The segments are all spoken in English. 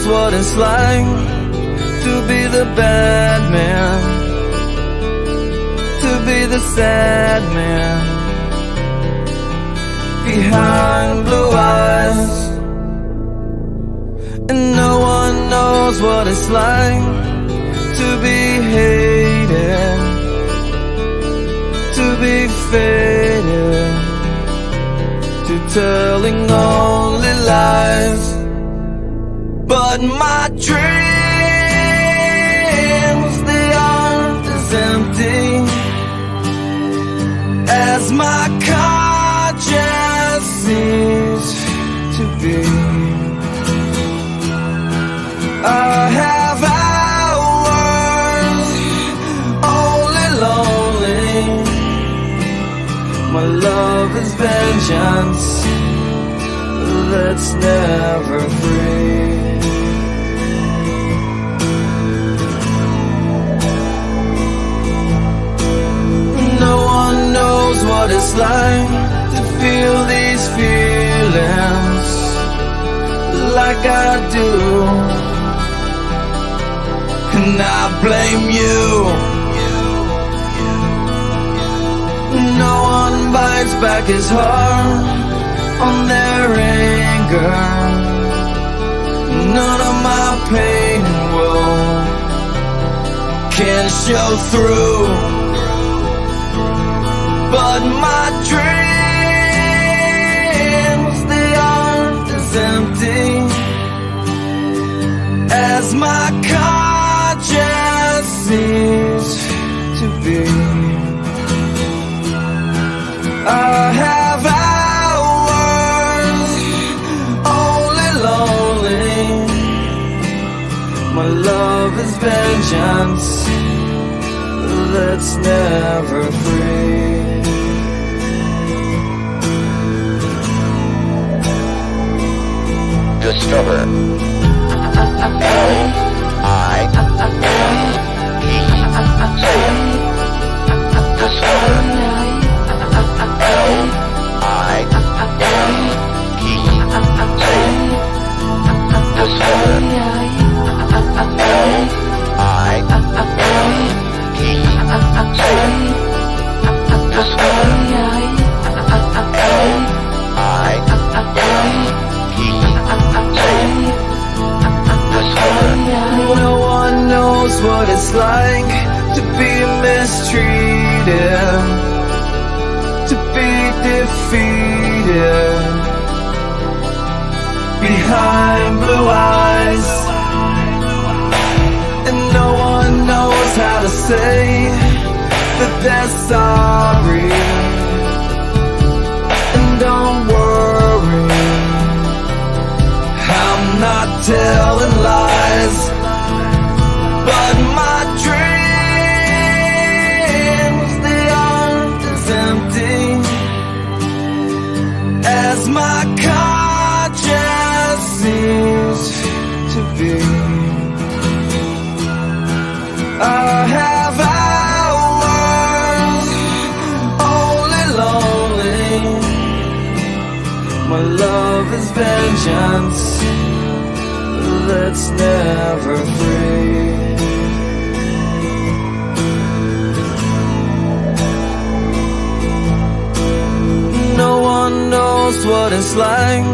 knows what it's like to be the bad man, to be the sad man behind blue eyes. And no one knows what it's like to be hated, to be faded, to telling only lies. But my dreams, they aren't as empty as my conscience seems to be. I have hours only lonely. My love is vengeance that's never free. No one knows what it's like to feel these feelings like I do. And I blame you. No one bites back his heart on their anger. None of my pain and woe can show through. But my dreams, they aren't as empty as my conscience seems to be. I have hours only lonely. My love is vengeance that's never free. Discover No one knows what it's like to be mistreated, to be defeated behind blue eyes. And no one knows how to say that they're sorry. And don't worry, I'm not telling lies. But my dreams, they aren't as empty as my conscience seems to be. I have hours only lonely. My love is vengeance that's never free. No one knows what it's like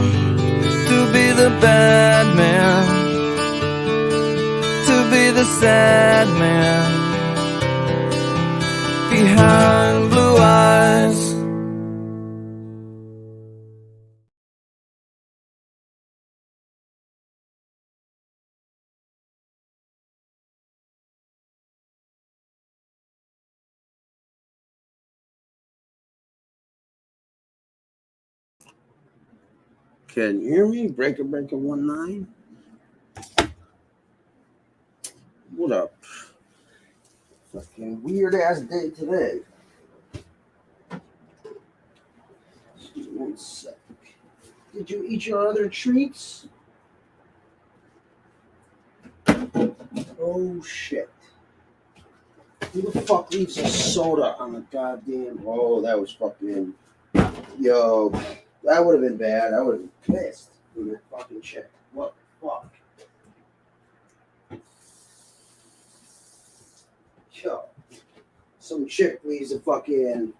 to be the bad man, to be the sad man behind blue eyes. Can you hear me? Breaker 19. What up? Fucking weird ass day today. Just 1 sec. Did you eat your other treats? Oh shit. Who the fuck leaves a soda on the goddamn... Oh, that was fucking... Yo, that would have been bad. I would have been pissed with that fucking shit. What the fuck? some chick leaves a fucking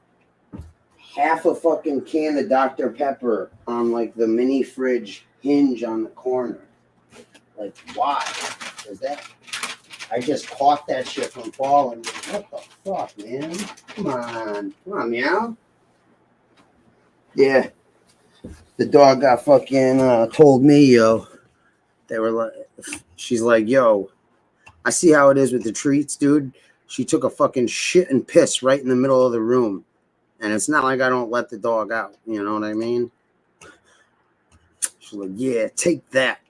half a fucking can of Dr. Pepper on like the mini fridge hinge on the corner. Like, why? Is that? I just caught that shit from falling. What the fuck, man? Come on, meow. Yeah, the dog got fucking told me, yo. They were like, she's like, yo, I see how it is with the treats, dude. She took a fucking shit and piss right in the middle of the room. And it's not like I don't let the dog out. You know what I mean? She's like, yeah, take that.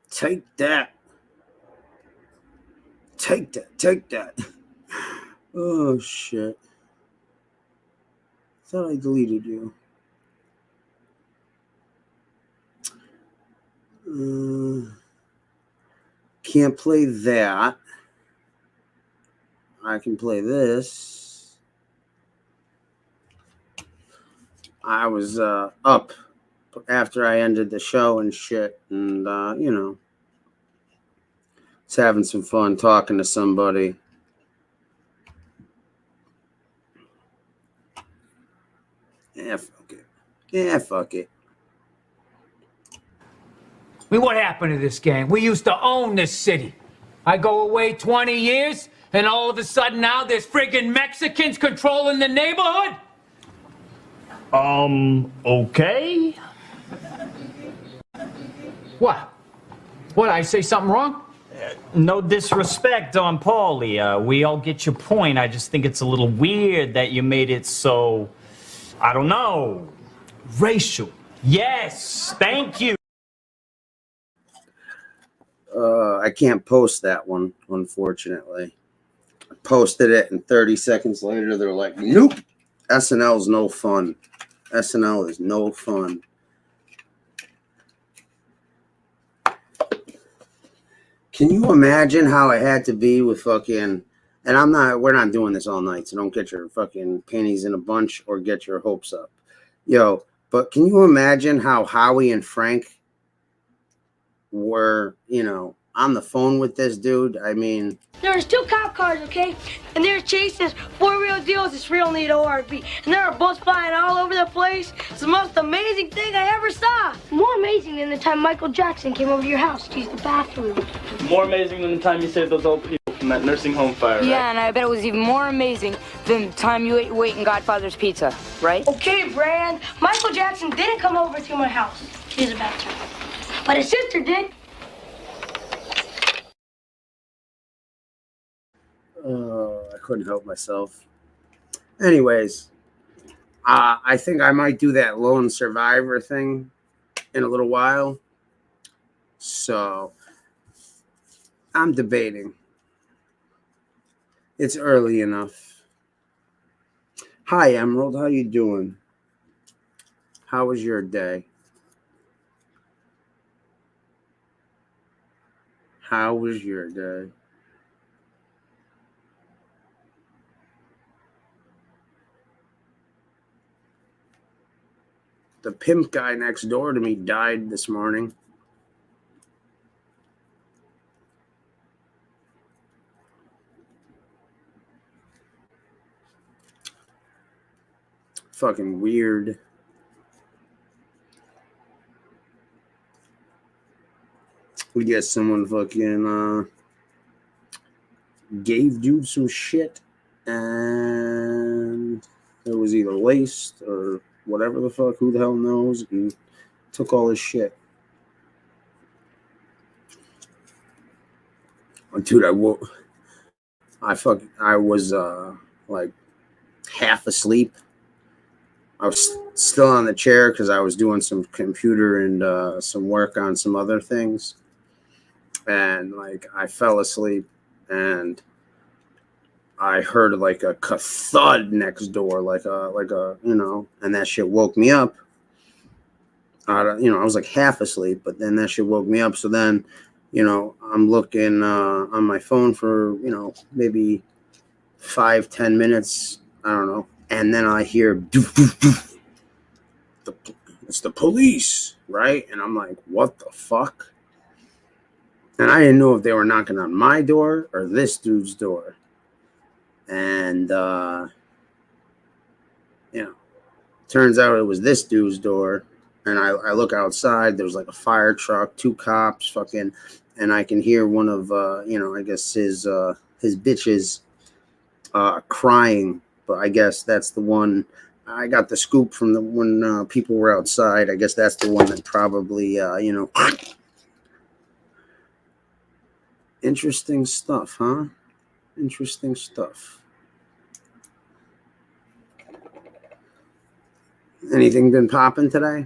Take that. Take that. Take that. Oh, shit. Thought I deleted you. Can't play that. I can play this. I was up after I ended the show and shit, and you know, was having some fun talking to somebody. Yeah, fuck it. Yeah, fuck it. I mean, what happened to this gang? We used to own this city. I go away 20 years, and all of a sudden now there's friggin' Mexicans controlling the neighborhood? Okay. What? What, I say something wrong? No disrespect on Paulie. We all get your point. I just think it's a little weird that you made it so, I don't know, racial. Yes, thank you. I can't post that one, unfortunately. I posted it, and 30 seconds later, they're like, nope, SNL's no fun. SNL is no fun. Can you imagine how it had to be with fucking, and we're not doing this all night, so don't get your fucking panties in a bunch or get your hopes up. Yo, but can you imagine how Howie and Frank were, you know, on the phone with this dude? I mean, there's 2 cop cars, okay? And they're chasing 4-wheel deals, this real neat ORV. And there are bullets flying all over the place. It's the most amazing thing I ever saw. More amazing than the time Michael Jackson came over to your house to use the bathroom. More amazing than the time you saved those old people from that nursing home fire, right? Yeah, and I bet it was even more amazing than the time you ate weight in Godfather's Pizza, right? Okay, Brand. Michael Jackson didn't come over to my house to use the bathroom. But his sister did. I couldn't help myself. Anyways, I think I might do that lone survivor thing in a little while. So I'm debating. It's early enough. Hi, Emerald. How you doing? How was your day? How was your day? The pimp guy next door to me died this morning. Fucking weird. We guess someone fucking gave dude some shit, and it was either laced or whatever the fuck, who the hell knows, and took all his shit. Dude, I was like half asleep. I was still on the chair because I was doing some computer and some work on some other things, and like I fell asleep, and I heard like a thud next door, like a you know, and that shit woke me up. I was like half asleep, but then that shit woke me up. So then, you know, I'm looking on my phone for, you know, maybe 5-10 minutes, I don't know, and then I hear doof, doof, doof. it's the police, right? And I'm like, what the fuck? And I didn't know if they were knocking on my door or this dude's door. And, turns out it was this dude's door. And I look outside, there's like a fire truck, 2 cops, fucking, and I can hear one of, I guess his bitches crying. But I guess that's the one. I got the scoop from when people were outside. I guess that's the one that probably, Interesting stuff, huh? Interesting stuff. Anything been popping today?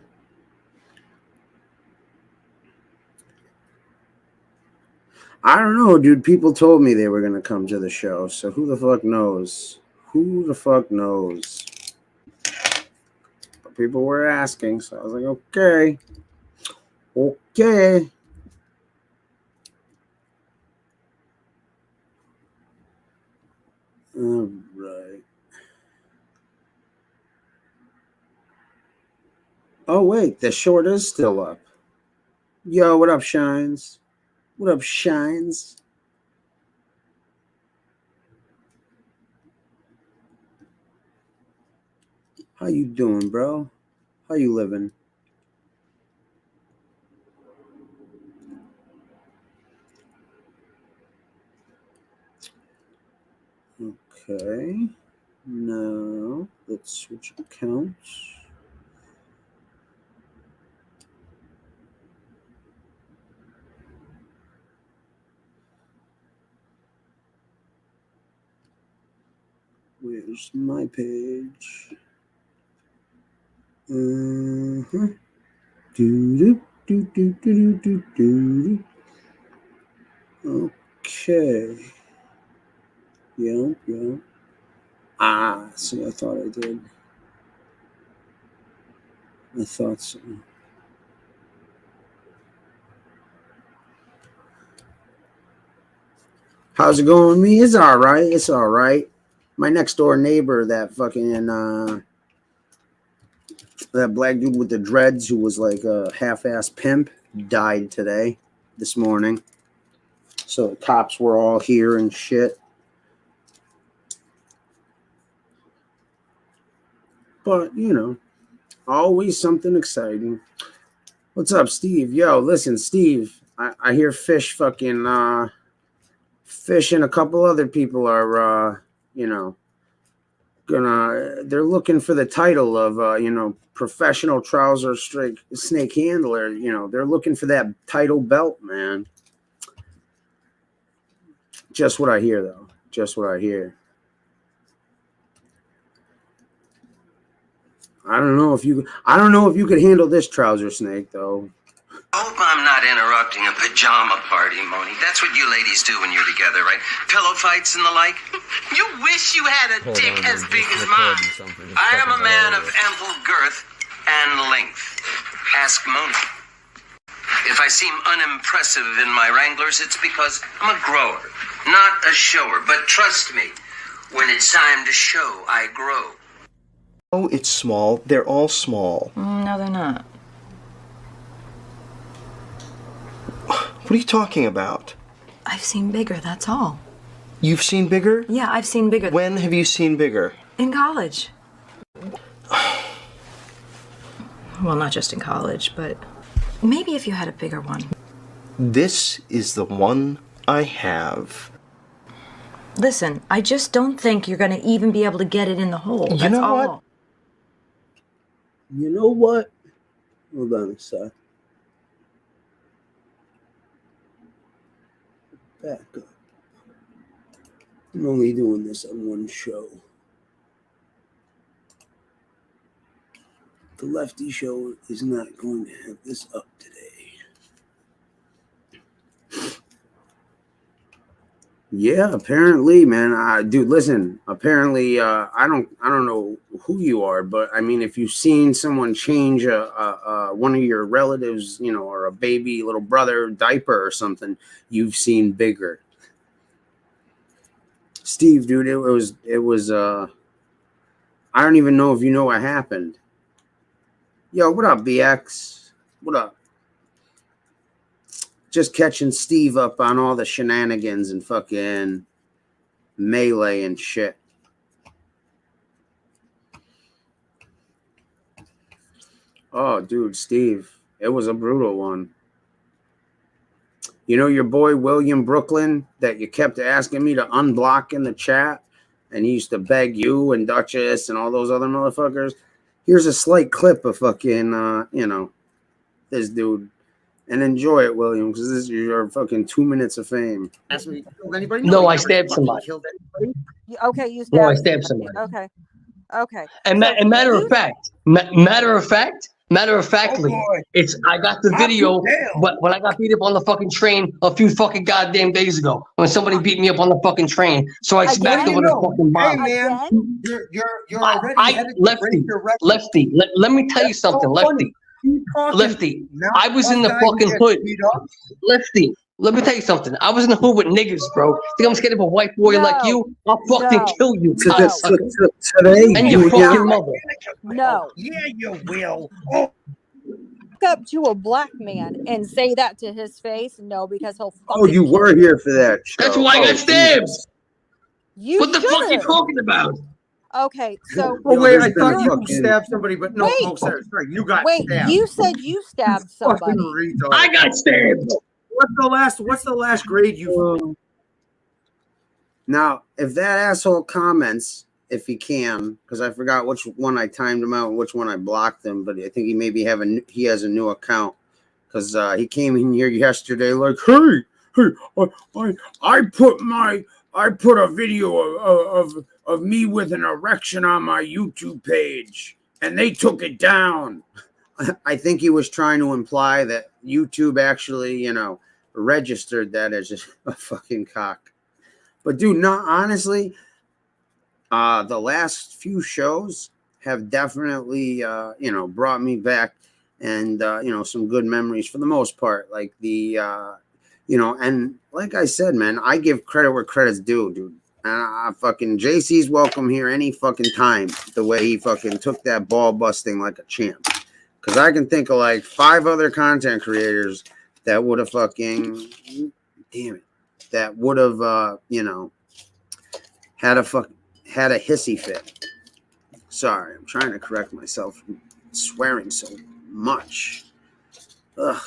I don't know, dude. People told me they were going to come to the show, so who the fuck knows? Who the fuck knows? But people were asking, so I was like, okay. Okay. All right. Oh, wait. The short is still up. Yo, what up, Shines? What up, Shines? How you doing, bro? How you living? Okay. Now, let's switch accounts. Where's my page? Do do do do do do do. Okay. Yeah. See, I thought I did. I thought so. How's it going with me? It's all right. It's all right. My next door neighbor, that fucking that black dude with the dreads who was like a half-ass pimp, died this morning. So the cops were all here and shit. But, always something exciting. What's up, Steve? Yo, listen, Steve, I hear Fish fucking, Fish and a couple other people are, they're looking for the title of, professional trouser snake handler. They're looking for that title belt, man. Just what I hear, though. Just what I hear. I don't know if you could handle this trouser snake, though. I hope I'm not interrupting a pajama party, Moni. That's what you ladies do when you're together, right? Pillow fights and the like. You wish you had a dick as big as mine. I am a man of ample girth and length. Ask Moni. If I seem unimpressive in my Wranglers, it's because I'm a grower, not a shower. But trust me, when it's time to show, I grow. Oh, it's small. They're all small. No, they're not. What are you talking about? I've seen bigger, that's all. You've seen bigger? Yeah, I've seen bigger. When have you seen bigger? In college. Well, not just in college, but maybe if you had a bigger one. This is the one I have. Listen, I just don't think you're going to even be able to get it in the hole. You know what? You know what? Hold on a sec. Back up. I'm only doing this on one show. The Lefty Show is not going to have this up today. Yeah, apparently, man. Dude, listen. Apparently, I don't know who you are, but I mean, if you've seen someone change one of your relatives, or a baby little brother diaper or something, you've seen bigger. Steve, dude, it was. I don't even know if you know what happened. Yo, what up, BX? What up? Just catching Steve up on all the shenanigans and fucking melee and shit. Oh, dude, Steve, it was a brutal one. You know your boy William Brooklyn that you kept asking me to unblock in the chat, and he used to beg you and Duchess and all those other motherfuckers? Here's a slight clip of fucking, this dude. And enjoy it, William, because this is your fucking 2 minutes of fame. Ask me, anybody? No, I stabbed somebody. Okay, you stabbed. No, I stabbed somebody. Okay. And matter of factly, it's I got the video, but when I got beat up on the fucking train a few fucking goddamn days ago, when somebody beat me up on the fucking train, so I smacked him with a fucking bomb. Hey man, you're already Lefty. Let me tell you something, Lefty. Lefty, I was in the fucking hood. Lefty, let me tell you something. I was in the hood with niggas, bro. Think I'm scared of a white boy like you? I'll fucking kill you, today, and your fucking mother. No. Yeah, you will. Oh. Up to a black man and say that to his face? No, because he'll fucking Oh, you were here for that show. That's why I got stabbed. What the fuck are you should've. talking about? Okay, so Oh wait, I thought you stabbed somebody, but no. Wait. Oh, sorry, you got wait, stabbed. you said you stabbed somebody. Fucking retard. I got stabbed. What's the last grade you? Now, if that asshole comments, if he can, because I forgot which one I timed him out and which one I blocked him, but I think he maybe he has a new account because he came in here yesterday like, hey, I put a video of me with an erection on my YouTube page, and they took it down. I think he was trying to imply that YouTube actually, registered that as a fucking cock. But dude, no, honestly, the last few shows have definitely, brought me back and, some good memories for the most part. Like and like I said, man, I give credit where credit's due, dude. Fucking JC's welcome here any fucking time. The way he fucking took that ball busting like a champ. Because I can think of like 5 other content creators that would have fucking, that would have, had a hissy fit. Sorry, I'm trying to correct myself from swearing so much. Ugh.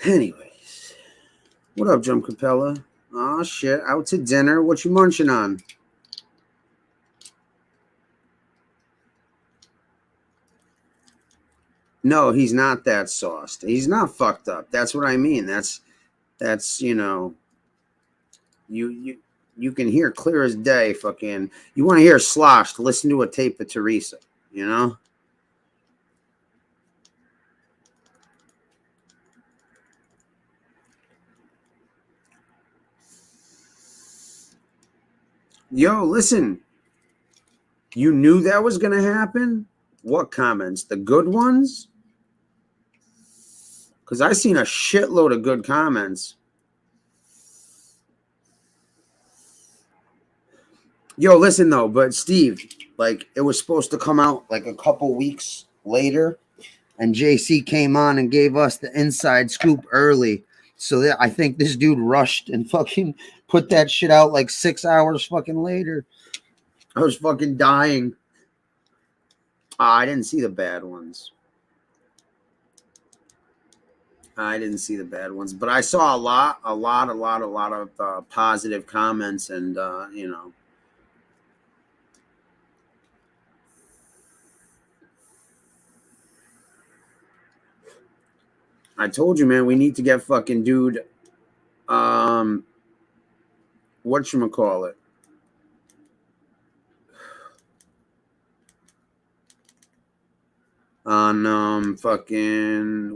Anyways, what up, Jump Capella? Oh shit, out to dinner. What you munching on? No, he's not that sauced. He's not fucked up. That's what I mean. That's you can hear clear as day. Fucking, you want to hear sloshed? Listen to a tape of Teresa. Yo, listen. You knew that was going to happen? What comments? The good ones? Because I seen a shitload of good comments. Yo, listen, though, but Steve, it was supposed to come out a couple weeks later, and JC came on and gave us the inside scoop early. So I think this dude rushed and fucking put that shit out 6 hours fucking later. I was fucking dying. I didn't see the bad ones. But I saw a lot of positive comments and, I told you, man, we need to get fucking dude, whatchamacallit? On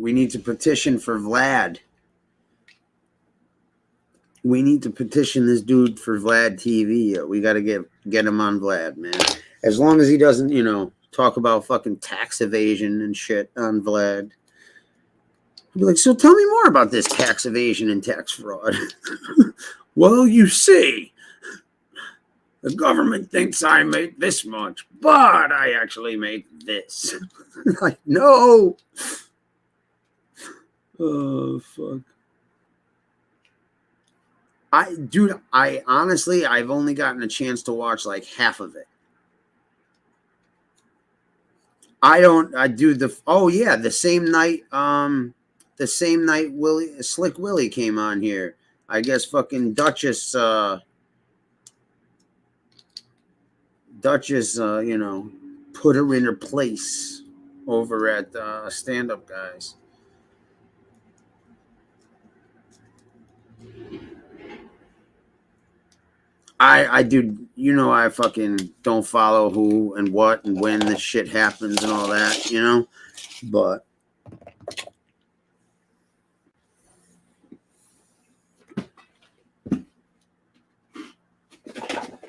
we need to petition for Vlad. We need to petition this dude for Vlad TV. We got to get him on Vlad, man. As long as he doesn't, talk about fucking tax evasion and shit on Vlad. He'll be like, so tell me more about this tax evasion and tax fraud. Well, you see, The government thinks I make this much, but I actually make this. Like, no. Oh, fuck. I honestly, I've only gotten a chance to watch like half of it. I do the same night Slick Willie came on here. I guess fucking Duchess, you know, put her in her place over at Stand Up Guys. I do, you know, I fucking don't follow who and what and when this shit happens and all that, you know, but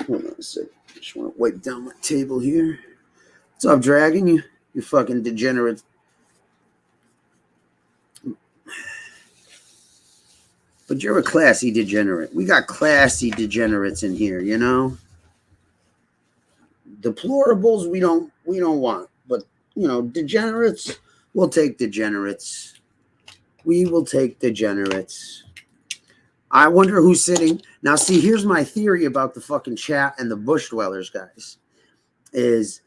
hold on a sec. Just want to wipe down my table here. What's up, Dragon? You fucking degenerate. But you're a classy degenerate. We got classy degenerates in here, you know. Deplorables we don't want, but you know, degenerates, we'll take degenerates. We will take degenerates. I wonder who's sitting. Now, see, here's my theory about the fucking chat and the bush dwellers, guys. Is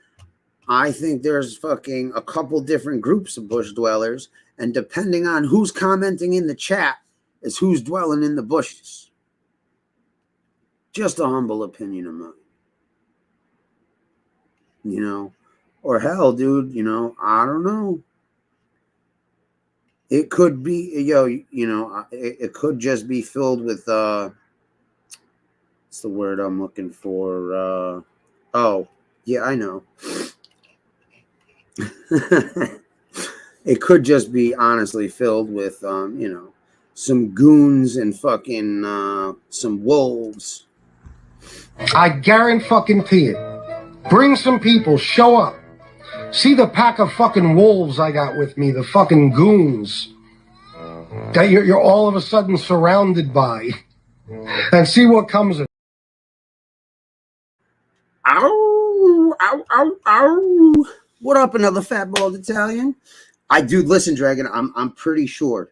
I think there's fucking a couple different groups of bush dwellers, and depending on who's commenting in the chat is who's dwelling in the bushes. Just a humble opinion of mine. You know, or hell, dude, you know, I don't know. It could be, you know, it could just be filled with, what's the word I'm looking for? Oh, yeah, I know. It could just be honestly filled with, you know, some goons and fucking some wolves. I guarantee it. Bring some people, show up. See the pack of fucking wolves I got with me, the fucking goons that you're all of a sudden surrounded by, and see what comes of it. Ow, ow, ow, ow. What up, another fat bald Italian? Listen, Dragon, I'm pretty sure.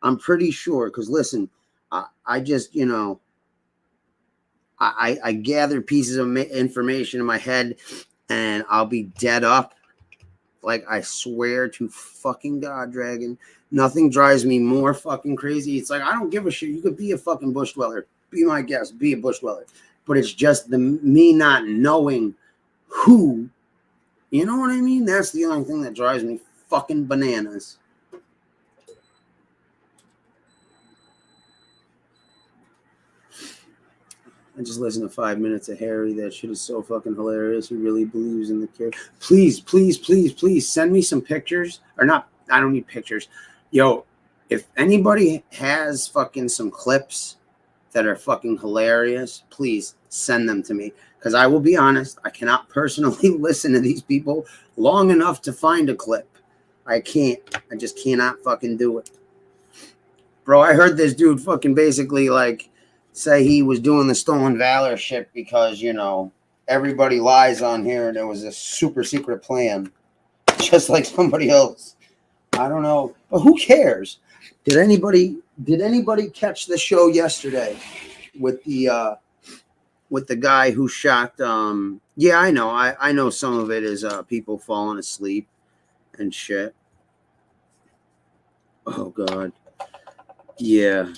Because listen, I just, you know, I gather pieces of information in my head and I'll be dead up. Like, I swear to fucking God, Dragon, nothing drives me more fucking crazy. It's like, I don't give a shit. You could be a fucking bush dweller. Be my guest. Be a bush dweller. But it's just me not knowing who. You know what I mean? That's the only thing that drives me fucking bananas. I just listened to 5 minutes of Harry. That shit is so fucking hilarious. He really believes in the kid. Please, please, please, please send me some pictures. Or not, I don't need pictures. Yo, if anybody has fucking some clips that are fucking hilarious, please send them to me. Because I will be honest, I cannot personally listen to these people long enough to find a clip. I can't. I just cannot fucking do it. Bro, I heard this dude fucking basically like say he was doing the stolen valor shit because, you know, everybody lies on here and there was a super secret plan. Just like somebody else. I don't know. But who cares? Did anybody catch the show yesterday with the guy who shot yeah, I know. I know some of it is people falling asleep and shit. Oh God. Yeah.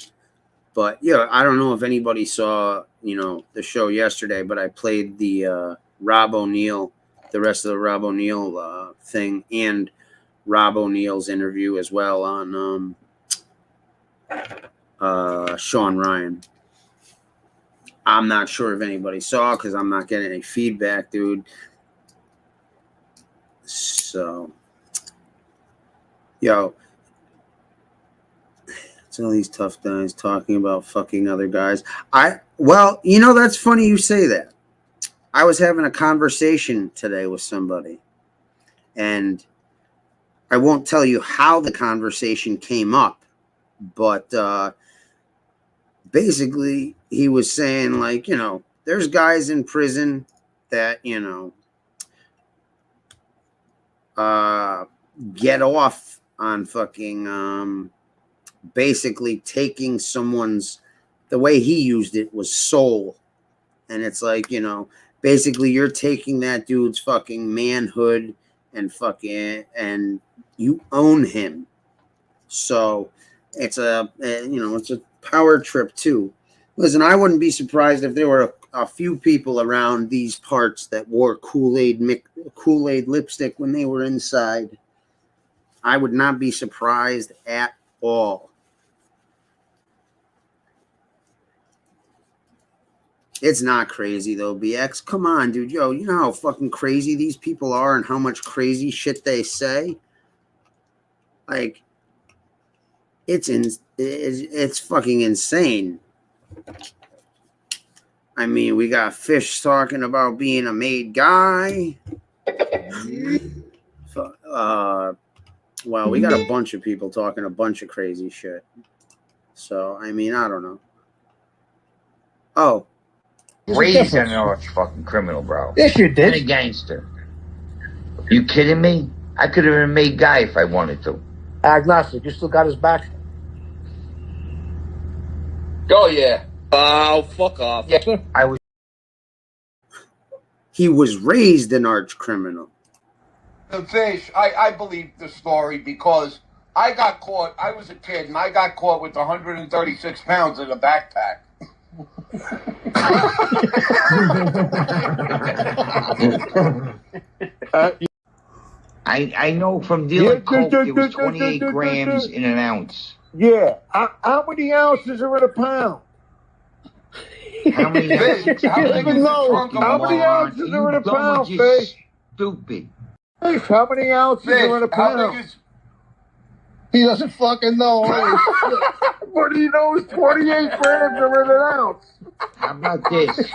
But yeah, I don't know if anybody saw, you know, the show yesterday, but I played the Rob O'Neill, the rest of the Rob O'Neill thing, and Rob O'Neill's interview as well on Sean Ryan. I'm not sure if anybody saw because I'm not getting any feedback, dude. So, yo. It's all these tough guys talking about fucking other guys. Well, you know, that's funny you say that. I was having a conversation today with somebody, and I won't tell you how the conversation came up, but basically he was saying, like, you know, there's guys in prison that, you know, get off on fucking basically taking someone's, the way he used it was soul. And it's like, you know, basically you're taking that dude's fucking manhood and fucking, and you own him. So it's a, you know, it's a power trip too. Listen, I wouldn't be surprised if there were a few people around these parts that wore Kool-Aid lipstick when they were inside. I would not be surprised at all. It's not crazy though, BX. Come on, dude. Yo, you know how fucking crazy these people are and how much crazy shit they say? Like, it's fucking insane. I mean, we got Fish talking about being a made guy. Well, we got a bunch of people talking a bunch of crazy shit. So, I mean, I don't know. Oh. Raised an arch fucking criminal, bro. Yes, you did. And a gangster. You kidding me? I could have been a made guy if I wanted to. Agnostic, you still got his back? Oh, yeah. Oh, fuck off. Yeah, I was. He was raised an arch criminal. The Fish, I believe the story because I got caught. I was a kid and I got caught with 136 pounds in a backpack. I know from dealing coke, it was 28 grams in an ounce. Yeah. How many ounces are in a pound? How many ounces? How many ounces are in a pound, Fish? Stupid. Fish, how many ounces are in a pound? He doesn't fucking know. What do you know is 28 grams are in an ounce? How about this?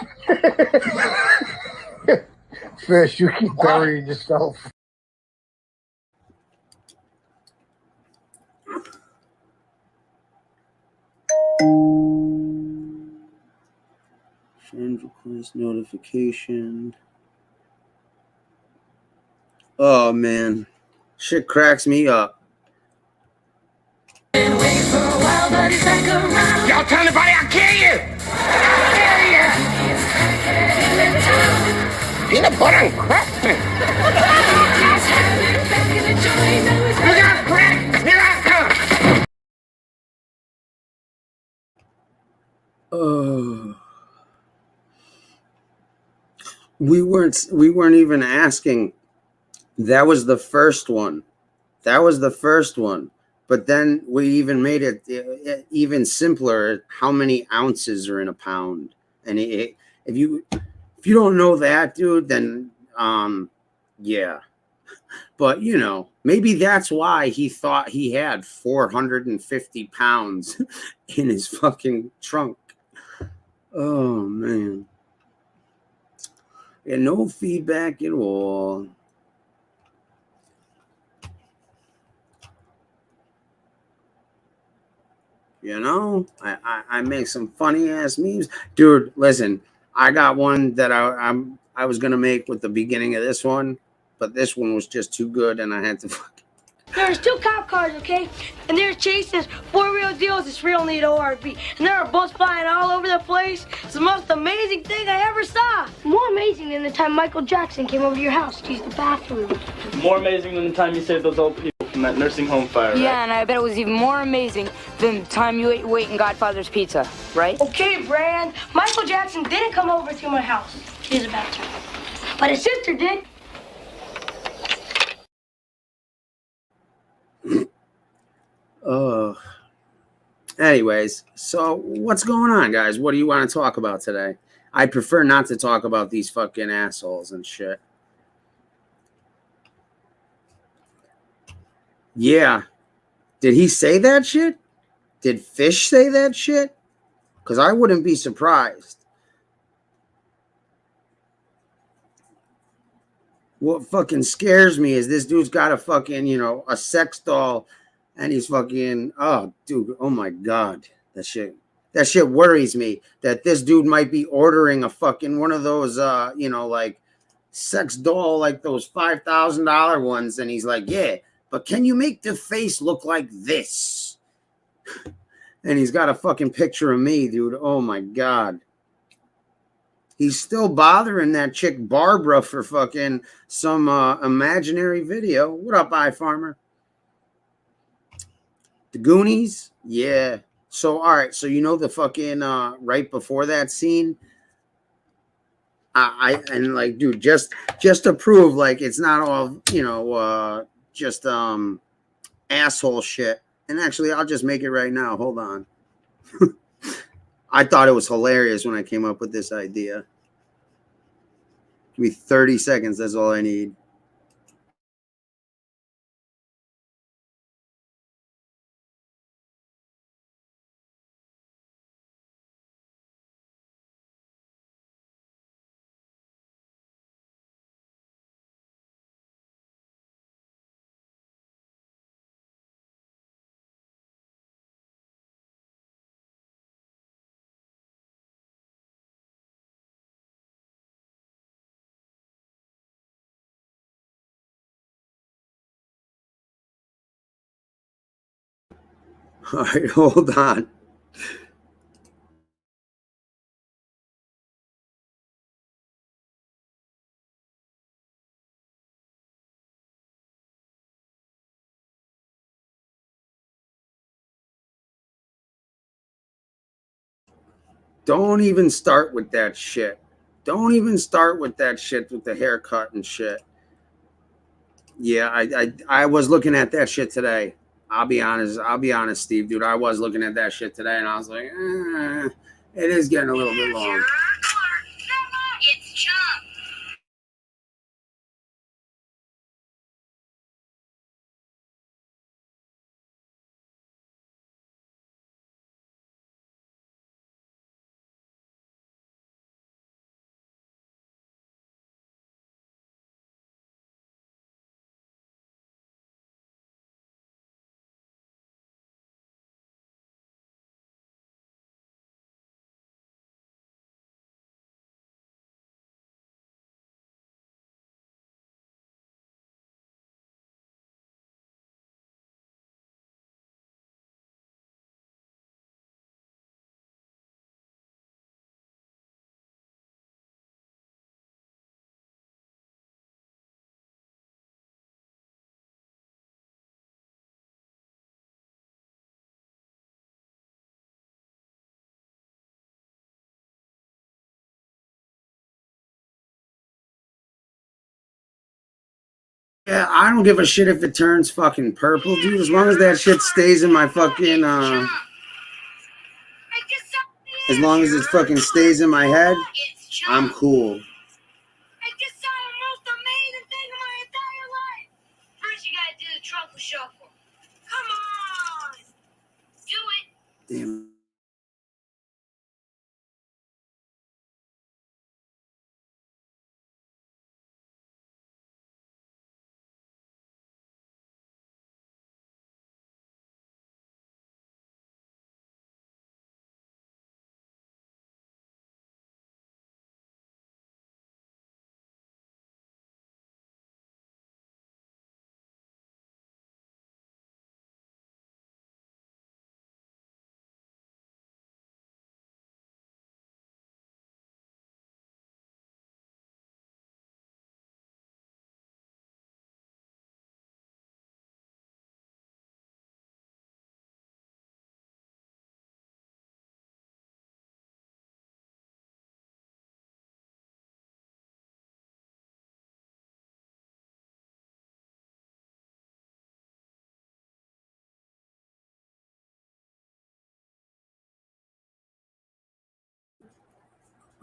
Fish, you keep burying yourself. Friend request notification. Oh man, shit cracks me up. Y'all tell anybody I'll kill you! Peanut butter and crap. Look out, crack! Here I come! Oh. We weren't even asking. That was the first one. But then we even made it even simpler. How many ounces are in a pound? And if you don't know that, dude, then yeah. But you know, maybe that's why he thought he had 450 pounds in his fucking trunk. Oh man. Yeah, no feedback at all. You know, I make some funny ass memes, dude. Listen, I got one that I was gonna make with the beginning of this one, but this one was just too good, and I had to. There's 2 cop cars, okay? And they're chasing 4-wheel deals. This real neat ORV. And there are bullets flying all over the place. It's the most amazing thing I ever saw. More amazing than the time Michael Jackson came over to your house to use the bathroom. More amazing than the time you saved those old people from that nursing home fire, right? Yeah, and I bet it was even more amazing than the time you ate in Godfather's Pizza, right? Okay, Brand. Michael Jackson didn't come over to my house to use the bathroom. But his sister did. Anyways, so what's going on, guys? What do you want to talk about today? I prefer not to talk about these fucking assholes and shit. Yeah. Did he say that shit? Did Fish say that shit? Because I wouldn't be surprised. What fucking scares me is this dude's got a fucking, you know, a sex doll, and he's fucking, oh, dude, oh my God. That that shit worries me that this dude might be ordering a fucking one of those, you know, like sex doll, like those $5,000 ones. And he's like, yeah, but can you make the face look like this? And he's got a fucking picture of me, dude. Oh my God. He's still bothering that chick Barbara for fucking some imaginary video. What up, iFarmer? The Goonies? Yeah. So, all right. So, you know, the fucking right before that scene, and like, dude, just to prove like it's not all, you know, just asshole shit. And actually, I'll just make it right now. Hold on. I thought it was hilarious when I came up with this idea. Give me 30 seconds. That's all I need. All right, hold on. Don't even start with that shit. Don't even start with that shit with the haircut and shit. Yeah, I was looking at that shit today. I'll be honest, Steve, dude. I was looking at that shit today, and I was like, it is getting a little bit long. It's Chum. Yeah, I don't give a shit if it turns fucking purple, dude. As long as that shit stays in my fucking as long as it fucking stays in my head, I'm cool. I just saw the most amazing thing in my entire life. First, you gotta do the truffle shuffle. Come on, do it. Damn.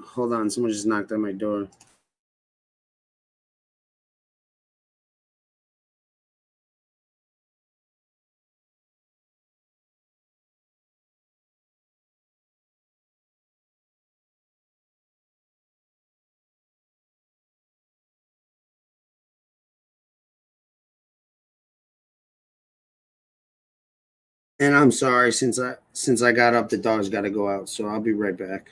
Hold on, someone just knocked on my door. And I'm sorry, since I got up, the dog's got to go out, so I'll be right back.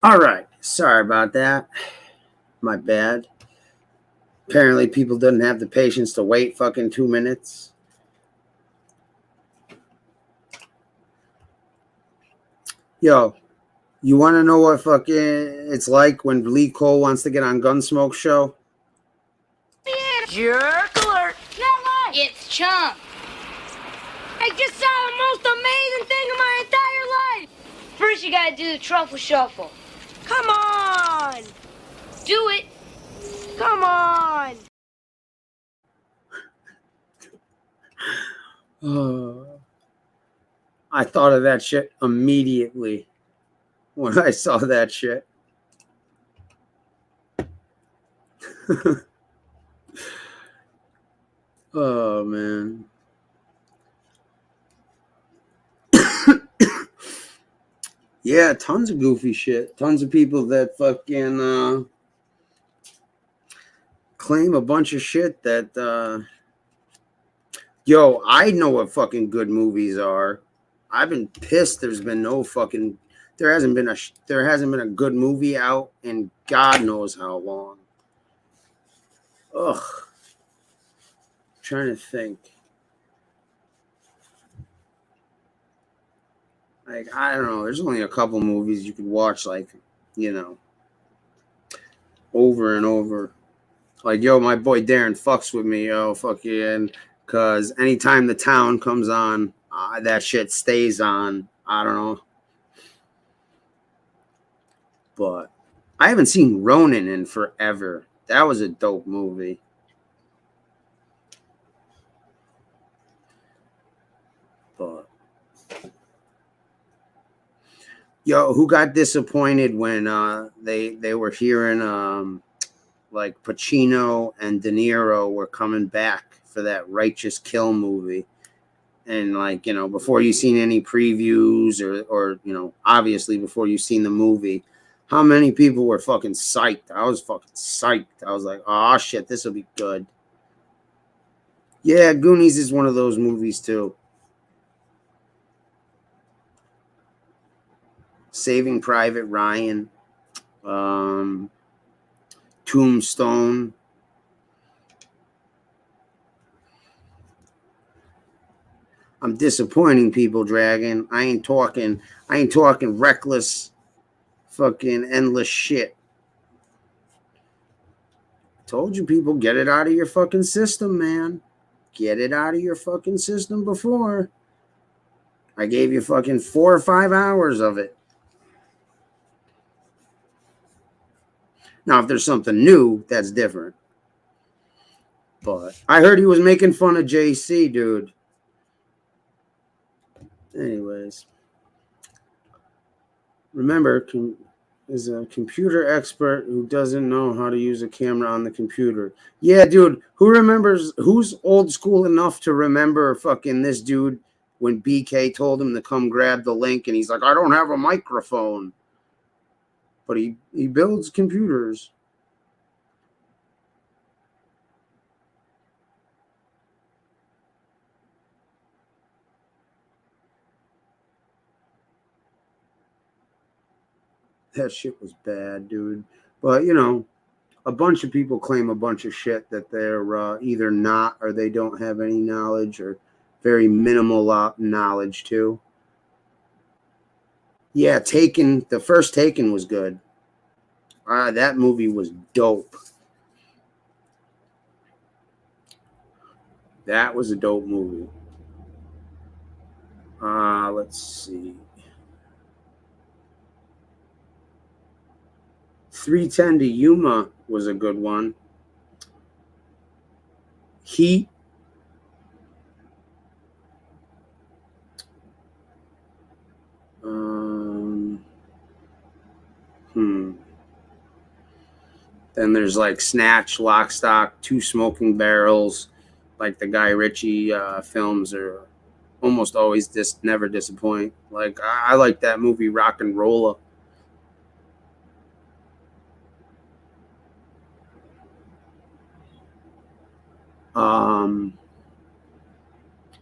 All right. Sorry about that. My bad. Apparently people didn't have the patience to wait fucking 2 minutes. Yo, you want to know what fucking it's like when Lee Cole wants to get on Gunsmoke show? Jerk alert! It's Chump. I just saw the most amazing thing in my entire life. First, you gotta do the truffle shuffle. Come on. Do it. Come on. I thought of that shit immediately when I saw that shit. Oh, man. Yeah, tons of goofy shit. Tons of people that fucking claim a bunch of shit that yo, I know what fucking good movies are. I've been pissed there hasn't been a good movie out in God knows how long. Ugh. Trying to think. Like, I don't know. There's only a couple movies you could watch, like, you know, over and over. Like, yo, my boy Darren fucks with me, yo, fucking, because anytime The Town comes on, that shit stays on. I don't know. But I haven't seen Ronin in forever. That was a dope movie. But yo, who got disappointed when they were hearing like Pacino and De Niro were coming back for that Righteous Kill movie? And like, you know, before you seen any previews or you know, obviously before you seen the movie, how many people were fucking psyched? I was fucking psyched. I was like, oh shit, this will be good. Yeah, Goonies is one of those movies too. Saving Private Ryan, Tombstone. I'm disappointing people, Dragon. I ain't talking reckless, fucking endless shit. Told you people, get it out of your fucking system, man. Get it out of your fucking system before. I gave you fucking 4 or 5 hours of it. Now, if there's something new, that's different. But I heard he was making fun of JC, dude. Anyways. Remember, is a computer expert who doesn't know how to use a camera on the computer. Yeah, dude. Who's old school enough to remember fucking this dude when BK told him to come grab the link and he's like, I don't have a microphone. But he builds computers. That shit was bad, dude. But, you know, a bunch of people claim a bunch of shit that they're either not or they don't have any knowledge or very minimal knowledge too. Yeah, Taken. The first Taken was good. That movie was dope. That was a dope movie. Let's see. 310 to Yuma was a good one. Heat. Then there's like Snatch, Lock, Stock, Two Smoking Barrels. Like the Guy Ritchie films are almost always never disappoint. Like I like that movie Rock and Rolla.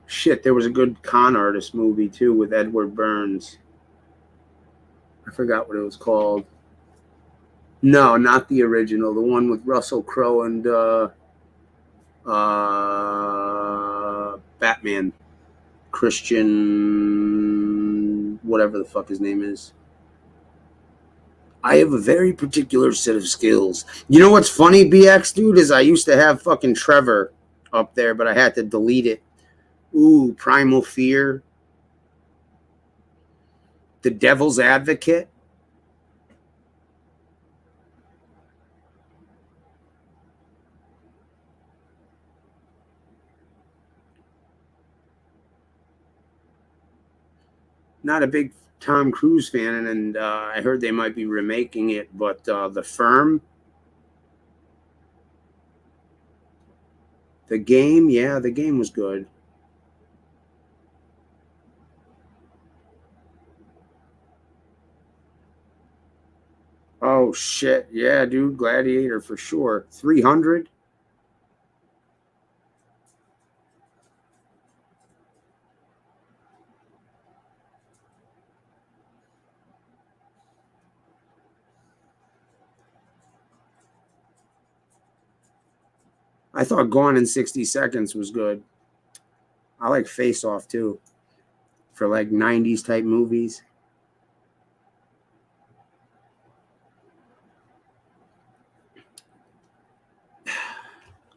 Shit, there was a good con artist movie too with Edward Burns. I forgot what it was called. No, not the original. The one with Russell Crowe and Batman. Christian, whatever the fuck his name is. I have a very particular set of skills. You know what's funny, BX, dude, is I used to have fucking Trevor up there, but I had to delete it. Ooh, Primal Fear. The Devil's Advocate. Not a big Tom Cruise fan, and I heard they might be remaking it, but The Firm. The Game, yeah, The Game was good. Oh, shit. Yeah, dude. Gladiator for sure. 300. I thought Gone in 60 Seconds was good. I like Face Off too. For like 90s type movies.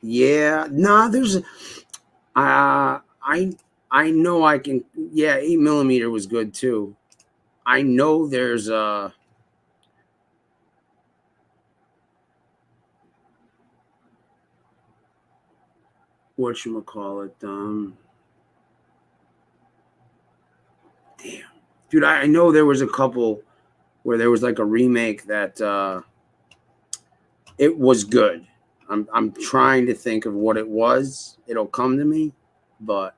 Yeah, nah, there's I know I can. Yeah, 8mm was good too. I know there's whatchamacallit, damn, dude, I know there was a couple where there was like a remake that it was good. I'm trying to think of what it was. It'll come to me, but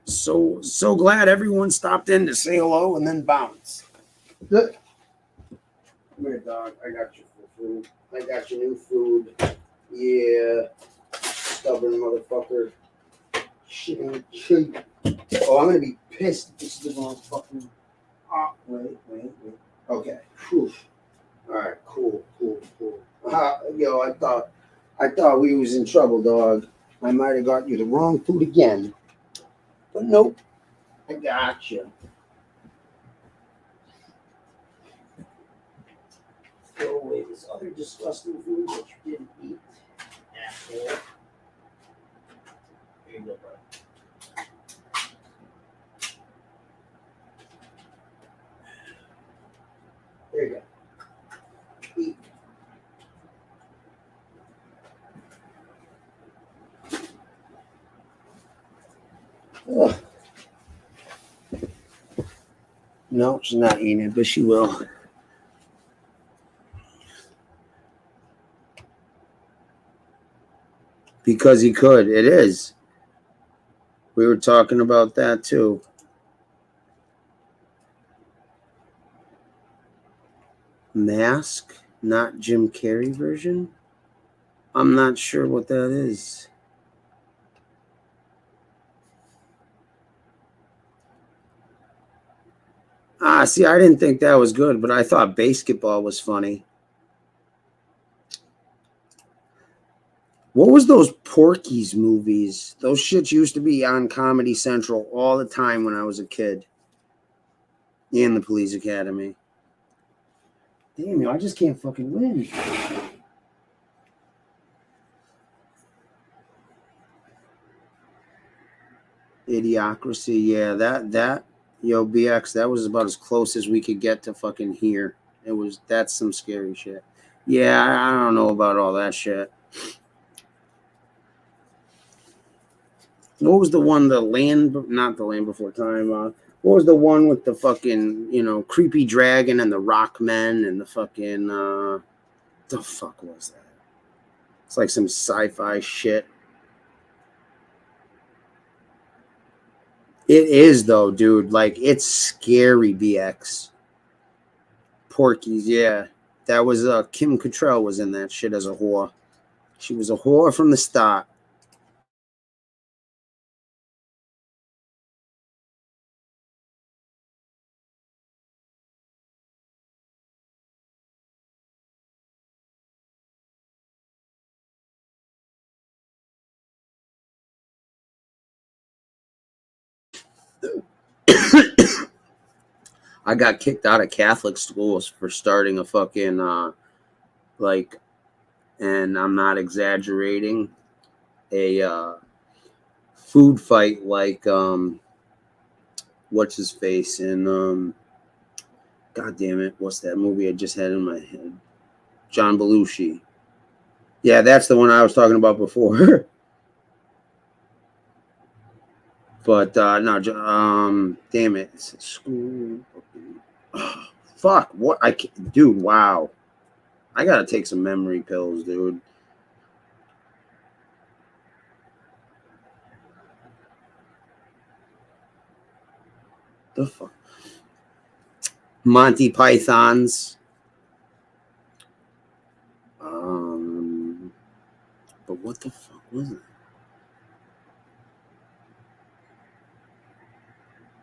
so glad everyone stopped in to say hello and then bounce. Come here, dog. I got you food. I got your new food. Yeah. Stubborn motherfucker. Shit ain't cheap. Oh, I'm gonna be pissed. This is the wrong fucking. Oh, wait. Okay. Whew. All right. Cool. Yo, I thought we was in trouble, dog. I might have got you the wrong food again, but nope. I gotcha. Throw away this other disgusting food that you didn't eat. Asshole. Here you go, bro. There you go. Eat. Ugh. No, she's not eating it, but she will. Because he could. It is. We were talking about that too. Mask, not Jim Carrey version. I'm not sure what that is. See, I didn't think that was good, but I thought Basketball was funny. What was those Porky's movies? Those shits used to be on Comedy Central all the time when I was a kid. And the Police Academy. Damn, yo, I just can't fucking win. Idiocracy, yeah, that, yo, BX, that was about as close as we could get to fucking here. That's some scary shit. Yeah, I don't know about all that shit. What was the one, not the Land Before Time, what was the one with the fucking, creepy dragon and the rock men and the fucking, the fuck was that? It's like some sci-fi shit. It is, though, dude. Like, it's scary, BX. Porky's, yeah. That was, Kim Cattrall was in that shit as a whore. She was a whore from the start. I got kicked out of Catholic schools for starting a fucking, and I'm not exaggerating, a food fight like, what's his face in, God damn it, what's that movie I just had in my head? John Belushi. Yeah, that's the one I was talking about before. But no, damn it, it's school. Oh, fuck, what dude? Wow, I gotta take some memory pills, dude. The fuck, Monty Python's. But what the fuck was it?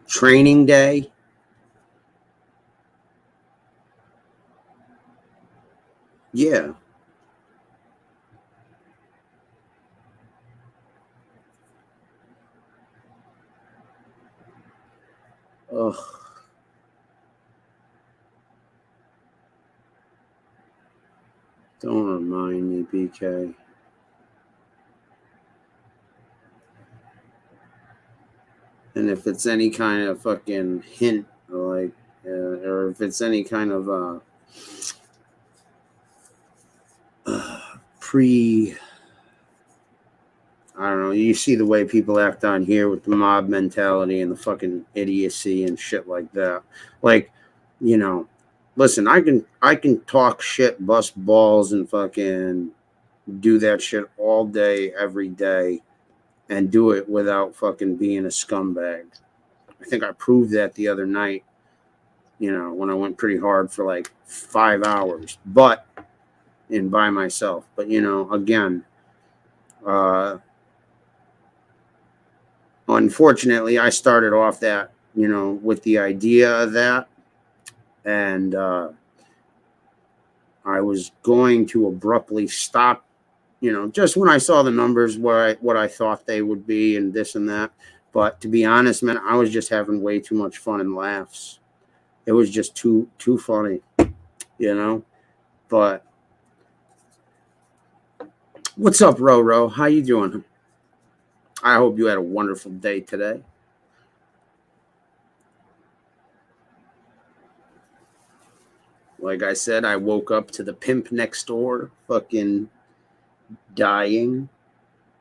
Training Day. Yeah. Ugh. Don't remind me, BK. And if it's any kind of fucking hint, or if it's any kind of I don't know, you see the way people act on here with the mob mentality and the fucking idiocy and shit like that. Like, listen, I can talk shit, bust balls, and fucking do that shit all day, every day, and do it without fucking being a scumbag. I think I proved that the other night, when I went pretty hard for like 5 hours, by myself. But, again, unfortunately, I started off that, with the idea of that. And I was going to abruptly stop, just when I saw the numbers what I thought they would be and this and that. But to be honest, man, I was just having way too much fun and laughs. It was just too funny, you know. But what's up, Roro? How you doing? I hope you had a wonderful day today. Like I said, I woke up to the pimp next door fucking dying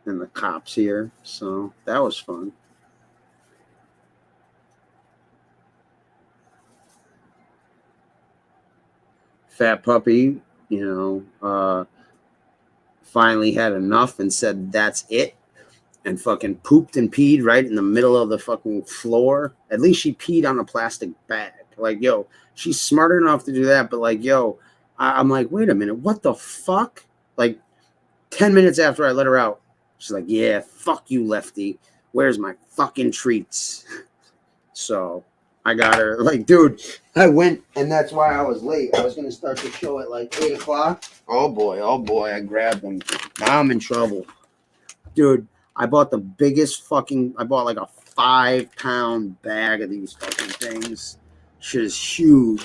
and the cops here. So that was fun. Fat puppy, you know, finally had enough and said, that's it. And fucking pooped and peed right in the middle of the fucking floor. At least she peed on a plastic bag. Like, yo, she's smart enough to do that. But like, yo, I'm like, wait a minute. What the fuck? Like 10 minutes after I let her out, she's like, yeah, fuck you, Lefty. Where's my fucking treats? So I got her. Like, dude, I went, and that's why I was late. I was going to start the show at like 8 o'clock. Oh, boy. I grabbed them. Now I'm in trouble. Dude, I bought the biggest fucking, I bought like a 5-pound bag of these fucking things. Shit is huge.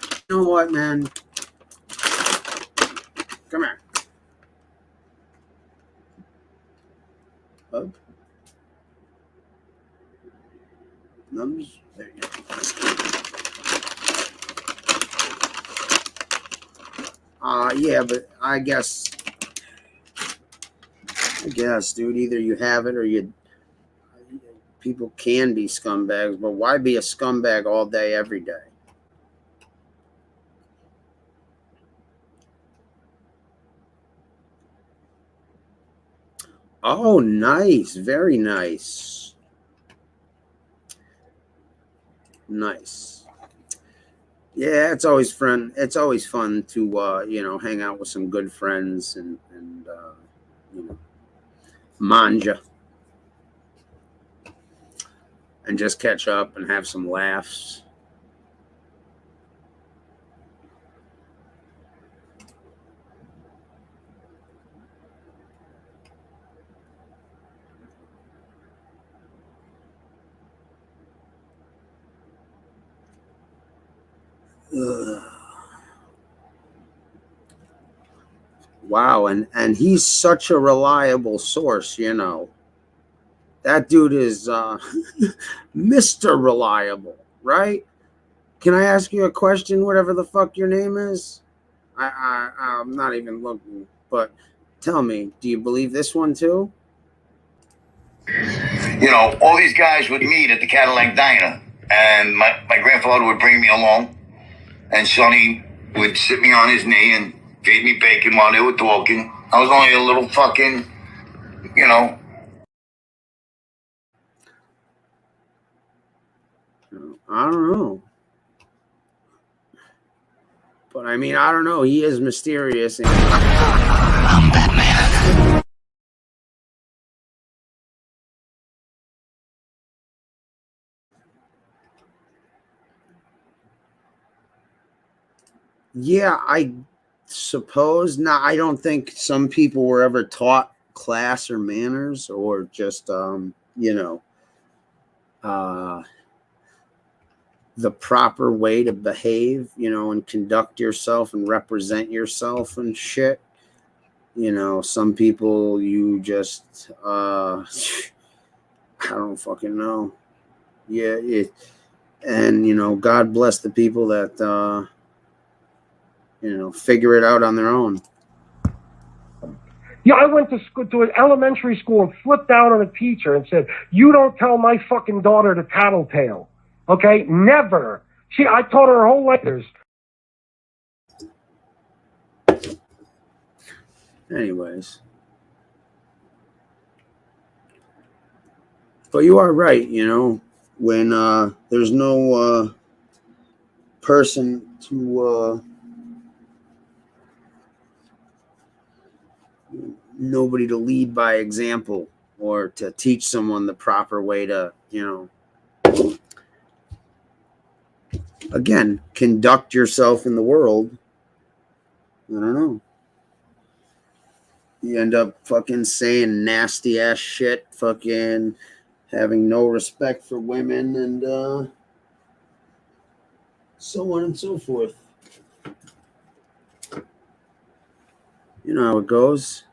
You know what, man? Come here. Up. Numbers. There you go. Yeah, but I guess, dude, either you have it or you. People can be scumbags, but why be a scumbag all day, every day? Oh, nice. Very nice. Nice. Yeah, it's always fun. It's always fun to, you know, hang out with some good friends and you know, manja. And just catch up and have some laughs. Ugh. Wow, and he's such a reliable source, you know. That dude is Mr. Reliable, right? Can I ask you a question, whatever the fuck your name is? I'm not even looking, but tell me, do you believe this one too? You know, all these guys would meet at the Cadillac Diner, and my grandfather would bring me along, and Sonny would sit me on his knee and feed me bacon while they were talking. I was only a little fucking, you know. I don't know. But I mean, I don't know. He is mysterious. And I'm Batman. Yeah, I suppose. Now, I don't think some people were ever taught class or manners or just, you know, the proper way to behave, you know, and conduct yourself and represent yourself and shit. You know, some people you just, I don't fucking know. Yeah. And, you know, God bless the people that, you know, figure it out on their own. Yeah, I went to school, to an elementary school, and flipped out on a teacher and said, "You don't tell my fucking daughter to tattletale." Okay, never. I taught her whole life. Anyways. But you are right, you know, when there's no person to nobody to lead by example or to teach someone the proper way to, you know, again, conduct yourself in the world. I don't know. You end up fucking saying nasty ass shit, fucking having no respect for women, and so on and so forth. You know how it goes.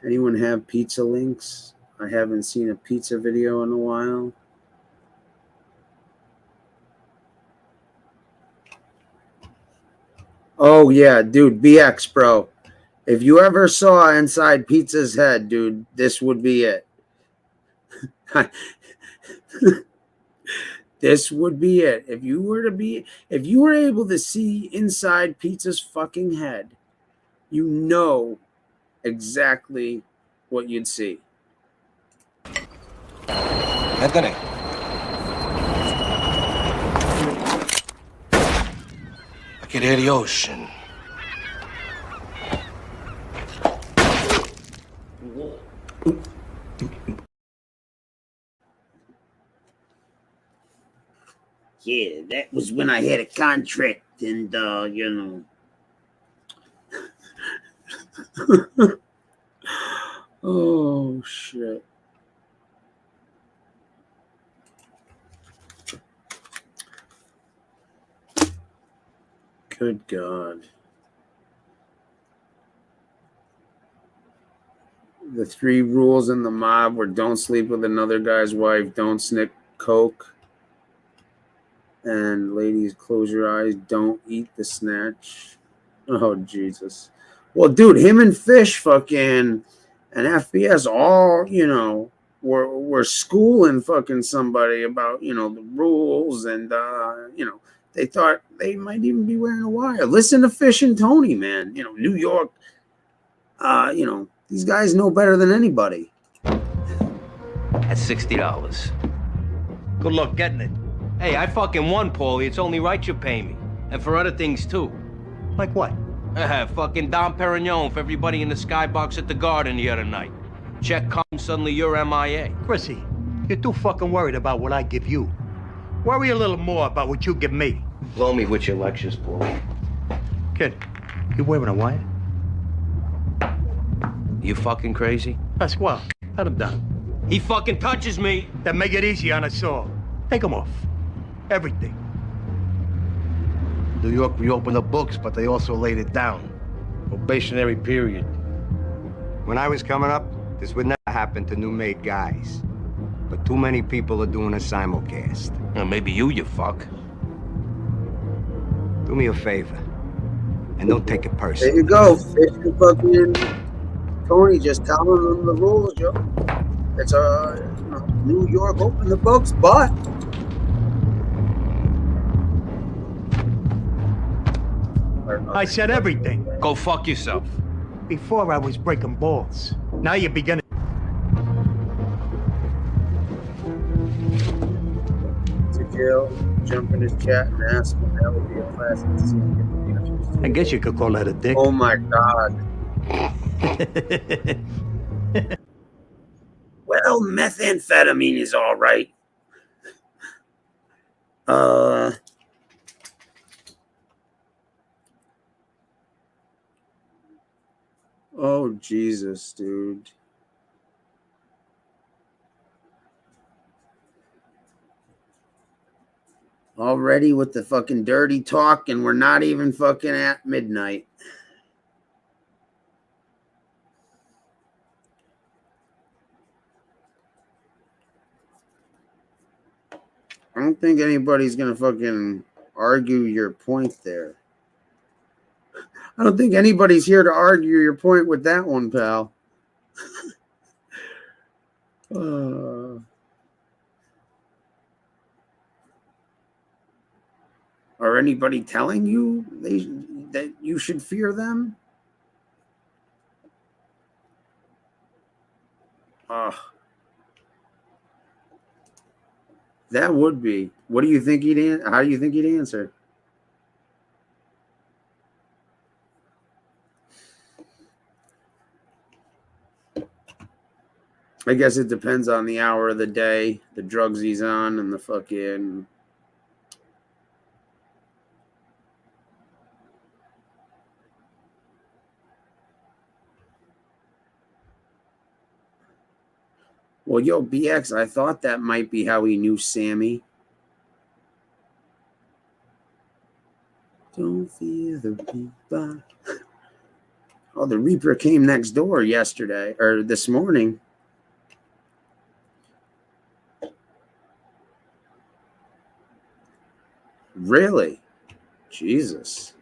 Anyone have pizza links? I haven't seen a pizza video in a while. Oh yeah, dude, BX, bro. If you ever saw inside Pizza's head, dude, this would be it. This would be it. If you were able to see inside Pizza's fucking head, you know exactly what you'd see. Anthony. I could hear the ocean. Yeah, that was when I had a contract, and oh shit. Good God. The 3 rules in the mob were don't sleep with another guy's wife, don't sniff coke, and ladies, close your eyes, don't eat the snatch. Oh, Jesus. Well, dude, him and Fish fucking and FBS all, were schooling fucking somebody about, the rules, and, they thought they might even be wearing a wire. Listen to Fish and Tony, man. New York, these guys know better than anybody. That's $60. Good luck getting it. Hey, I fucking won, Paulie. It's only right you pay me. And for other things, too. Like what? Fucking Dom Perignon for everybody in the skybox at the Garden the other night. Check comes, suddenly you're MIA. Chrissy, you're too fucking worried about what I give you. Worry a little more about what you give me. Blow me with your lectures, Paulie. Kid, you wearing a wire? You fucking crazy? That's well. Let him down. He fucking touches me. Then make it easy on us all. Take him off. Everything. New York reopened the books, but they also laid it down. Probationary period. When I was coming up, this would never happen to new-made guys. But too many people are doing a simulcast. Well, maybe you fuck. Do me a favor. And don't take it personally. There you go. Fish and fucking Tony just telling them the rules, yo. It's New York open the books, but I said everything. Go fuck yourself. Before I was breaking balls. Now you're beginning. To jail, jump in his chat and ask him. That would be a classic to see him get the answers. I guess you could call that a dick. Oh my God. Well, methamphetamine is all right. Oh, Jesus, dude. Already with the fucking dirty talk, and we're not even fucking at midnight. I don't think anybody's gonna fucking argue your point there. I don't think anybody's here to argue your point with that one, pal. Are anybody telling you that you should fear them? That would be. What do you think how do you think he'd answer? I guess it depends on the hour of the day, the drugs he's on, and the fucking. Well, yo, BX, I thought that might be how he knew Sammy. Don't fear the Reaper. Oh, the Reaper came next door yesterday, or this morning. Really? Jesus.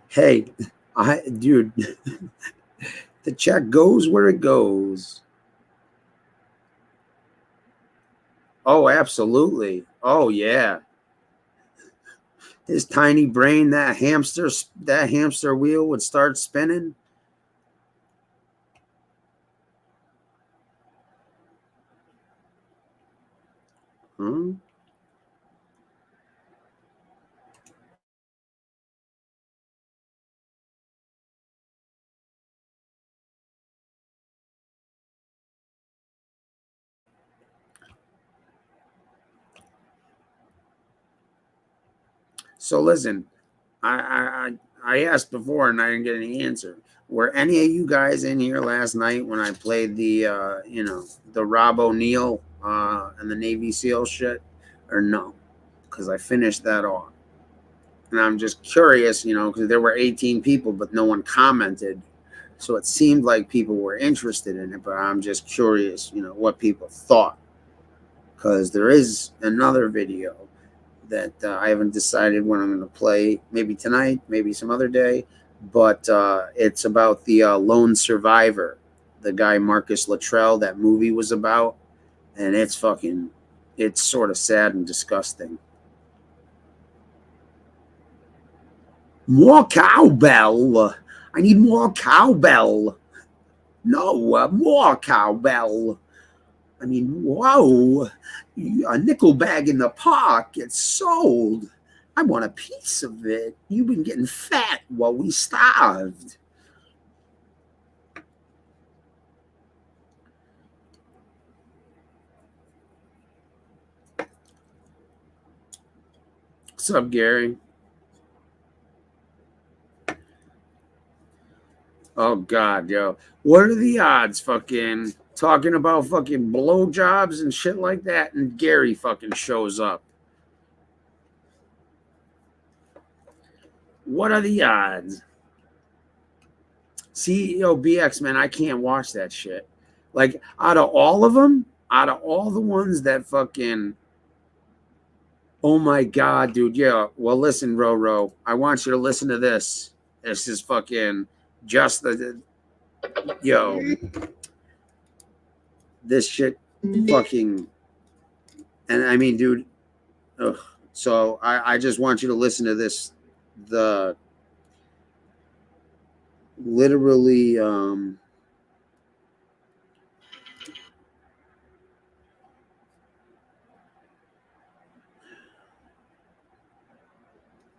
Hey, dude, the check goes where it goes. Oh, absolutely. Oh, yeah. His tiny brain, that hamster wheel would start spinning. Hmm? So listen, I asked before and I didn't get any answer. Were any of you guys in here last night when I played the the Rob O'Neill and the Navy SEAL shit, or no? Because I finished that off, and I'm just curious, because there were 18 people, but no one commented, so it seemed like people were interested in it. But I'm just curious, what people thought, because there is another video that I haven't decided when I'm going to play, maybe tonight, maybe some other day, but it's about the lone survivor, the guy Marcus Luttrell that movie was about, and it's sort of sad and disgusting. More cowbell. I need more cowbell. No, more cowbell. I mean, whoa, a nickel bag in the park gets sold. I want a piece of it. You've been getting fat while we starved. What's up, Gary? Oh, God, yo. What are the odds fucking talking about fucking blowjobs and shit like that, and Gary fucking shows up? What are the odds? CEO BX, man, I can't watch that shit. Like, out of all of them, out of all the ones that fucking, oh my God, dude, yeah. Well, listen, Roro, I want you to listen to this. This is fucking just yo, this shit fucking, and I mean, dude, ugh. So I just want you to listen to this, the literally all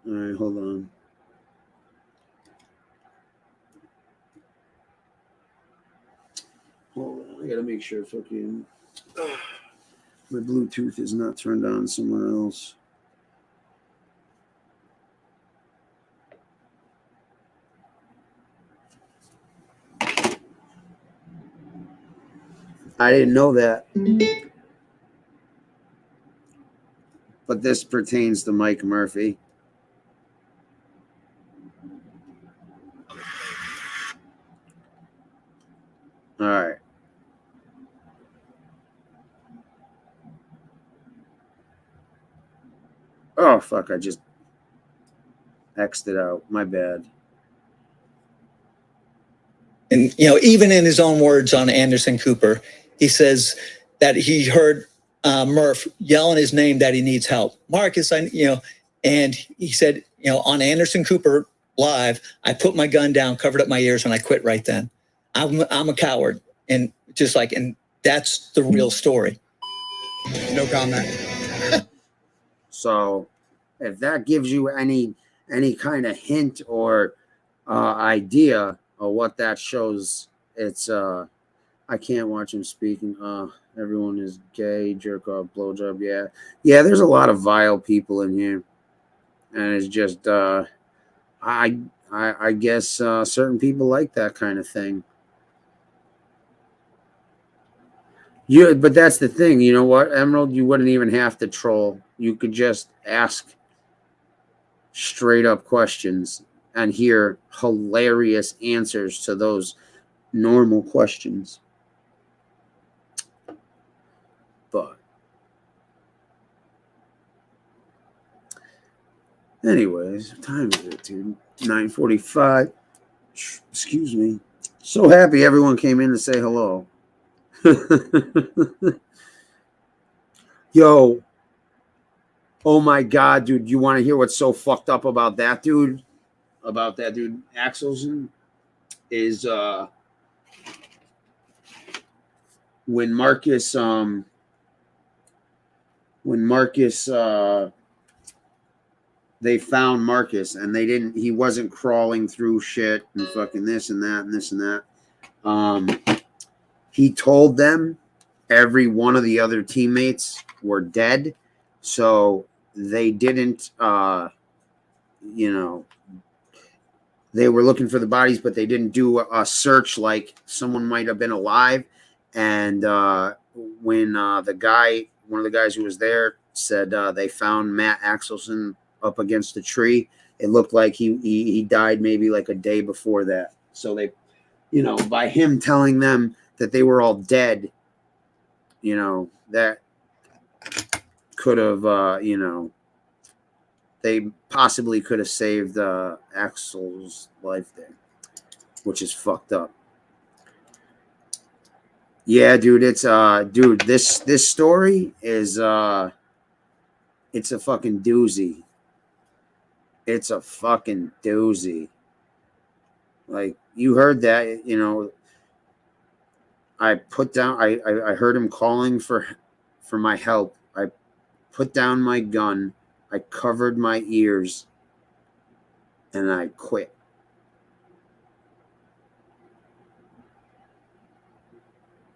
right, hold on. Hold on, I gotta make sure fucking my Bluetooth is not turned on somewhere else. I didn't know that. But this pertains to Mike Murphy. All right. Oh, fuck. I just X'd it out. My bad. And, even in his own words on Anderson Cooper, he says that he heard Murph yelling his name that he needs help. Marcus, and he said, on Anderson Cooper live, I put my gun down, covered up my ears, and I quit right then. I'm a coward. And and that's the real story. No comment. So if that gives you any kind of hint or idea of what that shows, it's I can't watch him speaking. Everyone is gay, jerk off, blowjob. Yeah, there's a lot of vile people in here, and it's just I guess certain people like that kind of thing. Yeah, but that's the thing. You know what, Emerald? You wouldn't even have to troll. You could just ask straight up questions and hear hilarious answers to those normal questions. But anyways, what time is it, dude? 9:45. Excuse me. So happy everyone came in to say hello. Yo. Oh my God, dude. You want to hear what's so fucked up about that dude? About that dude, Axelson? Is when Marcus they found Marcus and he wasn't crawling through shit and fucking this and that and this and that. He told them every one of the other teammates were dead, so they didn't they were looking for the bodies, but they didn't do a search like someone might have been alive. And when one of the guys who was there said they found Matt Axelson up against a tree, it looked like he died maybe like a day before that. So they, by him telling them that they were all dead, that could have, they possibly could have saved Axel's life there, which is fucked up. Yeah, dude, it's dude, this story is it's a fucking doozy. It's a fucking doozy. Like, you heard that, I put down I heard him calling for my help. I put down my gun, I covered my ears, and I quit.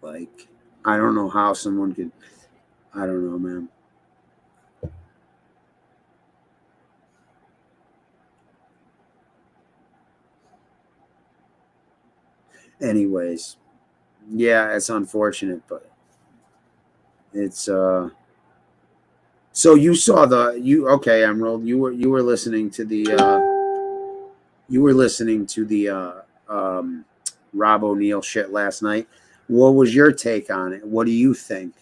Like, I don't know how someone could, I don't know, man. Anyways, yeah, it's unfortunate, but it's so you saw Emerald, you were listening to the Rob O'Neill shit last night. What was your take on it? What do you think?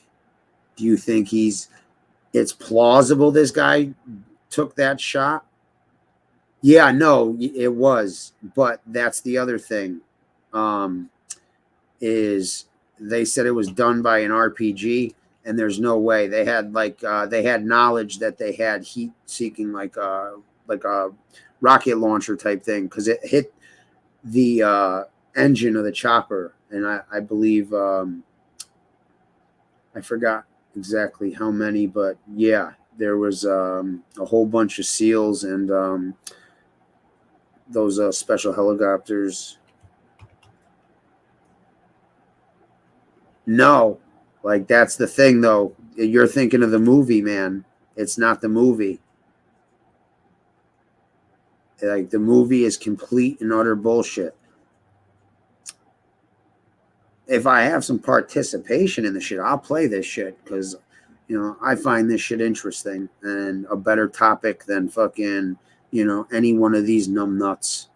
Do you think it's plausible this guy took that shot? Yeah, no, it was, but that's the other thing. Is they said it was done by an RPG, and there's no way. They had they had knowledge that they had heat seeking like a rocket launcher type thing, because it hit the engine of the chopper, and I believe I forgot exactly how many, but yeah, there was a whole bunch of SEALs and those special helicopters. No, like, that's the thing, though. You're thinking of the movie, man. It's not the movie. Like, the movie is complete and utter bullshit. If I have some participation in the shit, I'll play this shit, because, I find this shit interesting and a better topic than fucking, any one of these numbnuts.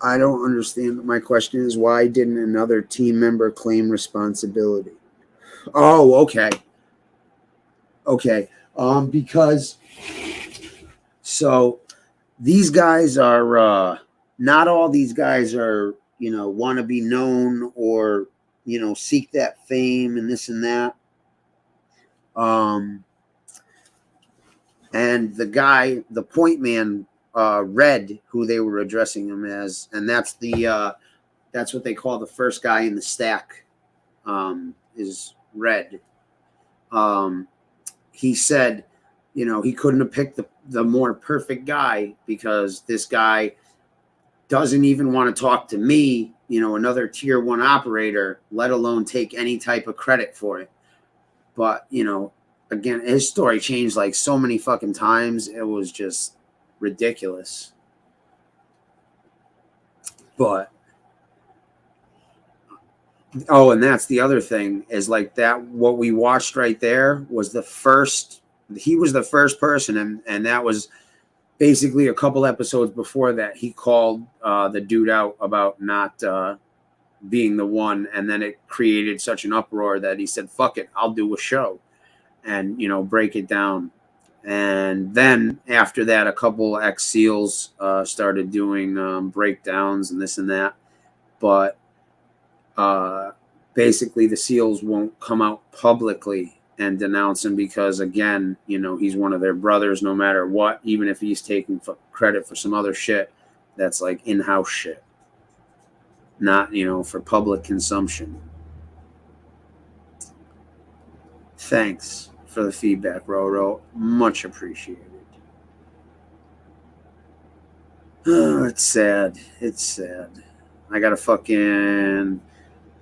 I don't understand. My question is, why didn't another team member claim responsibility? Oh, okay. Okay. Because so these guys are not all these guys are, want to be known or, seek that fame and this and that. And the guy, the point man, Red, who they were addressing him as, and that's That's what they call the first guy in the stack, is Red. He said, he couldn't have picked the more perfect guy because this guy doesn't even want to talk to me, another tier 1 operator, let alone take any type of credit for it. But, again, his story changed like so many fucking times. It was just ridiculous. But, oh, and that's the other thing is like that. What we watched right there was he was the first person. And that was basically a couple episodes before that. He called the dude out about not being the one. And then it created such an uproar that he said, fuck it, I'll do a show and, break it down. And then after that, a couple ex-SEALs started doing breakdowns and this and that. But basically the SEALs won't come out publicly and denounce him because, again, he's one of their brothers no matter what, even if he's taking credit for some other shit that's like in-house shit, not, for public consumption. Thanks for the feedback, Roro. Much appreciated. Oh, it's sad. It's sad. I gotta fucking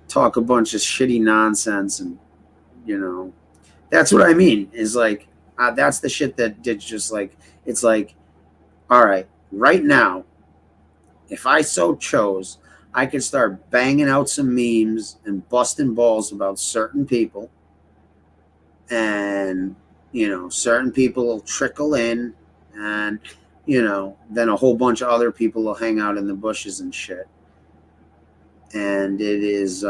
talk a bunch of shitty nonsense and, that's what I mean is like, that's the shit that did just like, it's like, all right, right now, if I so chose, I could start banging out some memes and busting balls about certain people. And, certain people will trickle in and, then a whole bunch of other people will hang out in the bushes and shit. And it is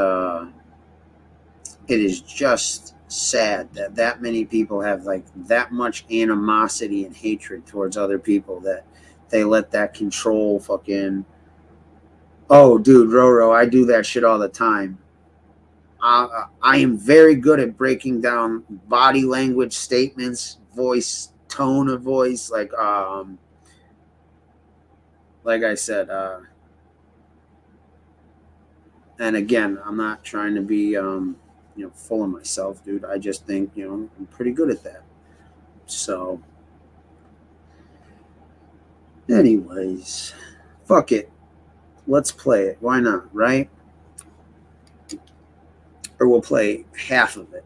just sad that many people have like that much animosity and hatred towards other people that they let that control fucking. Oh, dude, Roro, I do that shit all the time. I am very good at breaking down body language statements, voice, tone of voice, like I said, and again, I'm not trying to be full of myself, dude. I just think, I'm pretty good at that. So, anyways, fuck it. Let's play it. Why not, right? Or we'll play half of it.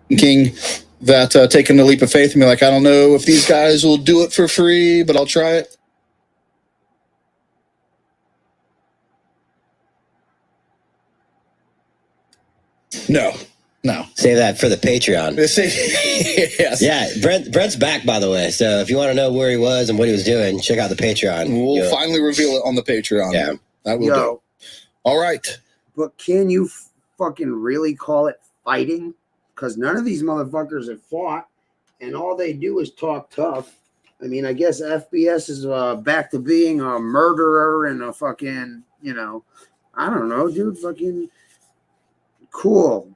Thinking that taking a leap of faith and be like, I don't know if these guys will do it for free, but I'll try it. No. Save that for the Patreon. Yes. Yeah, Brent's back, by the way. So if you want to know where he was and what he was doing, check out the Patreon. We'll finally reveal it on the Patreon. Yeah. That will do. All right. But can you fucking really call it fighting? Because none of these motherfuckers have fought, and all they do is talk tough. I mean, I guess FBS is back to being a murderer and a fucking, I don't know, dude, fucking cool.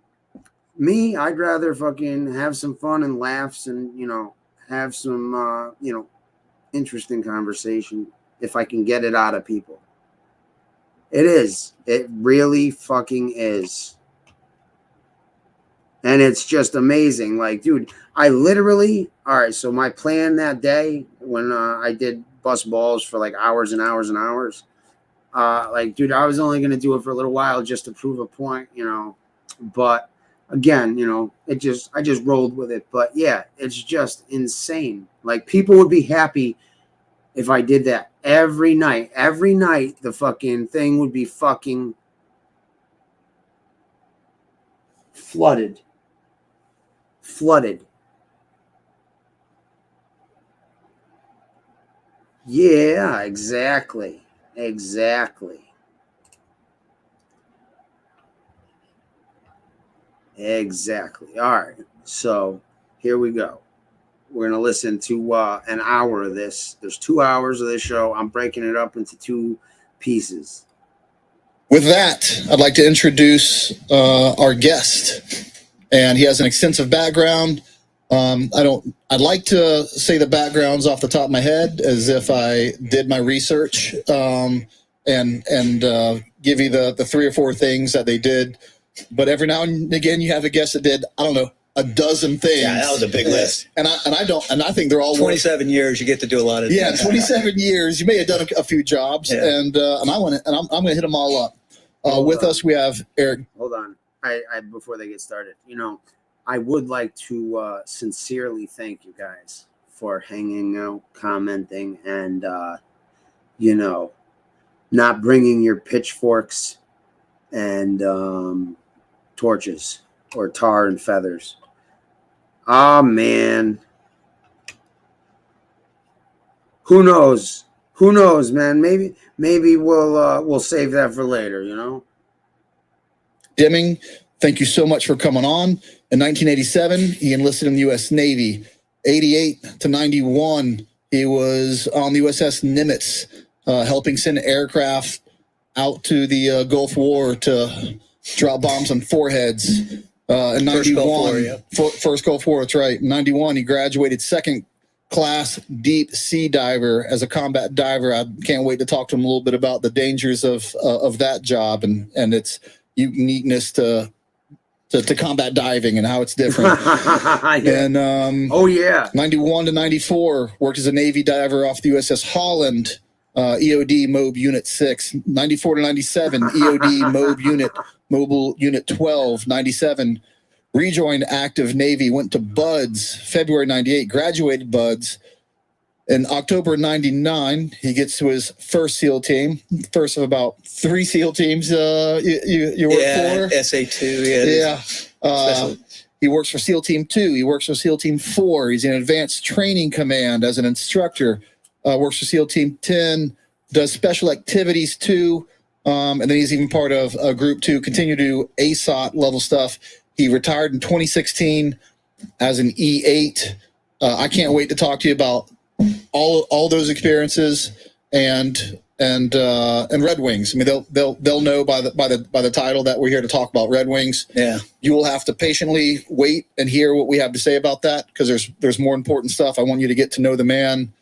Me, I'd rather fucking have some fun and laughs and, have some, interesting conversation if I can get it out of people. It is. It really fucking is. And it's just amazing. Like, dude, I literally, all right, so my plan that day when I did bust balls for like hours and hours and hours, dude, I was only going to do it for a little while just to prove a point, But again, I just rolled with it. But yeah, it's just insane. Like, people would be happy if I did that every night. Every night, the fucking thing would be fucking flooded. Yeah, exactly. All right. So here we go. We're gonna listen to an hour of this. There's 2 hours of this show. I'm breaking it up into 2 pieces. With that, I'd like to introduce our guest, and he has an extensive background. I'd like to say the backgrounds off the top of my head as if I did my research, and give you the 3 or 4 things that they did. But every now and again, you have a guest that did, I don't know, a dozen things. Yeah, that was a big list. And I think they're all 27 years. You get to do a lot of. Yeah, 27 years. You may have done a few jobs, and I'm gonna hit them all up. With us, we have Eric. Hold on. I before they get started, I would like to sincerely thank you guys for hanging out, commenting, and not bringing your pitchforks and torches or tar and feathers. Oh man, who knows? Who knows, man? Maybe we'll save that for later. Deming, thank you so much for coming on. In 1987, he enlisted in the U.S. Navy. 88 to 91, he was on the USS Nimitz, helping send aircraft out to the Gulf War to drop bombs on foreheads. In 91, first Gulf War, that's right. In 91, he graduated second class deep sea diver as a combat diver. I can't wait to talk to him a little bit about the dangers of that job and its uniqueness to combat diving and how it's different. And 91 to 94, worked as a Navy diver off the USS Holland, EOD MOB Unit 6. 94 to 97, EOD MOB Unit Mobile Unit 12. 97, rejoined active Navy, went to BUDS, February 98, graduated BUDS. In October 99, he gets to his first SEAL team, first of about 3 SEAL teams you work for. SA2, he works for SEAL Team 2. He works for SEAL Team 4. He's in Advanced Training Command as an instructor. Works for SEAL Team 10, does special activities too. And then he's even part of Group 2, continue to do ASOT level stuff. He retired in 2016 as an E8. I can't wait to talk to you about all those experiences and Red Wings. I mean, they'll know by the title that we're here to talk about Red Wings. Yeah, you will have to patiently wait and hear what we have to say about that, because there's more important stuff. I want you to get to know the man,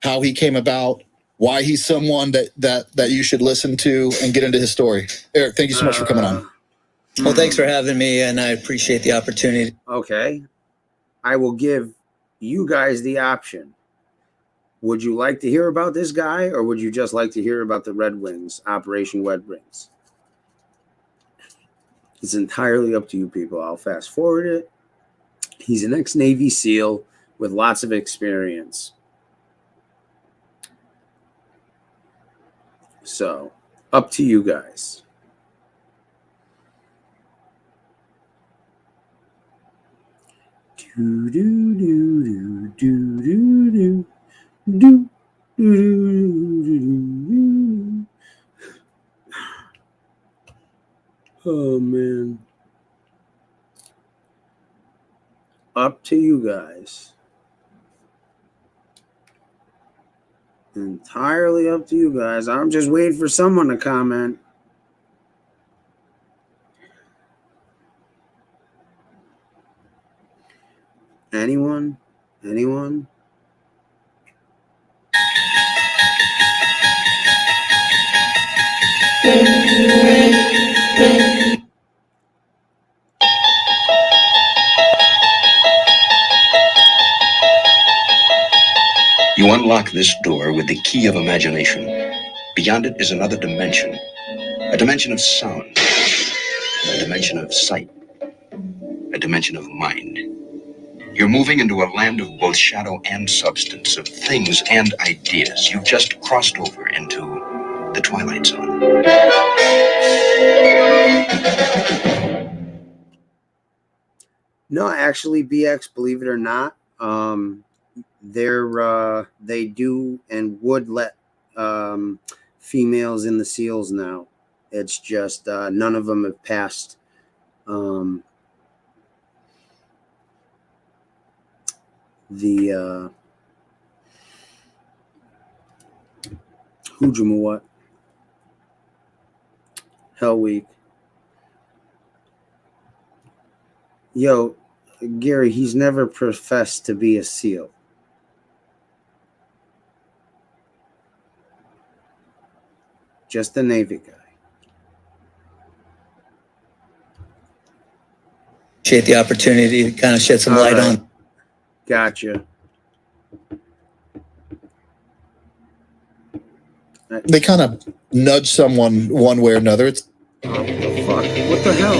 how he came about, why he's someone that you should listen to, and get into his story. Eric, thank you so much for coming on. Well, thanks for having me, and I appreciate the opportunity. Okay, I will give you guys the option. Would you like to hear about this guy, or would you just like to hear about the Red Wings, Operation Red Wings? It's entirely up to you people. I'll fast forward it. He's an ex-Navy SEAL with lots of experience. So, up to you guys. Do do do do do do do. Do, do, do, do, do. Oh man, up to you guys. Entirely up to you guys. I'm just waiting for someone to comment. Anyone? You unlock this door with the key of imagination. Beyond it is another dimension. A dimension of sound. A dimension of sight. A dimension of mind. You're moving into a land of both shadow and substance, of things and ideas. You've just crossed over into the Twilight Zone. No, actually, BX, believe it or not, they do and would let females in the SEALs now. It's just none of them have passed the Hujumawat, Hell Week. Yo, Gary, he's never professed to be a SEAL. Just a Navy guy. Appreciate the opportunity to kind of shed some light on. Gotcha. They kind of nudge someone one way or another. It's fuck. What the hell?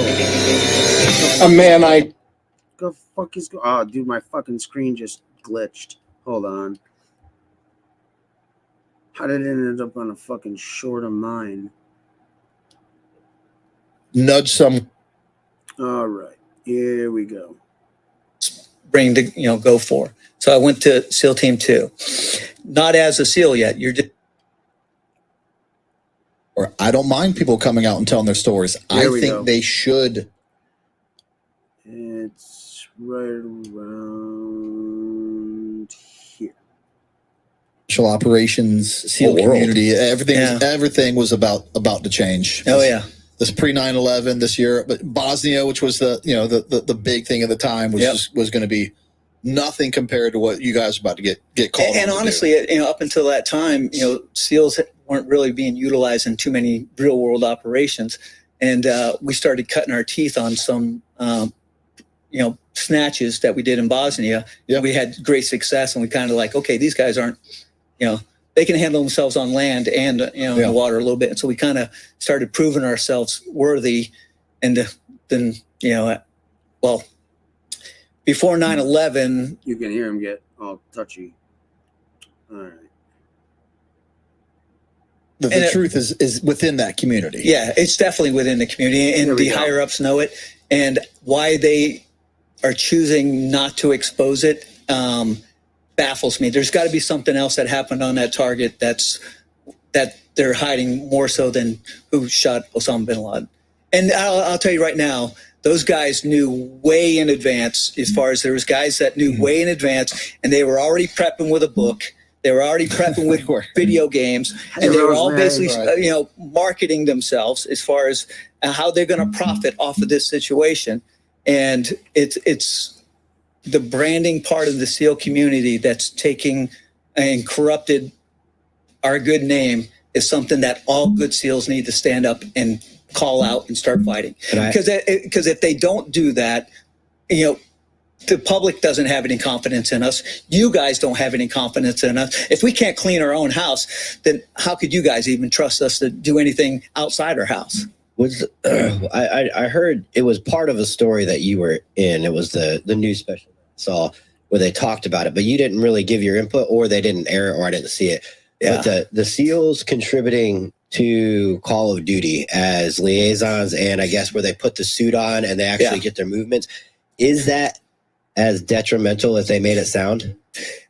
The fuck is going? Oh, dude, my fucking screen just glitched. Hold on. How did it end up on a fucking short of mine? Nudge some. All right, here we go. Bring to go for. So I went to SEAL Team 2, not as a SEAL yet. You're just. Or I don't mind people coming out and telling their stories. I think they should. It's right around here. Special operations, SEAL community, everything was about to change. Oh yeah. This pre 9/11 this year, but Bosnia, which was the big thing at the time, was going to be nothing compared to what you guys are about to get called. And honestly, up until that time, SEALs weren't really being utilized in too many real world operations, and we started cutting our teeth on some snatches that we did in Bosnia. We had great success, and we kind of like, okay, these guys aren't, they can handle themselves on land and in the water a little bit. And so we kind of started proving ourselves worthy. And then, before 9/11, you can hear him get all touchy. All right. The truth is within that community. Yeah, it's definitely within the community, and the higher ups know it. And why they are choosing not to expose it baffles me. There's got to be something else that happened on that target that they're hiding more so than who shot Osama bin Laden. And I'll tell you right now, those guys knew way in advance. As far as there was guys that knew way in advance, and they were already prepping with a book. They were already prepping with video games, and they were all basically, marketing themselves as far as how they're going to profit off of this situation. And it's the branding part of the SEAL community that's taking and corrupted our good name is something that all good SEALs need to stand up and call out and start fighting. Because if they don't do that, the public doesn't have any confidence in us. You guys don't have any confidence in us. If we can't clean our own house, then how could you guys even trust us to do anything outside our house? I heard it was part of a story that you were in. It was the news special I saw where they talked about it, but you didn't really give your input, or they didn't air it, or I didn't see it. Yeah. But the SEALs contributing to Call of Duty as liaisons, and I guess where they put the suit on and they actually get their movements, is that as detrimental as they made it sound?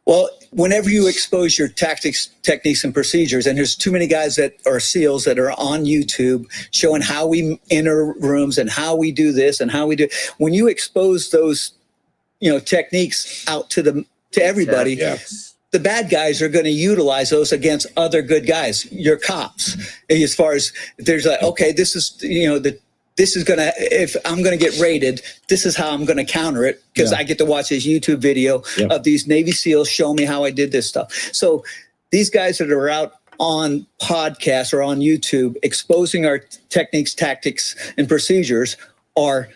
Well, whenever you expose your tactics, techniques, and procedures, and there's too many guys that are SEALs that are on YouTube showing how we enter rooms and how we do this and how we do. When you expose those, techniques out to everybody, the bad guys are going to utilize those against other good guys, your cops. As far as there's like, okay, this is this is going to, if I'm going to get raided, this is how I'm going to counter it, because I get to watch this YouTube video of these Navy SEALs show me how I did this stuff. So these guys that are out on podcasts or on YouTube exposing our techniques, tactics, and procedures are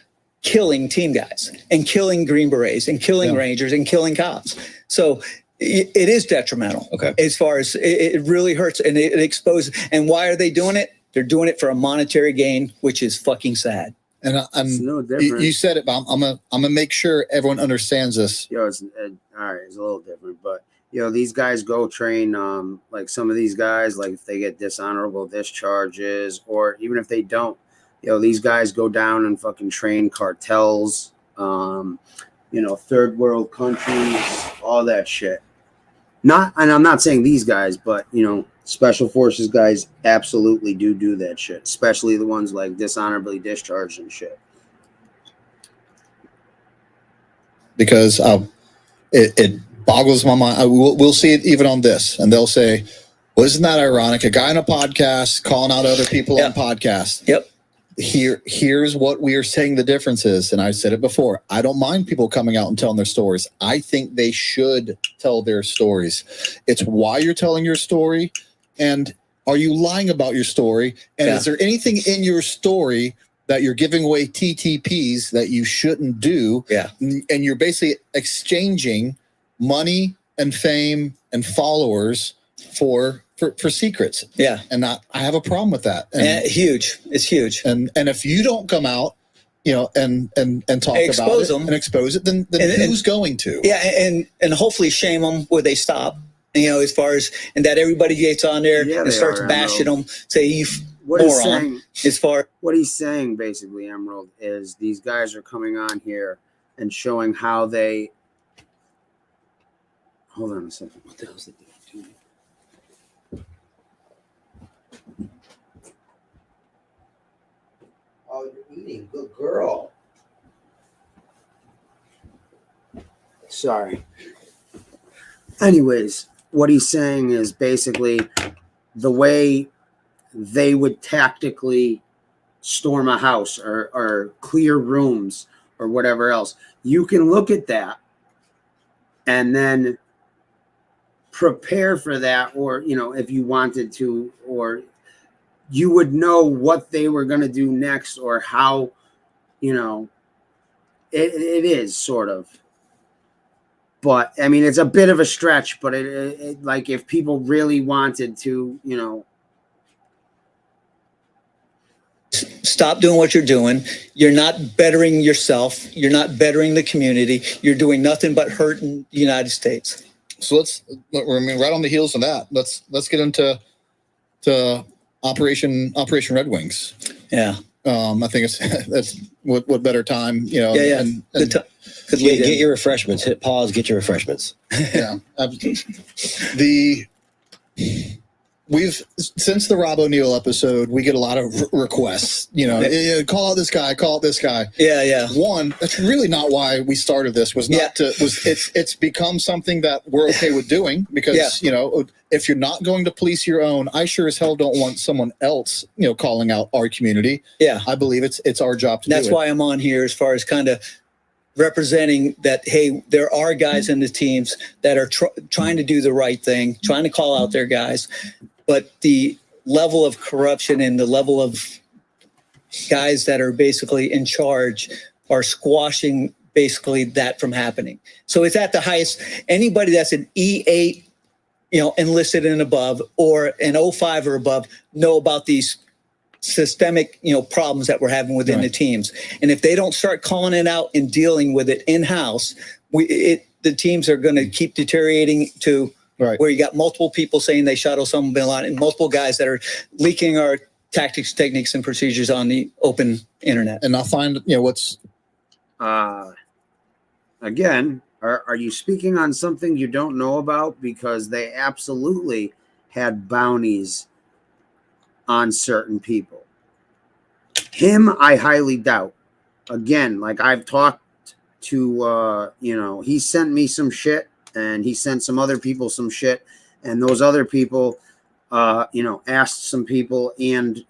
killing team guys and killing Green Berets and killing Rangers and killing cops. So it is detrimental as far as it really hurts, and it exposes. And why are they doing it? They're doing it for a monetary gain, which is fucking sad. And no different. You said it, but I'm gonna make sure everyone understands this. It's all right. It's a little different, but these guys go train. Like some of these guys, like if they get dishonorable discharges, or even if they don't, these guys go down and fucking train cartels. Third world countries, all that shit. And I'm not saying these guys, but special forces guys absolutely do that shit, especially the ones like dishonorably discharged and shit. Because it boggles my mind. We'll see it even on this, and they'll say, well, isn't that ironic? A guy on a podcast calling out other people on podcasts. Yep. Here's what we are saying the difference is, and I said it before. I don't mind people coming out and telling their stories. I think they should tell their stories. It's why you're telling your story, and are you lying about your story? And is there anything in your story that you're giving away TTPs that you shouldn't do? Yeah. And you're basically exchanging money and fame and followers for secrets. Yeah. And I have a problem with that. And huge. It's huge. And if you don't come out, and talk about it and expose it, then who's going to? Yeah. And hopefully shame them where they stop, as far as, and that everybody gets on there and starts bashing them, say, you moron. What he's saying, basically, Emerald, is these guys are coming on here and showing how they, hold on a second. What the hell's the deal? Oh, you're eating. Good girl. Sorry. Anyways, what he's saying is basically the way they would tactically storm a house or clear rooms or whatever else. You can look at that and then prepare for that, or, if you wanted to, or you would know what they were going to do next, or how, it is sort of. But I mean, it's a bit of a stretch, but it like if people really wanted to, stop doing what you're doing. You're not bettering yourself. You're not bettering the community. You're doing nothing but hurting the United States. So right on the heels of that, let's get into Operation Red Wings. Yeah. I think that's what better time, Yeah. And get your refreshments. Hit pause. Get your refreshments. Yeah. We've, since the Rob O'Neill episode, we get a lot of requests, call out this guy, call out this guy. Yeah. One, that's really not why we started this, it's become something that we're okay with doing because, if you're not going to police your own, I sure as hell don't want someone else, calling out our community. Yeah. I believe it's our job to do it. That's why I'm on here, as far as kind of representing that, hey, there are guys in the teams that are trying to do the right thing, trying to call out their guys, but the level of corruption and the level of guys that are basically in charge are squashing basically that from happening. So it's at the highest. Anybody that's an E8, enlisted and above, or an 05 or above, know about these systemic, problems that we're having within the teams. And if they don't start calling it out and dealing with it in-house, the teams are going to keep deteriorating to where you got multiple people saying they shot Osama bin Laden and multiple guys that are leaking our tactics, techniques, and procedures on the open internet. And I'll find, what's... Again, are you speaking on something you don't know about? Because they absolutely had bounties on certain people. Him, I highly doubt. Again, like I've talked to, he sent me some shit and he sent some other people some shit. And those other people, asked some people and,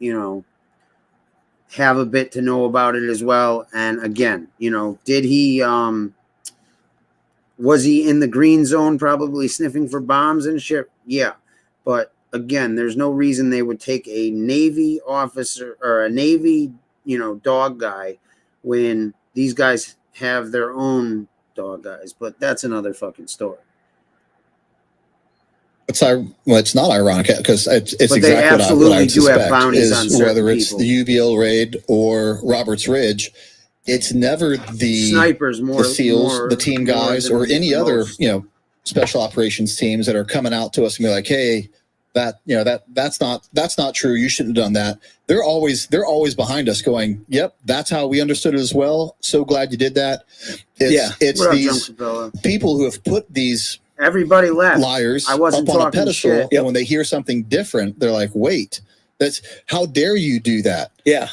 have a bit to know about it as well. And again, did he, was he in the green zone probably sniffing for bombs and shit? Yeah. But again, there's no reason they would take a Navy officer or a Navy, dog guy when these guys have their own dog guys. But that's another fucking story. It's not ironic because it's but exactly what I would do suspect. Have bounties on certain whether it's people. The UBL raid or Roberts Ridge, it's never the snipers, the SEALs, the team guys, or any other special operations teams that are coming out to us and be like, hey, that's not true. You shouldn't have done that. They're always behind us going, yep, that's how we understood it as well. So glad you did that. It's these people who have put these everybody left liars I wasn't up on a talking pedestal, shit. and when they hear something different, they're like, wait, how dare you do that? Yeah.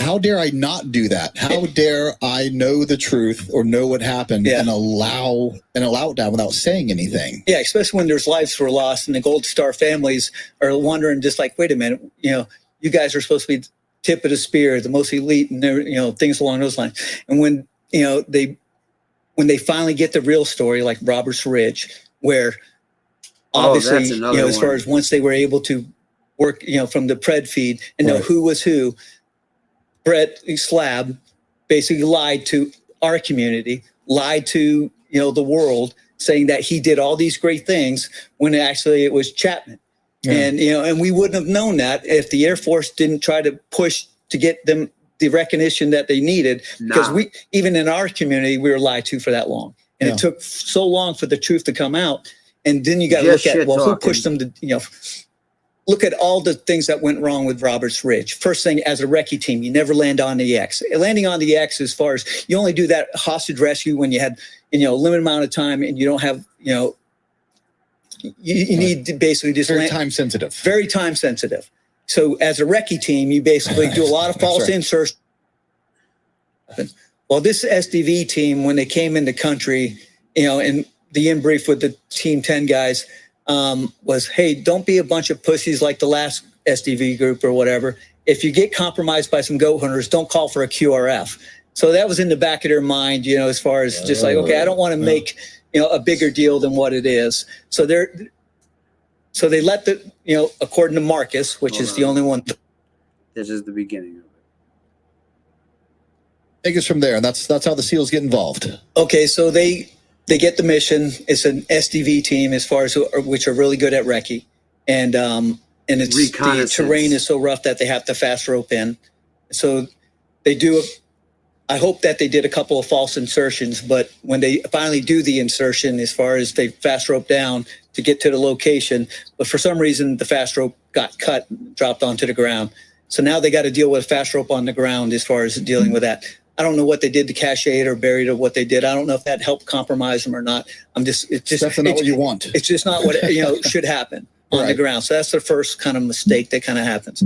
how dare I not do that? How dare I know the truth or know what happened and allow it down without saying anything? Yeah, especially when there's lives were lost and the Gold Star families are wondering, just like, wait a minute, you guys are supposed to be tip of the spear, the most elite, and things along those lines. And when they finally get the real story, like Robert's Ridge, where obviously, as far as once they were able to work, from the Pred feed and know who was who, Brett Slab basically lied to our community, lied to, the world, saying that he did all these great things when actually it was Chapman. Yeah. And we wouldn't have known that if the Air Force didn't try to push to get them the recognition that they needed, because even in our community, we were lied to for that long. And it took so long for the truth to come out. And then you got to look at, who pushed them to, look at all the things that went wrong with Roberts Ridge. First thing, as a recce team, you never land on the X. Landing on the X, as far as you only do that hostage rescue when you had, a limited amount of time and you don't have, you need to basically just very time sensitive. Very time sensitive. So as a recce team, you basically do a lot of false inserts. Well, this SDV team, when they came into country, and the in brief with the Team 10 guys, was, hey, don't be a bunch of pussies like the last SDV group or whatever. If you get compromised by some goat hunters, don't call for a QRF. So that was in the back of their mind, as far as just like, okay, I don't want to make, a bigger deal than what it is. So they let the, according to Marcus, which is the only one. This is the beginning of it. Take us from there. And that's how the SEALs get involved. Okay. So they get the mission. It's an SDV team, as far as which are really good at recce, and it's the terrain is so rough that they have to fast rope in. So they do. I hope that they did a couple of false insertions, but when they finally do the insertion, as far as they fast rope down to get to the location, but for some reason the fast rope got cut, dropped onto the ground. So now they got to deal with fast rope on the ground as far as dealing with that. I don't know what they did to cache it or buried or what they did. I don't know if that helped compromise them or not. It's definitely not what you want. It's just not what should happen on the ground. So that's the first kind of mistake that kind of happens.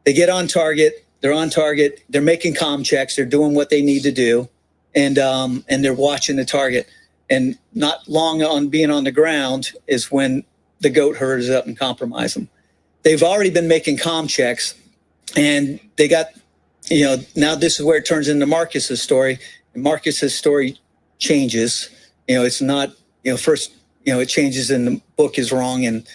They get on target. They're on target. They're making comm checks. They're doing what they need to do, and they're watching the target. And not long on being on the ground is when the goat herders up and compromise them. They've already been making comm checks, and they got. Now this is where it turns into Marcus's story. And Marcus's story changes. It's not, first, it changes and the book is wrong and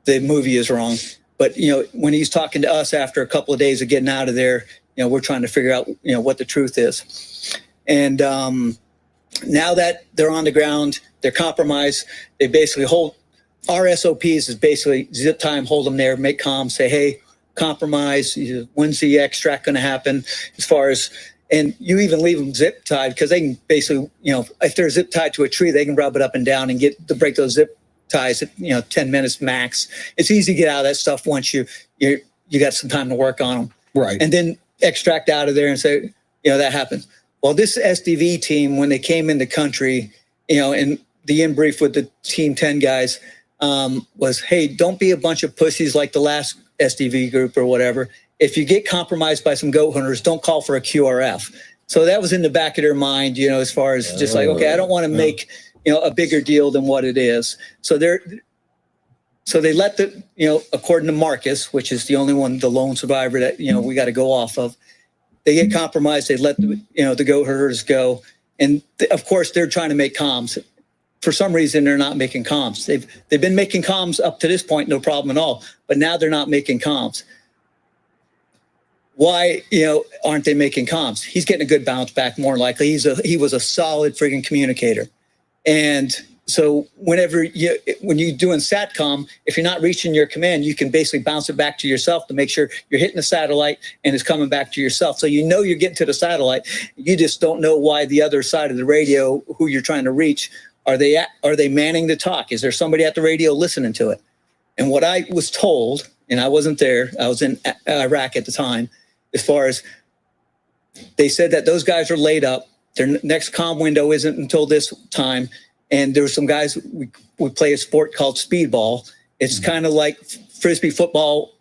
the movie is wrong. But, when he's talking to us after a couple of days of getting out of there, we're trying to figure out, what the truth is. And now that they're on the ground, they're compromised. They basically hold, our SOPs is basically zip time, hold them there, make comms, say, hey, compromise, when's the extract going to happen, as far as, and you even leave them zip tied, because they can basically, if they're zip tied to a tree, they can rub it up and down and get to break those zip ties at 10 minutes max. It's easy to get out of that stuff once you got some time to work on them, right? And then extract out of there and say, that happens. Well, this SDV team, when they came into country, and the in brief with the Team 10 guys, was, hey, don't be a bunch of pussies like the last SDV group or whatever. If you get compromised by some goat hunters, don't call for a QRF. So that was in the back of their mind, as far as just like, okay, I don't want to make, a bigger deal than what it is. So they let the, according to Marcus, which is the only one, the lone survivor that, we got to go off of, they get compromised. They let the, the goat herders go. And of course they're trying to make comms. For some reason, they're not making comms. They've been making comms up to this point, no problem at all. But now they're not making comms. Why, aren't they making comms? He's getting a good bounce back, more likely. He was a solid friggin' communicator. And so when you're doing SATCOM, if you're not reaching your command, you can basically bounce it back to yourself to make sure you're hitting the satellite and it's coming back to yourself. So you're getting to the satellite. You just don't know why the other side of the radio, who you're trying to reach, are they manning the talk? Is there somebody at the radio listening to it? And what I was told, and I wasn't there, I was in Iraq at the time, as far as they said that those guys are laid up. Their next comm window isn't until this time. And there were some guys, we play a sport called speedball. It's kind of like Frisbee football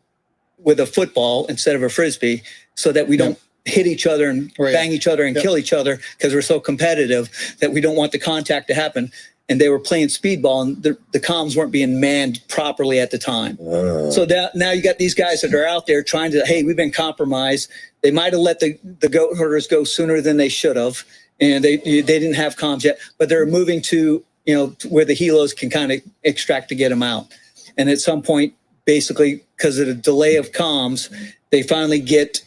with a football instead of a Frisbee, so that we don't hit each other and bang each other and kill each other because we're so competitive that we don't want the contact to happen. And they were playing speedball, and the comms weren't being manned properly at the time. So now you got these guys that are out there trying to, hey, we've been compromised. They might have let the goat herders go sooner than they should have, and they didn't have comms yet, but they're moving to, you know, where the helos can kind of extract to get them out. And at some point, basically, because of the delay of comms, they finally get,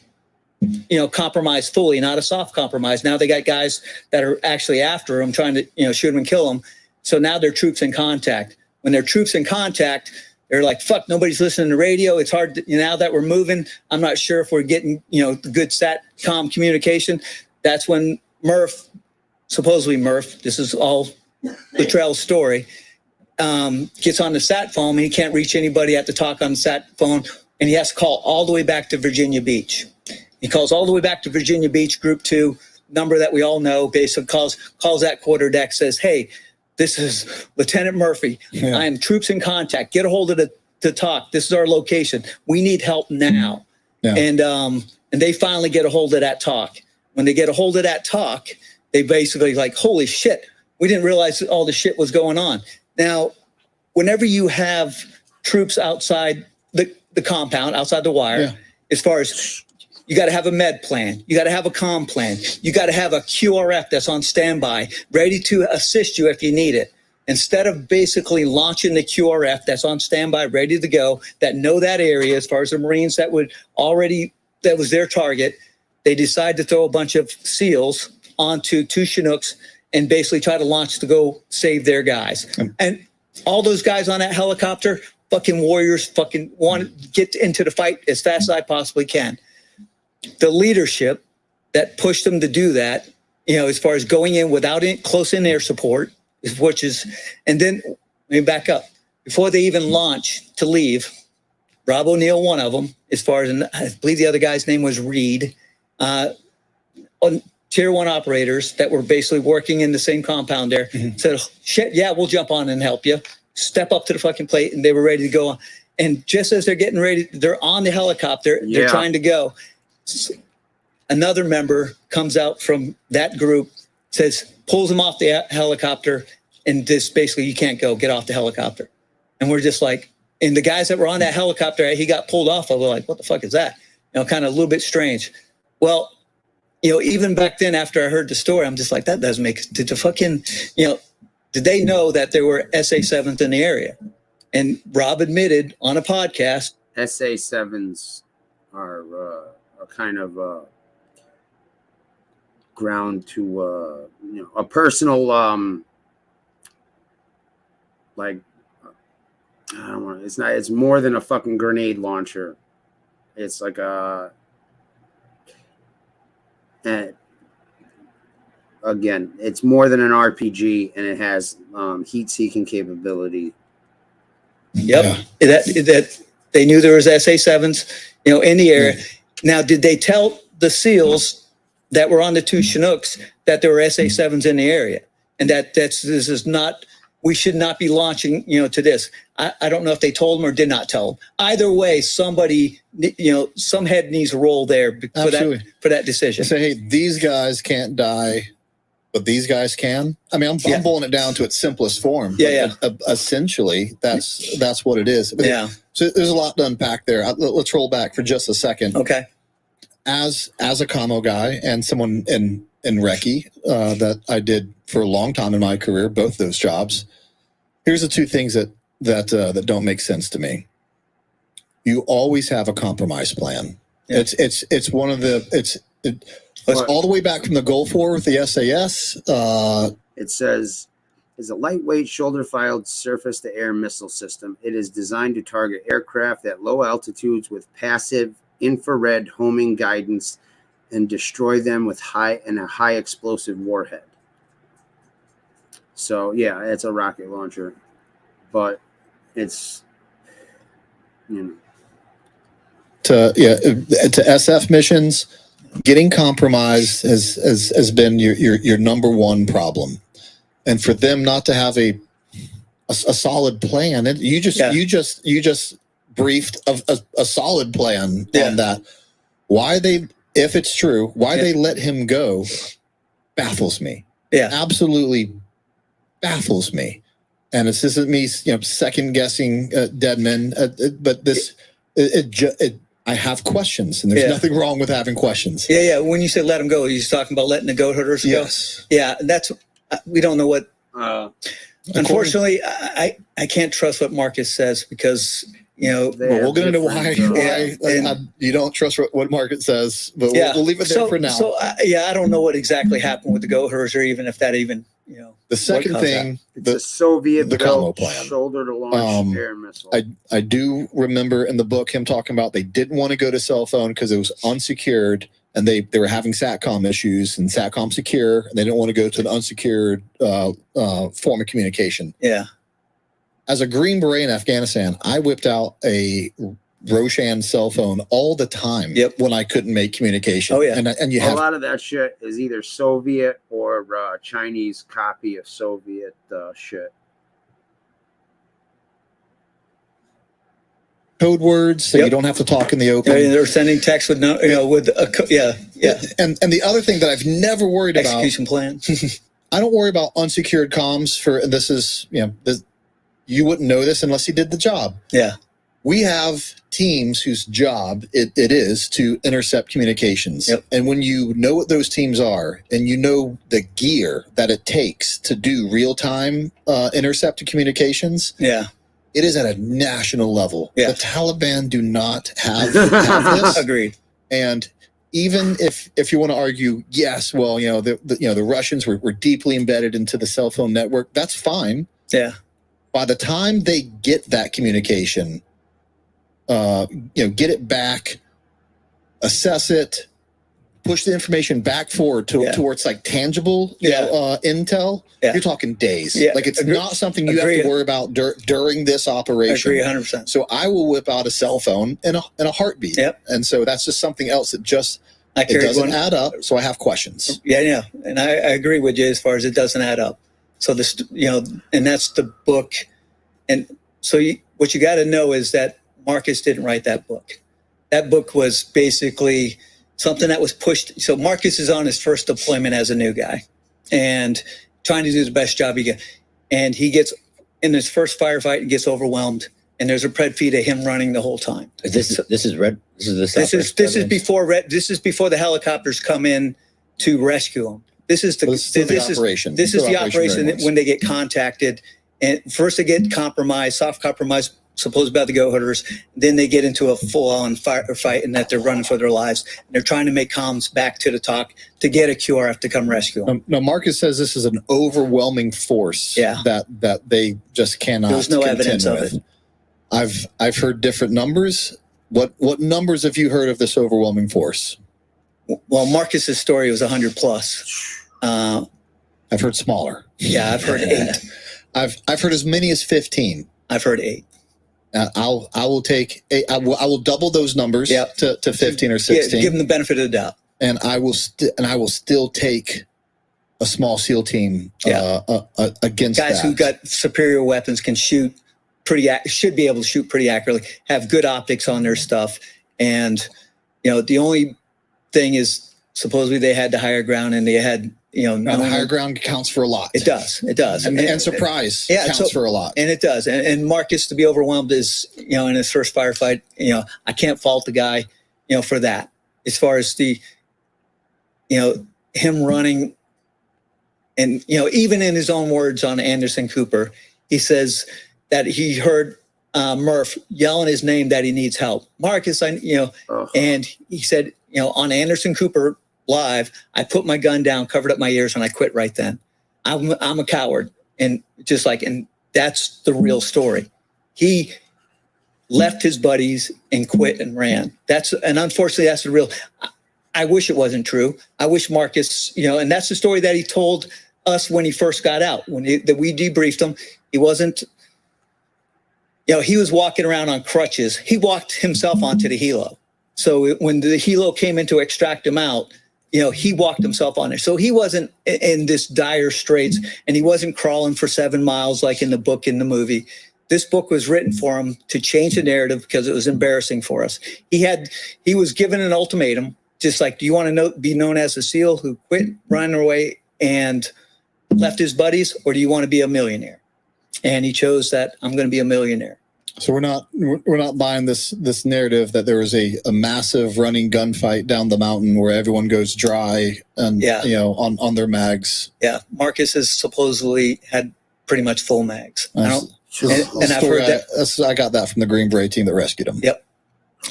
you know, compromised fully, not a soft compromise. Now they got guys that are actually after them, trying to, you know, shoot them and kill them. So now they're troops in contact. When they're troops in contact, they're like, fuck, nobody's listening to radio. It's hard to, you know, now that we're moving, I'm not sure if we're getting, you know, good SATCOM communication. That's when Murph, supposedly Murph, this is all Luttrell's story, gets on the sat phone and he can't reach anybody at the talk on the sat phone, and he has to call all the way back to Virginia Beach. He calls all the way back to Virginia Beach, Group 2, number that we all know, basically calls that quarterdeck, says, hey, this is Lieutenant Murphy. I am troops in contact. Get a hold of the talk. This is our location. We need help now. And they finally get a hold of that talk. When they get a hold of that talk, they basically like, holy shit, we didn't realize all the shit was going on. Now, whenever you have troops outside the compound, outside the wire, as far as you got to have a med plan, you got to have a comm plan, you got to have a QRF that's on standby, ready to assist you if you need it. Instead of basically launching the QRF that's on standby, ready to go, that know that area, as far as the Marines that would already, that was their target, they decide to throw a bunch of SEALs onto 2 Chinooks and basically try to launch to go save their guys. And all those guys on that helicopter, fucking warriors, fucking want to get into the fight as fast as I possibly can. The leadership that pushed them to do that, you know, as far as going in without close in air support, which is, and then let me back up. Before they even launch to leave, Rob O'Neill, one of them, as far as, I believe the other guy's name was Reed, on Tier 1 operators that were basically working in the same compound there, said, shit, yeah, we'll jump on and help you. Step up to the fucking plate, and they were ready to go on. And just as they're getting ready, they're on the helicopter, they're trying to go. Another member comes out from that group, says, pulls him off the helicopter, and just basically, you can't go, get off the helicopter. And we're just like, and the guys that were on that helicopter, he got pulled off of, we're like, what the fuck is that? You know, kind of a little bit strange. Well, you know, even back then, after I heard the story, I'm just like, that doesn't make, did the fucking, you know, did they know that there were SA-7s in the area? And Rob admitted on a podcast, SA-7s are kind of ground to you know, a personal like, I don't want, it's more than a fucking grenade launcher. It's like again, it's more than an RPG, and it has heat-seeking capability. Yep, that they knew there was SA-7s, you know, in the area. Now, did they tell the SEALs that were on the 2 Chinooks that there were SA-7s in the area, and that this is not, we should not be launching, you know, to this? I don't know if they told them or did not tell them. Either way, somebody, you know, some head needs to roll there for that decision. Say, hey, these guys can't die, but these guys can. I mean, I'm boiling it down to its simplest form. Essentially, that's what it is. But so there's a lot to unpack there. Let's roll back for just a second. Okay. As a commo guy and someone in Recce that I did for a long time in my career, both those jobs, here's the 2 things that don't make sense to me. You always have a compromise plan. It's one of the it's all the way back from the Gulf War with the SAS. It says, is a lightweight shoulder-fired surface-to-air missile system. It is designed to target aircraft at low altitudes with passive infrared homing guidance and destroy them with a high explosive warhead. So yeah, it's a rocket launcher, but it's, you know, to SF missions, getting compromised has been your number one problem, and for them not to have a solid plan, and you just briefed a solid plan on that. Why they if it's true, why they let him go baffles me. Yeah, absolutely baffles me. And this isn't me, second guessing Deadman, but this, I have questions, and there's nothing wrong with having questions. Yeah. When you say let him go, he's talking about letting the goat herders go. Yes. Yeah, that's we don't know what. Unfortunately, I can't trust what Marcus says because we're going to know why you don't trust what Marcus says, but we'll leave it there for now. So I don't know what exactly happened with the goat herders, or even if that even The second thing, the Soviet the combo plan, shoulder to launch air missile. I do remember in the book him talking about they didn't want to go to cell phone because it was unsecured, and they were having SATCOM issues, and SATCOM secure, and they didn't want to go to an unsecured form of communication. Yeah. As a Green Beret in Afghanistan, I whipped out a Roshan cell phone all the time when I couldn't make communication. Oh, yeah. And you a have lot of that shit is either Soviet or Chinese copy of Soviet shit. code words, so you don't have to talk in the open. Yeah, they're sending text with no, with a And the other thing that I've never worried about, execution plan. I don't worry about unsecured comms for, and this is, you wouldn't know this unless you did the job. Yeah. We have teams whose job it is to intercept communications. Yep. And when you know what those teams are and you know the gear that it takes to do real-time intercepted communications, it is at a national level. Yeah. The Taliban do not have this. Agreed. And even if you want to argue, yes, well, the Russians were deeply embedded into the cell phone network, that's fine. Yeah. By the time they get that communication, get it back, assess it, push the information back forward towards like tangible, intel. Yeah. You're talking days. Yeah. Like it's not something you have to worry about during this operation. I agree 100%. So I will whip out a cell phone in a heartbeat. Yep. And so that's just something else that just it doesn't add up. So I have questions. Yeah. And I agree with you as far as it doesn't add up. So this, and that's the book. And so what you got to know is that Marcus didn't write that book. That book was basically something that was pushed. So Marcus is on his first deployment as a new guy and trying to do the best job he can. And he gets in his first firefight and gets overwhelmed. And there's a pred feed of him running the whole time. This is before the helicopters come in to rescue him. This is the operation. This is the operation when they get contacted. And first they get compromised, soft compromise, supposed about the goat herders. Then they get into a full-on fight and that they're running for their lives. And they're trying to make comms back to the talk to get a QRF to come rescue them. Now, Marcus says this is an overwhelming force that they just cannot. There's no evidence of it. I've heard different numbers. What numbers have you heard of this overwhelming force? Well, Marcus's story was 100 plus. I've heard smaller. Yeah, I've heard 8. I've heard as many as 15. I've heard 8. I will take 8. I will double those numbers to 15 or 16. Yeah, give them the benefit of the doubt. And I will still take a small SEAL team against guys who got superior weapons, can shoot should be able to shoot pretty accurately, have good optics on their stuff. And the only thing is supposedly they had the higher ground and they had the higher ground counts for a lot. It does. And surprise counts for a lot. And it does. And Marcus, to be overwhelmed is, in his first firefight, I can't fault the guy, for that. As far as the, him running and, even in his own words on Anderson Cooper, he says that he heard Murph yelling his name that he needs help. Marcus, and he said, on Anderson Cooper Live, I put my gun down, covered up my ears, and I quit right then. I'm a coward, and that's the real story. He left his buddies and quit and ran. And unfortunately, that's the real. I wish it wasn't true. I wish Marcus, and that's the story that he told us when he first got out. That we debriefed him, he wasn't. He was walking around on crutches. He walked himself onto the helo. So when the helo came in to extract him out, he walked himself on there. So he wasn't in this dire straits, and he wasn't crawling for 7 miles like in the book, in the movie. This book was written for him to change the narrative because it was embarrassing for us. He was given an ultimatum just like, do you want to be known as a SEAL who quit running away and left his buddies, or do you want to be a millionaire? And he chose that I'm going to be a millionaire. So we're not buying this narrative that there was a massive running gunfight down the mountain where everyone goes dry and on their mags. Yeah, Marcus has supposedly had pretty much full mags. And I've heard that. I got that from the Green Beret team that rescued him. Yep.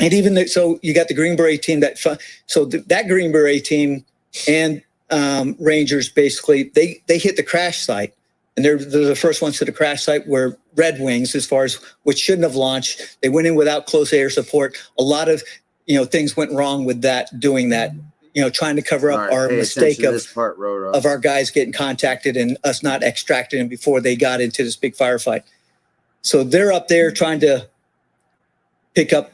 And even so, you got the Green Beret team that Green Beret team and Rangers basically they hit the crash site, and they're the first ones to the crash site where Red Wings, as far as which shouldn't have launched, they went in without close air support. A lot of things went wrong with doing that. Trying to cover up our mistake of our guys getting contacted and us not extracting them before they got into this big firefight. So they're up there trying to pick up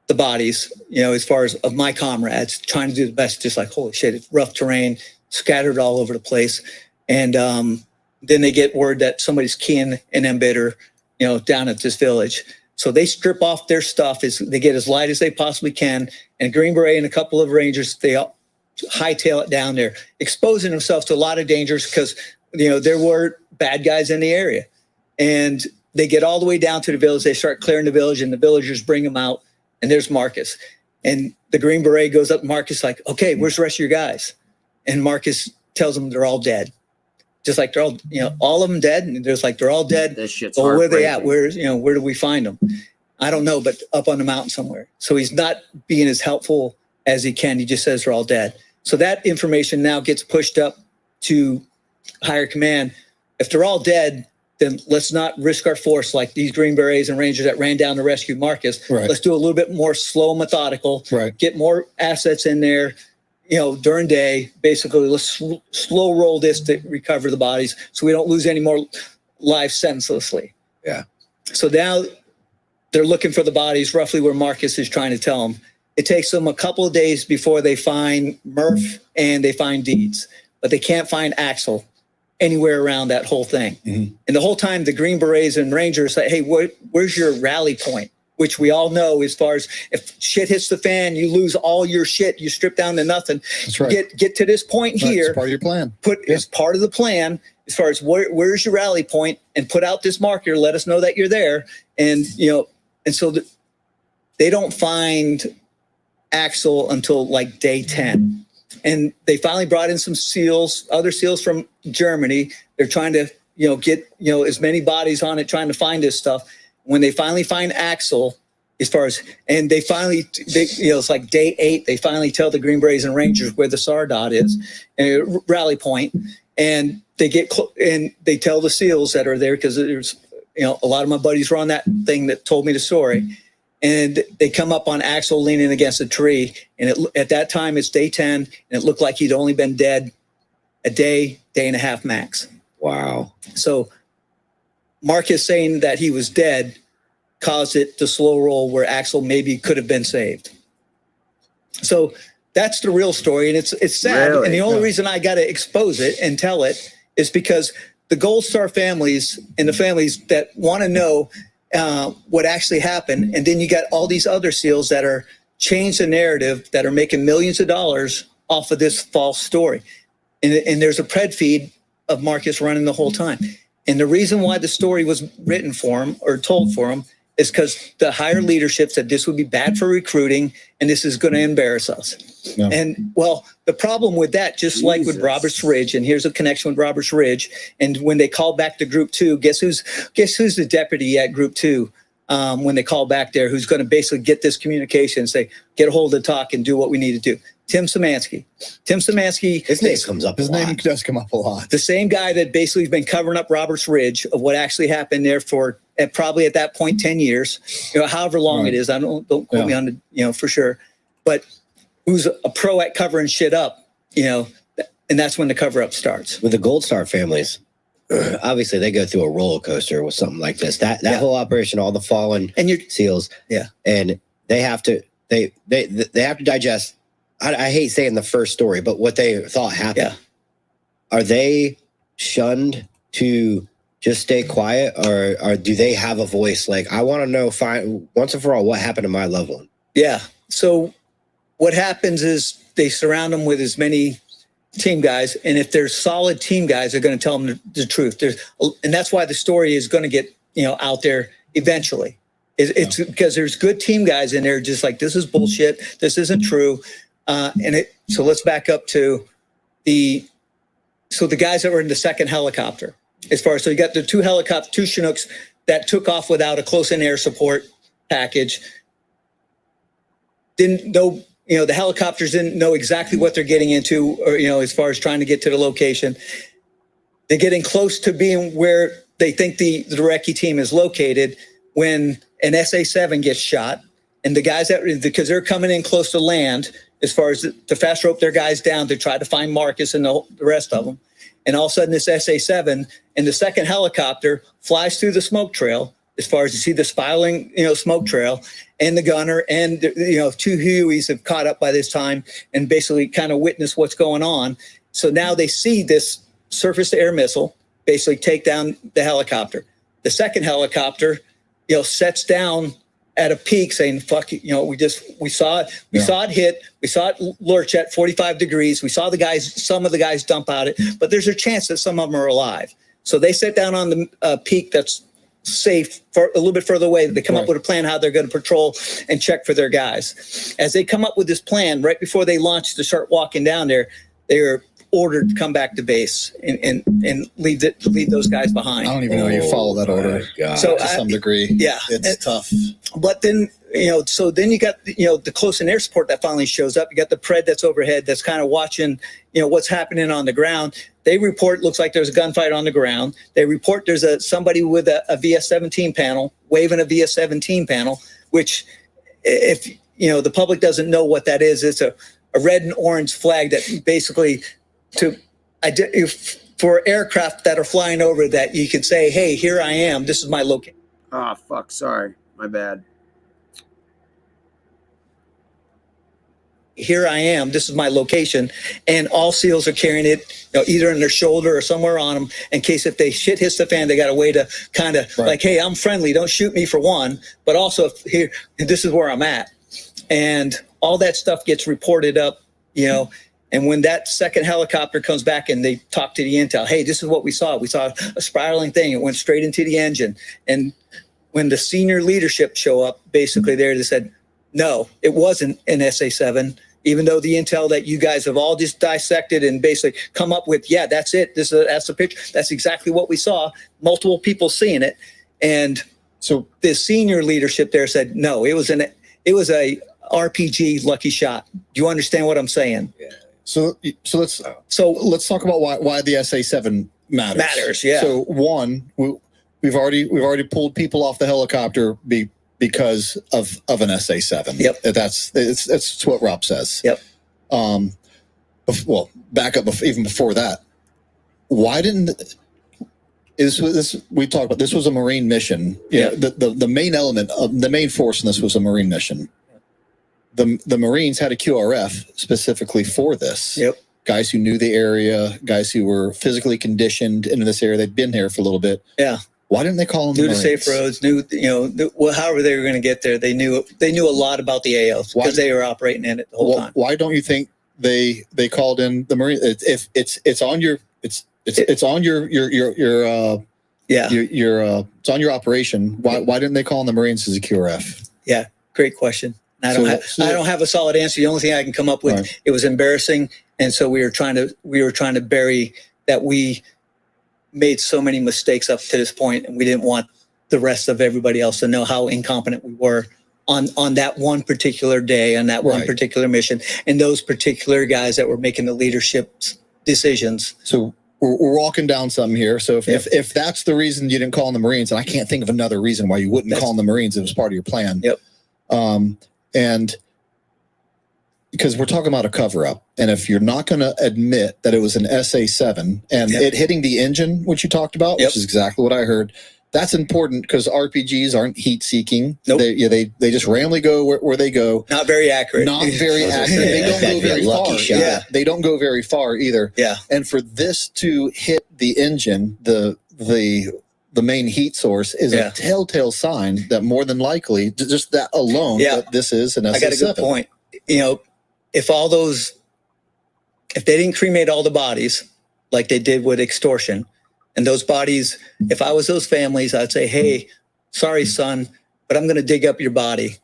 the bodies, as far as of my comrades, trying to do the best, just like, holy shit, it's rough terrain, scattered all over the place. And then they get word that somebody's keying an embedder, down at this village. So they strip off their stuff, they get as light as they possibly can. And Green Beret and a couple of Rangers, they hightail it down there, exposing themselves to a lot of dangers because, there were bad guys in the area. And they get all the way down to the village. They start clearing the village, and the villagers bring them out. And there's Marcus. And the Green Beret goes up to Marcus like, okay, where's the rest of your guys? And Marcus tells them they're all dead. Just like they're all, all of them dead. And there's like, they're all dead. This shit's where are they at? Where do we find them? I don't know, but up on the mountain somewhere. So he's not being as helpful as he can. He just says they're all dead. So that information now gets pushed up to higher command. If they're all dead, then let's not risk our force like these Green Berets and Rangers that ran down to rescue Marcus. Right. Let's do a little bit more slow, methodical, get more assets in there, during day. Basically, let's slow roll this to recover the bodies so we don't lose any more lives senselessly. Yeah. So now they're looking for the bodies roughly where Marcus is trying to tell them. It takes them a couple of days before they find Murph and they find Deeds, but they can't find Axel anywhere around that whole thing. Mm-hmm. And the whole time the Green Berets and Rangers say, hey, where's your rally point? Which we all know, as far as if shit hits the fan, you lose all your shit, you strip down to nothing. That's right. Get to this point here. It's part of your plan. It's part of the plan as far as where's your rally point, and put out this marker, let us know that you're there. And, and so they don't find Axel until like day 10. And they finally brought in some SEALs, other SEALs from Germany. They're trying to, get, as many bodies on it, trying to find this stuff. When they finally find Axel, and they finally, it's like day 8, they finally tell the Green Berets and Rangers where the Sardot is, and rally point, and they get, and they tell the SEALs that are there, because there's, a lot of my buddies were on that thing that told me the story. And they come up on Axel leaning against a tree. And at that time, it's day 10, and it looked like he'd only been dead a day and a half max. Wow. So Marcus saying that he was dead caused it to slow roll where Axel maybe could have been saved. So that's the real story. And it's sad. Really? And the only reason I got to expose it and tell it is because the Gold Star families and the families that want to know what actually happened. And then you got all these other SEALs that are changed the narrative, that are making millions of dollars off of this false story. And there's a pred feed of Marcus running the whole time. And the reason why the story was written for him or told for him is because the higher leadership said this would be bad for recruiting and this is going to embarrass us. No. And well, the problem with that, just like with Roberts Ridge, and here's a connection with Roberts Ridge. And when they call back to Group 2, guess who's the deputy at Group 2? When they call back there, who's going to basically get this communication and say, get a hold of the talk and do what we need to do. Tim Szymanski. Tim Szymanski. His name comes up. His name does come up a lot. The same guy that basically has been covering up Roberts Ridge of what actually happened there for probably at that point 10 years, however long it is. I don't quote me on the, for sure. But who's a pro at covering shit up, and that's when the cover up starts. With the Gold Star families, obviously they go through a roller coaster with something like this. That whole operation, all the fallen SEALs, and they have to have to digest. I hate saying the first story, but what they thought happened. Are they shunned to just stay quiet, or do they have a voice? Like, I want to know, once and for all, what happened to my loved one? Yeah. So what happens is they surround them with as many team guys, and if they're solid team guys, they're going to tell them the truth. And that's why the story is going to get out there eventually. It's because there's good team guys in there, just like, this is bullshit, this isn't true. So let's back up to the guys that were in the second helicopter. So you got the two Chinooks that took off without a close-in air support package. Didn't know, the helicopters didn't know exactly what they're getting into, or, as far as trying to get to the location. They're getting close to being where they think the recce team is located when an SA-7 gets shot. And the guys because they're coming in close to land, as far as to fast rope their guys down to try to find Marcus and the rest of them. And all of a sudden this SA-7 and the second helicopter flies through the smoke trail, as far as you see the spiraling, smoke trail, and the gunner and, two Hueys have caught up by this time and basically kind of witnessed what's going on. So now they see this surface to air missile basically take down the helicopter. The second helicopter, sets down at a peak saying, fuck it, we saw it. We saw it hit. We saw it lurch at 45 degrees. We saw some of the guys dump out it, but there's a chance that some of them are alive. So they sit down on the peak that's safe for a little bit further away. They come up with a plan how they're going to patrol and check for their guys. As they come up with this plan, right before they launch to start walking down there, they're ordered to come back to base and leave those guys behind. I don't even know you follow that order. So to some degree, it's tough. But then, so then you got, the close-in air support that finally shows up. You got the Pred that's overhead that's kind of watching, what's happening on the ground. They report, looks like there's a gunfight on the ground. They report there's somebody with a VS-17 panel, waving a VS-17 panel, which if, the public doesn't know what that is, it's a red and orange flag that basically for aircraft that are flying over that you can say, hey, here I am. This is my location. Oh, fuck. Sorry. My bad. Here I am. This is my location. And all SEALs are carrying it, either in their shoulder or somewhere on them, in case if they shit hits the fan, they got a way to kind of like, hey, I'm friendly. Don't shoot me for one. But also here, this is where I'm at. And all that stuff gets reported up, and when that second helicopter comes back and they talk to the intel, hey, this is what we saw. We saw a spiraling thing. It went straight into the engine. And when the senior leadership show up, basically there, they said, no, it wasn't an SA-7, even though the intel that you guys have all just dissected and basically come up with, yeah, that's it. That's the picture. That's exactly what we saw. Multiple people seeing it. And so the senior leadership there said, no, it was a RPG lucky shot. Do you understand what I'm saying? Yeah. So let's talk about why the SA-7 matters. Yeah. So one, we've already pulled people off the helicopter because of an SA-7. Yep. That's what Rob says. Yep. Well, back up even before that. Why didn't this? We talked about this was a Marine mission. Yeah. The main element of the main force in this was a Marine mission. The Marines had a QRF specifically for this. Yep. Guys who knew the area, guys who were physically conditioned into this area. They'd been here for a little bit. Yeah. Why didn't they call them knew the safe roads, however they were going to get there. They knew a lot about the AOs because they were operating in it the whole time. Why don't you think they called in the Marine? If it's on your it's on your it's on your operation. Why didn't they call in the Marines as a QRF? Yeah, great question. I don't have a solid answer. The only thing I can come up with, it was embarrassing, and so we were trying to bury that we made so many mistakes up to this point, and we didn't want the rest of everybody else to know how incompetent we were on that one particular day, on that one particular mission, and those particular guys that were making the leadership decisions. So we're walking down something here. So if that's the reason you didn't call in the Marines, and I can't think of another reason why you wouldn't call in the Marines, it was part of your plan. Yep. And because we're talking about a cover-up, and if you're not going to admit that it was an SA-7 and it hitting the engine, which you talked about, which is exactly what I heard, that's important because RPGs aren't heat-seeking. Nope. They just randomly go where they go. Not very accurate. Not very accurate. They don't go very far. Yeah, they don't go very far either. Yeah. And for this to hit the engine, the main heat source is a telltale sign that more than likely, just that alone, that this is an SA-7. I got a good point. if they didn't cremate all the bodies like they did with extortion, and those bodies, if I was those families, I'd say, hey, sorry, son, but I'm going to dig up your body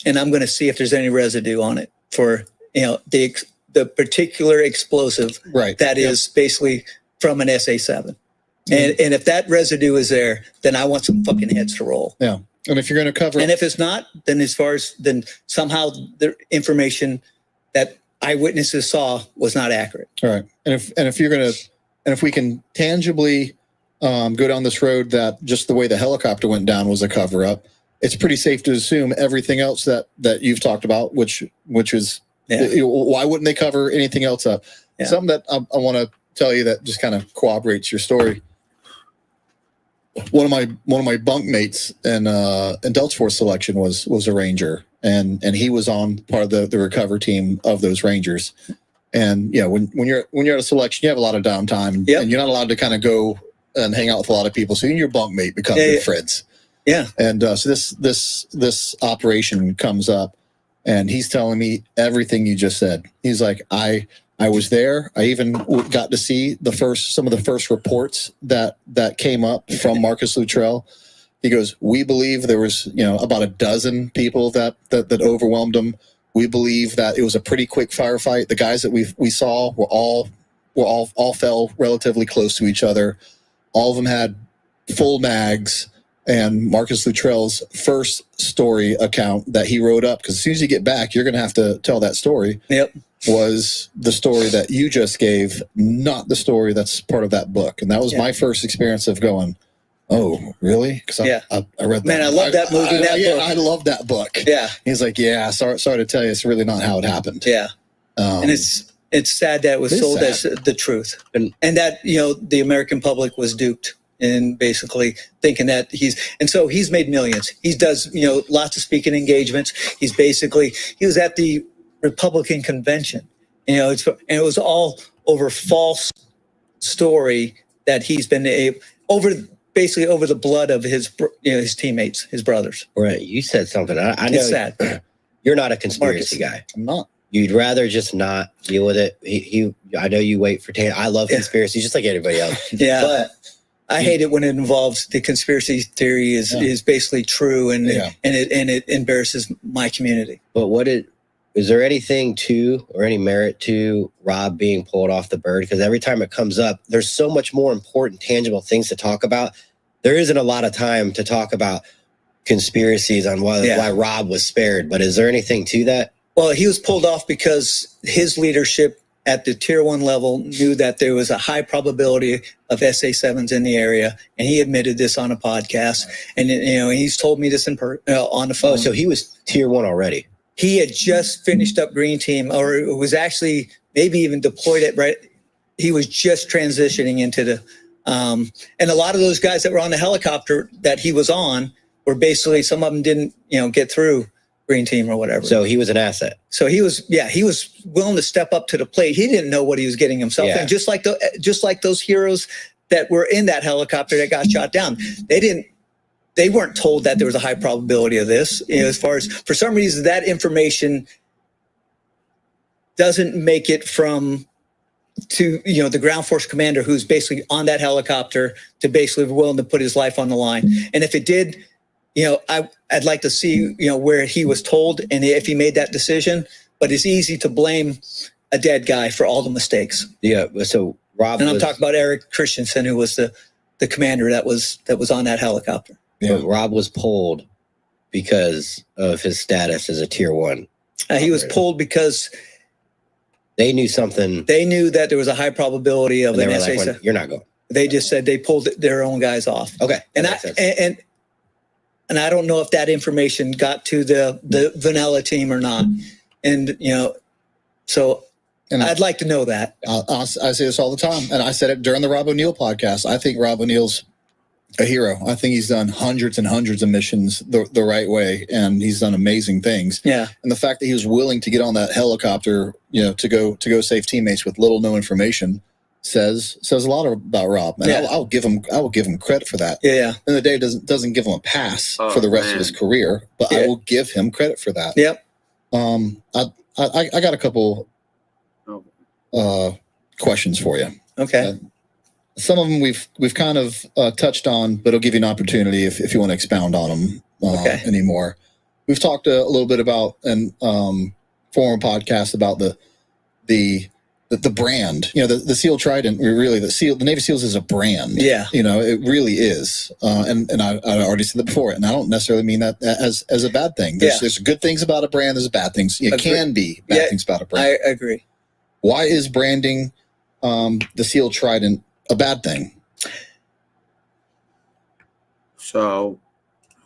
and I'm going to see if there's any residue on it for, the particular explosive that is basically from an SA-7. And if that residue is there, then I want some fucking heads to roll. Yeah. And if you're going to cover, and if it's not, then then somehow the information that eyewitnesses saw was not accurate. All right. And if we can tangibly go down this road that just the way the helicopter went down was a cover up, it's pretty safe to assume everything else that you've talked about, which is why wouldn't they cover anything else up? Yeah. Something that I want to tell you that just kind of corroborates your story. One of my bunk mates in Delta Force selection was a Ranger, and he was on part of the recover team of those Rangers. And when you're at a selection, you have a lot of downtime, and you're not allowed to kind of go and hang out with a lot of people. So you and your bunkmate become good friends. Yeah. And so this operation comes up, and he's telling me everything you just said. He's like, I was there. I even got to see some of the first reports that came up from Marcus Luttrell. He goes, we believe there was, about a dozen people that overwhelmed him. We believe that it was a pretty quick firefight. The guys that we saw were all fell relatively close to each other. All of them had full mags. And Marcus Luttrell's first story account that he wrote up, because as soon as you get back, you're going to have to tell that story. Yep. Was the story that you just gave, not the story that's part of that book. And that was my first experience of going, oh, really? Because I read that. Man, I love that movie. Book. I love that book. Yeah. He's like, sorry to tell you, it's really not how it happened. Yeah. And it's sad that it was sold as the truth. And that, the American public was duped. And basically thinking that he's made millions. He does, lots of speaking engagements. He was at the Republican convention, and it was all over false story that he's been over the blood of his teammates, his brothers. Right. You said something. I know it's sad. You're not a conspiracy guy. I'm not. You'd rather just not deal with it. I know you wait for I love conspiracies just like everybody else. Yeah. But I hate it when it involves the conspiracy theory is basically true and it embarrasses my community. But is there anything or any merit to Rob being pulled off the bird? Because every time it comes up, there's so much more important, tangible things to talk about. There isn't a lot of time to talk about conspiracies on why Rob was spared. But is there anything to that? Well, he was pulled off because his leadership at the tier 1 level knew that there was a high probability of SA-7s in the area. And he admitted this on a podcast. And, he's told me this on the phone. Oh, so he was tier 1 already. He had just finished up Green Team, or was actually maybe even deployed he was just transitioning into the, and a lot of those guys that were on the helicopter that he was on were basically, some of them didn't, get through Green Team or whatever. So he was an asset. So he was willing to step up to the plate. He didn't know what he was getting himself in. Just like those heroes that were in that helicopter that got shot down. They weren't told that there was a high probability of this. As far as, for some reason, that information doesn't make it to the ground force commander who's basically on that helicopter to basically willing to put his life on the line. And if it did, I'd like to see, where he was told and if he made that decision. But it's easy to blame a dead guy for all the mistakes. Yeah. So Rob, and I'm talking about Eric Christensen, who was the commander that was on that helicopter. Yeah. But Rob was pulled because of his status as a tier 1. He was pulled because they knew something. They knew that there was a high probability of an SA. Like, you're not going. They just said they pulled their own guys off. Okay. And I don't know if that information got to the vanilla team or not. And so I'd like to know that. I say this all the time, and I said it during the Rob O'Neill podcast. I think Rob O'Neill's a hero. I think he's done hundreds and hundreds of missions the right way, and he's done amazing things. Yeah. And the fact that he was willing to get on that helicopter, to go save teammates with little no information says a lot about Rob. And I will give him credit for that. Yeah. And the day doesn't give him a pass for the rest of his career, but I will give him credit for that. Yep. I got a couple questions for you. Okay. Some of them we've kind of touched on, but I'll give you an opportunity if you want to expound on them anymore. We've talked a little bit about and forum podcast about the brand. You know, the SEAL Trident. Really, the Navy SEALs is a brand. Yeah. You know, it really is. And I already said that before, and I don't necessarily mean that as a bad thing. There's good things about a brand. There's bad things. It can be bad things about a brand. I agree. Why is branding the SEAL Trident a bad thing? So,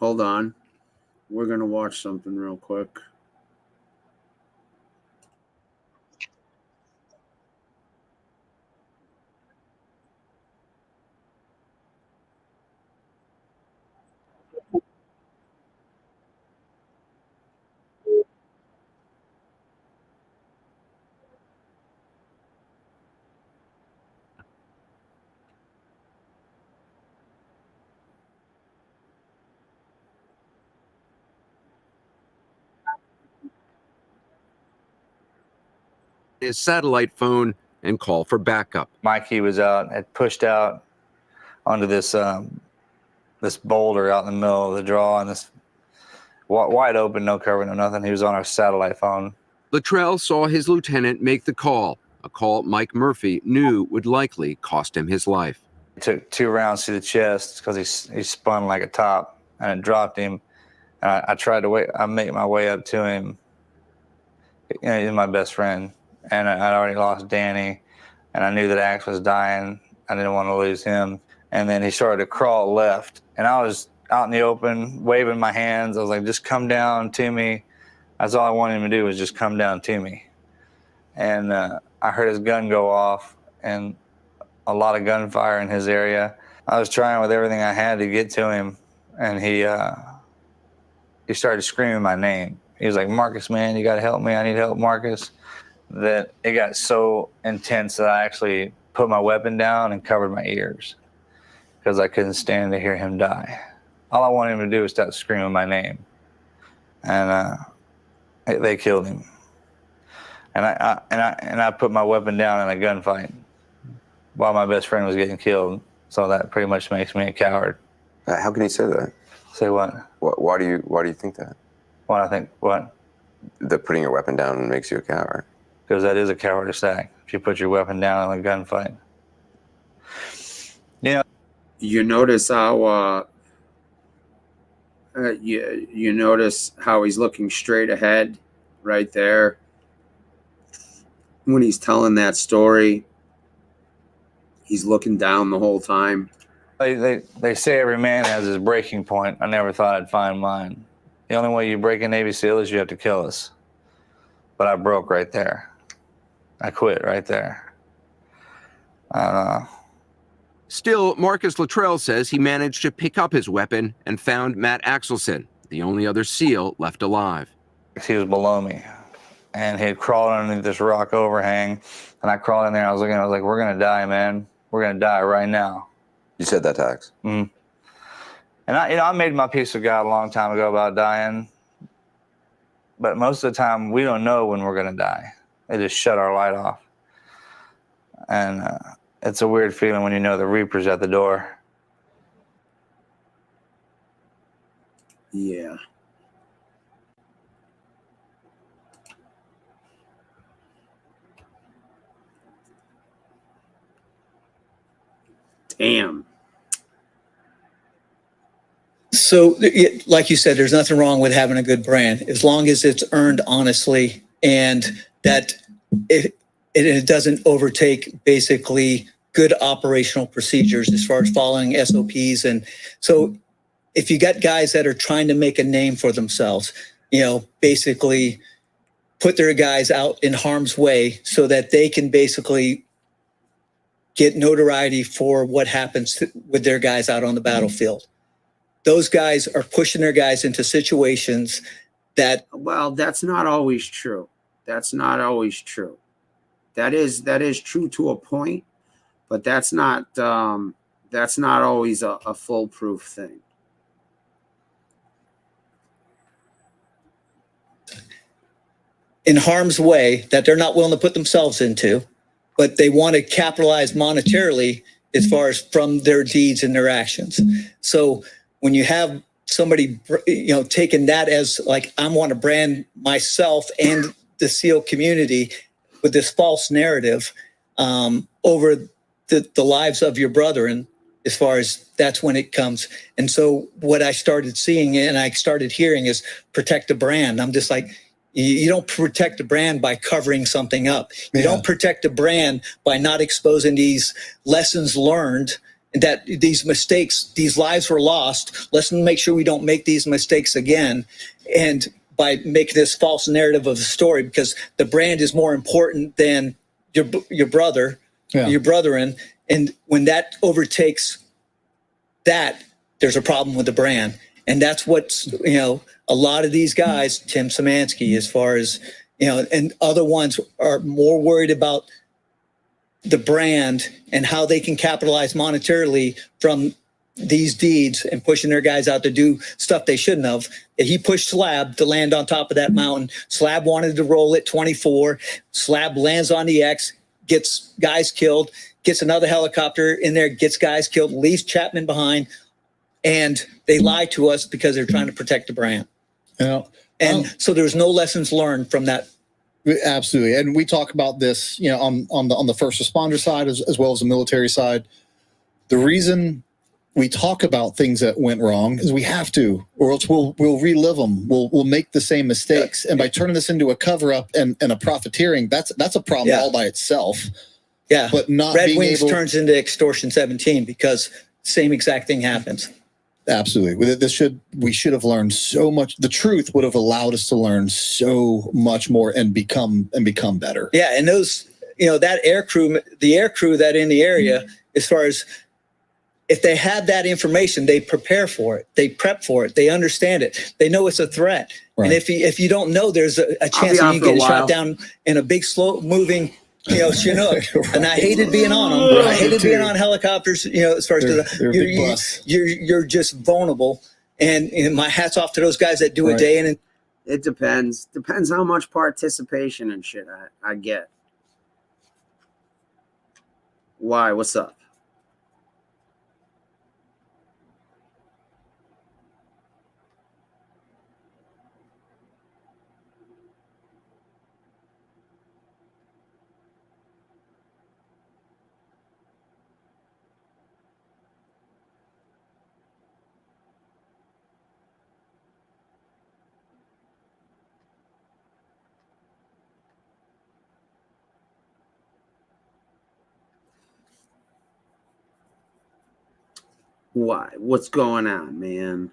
hold on. We're going to watch something real quick. His satellite phone and call for backup. Mikey was had pushed out onto this this boulder out in the middle of the draw, and this wide open, no cover, no nothing. He was on our satellite phone. Luttrell saw his lieutenant make the call, a call Mike Murphy knew would likely cost him his life. He took 2 rounds to the chest because he spun like a top, and it dropped him. And I tried to I make my way up to him. You know, he's my best friend. And I'd already lost Danny, and I knew that Axe was dying. I didn't want to lose him. And then he started to crawl left, and I was out in the open, waving my hands. I was like, just come down to me. That's all I wanted him to do was just come down to me. And I heard his gun go off, and a lot of gunfire in his area. I was trying with everything I had to get to him, and he started screaming my name. He was like, Marcus, man, you got to help me. I need help, Marcus. That it got so intense that I actually put my weapon down and covered my ears because I couldn't stand to hear him die. All I wanted him to do was stop screaming my name, and they killed him. And I put my weapon down in a gunfight while my best friend was getting killed. So that pretty much makes me a coward. How can you say that? Say what? Why do you think that? What I think? What? That putting your weapon down makes you a coward. Because that is a cowardice act. If you put your weapon down in a gunfight. Yeah. You notice how you notice how he's looking straight ahead right there when he's telling that story. He's looking down the whole time. They say every man has his breaking point. I never thought I'd find mine. The only way you break a Navy SEAL is you have to kill us. But I broke right there. I quit right there. I don't know. Still, Marcus Luttrell says he managed to pick up his weapon and found Matt Axelson, the only other SEAL left alive. He was below me, and he had crawled underneath this rock overhang, and I crawled in there. I was like, we're going to die, man. We're going to die right now. You said that to Axe? Mm-hmm. And I made my peace with God a long time ago about dying, but most of the time, we don't know when we're going to die. They just shut our light off. And it's a weird feeling when you know the Reaper's at the door. Yeah. Damn. So, like you said, there's nothing wrong with having a good brand as long as it's earned honestly and that it doesn't overtake basically good operational procedures as far as following SOPs. And so if you got guys that are trying to make a name for themselves, basically put their guys out in harm's way so that they can basically get notoriety for what happens with their guys out on the battlefield. Those guys are pushing their guys into situations that... Well, that's not always true. That's not always true. That is true to a point, but that's not always a foolproof thing. in harm's way that they're not willing to put themselves into, but they want to capitalize monetarily as far as from their deeds and their actions. So when you have somebody, taking that as like, I want to brand myself and the SEAL community with this false narrative over the lives of your brethren, as far as that's when it comes. And so what I started seeing and I started hearing is protect the brand. I'm just like, you don't protect the brand by covering something up. You don't protect the brand by not exposing these lessons learned, that these mistakes, these lives were lost. Let's make sure we don't make these mistakes again. And by making this false narrative of the story, because the brand is more important than your brother, your brethren. And when that overtakes that, there's a problem with the brand. And that's what's, a lot of these guys, Tim Szymanski, as far as, and other ones are more worried about the brand and how they can capitalize monetarily from these deeds and pushing their guys out to do stuff they shouldn't have. He pushed Slab to land on top of that mountain. Slab wanted to roll it 24. Slab lands on the X, gets guys killed, gets another helicopter in there, gets guys killed, leaves Chapman behind. And they lie to us because they're trying to protect the brand. So there's no lessons learned from that. Absolutely. And we talk about this, on the first responder side as well as the military side. The reason we talk about things that went wrong is we have to, or else we'll relive them. We'll make the same mistakes. And by turning this into a cover up and a profiteering, that's a problem all by itself. Yeah. But not Red being Wings able... turns into Extortion 17 because same exact thing happens. Absolutely. We should have learned so much. The truth would have allowed us to learn so much more and become better. Yeah. And those, that the air crew that in the area, as far as if they have that information, they prepare for it. They prep for it. They understand it. They know it's a threat. Right. And if you don't know, there's a chance that you get shot down in a big, slow moving, Chinook. Right. And I hated being on them. Right. I hated being on helicopters, as far as you're just vulnerable. And my hat's off to those guys that do it day in and it depends. Depends how much participation and shit I get. Why? What's up? Why? What's going on, man?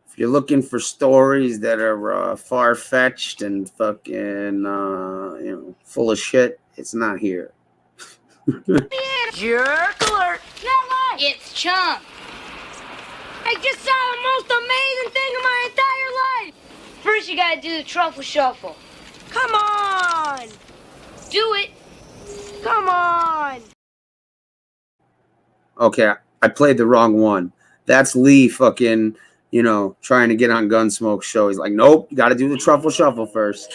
If you're looking for stories that are far-fetched and fucking, full of shit, it's not here. Jerk alert! It's Chump. I just saw the most amazing thing in my entire life. First, you gotta do the truffle shuffle. Come on! Do it! Come on! Okay, I played the wrong one. That's Lee fucking, trying to get on Gunsmoke's show. He's like, nope, you got to do the truffle shuffle first.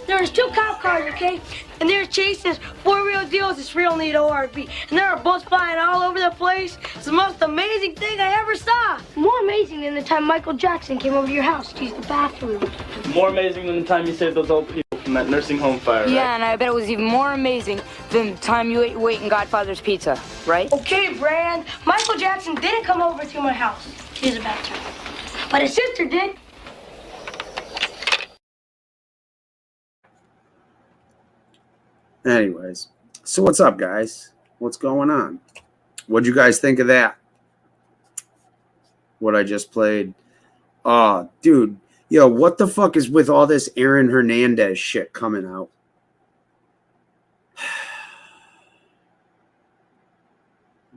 There's 2 cop cars, okay? And they're chasing 4-wheel deals. This real neat ORV. And there are bullets flying all over the place. It's the most amazing thing I ever saw. More amazing than the time Michael Jackson came over to your house to use the bathroom. More amazing than the time you saved those old people from that nursing home fire, right? Yeah, and I bet it was even more amazing than the time you ate weight in Godfather's Pizza, right? Okay, Brand. Michael Jackson didn't come over to my house to use the bathroom. But his sister did. Anyways, so what's up, guys? What's going on? What'd you guys think of that? What I just played? Oh, dude. Yo, what the fuck is with all this Aaron Hernandez shit coming out?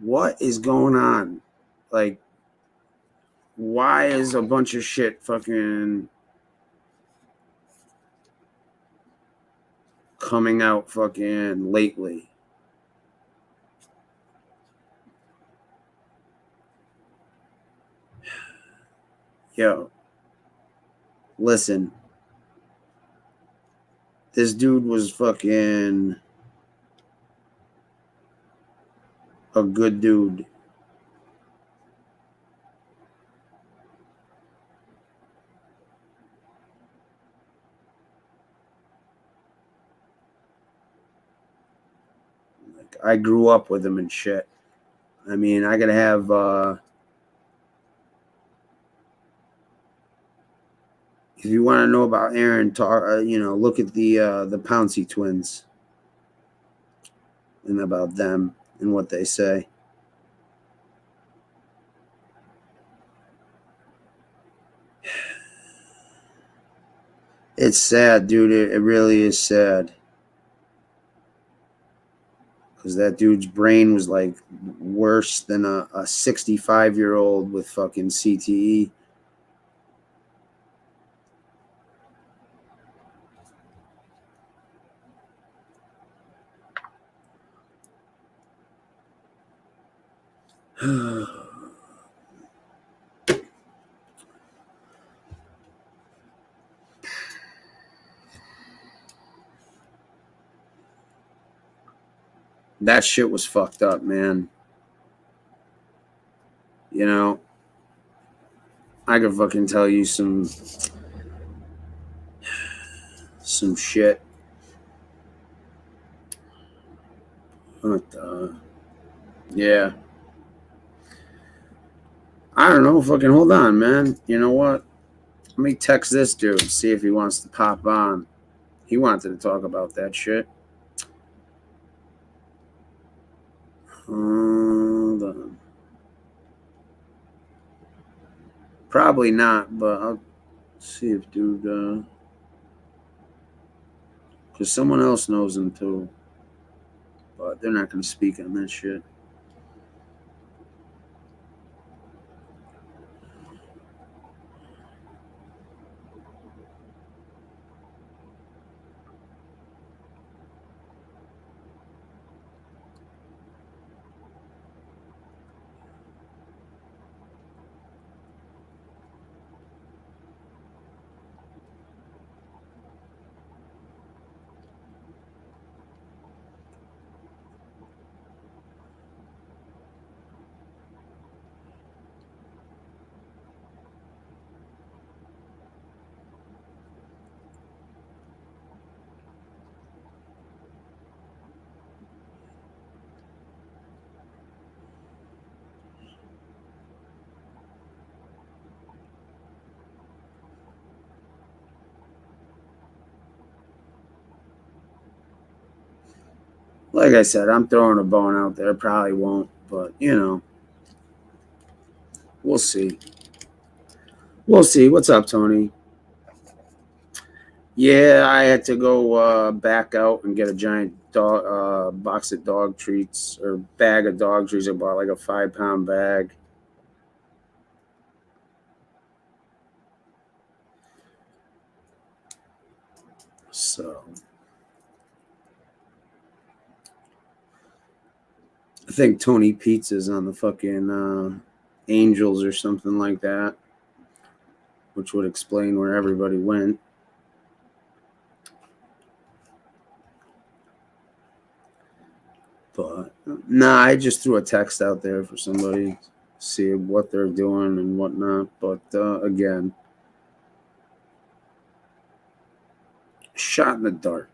What is going on? Like, why is a bunch of shit fucking coming out fucking lately? Yo, listen. This dude was fucking a good dude. Like, I grew up with him and shit. I mean, I gotta have if you want to know about Aaron, look at the Pouncey twins and about them and what they say. It's sad, dude. It really is sad. Because that dude's brain was like worse than a 65-year-old with fucking CTE. That shit was fucked up, man. You know, I could fucking tell you some shit. Yeah. I don't know. Fucking hold on, man. You know what? Let me text this dude, see if he wants to pop on. He wanted to talk about that shit. Hold on. Probably not, but I'll see if dude, because someone else knows him too. But they're not going to speak on that shit. Like I said, I'm throwing a bone out there. Probably won't, but, you know, we'll see. We'll see. What's up, Tony? Yeah, I had to go back out and get a giant box of dog treats, or bag of dog treats. I bought like a 5-pound bag. So I think Tony Pizza's on the fucking Angels or something like that, which would explain where everybody went. But nah, I just threw a text out there for somebody to see what they're doing and whatnot. But again, shot in the dark.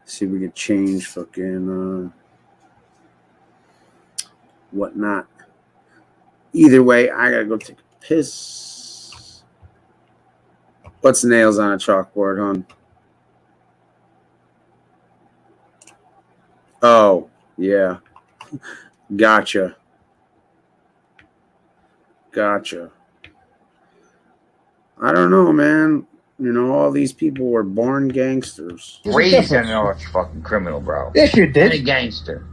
See if we can change fucking whatnot. Either way, I gotta go take a piss. What's nails on a chalkboard, hon? Oh, yeah. Gotcha. Gotcha. I don't know, man. You know, all these people were born gangsters. Raised an arch fucking criminal, bro. Yes, you did. And a gangster.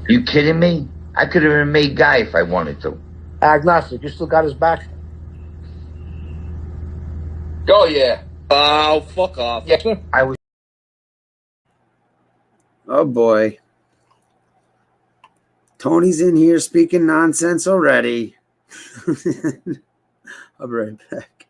You kidding me? I could have been a made guy if I wanted to. Agnostic, you still got his back? Oh, yeah. Oh, fuck off. Yeah, I was. Oh, boy. Tony's in here speaking nonsense already. I'll be right back.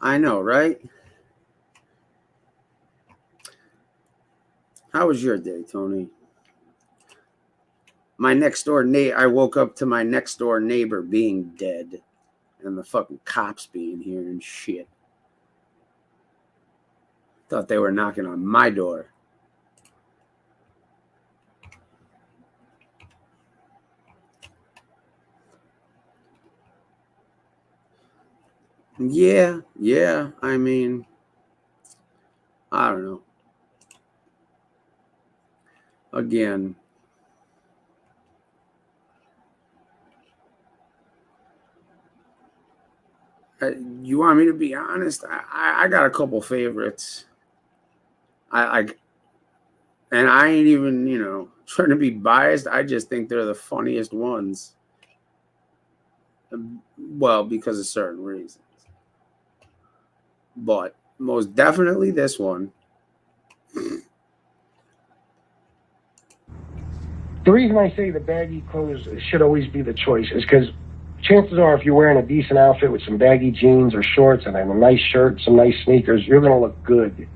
I know, right? How was your day, Tony? My next door neighbor, I woke up to my next door neighbor being dead and the fucking cops being here and shit. Thought they were knocking on my door. Yeah. I mean, I don't know. Again, you want me to be honest? I got a couple favorites. And I ain't even, trying to be biased. I just think they're the funniest ones. Well, because of certain reasons. But most definitely this one. The reason I say the baggy clothes should always be the choice is because chances are if you're wearing a decent outfit with some baggy jeans or shorts and a nice shirt, some nice sneakers, you're going to look good,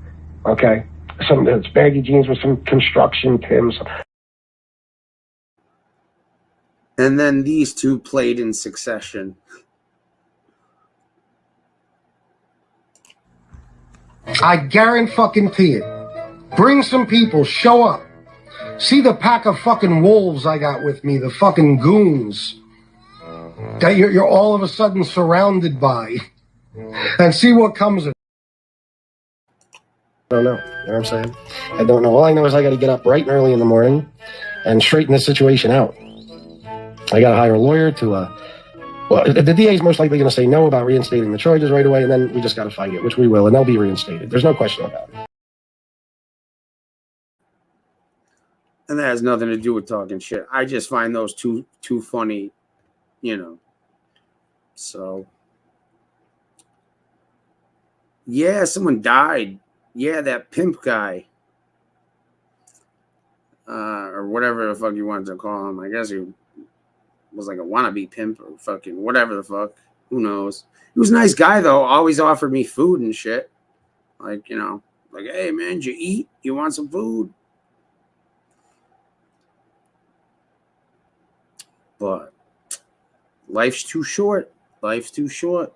okay? Some that's baggy jeans with some construction pins. And then these two played in succession. I guarantee it. Bring some people, show up. See the pack of fucking wolves I got with me, the fucking goons that you're all of a sudden surrounded by, and see what comes of it. I don't know. You know what I'm saying? I don't know. All I know is I got to get up bright and early in the morning and straighten this situation out. I got to hire a lawyer to, well, the DA is most likely going to say no about reinstating the charges right away, and then we just got to fight it, which we will, and they'll be reinstated. There's no question about it. And that has nothing to do with talking shit. I just find those too funny, So, yeah, someone died. Yeah, that pimp guy. Or whatever the fuck you wanted to call him. I guess he was like a wannabe pimp or fucking whatever the fuck. Who knows? He was a nice guy, though. Always offered me food and shit. Like, like, hey, man, did you eat? You want some food? But life's too short. Life's too short.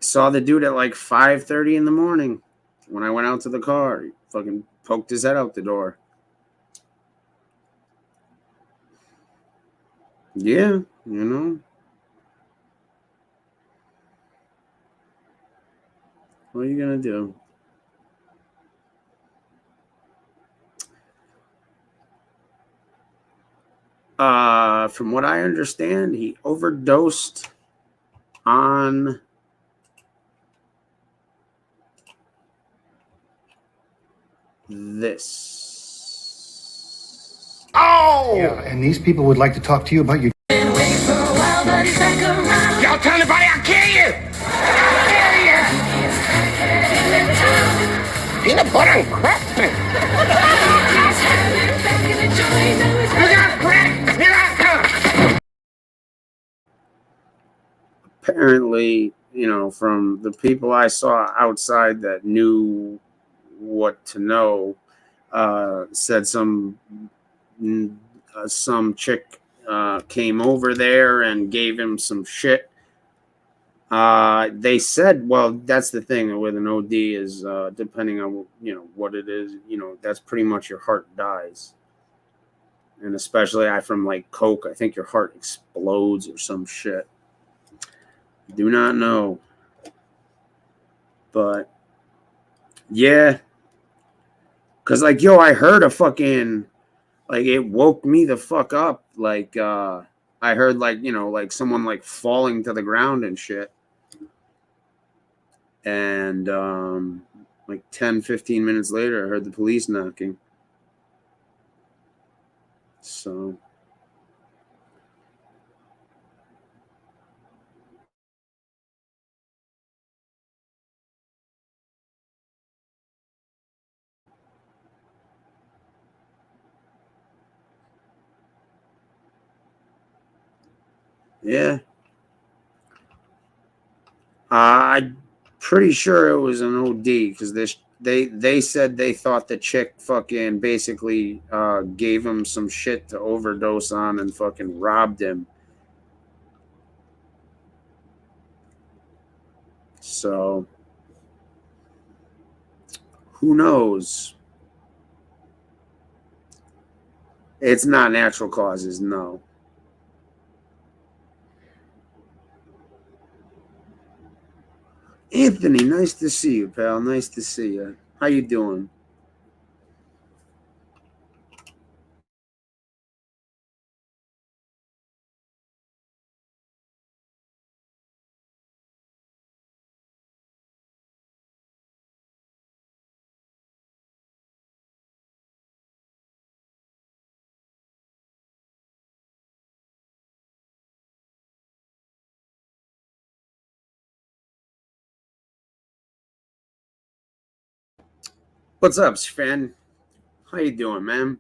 Saw the dude at like 5:30 in the morning when I went out to the car. He fucking poked his head out the door. Yeah, What are you gonna do? From what I understand, he overdosed on this. Oh! Yeah, and these people would like to talk to you about your... Y'all tell anybody I'll kill you! I'll kill you! What on crack me? You got crack? Here I come. Apparently, you know, from the people I saw outside that knew what to know, said some chick came over there and gave him some shit. They said, well, that's the thing with an OD is depending on, you know, what it is, you know, that's pretty much your heart dies. And especially from like coke, I think your heart explodes or some shit. Do not know. But yeah. Cause like, yo, I heard a fucking, like, it woke me the fuck up. Like, I heard like, you know, like someone like falling to the ground and shit. And like 10, 15 minutes later, I heard the police knocking. So yeah. I'm pretty sure it was an OD because they said they thought the chick fucking basically gave him some shit to overdose on and fucking robbed him. So who knows? It's not natural causes, no. Anthony, nice to see you, pal. Nice to see you. How you doing? What's up, Sven? How you doing, man?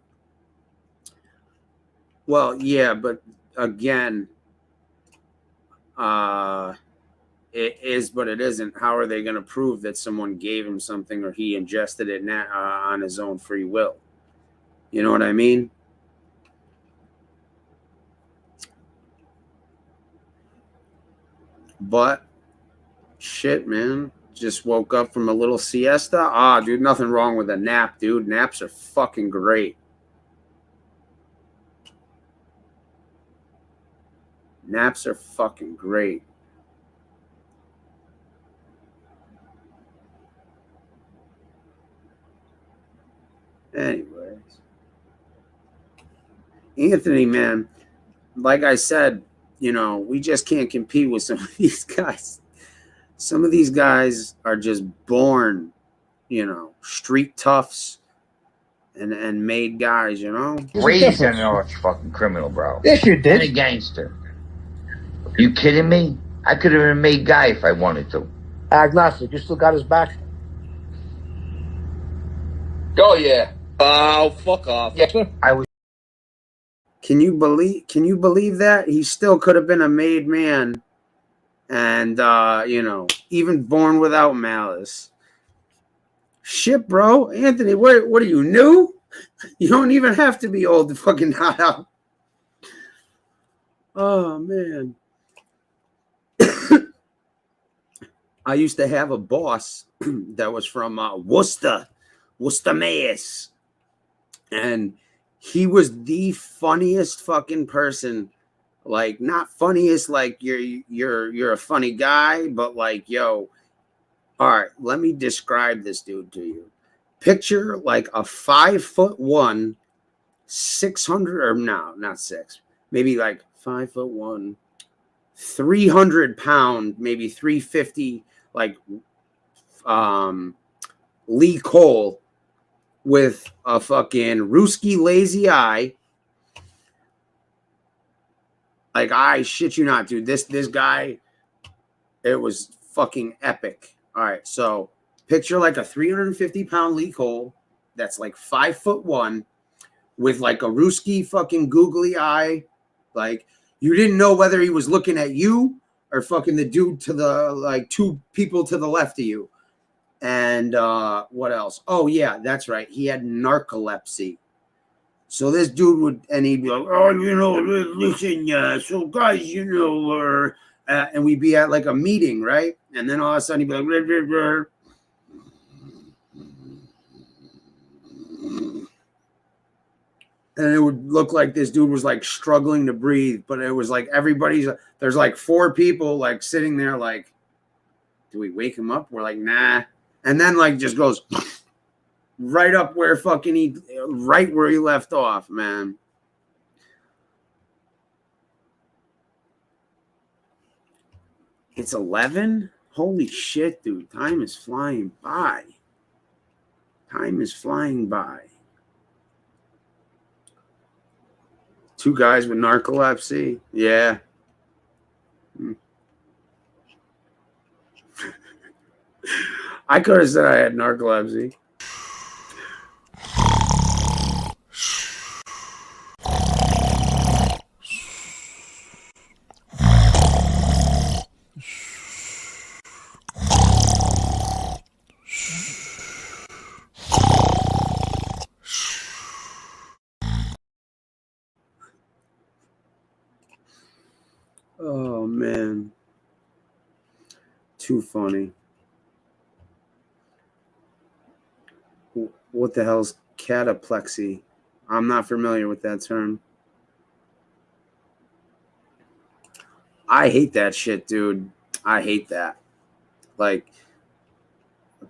Well, yeah, but again, it is, but it isn't. How are they going to prove that someone gave him something or he ingested it on his own free will? You know what I mean? But shit, man. Just woke up from a little siesta. Dude, nothing wrong with a nap, dude. Naps are fucking great. Naps are fucking great. Anyways. Anthony, man, like I said, you know, we just can't compete with some of these guys. Some of these guys are just born, you know, street toughs and made guys, you know. Raised an arch fucking criminal, bro. Yes, you did. And a gangster. You kidding me? I could have been a made guy if I wanted to. Agnostic, you still got his back? Oh, yeah. Oh, fuck off. Yeah, I was. Can you believe that? He still could have been a made man and, you know, even born without malice. Shit, bro. Anthony, what are you, new? You don't even have to be old to fucking not out. Oh, man. I used to have a boss that was from Worcester, Mass. And he was the funniest fucking person. Like, not funniest like you're a funny guy, but like, yo, all right, let me describe this dude to you. Picture like a 5'1", 600 or no, not 6, maybe like 5'1", 300 pound, maybe 350, like Lee Cole with a fucking Ruski lazy eye. Like, I shit you not, dude. This guy, it was fucking epic. All right, so picture like a 350-pound leak hole that's like 5'1" with like a Ruski fucking googly eye. Like you didn't know whether he was looking at you or fucking the dude to the like two people to the left of you. And what else? Oh yeah, that's right. He had narcolepsy. So this dude would, and he'd be like, oh, you know, listen, so guys, you know, and we'd be at like a meeting, right? And then all of a sudden he'd be like, bleh, bleh, bleh. And it would look like this dude was like struggling to breathe, but it was like there's like 4 people like sitting there like, do we wake him up? We're like, nah. And then like just goes right up where right where he left off, man. It's 11? Holy shit, dude. Time is flying by. Time is flying by. 2 guys with narcolepsy. Yeah. I could have said I had narcolepsy. Oh, man. Too funny. What the hell's cataplexy? I'm not familiar with that term. I hate that shit, dude. I hate that. Like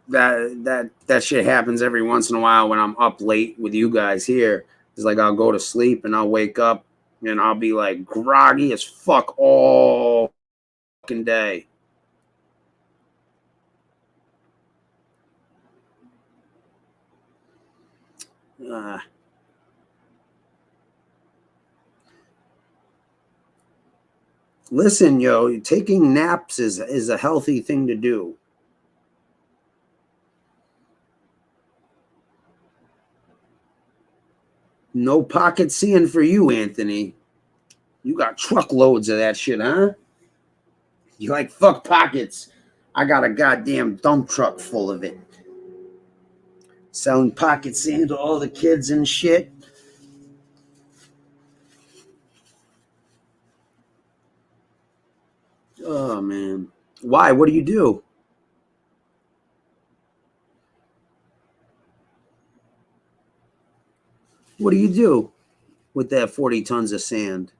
that shit happens every once in a while when I'm up late with you guys here. It's like I'll go to sleep and I'll wake up and I'll be like groggy as fuck all fucking day. Listen, yo, taking naps is a healthy thing to do. No pocket seeing for you, Anthony. You got truckloads of that shit, huh? You like fuck pockets. I got a goddamn dump truck full of it. Selling pocket sand to all the kids and shit. Oh, man. Why? What do you do? What do you do with that 40 tons of sand?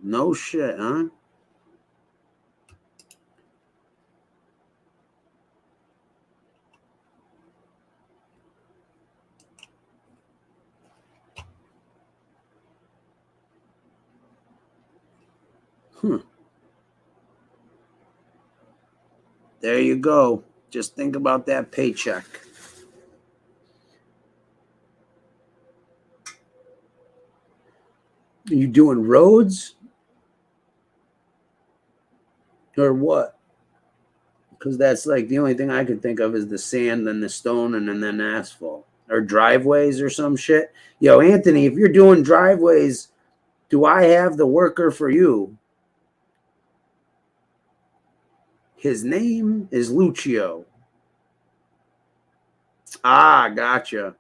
No shit, huh? There you go. Just think about that paycheck. Are you doing roads? Or what? Because that's like the only thing I can think of is the sand and the stone and then asphalt. Or driveways or some shit. Yo, Anthony, if you're doing driveways, do I have the worker for you? His name is Lucio. Ah, gotcha.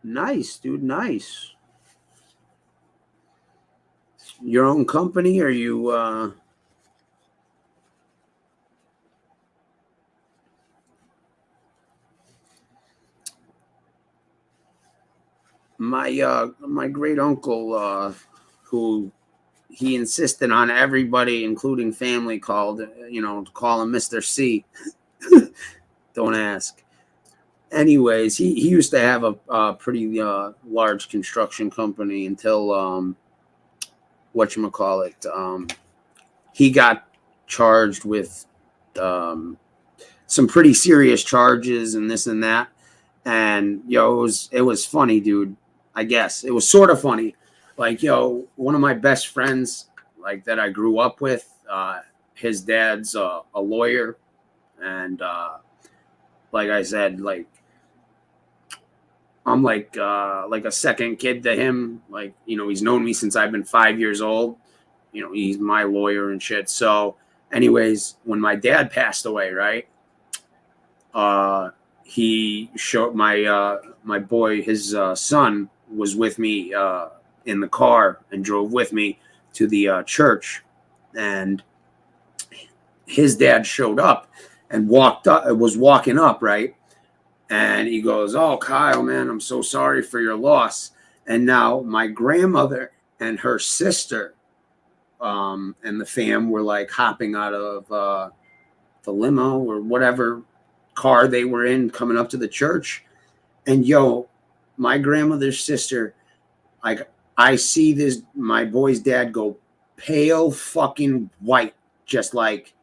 Nice, dude, nice. Your own company, or you my great uncle, who he insisted on everybody, including family, call him Mr. C. Don't ask. Anyways, he used to have a pretty large construction company until whatchamacallit, he got charged with some pretty serious charges and this and that. And it was funny, dude. I guess it was sort of funny. Like, one of my best friends, like that I grew up with, his dad's a lawyer, and like I said, like I'm like a second kid to him. Like, he's known me since I've been 5 years old. He's my lawyer and shit. So, anyways, when my dad passed away, right? He showed my boy, his son was with me in the car and drove with me to the church, and his dad showed up and was walking up, right? And he goes, "Oh, Kyle, man, I'm so sorry for your loss." And now my grandmother and her sister and the fam were like hopping out of the limo or whatever car they were in coming up to the church. And my grandmother's sister, like, I see my boy's dad go pale fucking white, just like,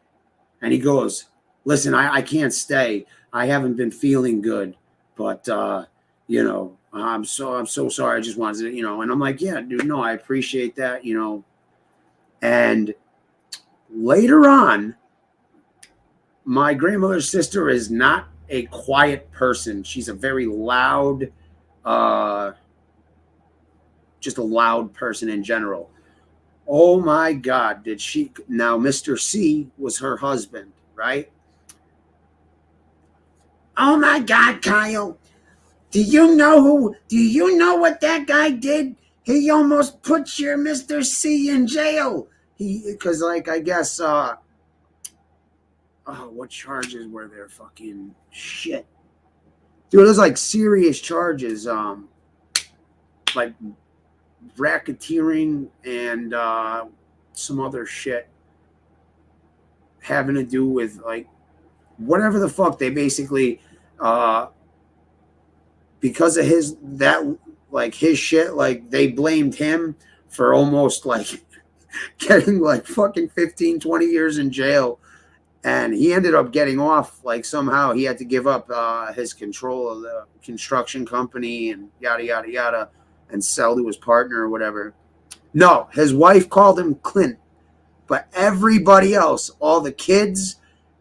and he goes, "Listen, I can't stay. I haven't been feeling good, but I'm so sorry. I just wanted to, and I'm like, "Yeah, dude, no, I appreciate that, And later on, my grandmother's sister is not a quiet person. She's a very loud, just a loud person in general. Oh my God, now Mr. C was her husband, right? Oh my God, Kyle, do you know what that guy did? He almost put your Mr. C in jail. Because like, I guess, what charges were there? Fucking shit. Dude, there's like serious charges, like racketeering and some other shit having to do with like whatever the fuck. They basically because of his shit, like they blamed him for almost like getting like fucking 15, 20 years in jail. And he ended up getting off, like somehow he had to give up his control of the construction company and yada, yada, yada, and sell to his partner or whatever. No, his wife called him Clint. But everybody else, all the kids,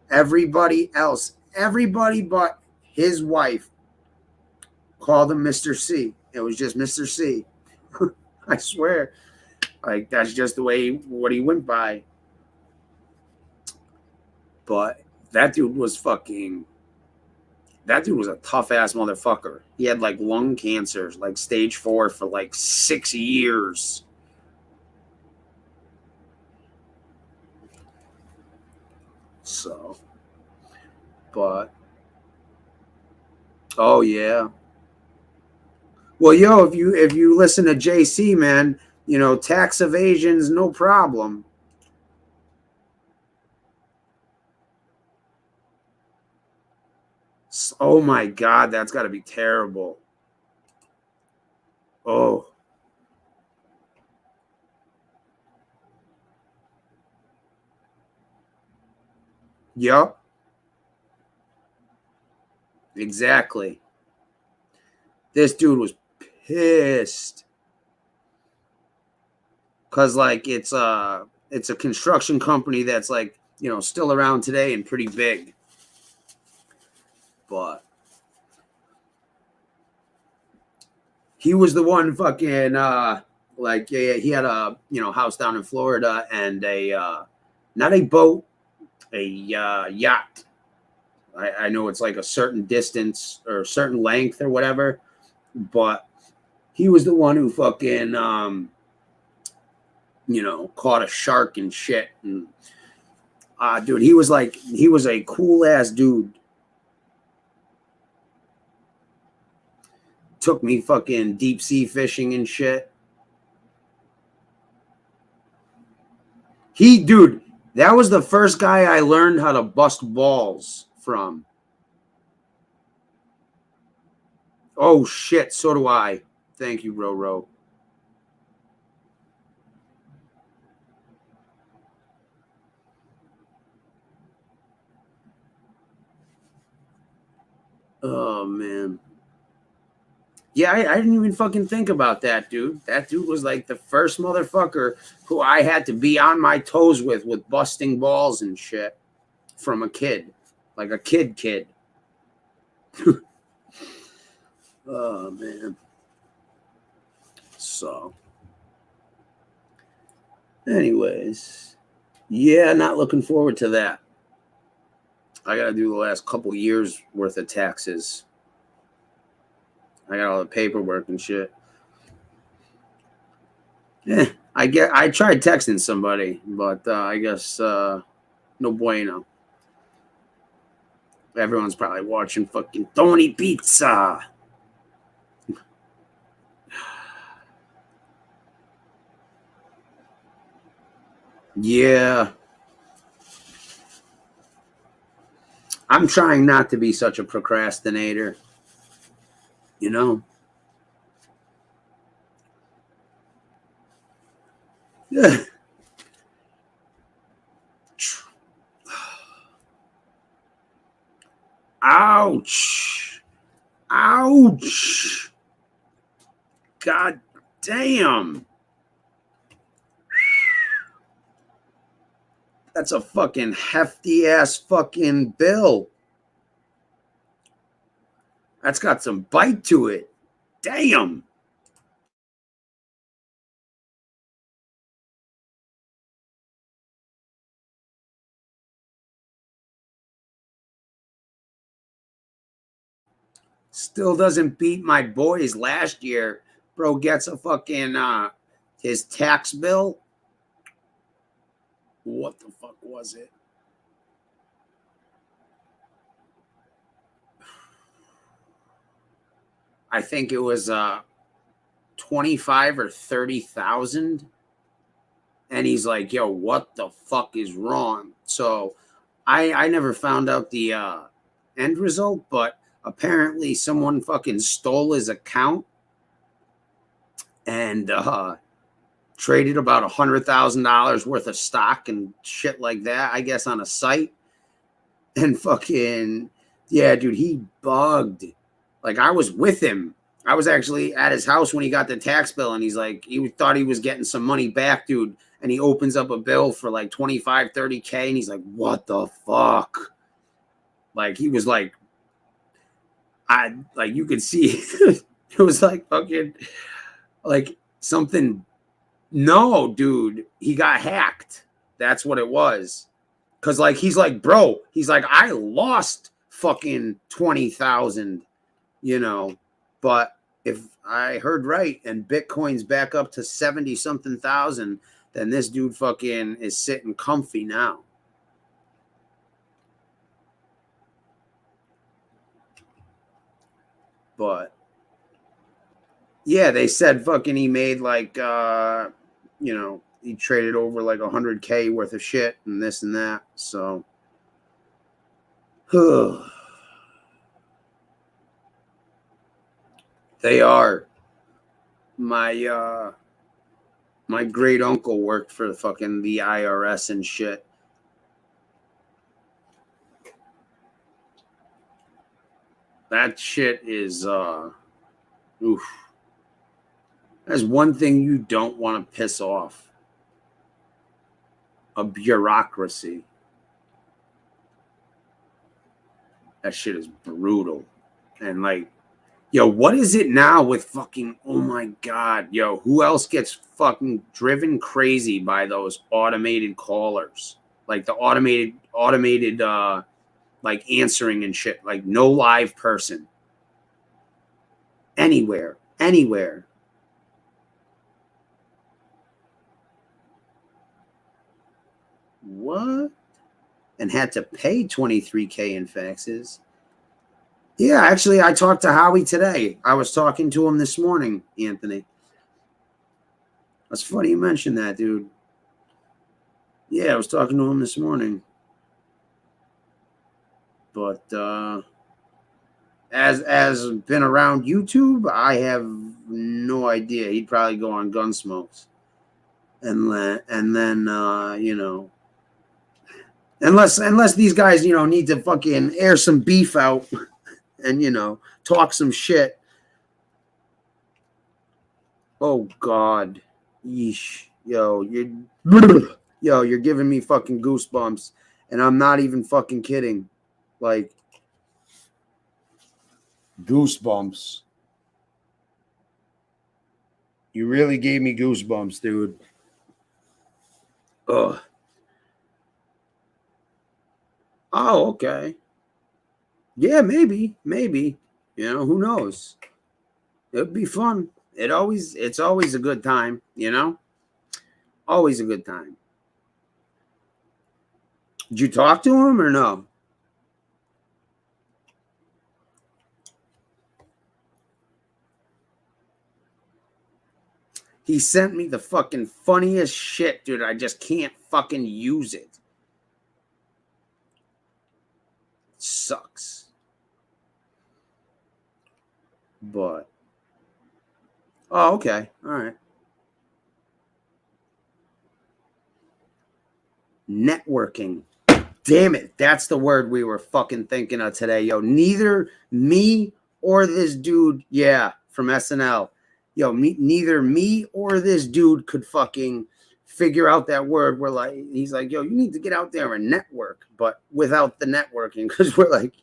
everybody else, everybody but his wife called him Mr. C. It was just Mr. C. I swear. Like, that's just the way what he went by. But that dude was a tough ass motherfucker. He had like lung cancer, like stage 4 for like 6 years. So, but, oh yeah. Well, if you listen to JC, man, tax evasion's no problem. Oh my God, that's got to be terrible. Oh. Yup. Exactly. This dude was pissed. Cause like it's a construction company that's like, still around today and pretty big. But he was the one fucking he had a house down in Florida and a not a boat, a yacht. I know it's like a certain distance or a certain length or whatever, but he was the one who fucking caught a shark and shit. And dude, he was a cool ass dude. Took me fucking deep sea fishing and shit. Dude, that was the first guy I learned how to bust balls from. Oh shit, so do I. Thank you, Roro. Oh, man. Yeah, I didn't even fucking think about that, dude. That dude was like the first motherfucker who I had to be on my toes with busting balls and shit from a kid. Like a kid. Oh, man. So, anyways, yeah, not looking forward to that. I got to do the last couple years worth of taxes. I got all the paperwork and shit. Yeah, I tried texting somebody, but I guess no bueno. Everyone's probably watching fucking Tony Pizza. Yeah. I'm trying not to be such a procrastinator. You know? Yeah. Ouch. Ouch. God damn. That's a fucking hefty ass fucking bill. That's got some bite to it. Damn. Still doesn't beat my boys last year. Bro gets a fucking his tax bill. What the fuck was it? I think it was 25 or 30,000. And he's like, yo, what the fuck is wrong? So I never found out the end result, but apparently someone fucking stole his account and traded about $100,000 worth of stock and shit like that, I guess, on a site. And fucking, yeah, dude, he bugged. Like, I was with him. I was actually at his house when he got the tax bill, and he's like, he thought he was getting some money back, dude. And he opens up a bill for like 25, 30K, and he's like, what the fuck? Like, he was like, you could see it was like fucking, like something. No, dude, he got hacked. That's what it was. Cause like, he's like, bro, he's like, I lost fucking 20,000, you know, but if I heard right and Bitcoin's back up to 70 something thousand, then this dude fucking is sitting comfy now. But yeah, they said fucking he made like, you know, he traded over like 100K worth of shit and this and that. So, they are. My great uncle worked for fucking the IRS and shit. That shit is oof. That's one thing you don't want to piss off. A bureaucracy. That shit is brutal. And like, yo, what is it now with fucking, oh my God, yo, who else gets fucking driven crazy by those automated callers? Like the automated like answering and shit, like no live person. Anywhere. What? And had to pay 23K in faxes. Yeah, actually, I talked to Howie today. I was talking to him this morning, Anthony. That's funny you mentioned that, dude. Yeah, I was talking to him this morning. But as been around YouTube, I have no idea. He'd probably go on Gunsmokes. And then you know, unless these guys, you know, need to fucking air some beef out and, you know, talk some shit. Oh, God. Yeesh. Yo, you're giving me fucking goosebumps, and I'm not even fucking kidding. Like, goosebumps. You really gave me goosebumps, dude. Ugh. Oh, okay. Yeah, maybe. You know, who knows? It'd be fun. It's always a good time, you know? Always a good time. Did you talk to him or no? He sent me the fucking funniest shit, dude. I just can't fucking use it. Sucks. But. Oh, okay. All right. Networking. Damn it. That's the word we were fucking thinking of today, yo. Neither me or this dude, yeah, from SNL. Yo, neither me or this dude could fucking figure out that word. We're like, he's like, yo, you need to get out there and network, but without the networking, because we're like,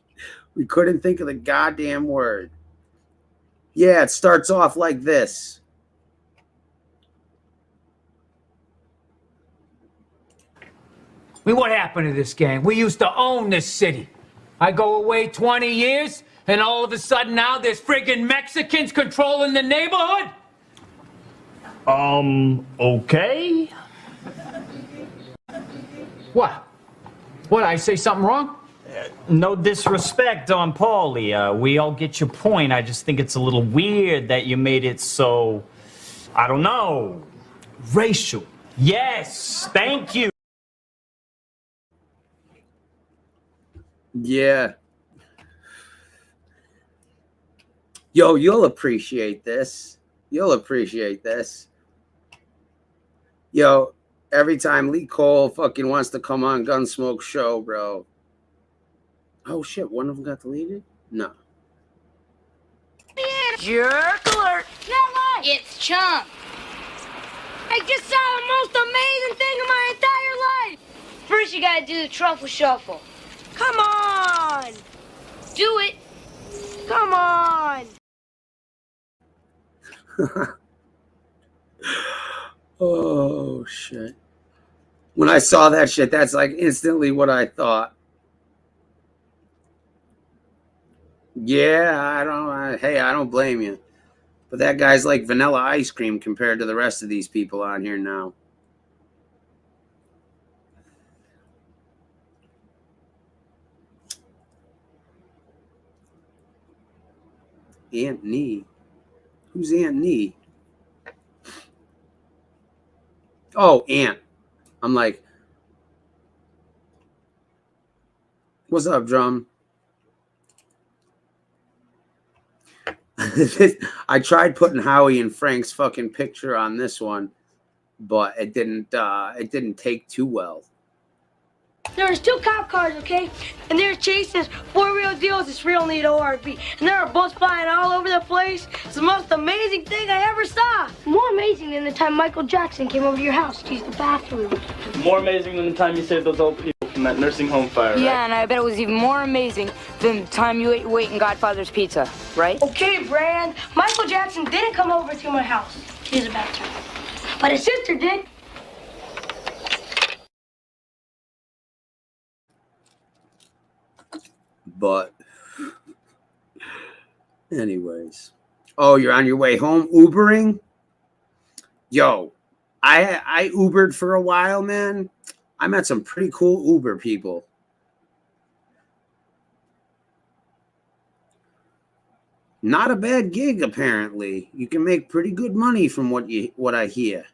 we couldn't think of the goddamn word. Yeah, it starts off like this. I mean, what happened to this gang? We used to own this city. I go away 20 years, and all of a sudden now there's friggin' Mexicans controlling the neighborhood? Okay. What? What, I say something wrong? No disrespect on Paulie. We all get your point. I just think it's a little weird that you made it so, I don't know, racial. Yes, thank you. Yeah. Yo, you'll appreciate this. You'll appreciate this. Yo, every time Lee Cole fucking wants to come on Gunsmoke show, bro. Oh, shit. One of them got deleted? No. Jerk alert. Not it's Chump. I just saw the most amazing thing in my entire life. First, you gotta do the truffle shuffle. Come on. Do it. Come on. Oh, shit. When I saw that shit, that's like instantly what I thought. Yeah, I don't blame you. But that guy's like vanilla ice cream compared to the rest of these people on here now. Aunt Nee. Who's Aunt Nee? Oh, Aunt. I'm like, what's up, Drum? I tried putting Howie and Frank's fucking picture on this one, but it didn't take too well. There was 2 cop cars, okay? And they were chasing 4-wheel deals. This real neat ORV. And there were bullets flying all over the place. It's the most amazing thing I ever saw. More amazing than the time Michael Jackson came over to your house to use the bathroom. More amazing than the time you saved those old people from that nursing home fire, right? Yeah, and I bet it was even more amazing than the time you ate your weight in Godfather's Pizza, right? Okay, Brand. Michael Jackson didn't come over to my house to use the bathroom. But his sister did. But anyways. Oh, you're on your way home Ubering? Yo, I Ubered for a while, man. I met some pretty cool Uber people. Not a bad gig, apparently. You can make pretty good money from what I hear.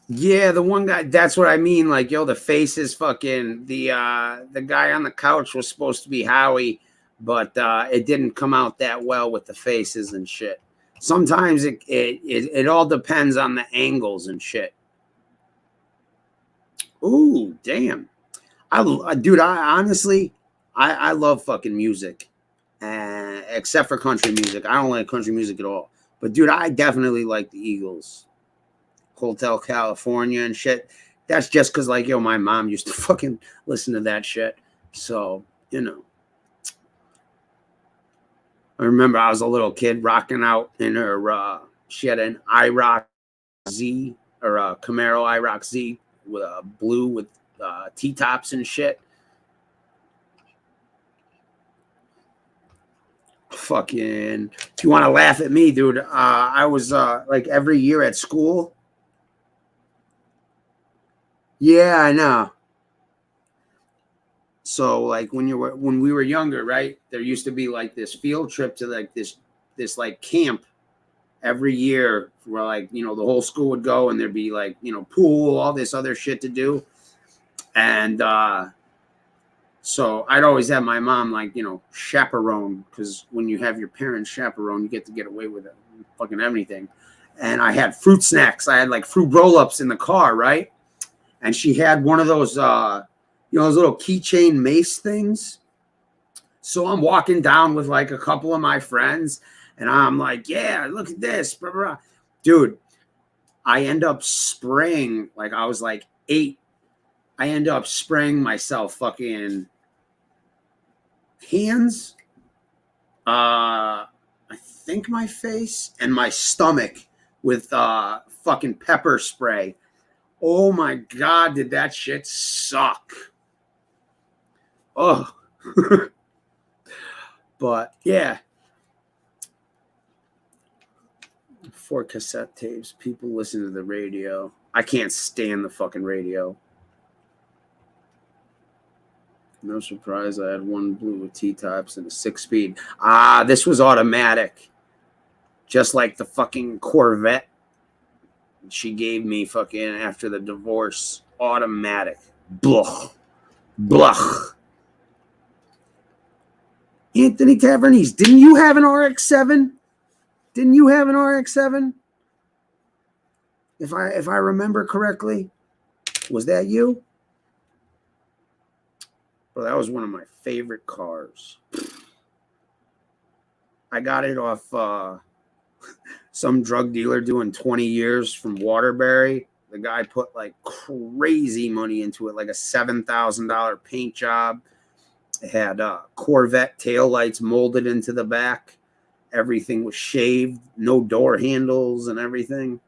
Yeah, the one guy, that's what I mean. Like, yo, the face is fucking, the guy on the couch was supposed to be Howie, but it didn't come out that well with the faces and shit. Sometimes it all depends on the angles and shit. Ooh, damn. Dude, I honestly, I love fucking music, except for country music. I don't like country music at all. But dude, I definitely like the Eagles, Hotel California and shit. That's just because, like, yo, my mom used to fucking listen to that shit. So, you know. I remember I was a little kid rocking out in her, she had an IROC Z, or a Camaro IROC Z with a blue with T-tops and shit. Fucking, if you want to laugh at me, dude, I was like every year at school. Yeah, I know. So like when we were younger, right? There used to be like this field trip to like this like camp every year where, like, you know, the whole school would go and there'd be like, you know, pool, all this other shit to do. And so I'd always have my mom, like, you know, chaperone, because when you have your parents chaperone, you get away with it, fucking everything. And I had fruit snacks. I had like fruit roll-ups in the car, right? And she had one of those, you know, those little keychain mace things. So I'm walking down with like a couple of my friends, and I'm like, yeah, look at this. Blah, blah, blah. Dude, I end up spraying, like I was like 8. I end up spraying myself fucking hands, I think my face and my stomach with fucking pepper spray. Oh my God, did that shit suck. Oh. But yeah. 4 cassette tapes. People listen to the radio. I can't stand the fucking radio. No surprise, I had one blue with T-tops and a 6-speed. This was automatic. Just like the fucking Corvette she gave me fucking after the divorce. Automatic. Blah. Blah. Anthony Tavernese, didn't you have an RX-7? Didn't you have an RX-7? If I remember correctly. Was that you? Well, that was one of my favorite cars. I got it off some drug dealer doing 20 years from Waterbury. The guy put like crazy money into it, like a $7,000 paint job. It had Corvette taillights molded into the back. Everything was shaved, no door handles and everything.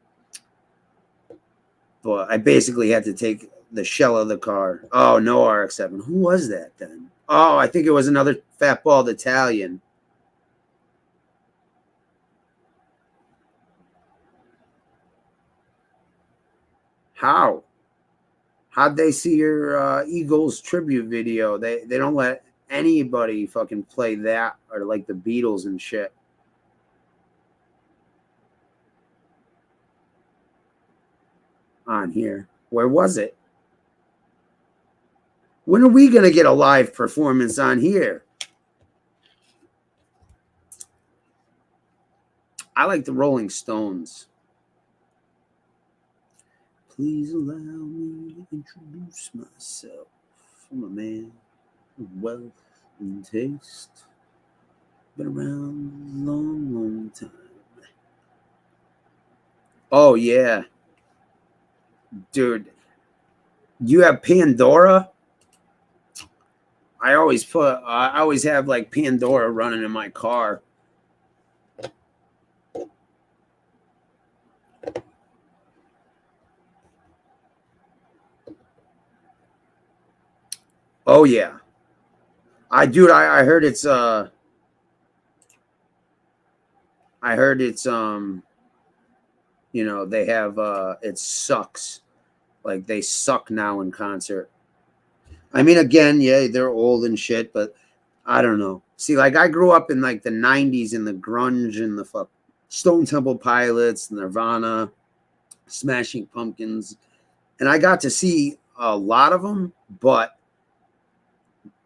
But I basically had to take the shell of the car. Oh, no RX-7. Who was that then? Oh, I think it was another fat bald Italian. How? How'd they see your Eagles tribute video? They don't let anybody fucking play that, or like the Beatles and shit. On here. Where was it? When are we going to get a live performance on here? I like the Rolling Stones. Please allow me to introduce myself. I'm a man of wealth and taste. Been around a long, long time. Oh, yeah. Dude, you have Pandora? I always have like Pandora running in my car. Oh yeah. I heard it's you know, they have it sucks. Like they suck now in concert. I mean, again, yeah, they're old and shit, but I don't know. See, like I grew up in like the 90s in the grunge and the Stone Temple Pilots, Nirvana, Smashing Pumpkins. And I got to see a lot of them, but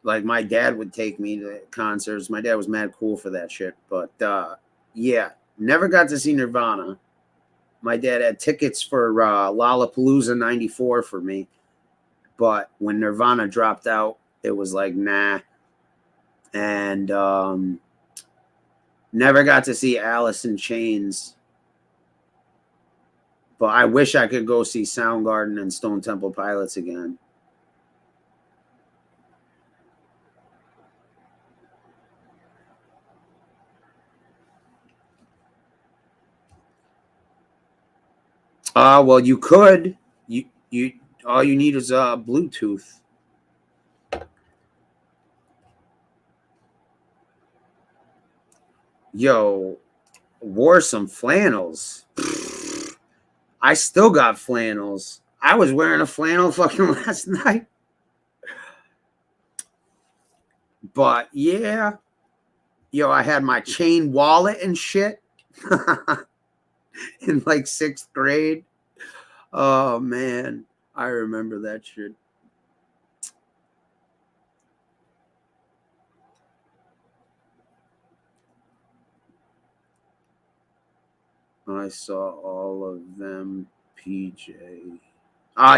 like my dad would take me to concerts. My dad was mad cool for that shit. But yeah, never got to see Nirvana. My dad had tickets for Lollapalooza '94 for me. But when Nirvana dropped out, it was like, nah. And never got to see Alice in Chains. But I wish I could go see Soundgarden and Stone Temple Pilots again. Well, you could. You all you need is Bluetooth. Yo, wore some flannels. I still got flannels. I was wearing a flannel fucking last night. But yeah. Yo, I had my chain wallet and shit in like 6th grade. Oh man, I remember that shit. I saw all of them, PJ.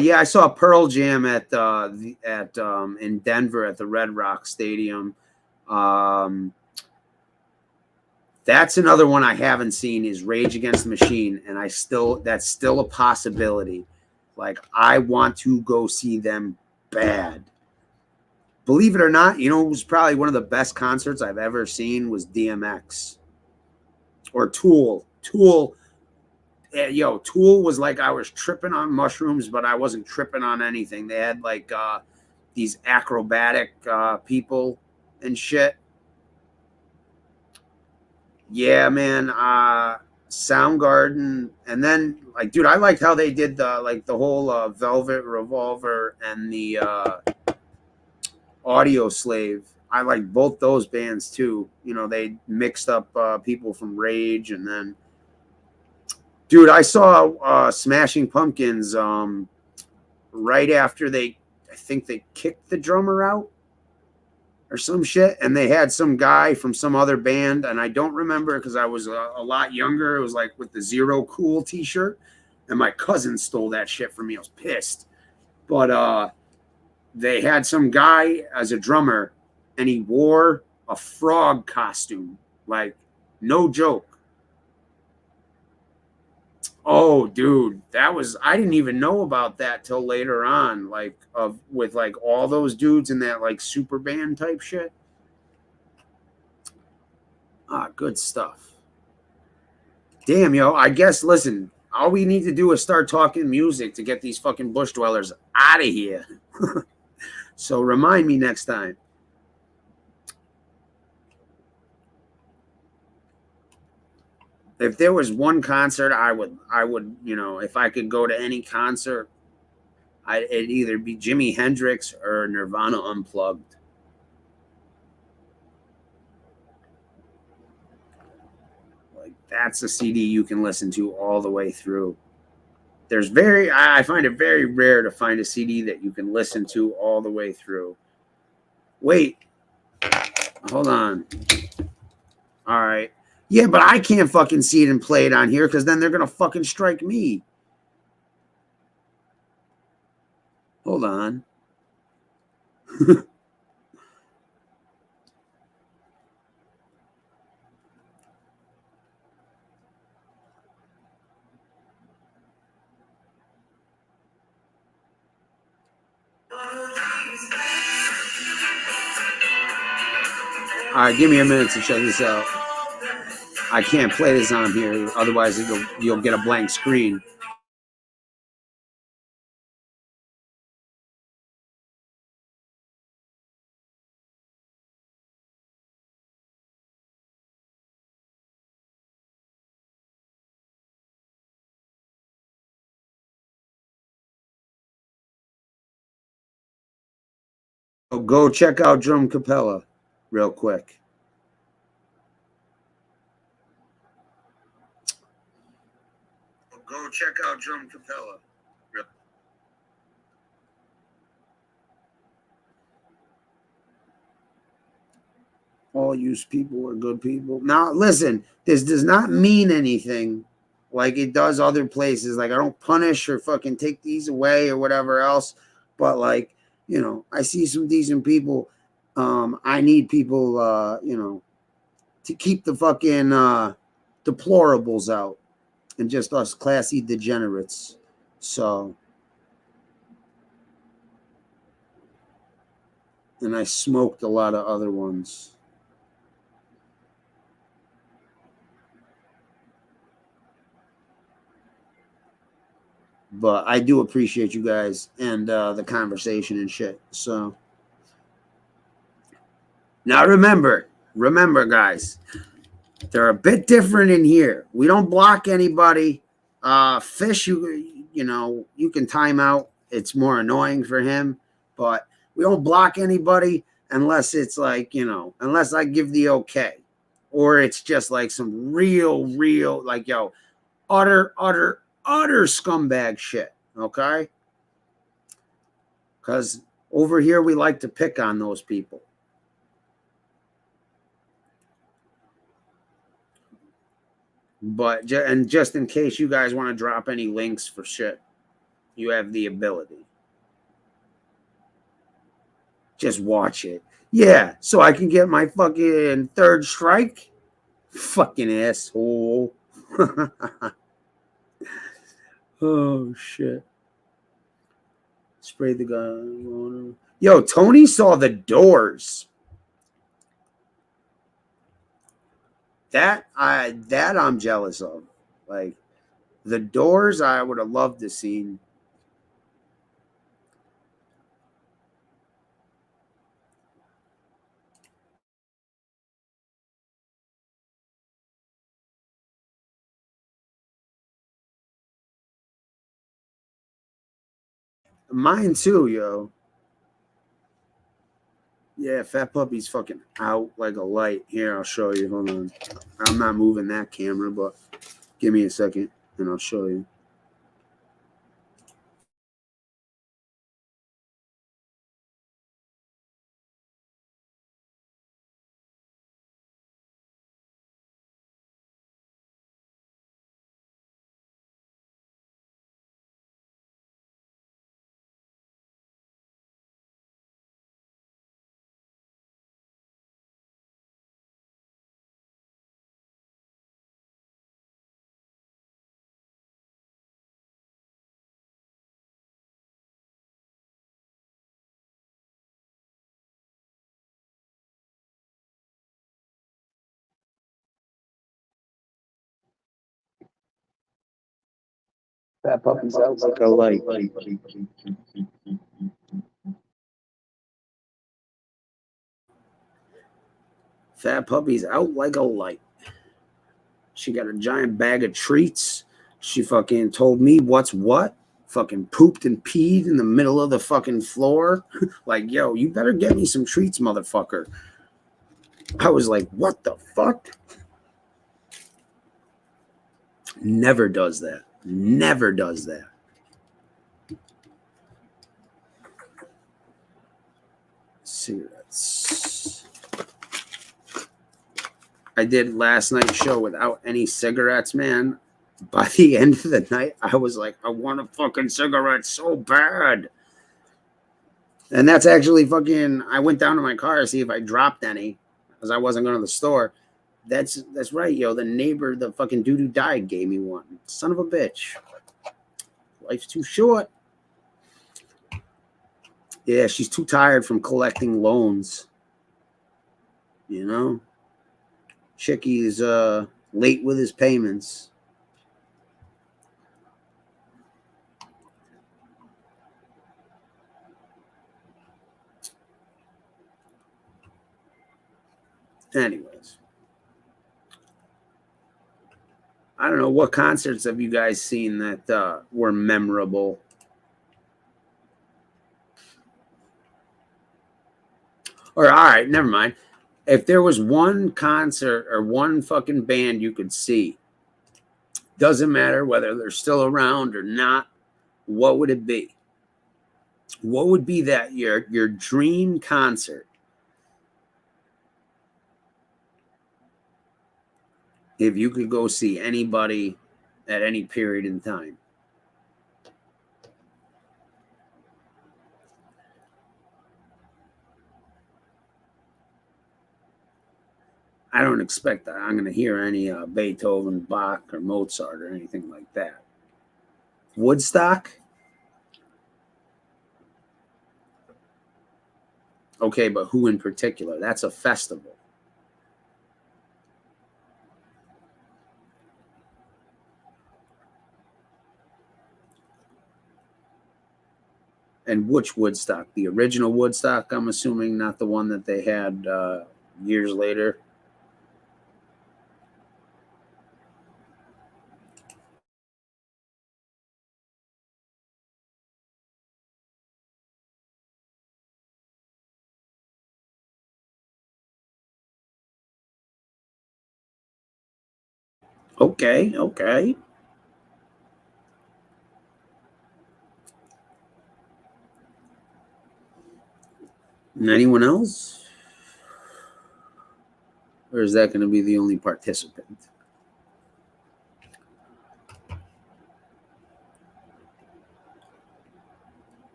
Yeah, I saw Pearl Jam at in Denver at the Red Rock Stadium. That's another one I haven't seen is Rage Against the Machine, and that's still a possibility. Like, I want to go see them bad. Believe it or not, you know, it was probably one of the best concerts I've ever seen was DMX or Tool. Tool was like I was tripping on mushrooms, but I wasn't tripping on anything. They had like these acrobatic people and shit. Yeah, man. Soundgarden, and then like, dude, I liked how they did the whole Velvet Revolver and the Audio Slave. I like both those bands too. You know, they mixed up people from Rage, and then, dude, I saw Smashing Pumpkins right after I think they kicked the drummer out or some shit, and they had some guy from some other band, and I don't remember because I was a lot younger. It was like with the Zero Cool t-shirt, and my cousin stole that shit from me. I was pissed. But they had some guy as a drummer, and he wore a frog costume. Like, no joke. Oh, dude, I didn't even know about that till later on, like with like all those dudes in that like super band type shit. Good stuff. Damn, yo, I guess, listen, all we need to do is start talking music to get these fucking bush dwellers out of here. So remind me next time. If there was one concert, I would, you know, if I could go to any concert, it'd either be Jimi Hendrix or Nirvana Unplugged. Like, that's a CD you can listen to all the way through. I find it very rare to find a CD that you can listen to all the way through. Wait, hold on. All right. Yeah, but I can't fucking see it and play it on here because then they're going to fucking strike me. Hold on. All right, give me a minute to check this out. I can't play this on here, otherwise you'll get a blank screen. So go check out Drum Capella real quick. Go check out Drum Capella. All use people are good people. Now, listen, this does not mean anything like it does other places. Like, I don't punish or fucking take these away or whatever else. But like, you know, I see some decent people. I need people, you know, to keep the fucking deplorables out and just us classy degenerates. So, and I smoked a lot of other ones. But I do appreciate you guys and the conversation and shit. So now remember, guys, they're a bit different in here. We don't block anybody. Fish, you know, you can time out. It's more annoying for him, but we don't block anybody unless it's like, you know, unless I give the okay, or it's just like some real, like, yo, utter scumbag shit. Okay. Because over here, we like to pick on those people. But just in case you guys want to drop any links for shit, you have the ability. Just watch it. Yeah, so I can get my fucking third strike? Fucking asshole. Oh, shit. Spray the gun. Yo, Tony saw The Doors. That I'm jealous of. Like, The Doors, I would have loved to see. Mine too, yo. Yeah, Fat Puppy's fucking out like a light. Here, I'll show you. Hold on. I'm not moving that camera, but give me a second and I'll show you. Fat Puppy's out like a light. Fat Puppy's out like a light. She got a giant bag of treats. She fucking told me what's what. Fucking pooped and peed in the middle of the fucking floor. Like, yo, you better get me some treats, motherfucker. I was like, what the fuck? Never does that. Never does that. Cigarettes. I did last night's show without any cigarettes, man. By the end of the night, I was like, I want a fucking cigarette so bad. And that's actually fucking, I went down to my car to see if I dropped any because I wasn't going to the store. That's right, yo. The neighbor, the fucking dude who died, gave me one. Son of a bitch. Life's too short. Yeah, she's too tired from collecting loans. You know? Chickie's late with his payments. Anyways. I don't know, what concerts have you guys seen that were memorable? Or, all right, never mind. If there was one concert or one fucking band you could see, doesn't matter whether they're still around or not, what would it be? What would be that your dream concert? If you could go see anybody at any period in time. I don't expect that I'm going to hear any Beethoven, Bach, or Mozart or anything like that. Woodstock? Okay, but who in particular? That's a festival. And which Woodstock? The original Woodstock, I'm assuming, not the one that they had years later. Okay, okay. And anyone else? Or is that going to be the only participant?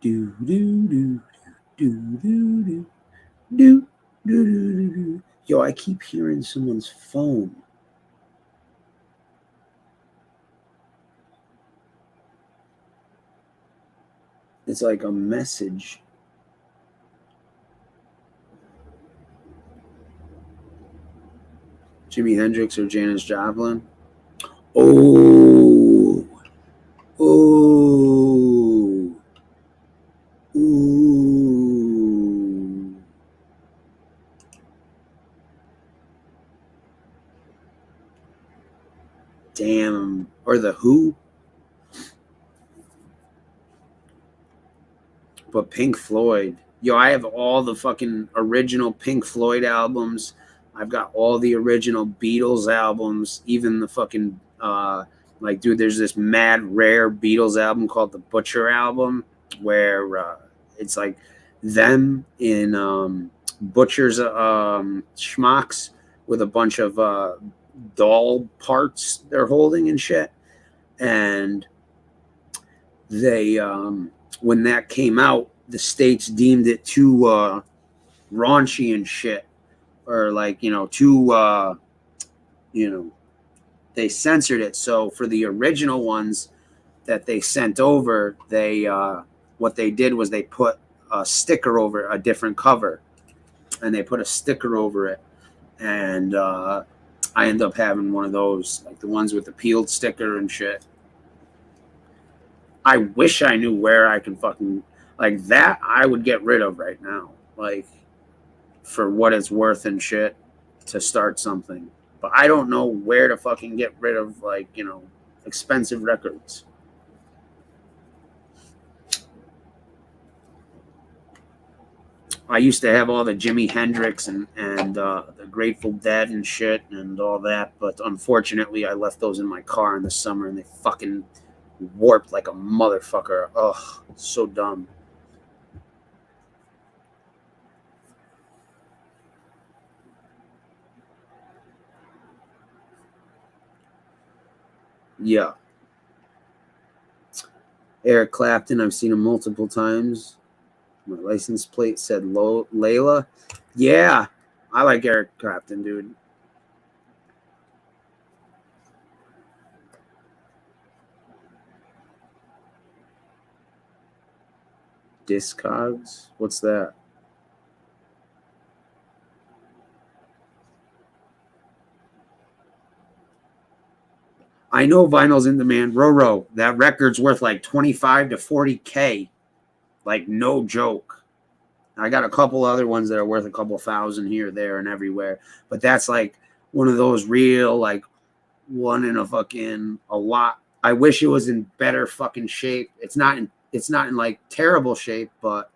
Do do do do do do do do do do. Yo, I keep hearing someone's phone. It's like a message. Jimi Hendrix or Janis Joplin? Oh. Oh. Ooh. Damn. Or The Who? But Pink Floyd. Yo, I have all the fucking original Pink Floyd albums. I've got all the original Beatles albums. Even the fucking, like, dude, there's this mad rare Beatles album called the Butcher album where it's like them in Butcher's schmucks with a bunch of doll parts they're holding and shit. And they, when that came out, the states deemed it too raunchy and shit, or like, you know, too, you know, they censored it. So for the original ones that they sent over, they what they did was they put a sticker over a different cover, and they put a sticker over it, and I end up having one of those, like the ones with the peeled sticker and shit. I wish I knew where I can fucking, like, that I would get rid of right now, like, for what it's worth and shit, to start something. But I don't know where to fucking get rid of, like, you know, expensive records. I used to have all the Jimi Hendrix and the Grateful Dead and shit and all that, but unfortunately I left those in my car in the summer and they fucking warped like a motherfucker. Ugh, so dumb. Yeah. Eric Clapton, I've seen him multiple times. My license plate said Layla. Yeah, I like Eric Clapton, dude. Discogs? What's that? I know vinyl's in demand. Roro, that record's worth like 25 to 40K. Like, no joke. I got a couple other ones that are worth a couple thousand here, there, and everywhere. But that's like one of those real, like, one in a lot. I wish it was in better fucking shape. It's not in like terrible shape, but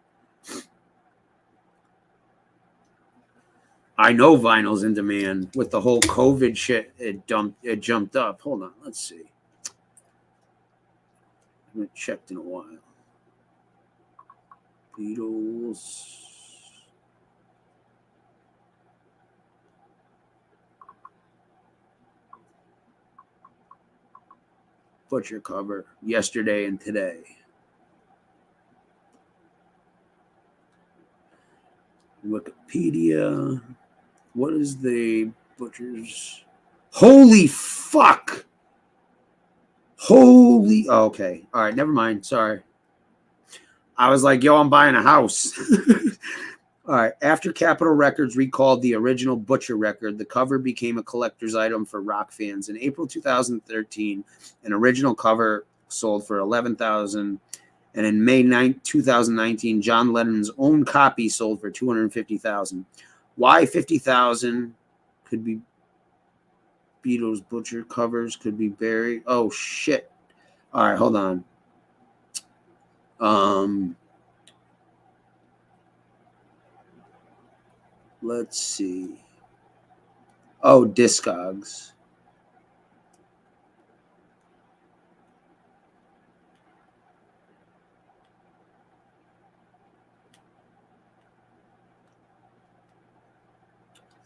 I know vinyl's in demand with the whole COVID shit. It jumped up. Hold on, let's see. I haven't checked in a while. Beatles. Butcher cover yesterday and today. Wikipedia. What is the butcher's? Holy fuck! Holy. Oh, okay. All right. Never mind. Sorry. I was like, yo, I'm buying a house. All right. After Capitol Records recalled the original Butcher record, the cover became a collector's item for rock fans. In April 2013, an original cover sold for $11,000. And in May 2019, John Lennon's own copy sold for $250,000. Why 50,000 could be Beatles Butcher covers could be buried? Oh shit! All right, hold on. Let's see. Oh, Discogs.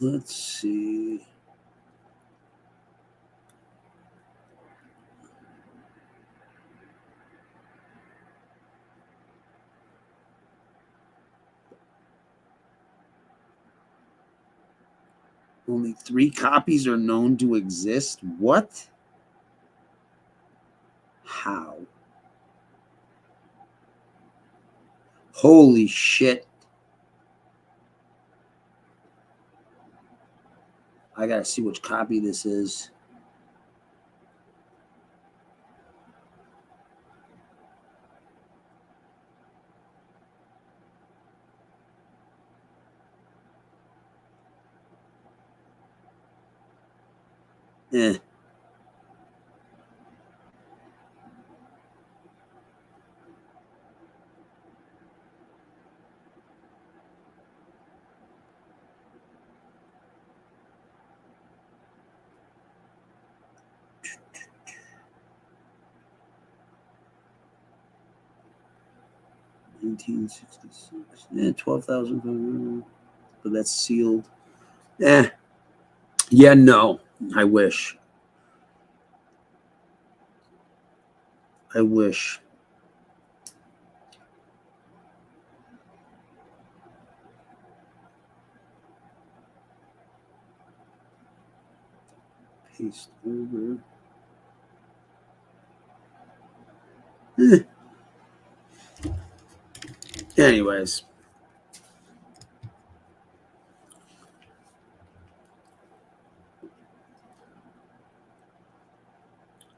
Let's see. Only 3 copies are known to exist. What? How? Holy shit. I gotta see which copy this is. Eh. $1966. Yeah, 12,000. But that's sealed. Eh. Yeah, no. I wish. I wish. Paste over. Eh. Anyways.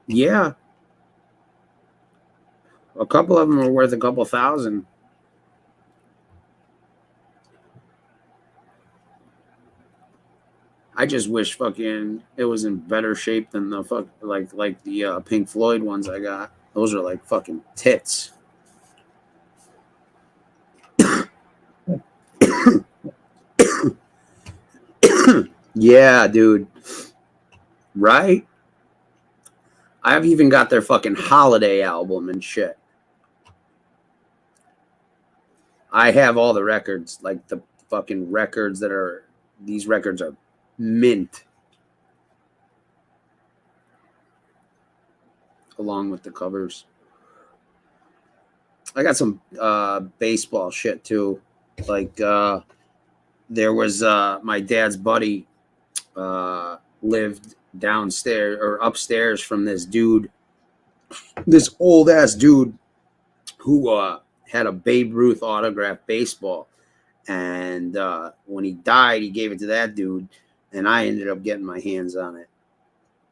Yeah. A couple of them are worth a couple thousand. I just wish fucking it was in better shape than the fuck like the Pink Floyd ones I got. Those are like fucking tits. Yeah, dude. Right? I've even got their fucking Holiday album and shit. I have all the records, like the fucking records that are, these records are mint. Along with the covers. I got some baseball shit too. Like there was my dad's buddy lived downstairs or upstairs from this dude, this old ass dude who had a Babe Ruth autographed baseball, and when he died he gave it to that dude, and I ended up getting my hands on it.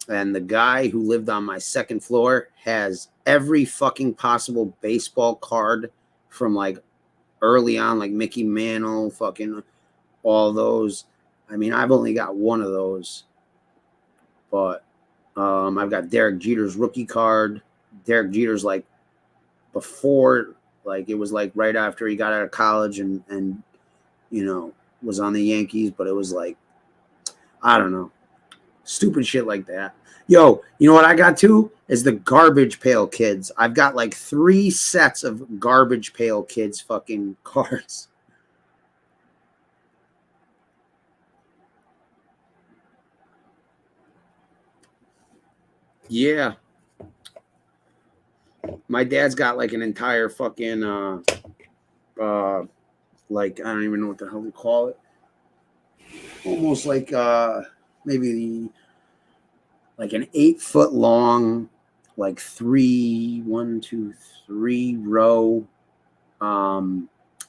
And the guy who lived on my second floor has every fucking possible baseball card from like early on, like Mickey Mantle, fucking all those. I mean, I've only got one of those, but I've got Derek Jeter's rookie card. Derek Jeter's like before, like it was like right after he got out of college and you know, was on the Yankees, but it was like, I don't know, stupid shit like that. Yo, you know what I got too? Is the Garbage Pail Kids. I've got like 3 sets of Garbage Pail Kids fucking cards. Yeah. My dad's got like an entire fucking like I don't even know what the hell to call it. almost like maybe like an 8-foot long, like 3 row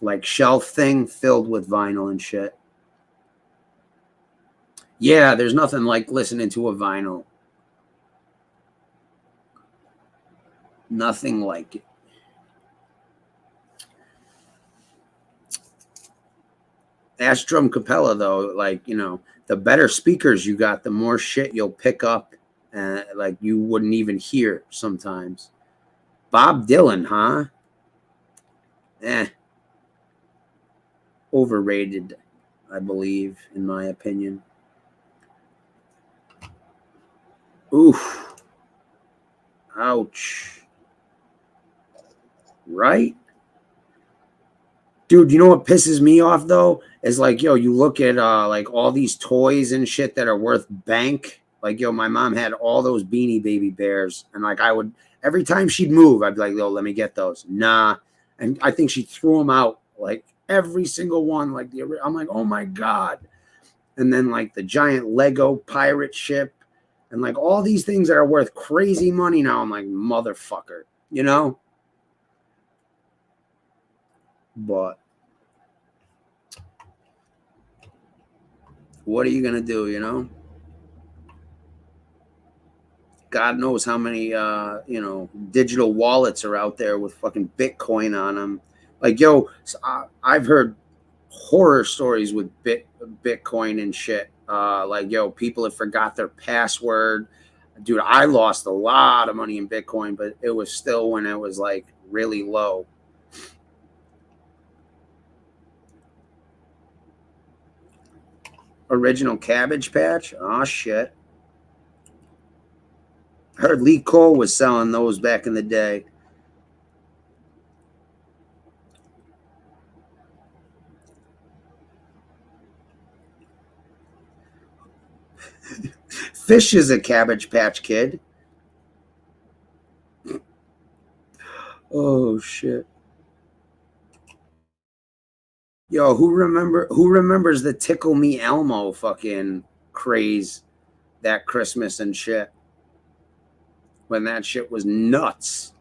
like shelf thing filled with vinyl and shit. Yeah, there's nothing like listening to a vinyl. Nothing like it. Astrum Capella, though, like, you know, the better speakers you got, the more shit you'll pick up, like you wouldn't even hear sometimes. Bob Dylan, huh? Overrated, I believe, in my opinion. Oof. Ouch. Right? Dude, you know what pisses me off, though? Is like, yo, you look at like all these toys and shit that are worth bank. Like, yo, my mom had all those Beanie Baby Bears. And like I would, every time she'd move, I'd be like, yo, let me get those. Nah. And I think she threw them out. Like every single one. Like I'm like, oh my God. And then like the giant Lego pirate ship. And like all these things that are worth crazy money now. I'm like, motherfucker. You know? But what are you gonna do, you know? God knows how many you know, digital wallets are out there with fucking Bitcoin on them. Like, yo, I've heard horror stories with Bitcoin and shit. Like, yo, people have forgot their password. Dude, I lost a lot of money in Bitcoin, but it was still when it was like really low. Original Cabbage Patch? Oh, shit. I heard Lee Cole was selling those back in the day. Fish is a Cabbage Patch Kid. Oh, shit. Yo, who remembers the Tickle Me Elmo fucking craze that Christmas and shit? When that shit was nuts.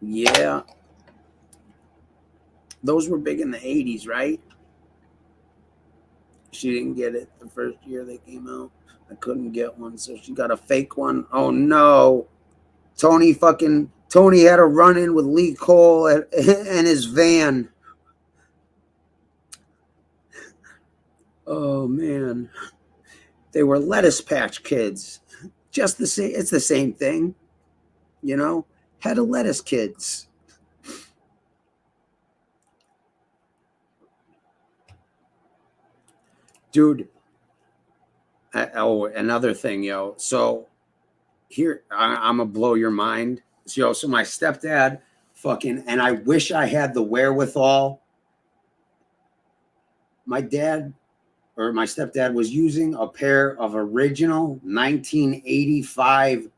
Yeah. Those were big in the 80s, right? She didn't get it the first year they came out. I couldn't get one, so she got a fake one. Oh, no. Tony had a run-in with Lee Cole and his van. Oh, man. They were Lettuce Patch Kids. Just the same. It's the same thing. You know? Head of Lettuce Kids. Dude. Oh, another thing, yo. So here, I'm going to blow your mind. So my stepdad fucking, and I wish I had the wherewithal. My stepdad was using a pair of original 1985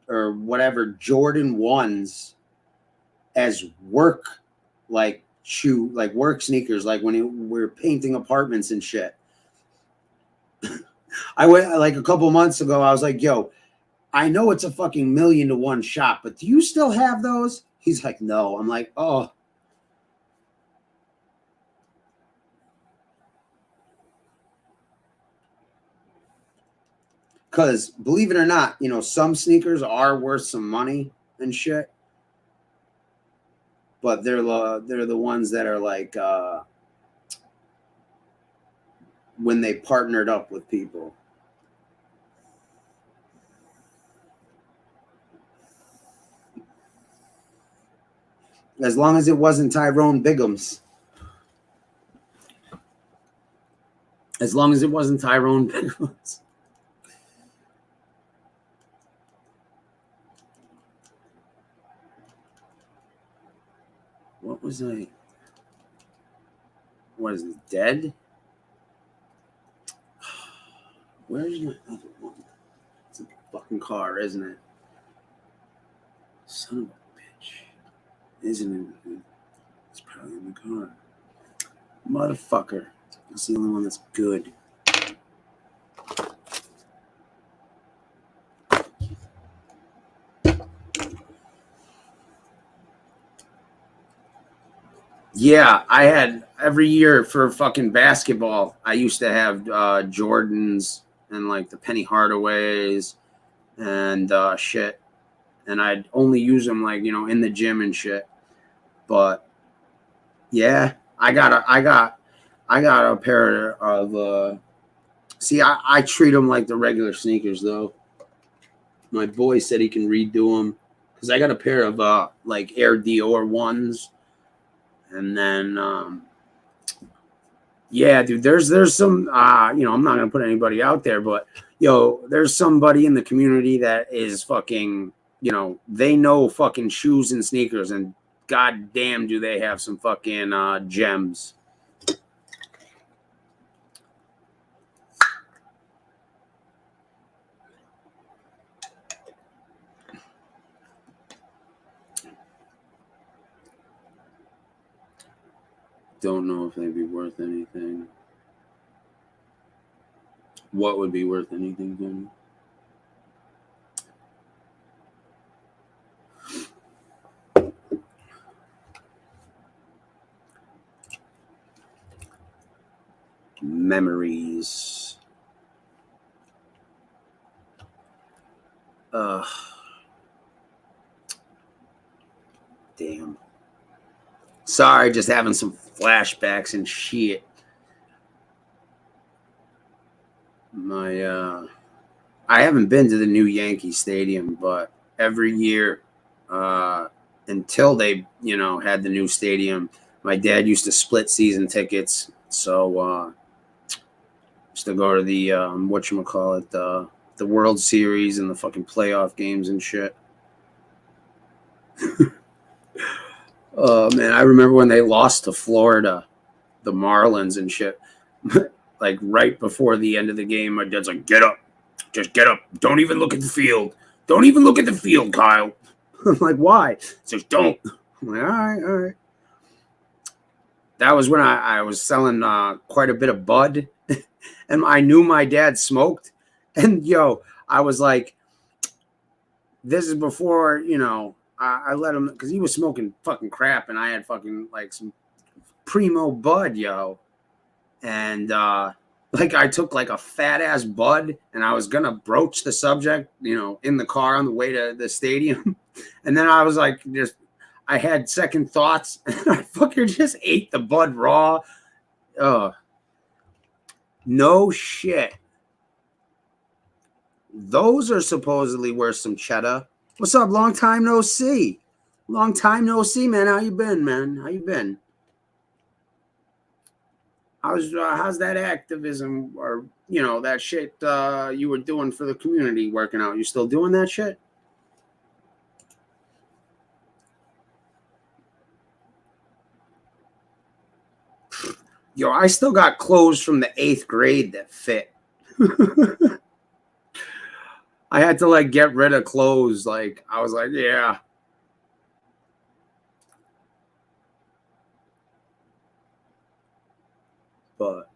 or whatever Jordan 1s as work, like work sneakers, like when we were painting apartments and shit. I went like a couple months ago. I was like, yo, I know it's a fucking $1 million to 1 shop, but do you still have those? He's like, no. I'm like, oh. Because believe it or not, you know, some sneakers are worth some money and shit. But they're the ones that are like when they partnered up with people. As long as it wasn't Tyrone Biggums. As long as it wasn't Tyrone Biggums. What was I what is it, dead? Where's my other one? It's a fucking car, isn't it? Son of a bitch. Isn't it? It's probably in the car. Motherfucker. That's the only one that's good. Yeah, I had every year for fucking basketball, I used to have Jordans and like the Penny Hardaways and shit. And I'd only use them like, you know, in the gym and shit. But yeah, I got a pair of see, I treat them like the regular sneakers though. My boy said he can redo them because I got a pair of like Air Dior ones. And then, yeah, dude, there's some, you know, I'm not going to put anybody out there, but, yo, there's somebody in the community that is fucking, you know, they know fucking shoes and sneakers, and goddamn do they have some fucking gems. Don't know if they'd be worth anything. What would be worth anything, Jimmy? Memories. Damn. Sorry, just having some flashbacks and shit. I haven't been to the new Yankee Stadium, but every year until they, you know, had the new stadium, my dad used to split season tickets. So used to go to the whatchamacallit, the World Series and the fucking playoff games and shit. Oh man, I remember when they lost to Florida, the Marlins and shit. Like right before the end of the game, my dad's like, "Get up, just get up. Don't even look at the field. Don't even look at the field, Kyle." I'm like, "Why?" He says, "Don't." I'm like, all right. That was when I was selling quite a bit of bud, and I knew my dad smoked. And yo, I was like, "This is before, you know." I let him, because he was smoking fucking crap, and I had fucking like some primo bud, yo. And like I took like a fat ass bud, and I was gonna broach the subject, you know, in the car on the way to the stadium. And then I was like, I had second thoughts, and I fucking just ate the bud raw. No shit. Those are supposedly worth some cheddar. What's up? Long time no see. Long time no see, man. How you been, man? How you been? How's that activism, or you know, that shit you were doing for the community, working out? You still doing that shit? Yo, I still got clothes from the 8th grade that fit. I had to like get rid of clothes. Like I was like, yeah. But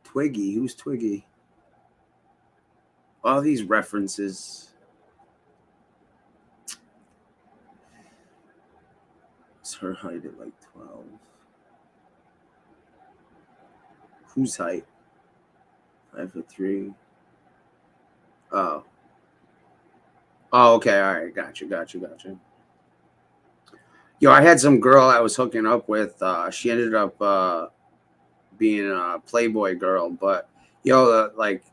Twiggy, who's Twiggy? All these references. What's her height at like 12? Whose height? 5'3". Oh, okay. All right. Gotcha. Yo, I had some girl I was hooking up with. She ended up being a Playboy girl, but yo, like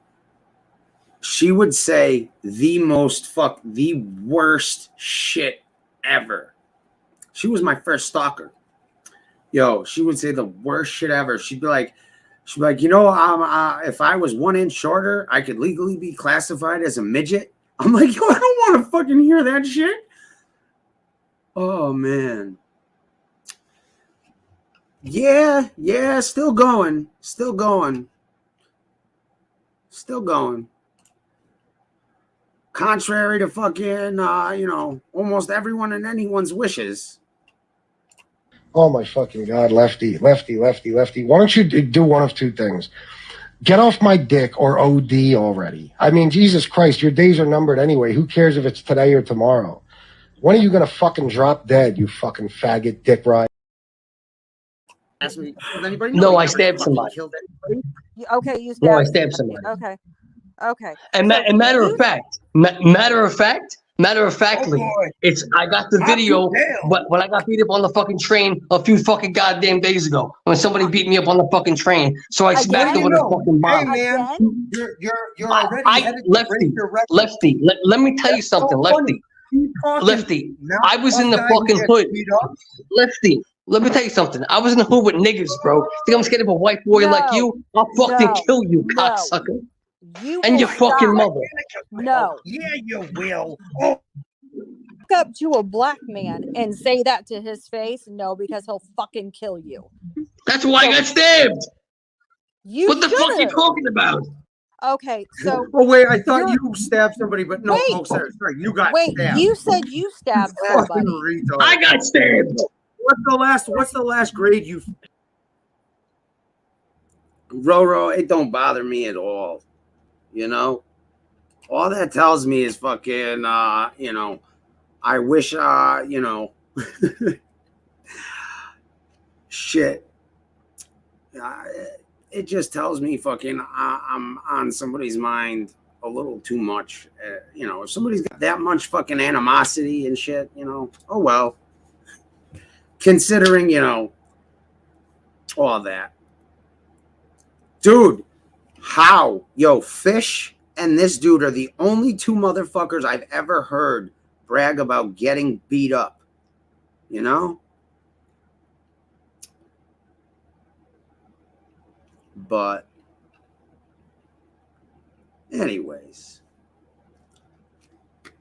she would say the worst shit ever. She was my first stalker. Yo, she would say the worst shit ever. She'd be like, you know, if I was 1 inch shorter, I could legally be classified as a midget. I'm like, yo, I don't want to fucking hear that shit. Oh, man. Yeah, still going. Contrary to fucking, almost everyone and anyone's wishes. Oh my fucking God, Lefty. Why don't you do one of two things? Get off my dick or OD already. I mean, Jesus Christ, your days are numbered anyway. Who cares if it's today or tomorrow? When are you gonna fucking drop dead, you fucking faggot dick ride? Ask me, does anybody No, know I he stabbed fucking somebody. killed anybody? Okay, you stabbed. No, I stabbed somebody. Okay. Okay. And, and matter of factly, it's I got the video when I got beat up on the fucking train a few fucking goddamn days ago when somebody beat me up on the fucking train. So I smacked him with a fucking bomb. Hey man, you're already headed to break your record. Lefty, let me tell you something, Lefty. I was in the fucking hood. Lefty, let me tell you something. I was in the hood with niggas, bro. Think I'm scared of a white boy like you? I'll fucking kill you, cocksucker. And your fucking mother. No. Yeah, you will. Oh. Walk up to a black man and say that to his face? No, because he'll fucking kill you. That's why I got stabbed. What the fuck are you should've. talking about? Okay, so. Oh wait, I thought you stabbed somebody, but no, Wait. sorry, you got Wait, stabbed. you said you stabbed somebody. I got stabbed. What's the last grade you? Roro, it don't bother me at all. You know, all that tells me is fucking, I wish, shit. It just tells me fucking I'm on somebody's mind a little too much. If somebody's got that much fucking animosity and shit, oh well. Considering, all that. Dude. How? Yo, Fish and this dude are the only two motherfuckers I've ever heard brag about getting beat up. But anyways.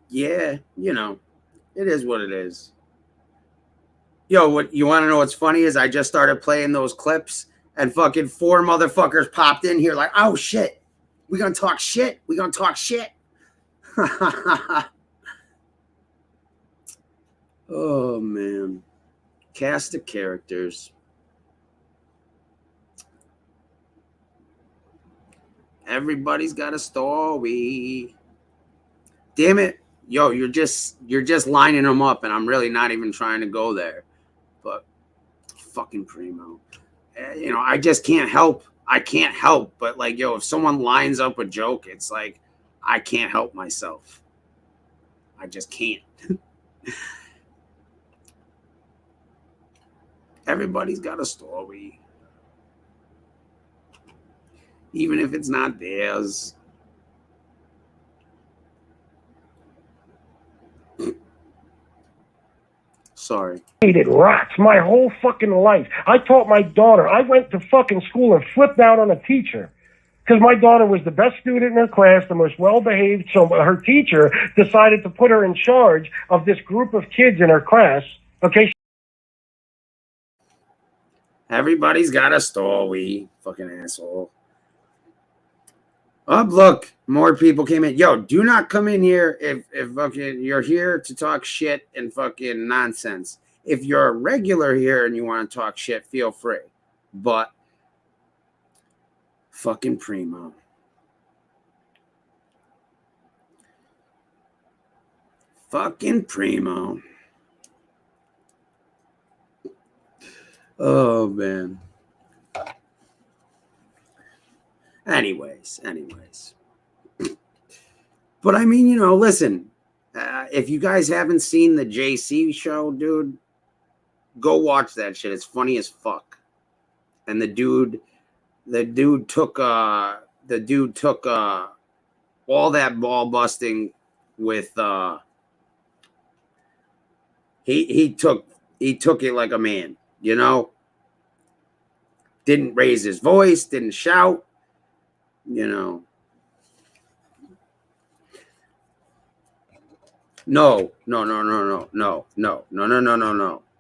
Yeah, it is what it is. Yo, what you want to know what's funny is I just started playing those clips. And fucking 4 motherfuckers popped in here like, oh shit, we gonna talk shit. Oh man, cast of characters. Everybody's got a story. Damn it, yo, you're just lining them up, and I'm really not even trying to go there. But fucking primo. I just can't help. I can't help. But like, yo, if someone lines up a joke, it's like, I can't help myself. I just can't. Everybody's got a story. Even if it's not theirs. Sorry. Hated rats my whole fucking life. I taught my daughter. I went to fucking school and flipped out on a teacher because my daughter was the best student in her class, the most well-behaved. So her teacher decided to put her in charge of this group of kids in her class. Okay. Everybody's got a story. Fucking asshole. Oh, look, more people came in. Yo, do not come in here if fucking you're here to talk shit and fucking nonsense. If you're a regular here and you want to talk shit, feel free. But fucking primo. Fucking primo. Oh, man. Anyways. But I mean, listen, if you guys haven't seen the JC show, dude, go watch that shit. It's funny as fuck. And the dude took all that ball busting with he took it like a man, didn't raise his voice, didn't shout. No.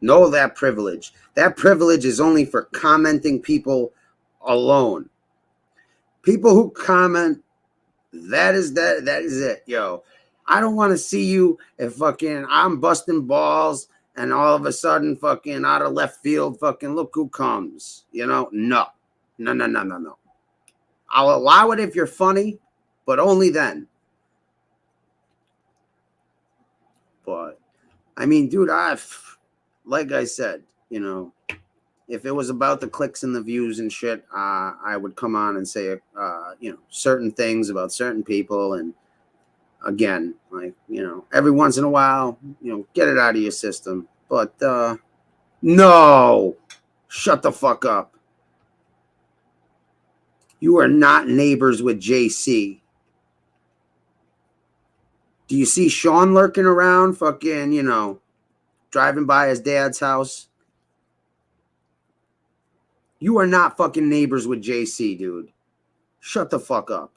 Know that privilege. That privilege is only for commenting people alone. People who comment, that is it, yo. I don't want to see you if fucking I'm busting balls and all of a sudden fucking out of left field fucking look who comes. You know? No. I'll allow it if you're funny, but only then. But I mean, dude, like I said, you know, if it was about the clicks and the views and shit, I would come on and say, you know, certain things about certain people. And again, like, you know, every once in a while, you know, get it out of your system. But no, shut the fuck up. You are not neighbors with JC. Do you see Sean lurking around, fucking, you know, driving by his dad's house? You are not fucking neighbors with JC, dude. Shut the fuck up.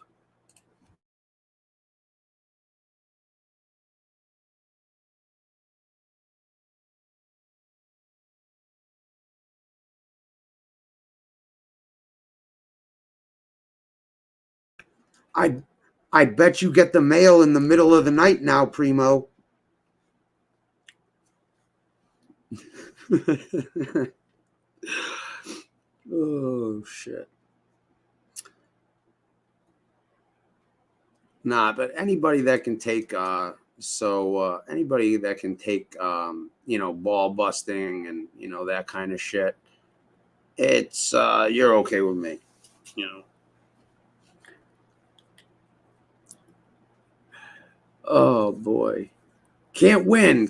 I bet you get the mail in the middle of the night now, Primo. Oh, shit. Nah, but anybody that can take, anybody that can take, you know, ball busting and, you know, that kind of shit, it's, you're okay with me, you know. Oh, boy. Can't win.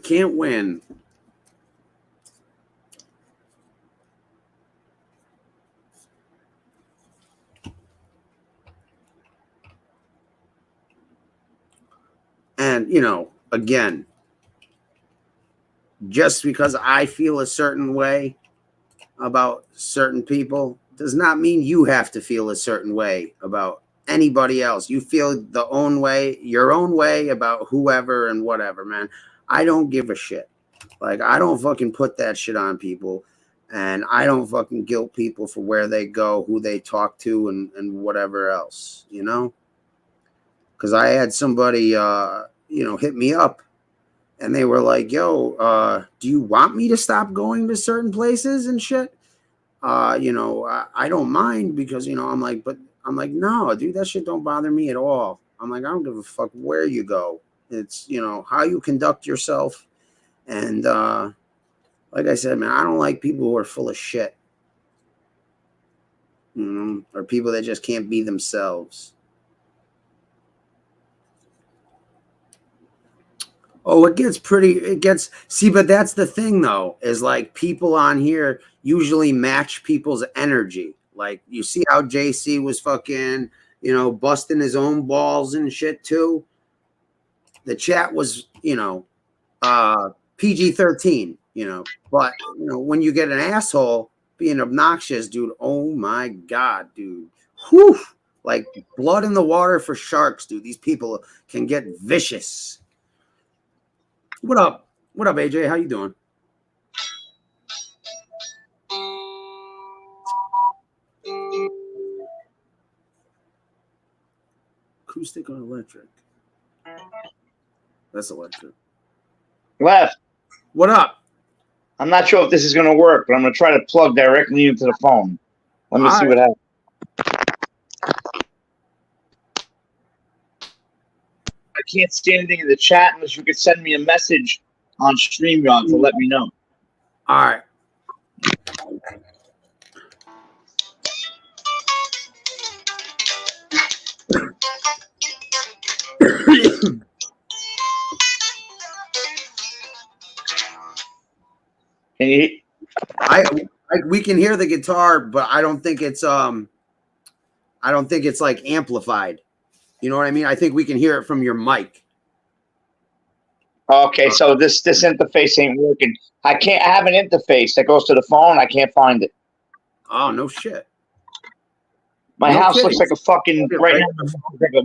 And, you know, again, just because I feel a certain way about certain people does not mean you have to feel a certain way about anybody else. You feel your own way about whoever and whatever, man. I don't give a shit. Like, I don't fucking put that shit on people, and I don't fucking guilt people for where they go, who they talk to, and whatever else, you know? Because I had somebody, you know, hit me up, and they were like, yo, do you want me to stop going to certain places and shit? You know, I don't mind because, you know, I'm like, no, dude, that shit don't bother me at all. I'm like, I don't give a fuck where you go. It's, you know, how you conduct yourself. And like I said, man, I don't like people who are full of shit. You know, or people that just can't be themselves. Oh, but that's the thing though, is like people on here usually match people's energy. Like, you see how JC was fucking, you know, busting his own balls and shit too. The chat was, you know, PG-13, you know, but, you know, when you get an asshole being obnoxious, dude, oh my God, dude. Whew, like blood in the water for sharks, dude. These people can get vicious. What up? What up, AJ? How you doing? Acoustic or electric? That's electric. Left. What up? I'm not sure if this is going to work, but I'm going to try to plug directly into the phone. Let me see what happens. I can't see anything in the chat unless you could send me a message on StreamYard to let me know. All right. Can you? We can hear the guitar, but I don't think it's like amplified. You know what I mean? I think we can hear it from your mic. Okay, so this interface ain't working. I have an interface that goes to the phone. I can't find it. Oh, no shit. My house looks like a fucking right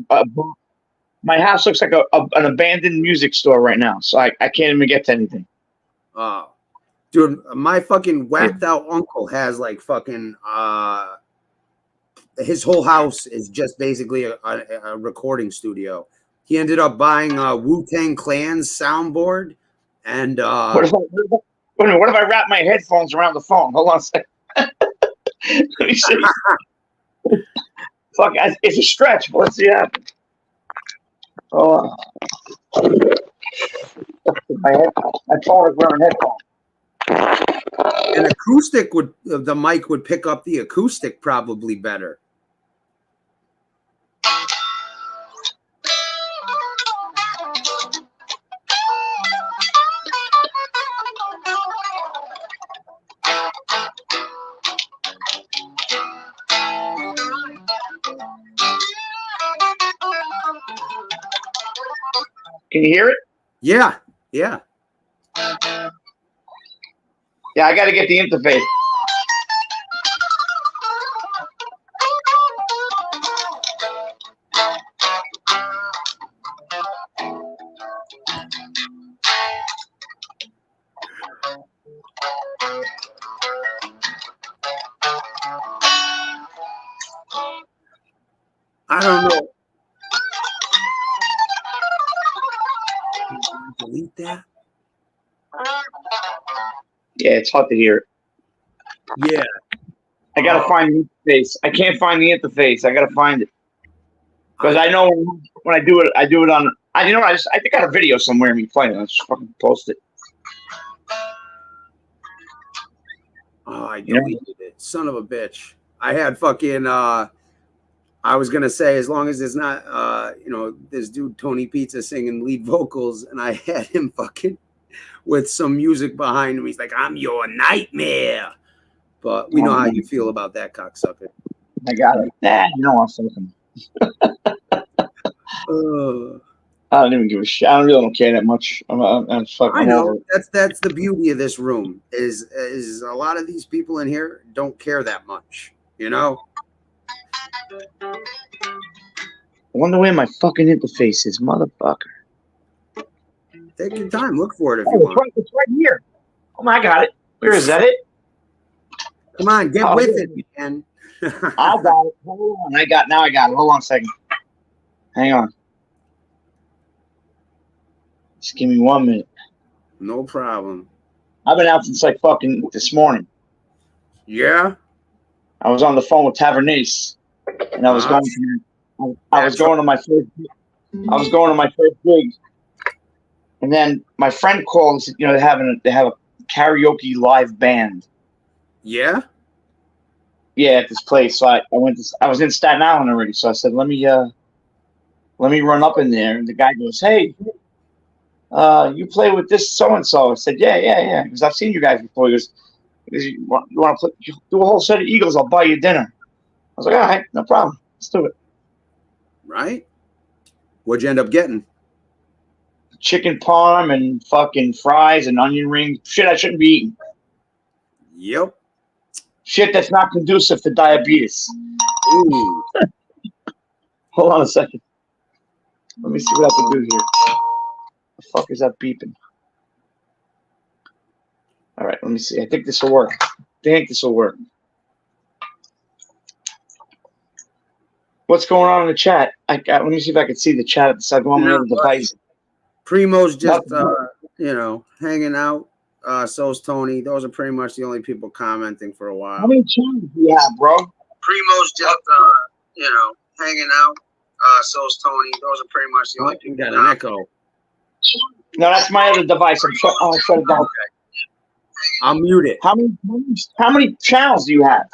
now. My house looks like an abandoned music store right now, so I can't even get to anything. Oh, Dude, my fucking whacked out uncle has like fucking his whole house is just basically a recording studio. He ended up buying a Wu-Tang Clan's soundboard, and what if I wrap my headphones around the phone? Hold on a second. Let me see. Fuck, it's a stretch, but let's see what happens. Oh, my phone is wearing headphones. An acoustic would, the mic would pick up the acoustic probably better. Can you hear it? Yeah, yeah. Yeah, I got to get the interface. I don't know. Delete that. Yeah, it's hard to hear it. Yeah. I gotta find the interface. I can't find the interface. I gotta find it. Because I know when I do it on. I think I got a video somewhere of me playing. I'll just fucking post it. Oh, I deleted it. Son of a bitch. I had fucking I was gonna say, as long as it's not this dude Tony Pizza singing lead vocals, and I had him fucking with some music behind him. He's like, "I'm your nightmare." But we know how you feel about that cocksucker. I got it. Nah, you know I'm fucking. I don't even give a shit. I really don't care that much. I'm fucking. I know. Over. That's the beauty of this room. Is a lot of these people in here don't care that much. You know. I wonder where my fucking interface is, motherfucker. Take your time. Look for it if you want. It's right here. Oh, I got it. Where is that? It? Come on, get with it, man. I got it. Hold on. I got it. Hold on a second. Hang on. Just give me 1 minute. No problem. I've been out since like fucking this morning. Yeah. I was on the phone with Tavernice, and I was going to my first gig, and then my friend called and said, they have a karaoke live band. Yeah. Yeah, at this place. So I was in Staten Island already, so I said, let me run up in there. And the guy goes, "Hey, you play with this so and so?" I said, yeah, because I've seen you guys before. He goes, "You want to do a whole set of Eagles? I'll buy you dinner." I was like, "All right, no problem. Let's do it." Right? What'd you end up getting? Chicken parm and fucking fries and onion rings. Shit I shouldn't be eating. Yep. Shit that's not conducive to diabetes. Ooh. Hold on a second. Let me see what I can do here. The fuck is that beeping? All right, let me see. I think this will work. What's going on in the chat? Let me see if I can see the chat at the side. Go on my other device. Primo's just hanging out. So's Tony. Those are pretty much the only people commenting for a while. How many channels do you have, bro? Primo's just hanging out. So's Tony. Those are pretty much the only people. Got an echo. No, that's my other device. I'll shut it down. I'll mute it. How many channels do you have?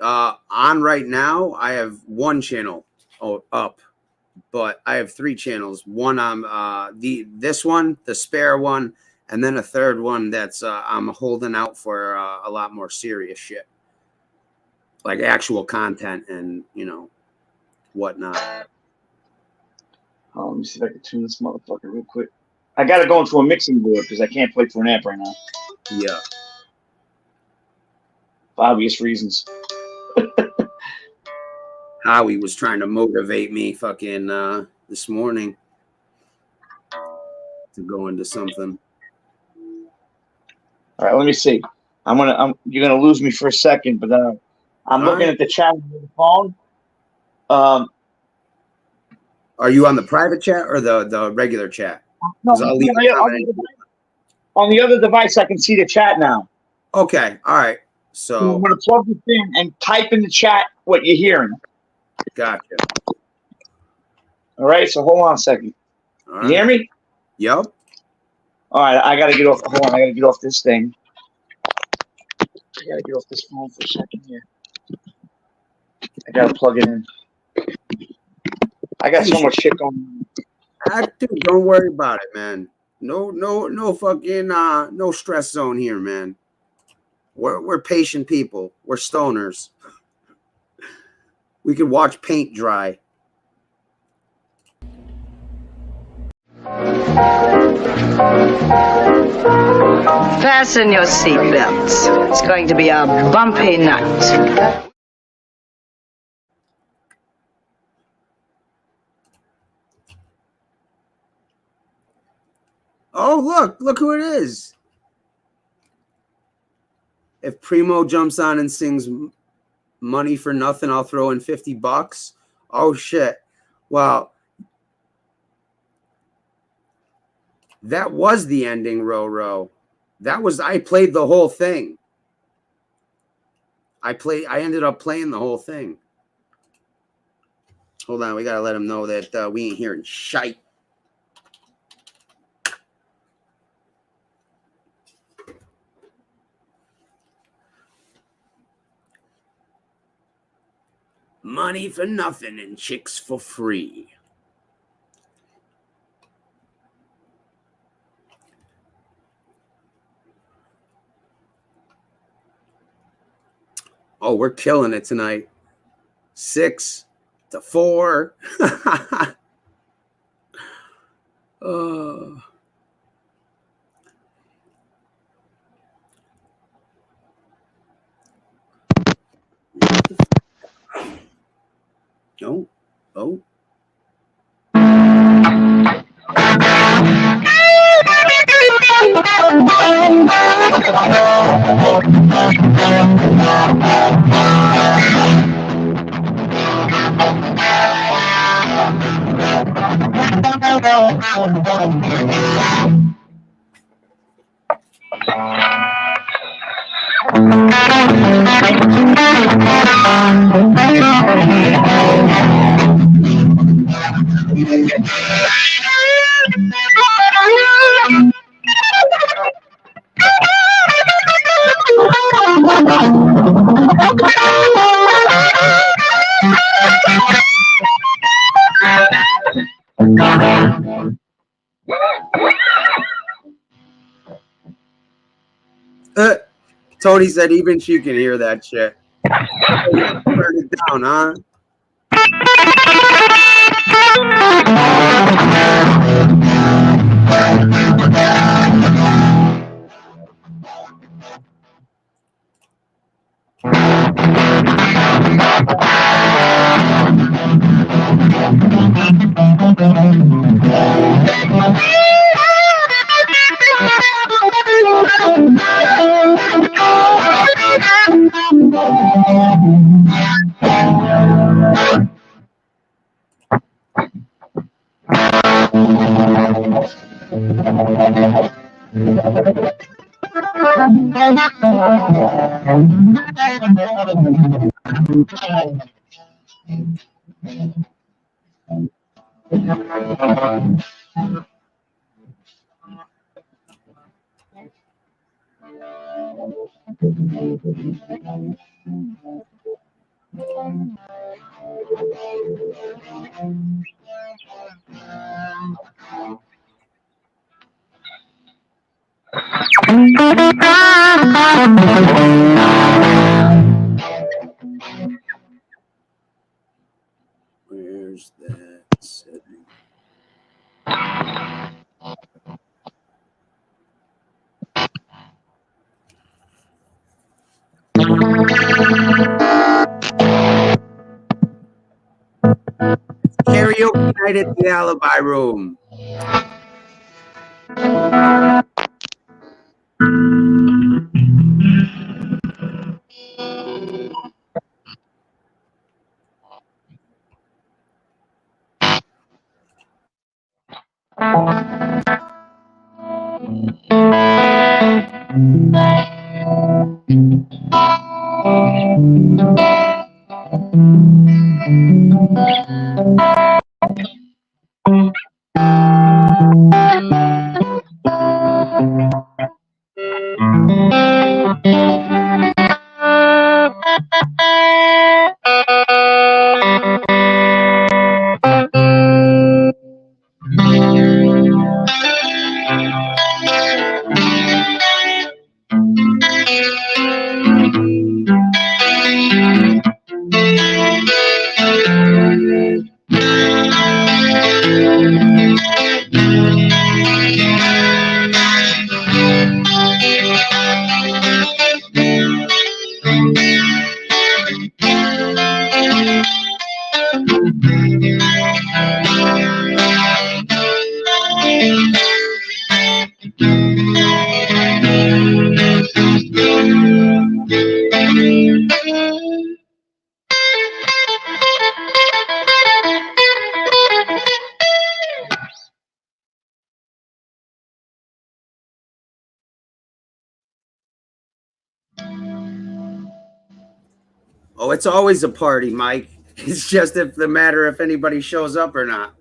On right now, I have one channel up, but I have 3 channels. One on this one, the spare one, and then a third one that's I'm holding out for a lot more serious shit, like actual content and whatnot. Oh, let me see if I can tune this motherfucker real quick. I gotta go into a mixing board because I can't play for an amp right now. Yeah. For obvious reasons. Howie was trying to motivate me fucking this morning to go into something. All right, let me see. You're gonna lose me for a second, but I'm looking at the chat on the phone. Are you on the private chat or the regular chat? No, I'll leave on the other device, I can see the chat now. Okay, all right. So I'm gonna plug this in and type in the chat what you're hearing. Gotcha. All right, so hold on a second. All You hear me? Yep. All right, I gotta get off. Hold on, I gotta get off this thing. I gotta get off this phone for a second here. I gotta plug it in. I got so much shit going on. Dude, don't worry about it, man. No fucking no stress zone here, man. We're patient people. We're stoners. We can watch paint dry. Fasten your seatbelts. It's going to be a bumpy night. Oh, look who it is. If Primo jumps on and sings Money for Nothing, I'll throw in $50. Oh, shit. Well, that was the ending, Roro. I played the whole thing. I ended up playing the whole thing. Hold on, we got to let him know that we ain't hearing shite. Money for nothing and chicks for free. Oh, we're killing it tonight. 6-4. No. Oh. Tony said even she can hear that shit. Turn it down, huh? Where's that setting? Karaoke night at the Alibi Room. Oh, it's always a party, Mike. It's just the matter if anybody shows up or not.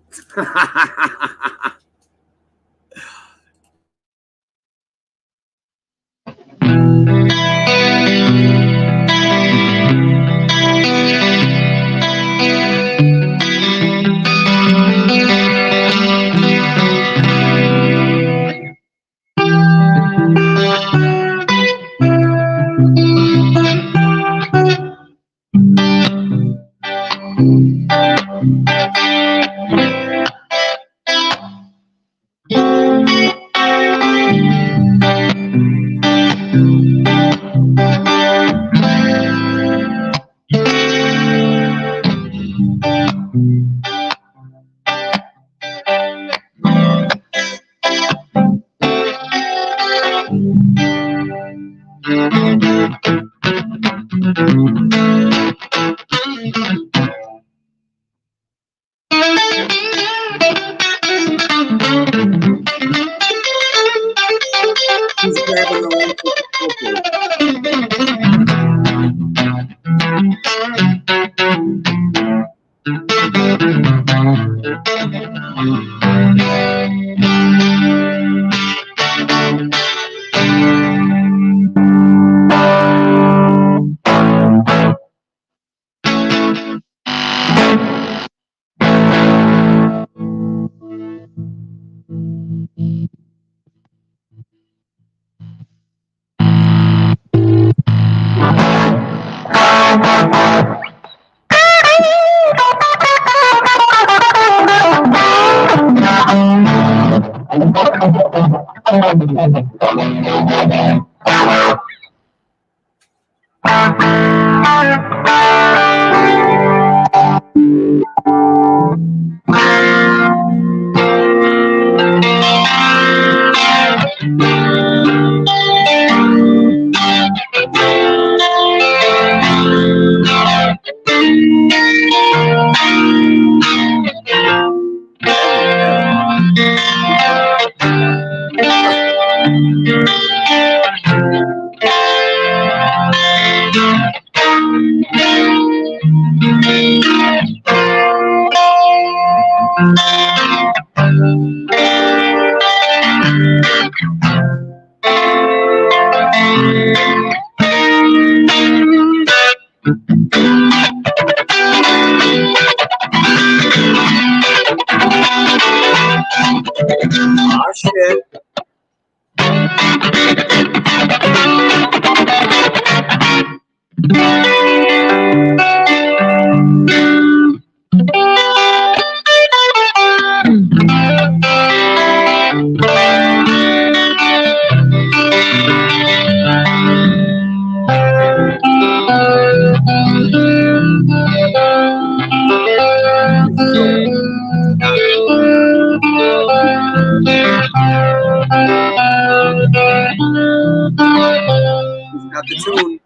Got the tune.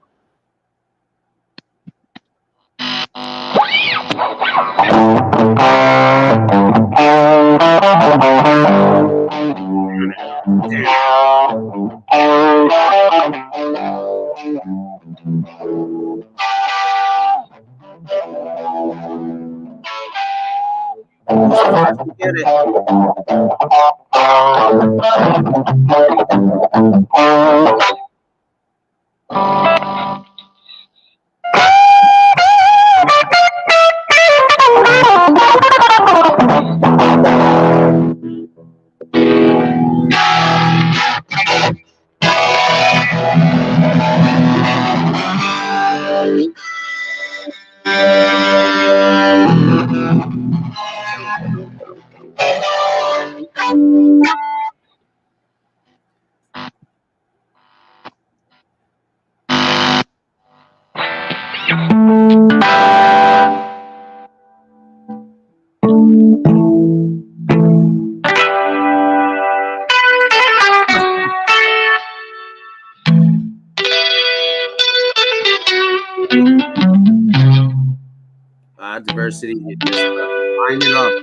Get it. Diversity, you just line it up.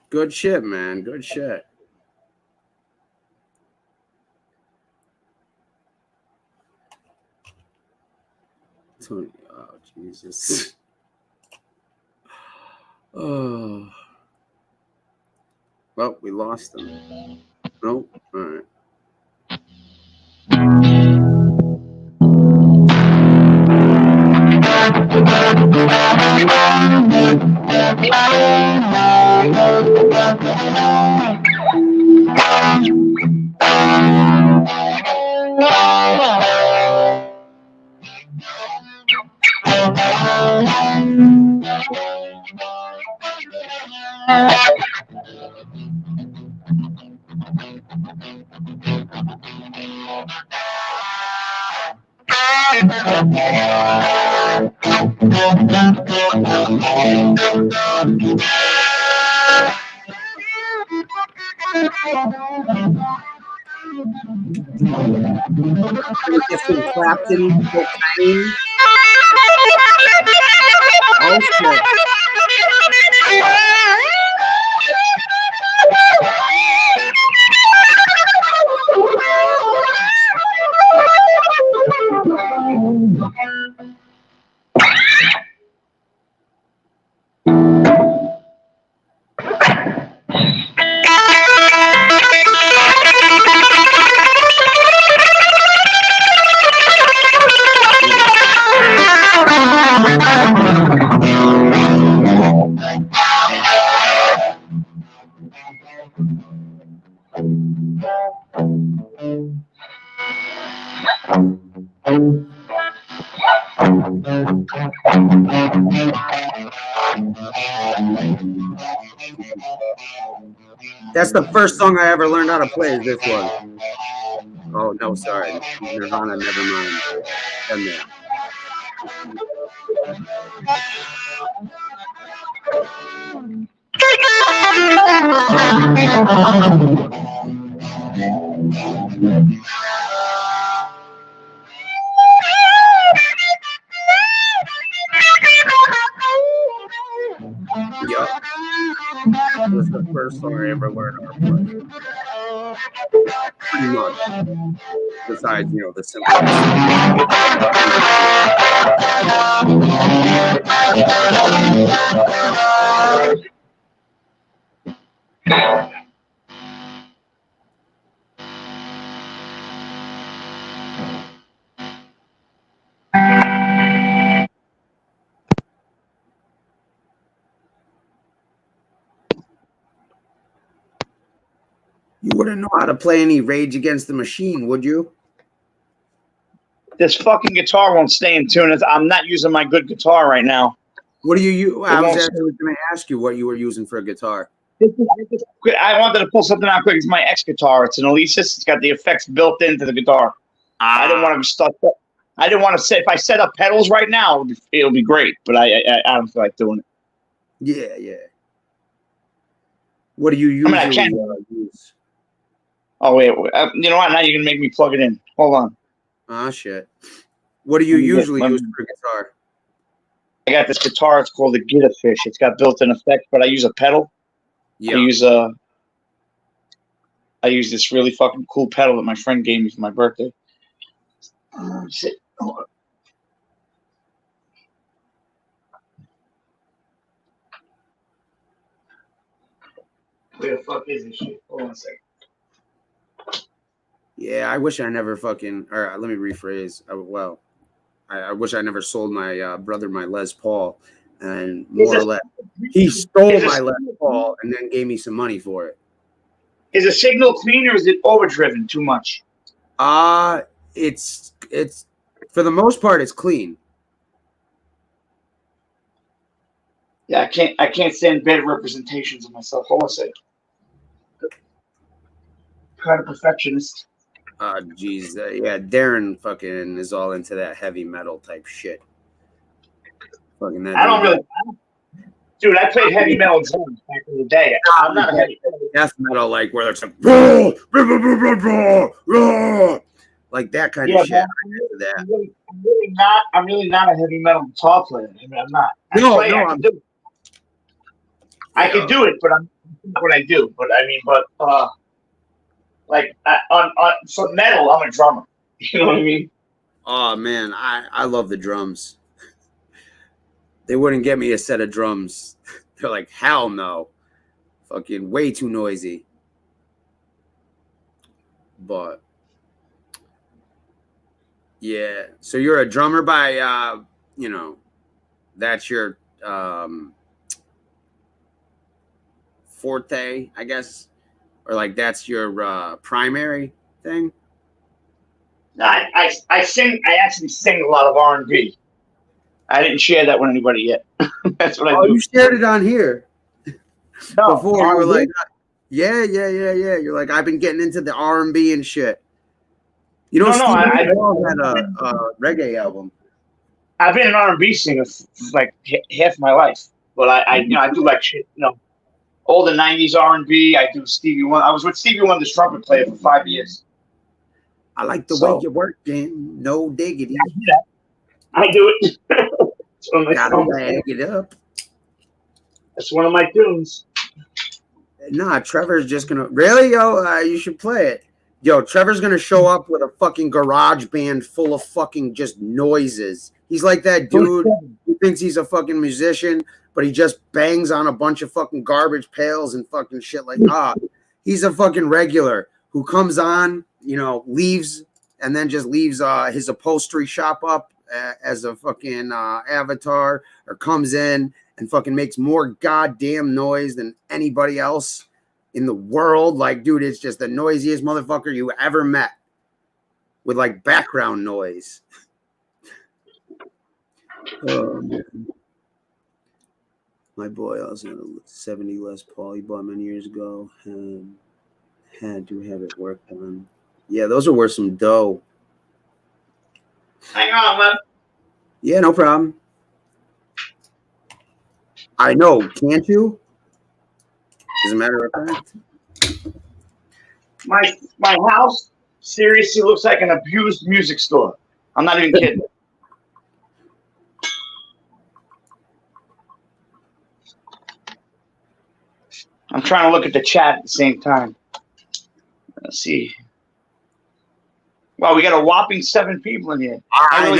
Good shit, man. Good shit. Tony, oh Jesus. Oh. Well, we lost them. Nope. All right. Get some Clapton cocaine. Oh shit. That's the first song I ever learned how to play is this one. Oh, no, sorry. Nirvana, never mind. Done that. Yup. That was the first song I ever learned how to play. Pretty much. Besides, you know, the simple. You wouldn't know how to play any Rage Against the Machine, would you? This fucking guitar won't stay in tune. I'm not using my good guitar right now. What do you use? I was actually going to ask you what you were using for a guitar. I wanted to pull something out quick. It's my X guitar. It's an Alesis. It's got the effects built into the guitar. I didn't want to be stuck. I didn't want to say if I set up pedals right now, it'll be great. But I don't feel like doing it. Yeah, yeah. What do you usually use? Oh wait, you know what? Now you're gonna make me plug it in. Hold on. Ah, shit. What do you usually use for a guitar? I got this guitar. It's called the Gitta Fish. It's got built-in effects, but I use a pedal. Yeah. I use this really fucking cool pedal that my friend gave me for my birthday. Shit. Hold on. Where the fuck is this shit? Hold on a second. Yeah, I wish I never fucking. Or let me rephrase. I wish I never sold my brother my Les Paul, and more or less, he stole my Les Paul and then gave me some money for it. Is the signal clean or is it overdriven too much? It's for the most part it's clean. Yeah, I can't stand bad representations of myself. Hold on a second. Kind of perfectionist. Geez, yeah, Darren fucking is all into that heavy metal type shit. Fucking that. Dude, I played heavy metal drums back in the day. I'm not a heavy death metal, like where it's like, like that kind of shit. I'm really not a heavy metal guitar player. I mean, I'm not. I can do it, but I'm not what I do. But I mean, for metal, I'm a drummer. You know what I mean? Oh man, I love the drums. They wouldn't get me a set of drums. They're like, hell no. Fucking way too noisy. But yeah, so you're a drummer by that's your forte, I guess, or like that's your primary thing. No, I sing. I actually sing a lot of R&B. I didn't share that with anybody yet. That's what I do. You shared it on here. No, before you were like, yeah. You're like, I've been getting into the R&B and shit. You know, I had a reggae album. I've been an R&B singer for like half my life, but I do like shit. All the '90s R&B. I do Stevie Wonder. I was with Stevie Wonder, the trumpet player, for 5 years. I like the way you work, Dan. No diggity. I do it. Gotta bag it up. That's one of my tunes. Nah, Trevor's just gonna really, you should play it. Yo, Trevor's gonna show up with a fucking garage band full of fucking just noises. He's like that dude who thinks he's a fucking musician, but he just bangs on a bunch of fucking garbage pails and fucking shit like he's a fucking regular who comes on, leaves and then just leaves his upholstery shop up as a fucking avatar, or comes in and fucking makes more goddamn noise than anybody else in the world. Like, dude, it's just the noisiest motherfucker you ever met with like background noise. Oh, man. My boy also had a 70 Les Paul he bought many years ago and had to have it worked on. Yeah, those are worth some dough. Hang on, man. Yeah, no problem. I know, can't you? As a matter of fact. My house seriously looks like an abused music store. I'm not even kidding. I'm trying to look at the chat at the same time. Let's see. Wow, we got a whopping 7 people in here. I'm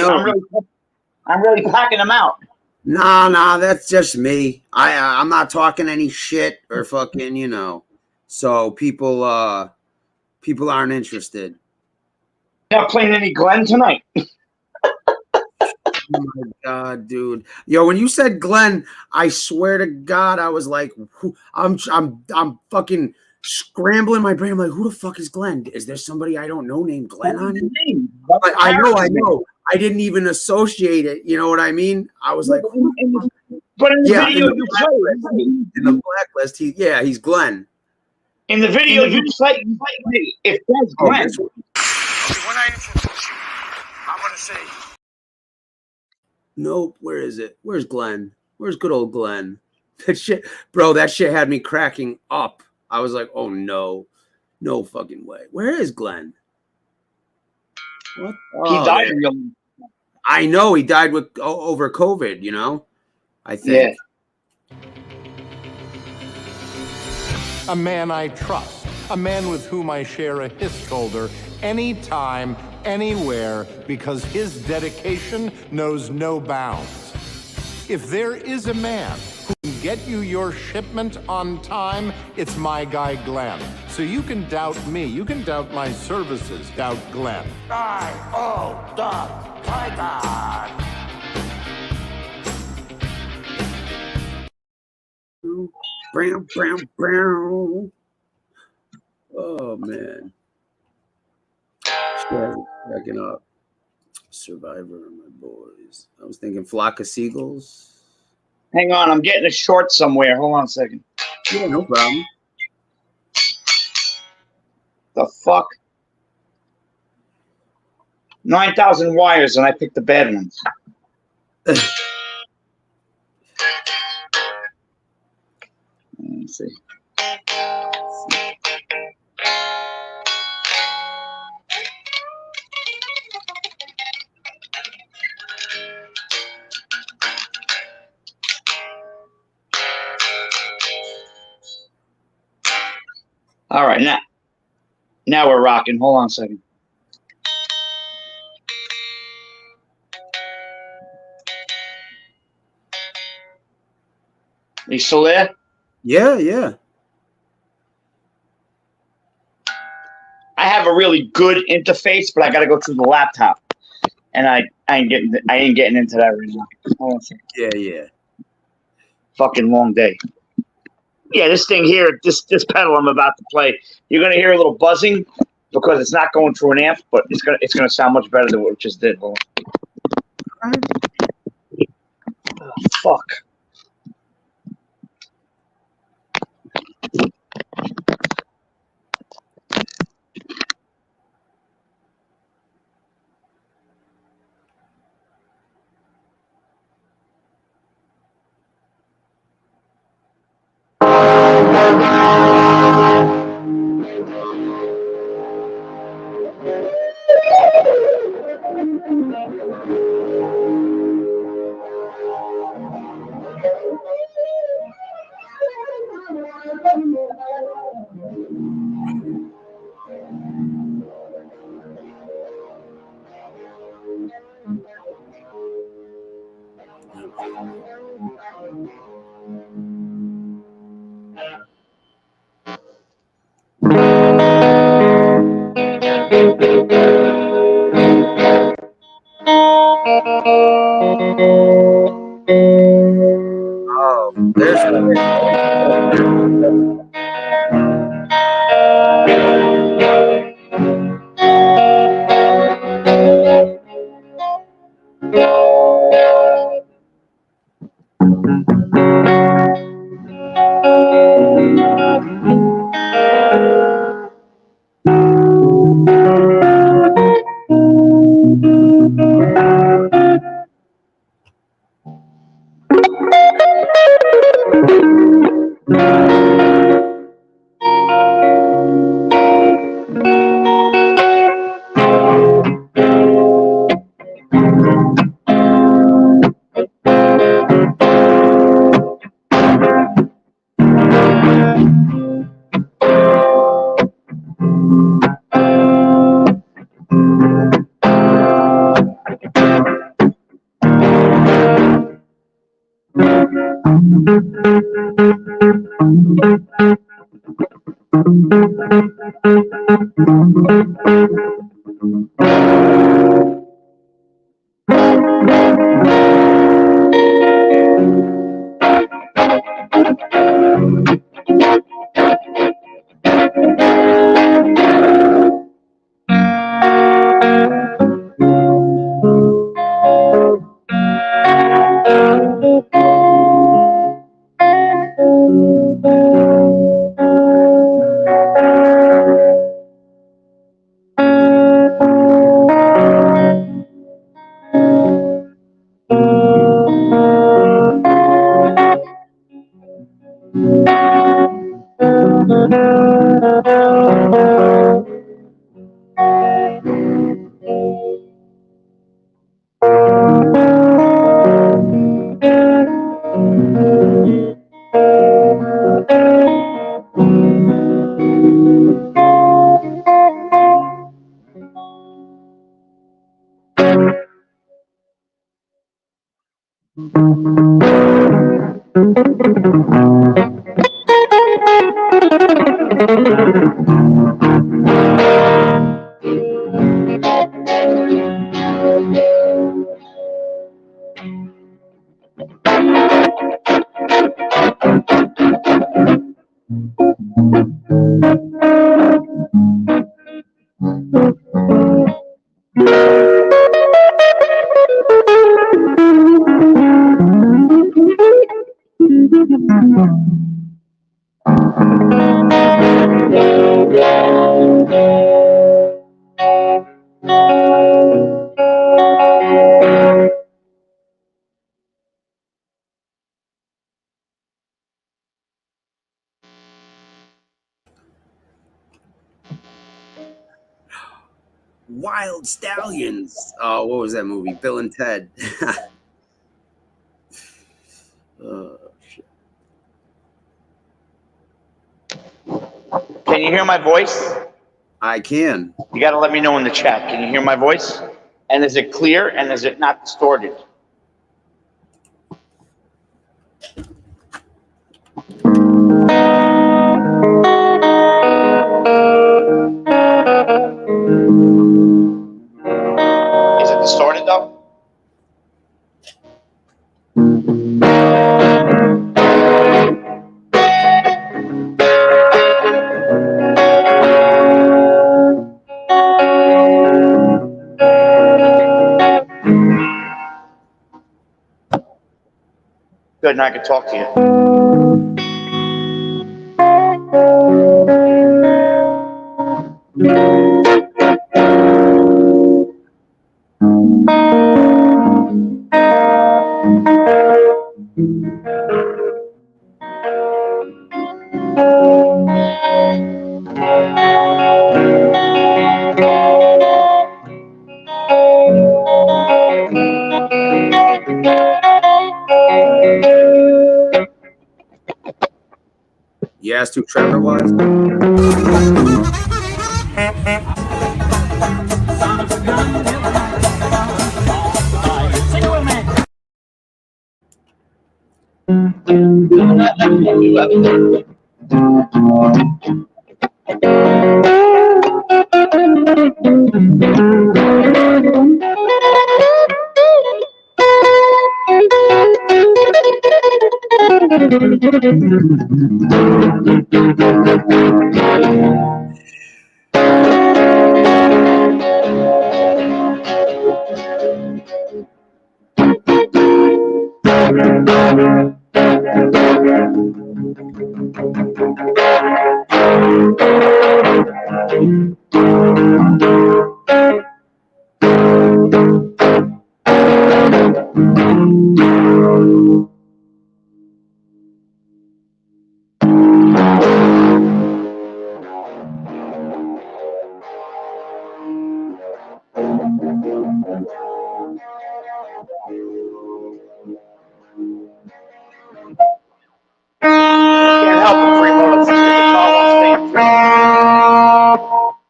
really packing them out. Nah, that's just me. I'm not talking any shit or fucking, So people aren't interested. Not playing any Glenn tonight. Oh my God, dude. Yo, when you said Glenn, I swear to God, I was like, I'm fucking scrambling my brain. I'm like, who the fuck is Glenn? Is there somebody I don't know named Glenn on it? I know. I didn't even associate it. You know what I mean? I was like, But in the Yeah, video in the you play, in the blacklist, he's Glenn. in the video you play, it says Oh, Glenn. this one. When I introduce you, I'm gonna say, Nope. Where is it? Where's Glenn? Where's good old Glenn? That shit, bro. That shit had me cracking up. I was like, oh no, no fucking way. Where is Glenn? What? He Oh, died there. real. I know he died with over COVID. You know, I think. A man I trust, a man with whom I share a his shoulder anytime, anywhere, because his dedication knows no bounds. If there is a man who can get you your shipment on time, it's my guy Glenn. So you can doubt me, you can doubt my services, doubt Glenn. Tiger. Brown, brown, brown. Oh man, cracking up. Survivor, my boys. I was thinking Flock of Seagulls. Hang on, I'm getting a short somewhere. Hold on a second. Yeah, no problem. The fuck? 9,000 wires, and I picked the bad ones. Let's see. All right, now we're rocking. Hold on a second. Are you still there? Yeah, yeah. I have a really good interface, but I got to go through the laptop, and I ain't getting into that right now. Hold on a second. Yeah, yeah. Fucking long day. Yeah, this thing here, this pedal I'm about to play, you're gonna hear a little buzzing because it's not going through an amp, but it's gonna sound much better than what it just did. Hold on. Oh, fuck. Oh, Wild Stallions. Oh, what was that movie? Bill and Ted. Shit. Can you hear my voice? I can. You got to let me know in the chat. Can you hear my voice? And is it clear and is it not distorted? Is it distorted though? Good, now I can talk to you. You asked who Trevor was?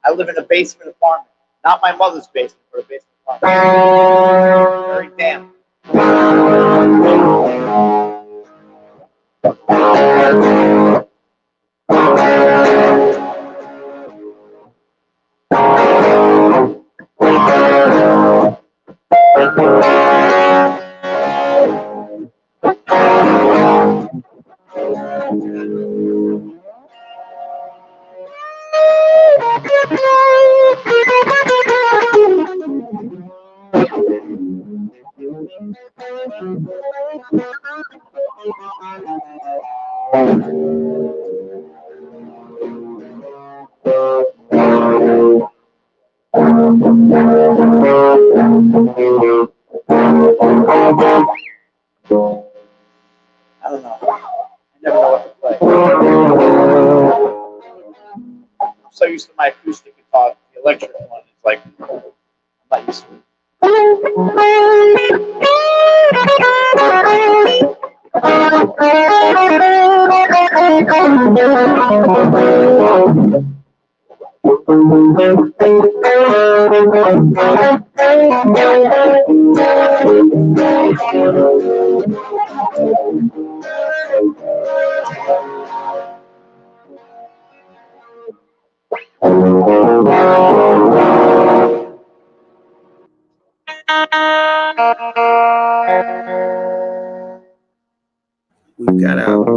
I live in a basement apartment. Not my mother's basement, but a basement apartment. Very damp. I don't know. I never know what to play. I'm so used to my acoustic guitar. The electric one is like, I'm not used to it. We've got out.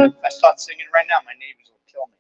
If I start singing right now, my neighbors will kill me.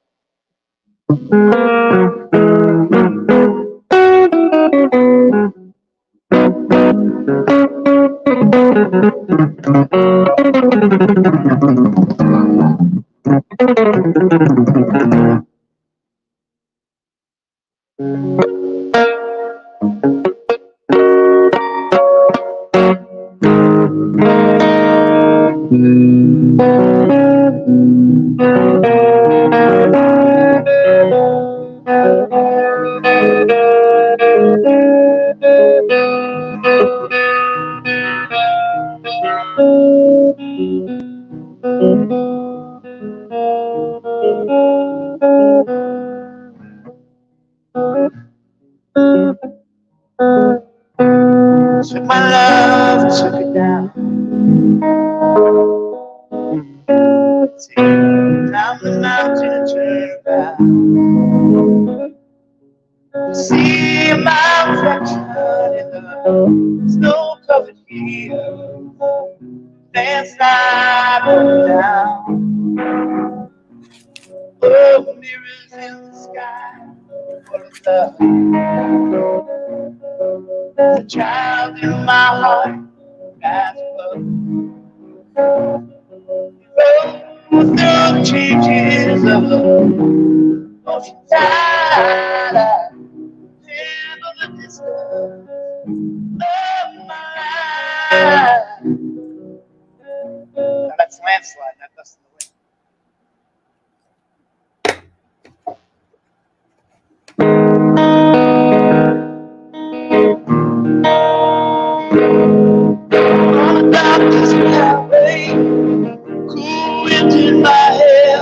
So my love took it down. Take down the mountain and turn around. See my reflection in the snow-covered field. Dance like down. Oh, mirrors in the sky. Full of love. The child in my heart, that's love. Through the changes of the ocean tide, I remember the distance of my life. Now that's landslide, not dust in the wind. On the darkest highway, cool wind in my hair,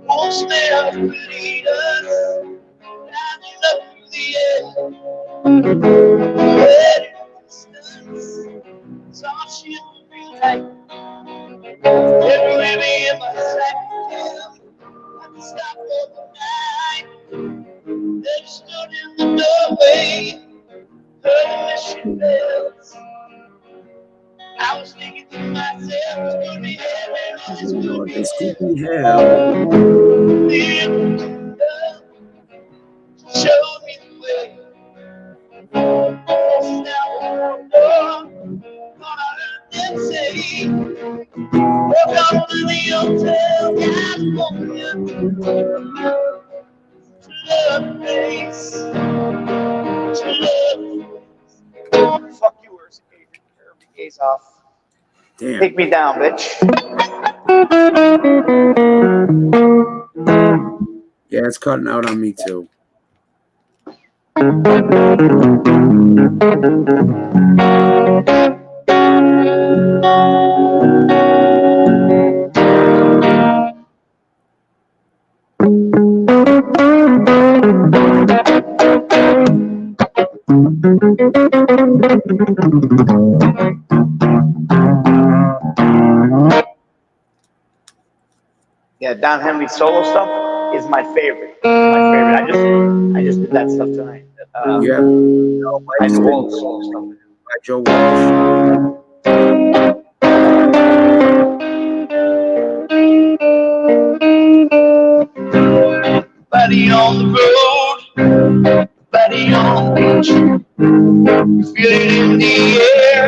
won't smell of leaders, driving up through the air. Red in the distance, saw a ship green light. Every wavy in my sight, I could stop overnight. They stood in the doorway, heard the mission bells. I was thinking to myself, it's gonna be hell, it's gonna be hell. The love showed me the way. Now I heard them say, welcome to the hotel, California. To love place, to love. Fuck you, Ursa gaze off. Damn. Take me down, bitch. Yeah, it's cutting out on me too. Yeah, Don Henley solo stuff is my favorite. My favorite. I just did that stuff tonight. Yeah. I do all the solo stuff. By Joe Walsh. Body on the road, body on the beach. You feel it in the air.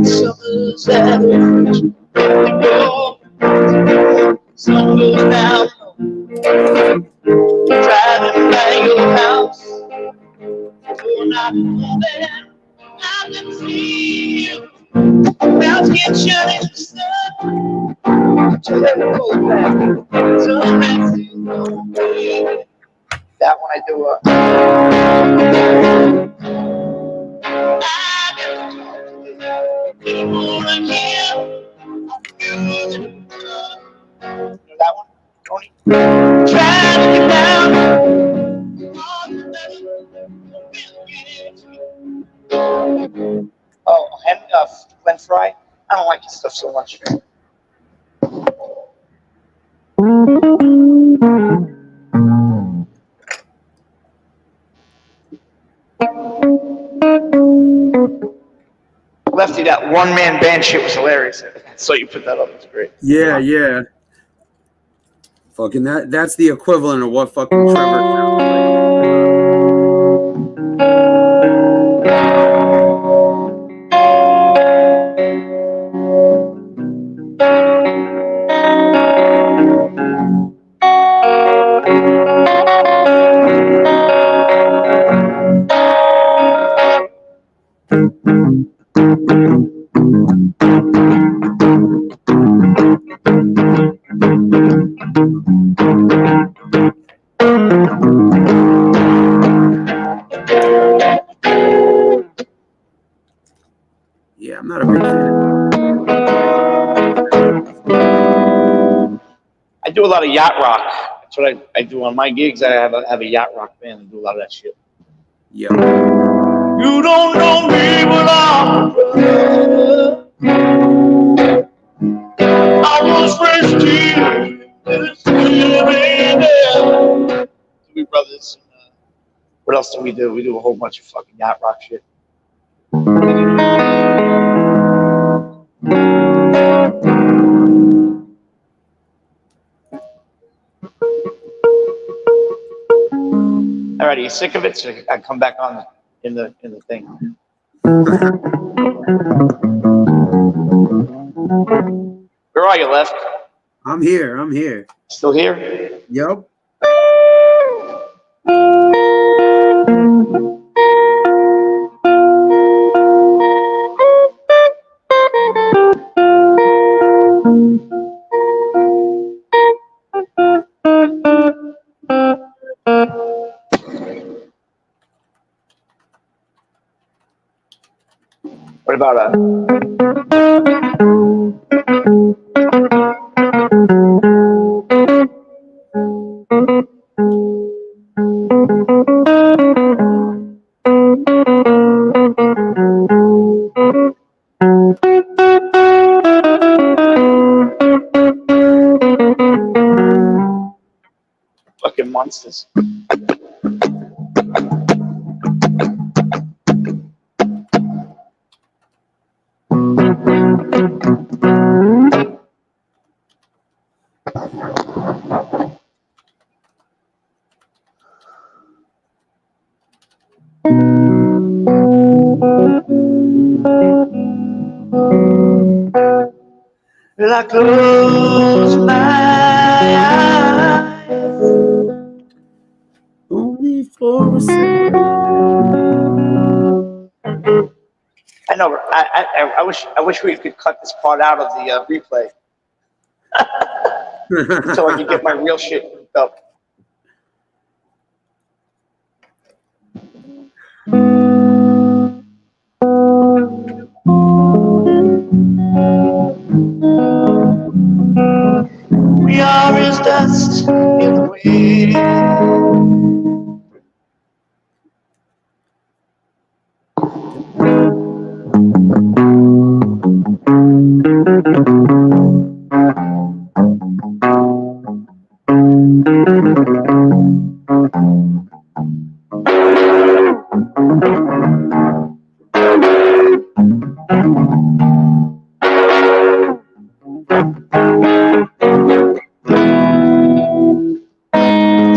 Summer's average. The road, sun goes down. Driving by your house. You're not moving. I can see you. Mouth get shut in the sun. Till it goes back. That one I do. That one, Tony. Try to get down. Oh, and Glenn Fry. I don't like his stuff so much. Lefty, that one-man band shit was hilarious. So you put that up. It's great. Yeah, yeah. Fucking that's the equivalent of what fucking Trevor sounds like. Yeah, I'm not a big fan. I do a lot of yacht rock. That's what I do on my gigs. I have a yacht rock band and do a lot of that shit. Yeah. You don't know me, but I'm a brother. I was raised here. We brothers. What else do? We do a whole bunch of fucking yacht rock shit. Alrighty, you sick of it? So I come back on in the thing. Where are you, Left? I'm here. I'm here. Still here? Yep. What about fucking monsters? Will I close my eyes only for a second? I know. I wish we could cut this part out of the replay, so I can get my real shit up.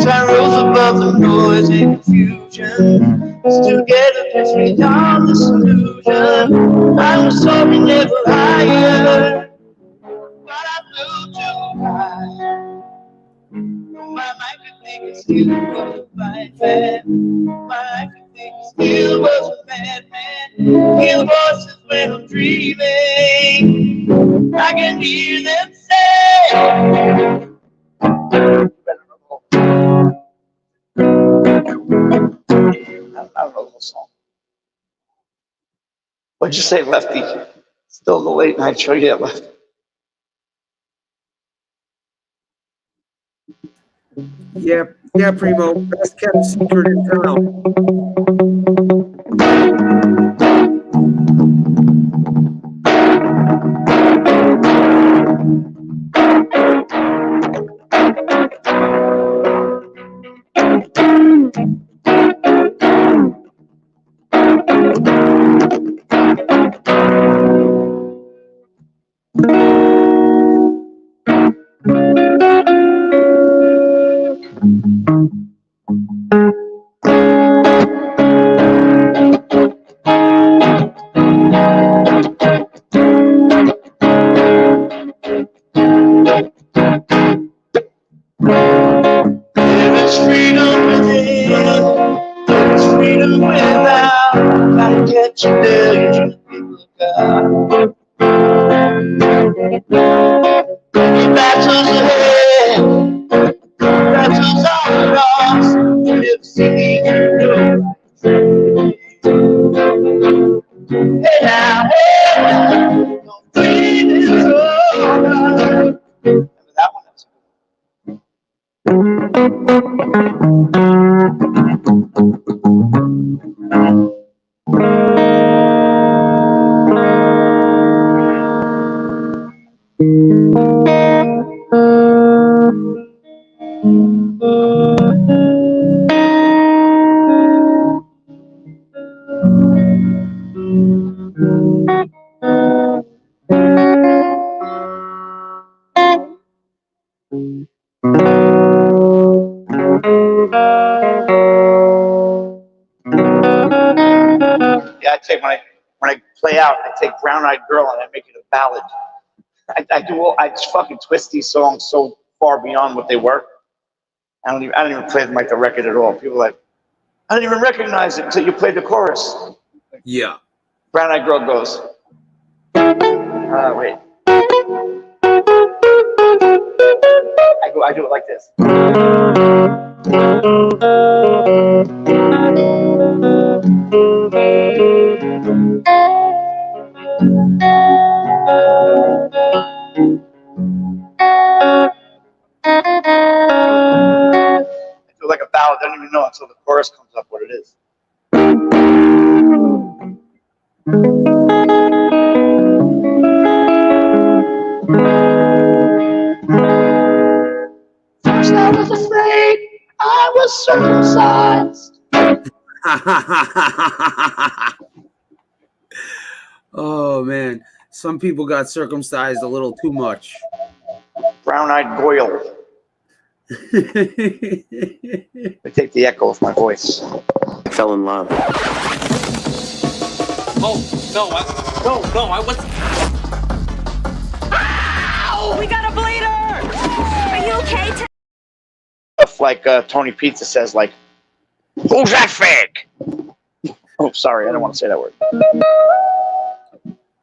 Time rose above the noise and confusion. Together puts me down this illusion. I was soaring never higher, but I flew too high. My mind could think it still was a fine man. My mind could think it still was a madman. Hear the voices when I'm dreaming. I can hear them say. I don't know the whole song. What'd you say, Lefty? Still the late night show, yeah, Lefty. Yeah, Primo. Best kept secret in town. There's freedom within, there's freedom without. Gotta get you there, you're trying to look out. Your battles ahead, battles all lost. You never see me through. Hey now, don't breathe it over. Remember that one? Yeah, I take when I play out, I take Brown Eyed Girl and I make it a ballad. I just fucking twist these songs so far beyond what they were. I don't even play them like the record at all. People are like, I didn't even recognize it until you played the chorus. Yeah. Brown Eyed Girl goes. Wait. I do it like this. I feel like a ballad. I don't even know until the chorus comes up what it is. First I was afraid, I was circumcised. Oh man, some people got circumcised a little too much. Brown-eyed Goyle. I take the echo of my voice. I fell in love. Oh, no, I wasn't. Ow! We got a bleeder! Are you okay? Stuff like Tony Pizza says, like, who's that fag? Oh, sorry, I don't want to say that word.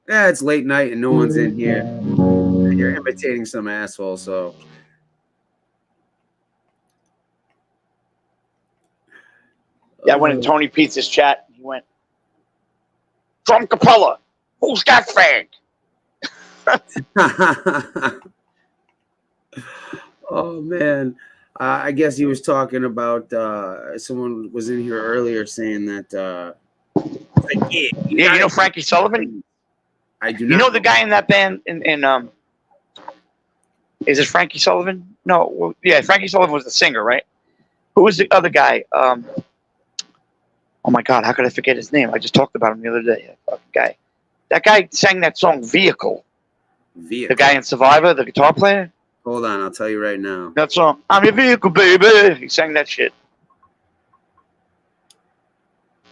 Yeah, it's late night and no one's in here. And you're imitating some asshole, so. Yeah, I went in Tony Pizza's chat. He went, Drum Capella, who's that fag? Oh man, I guess he was talking about someone was in here earlier saying that. Like, yeah, you know Frankie Sullivan? I do. You know the guy in that band? Is it Frankie Sullivan? No, well, yeah, Frankie Sullivan was the singer, right? Who was the other guy? Oh my God, how could I forget his name? I just talked about him the other day. That guy sang that song "Vehicle." The guy in Survivor, the guitar player. Hold on, I'll tell you right now. That song, "I'm your vehicle, baby." He sang that shit.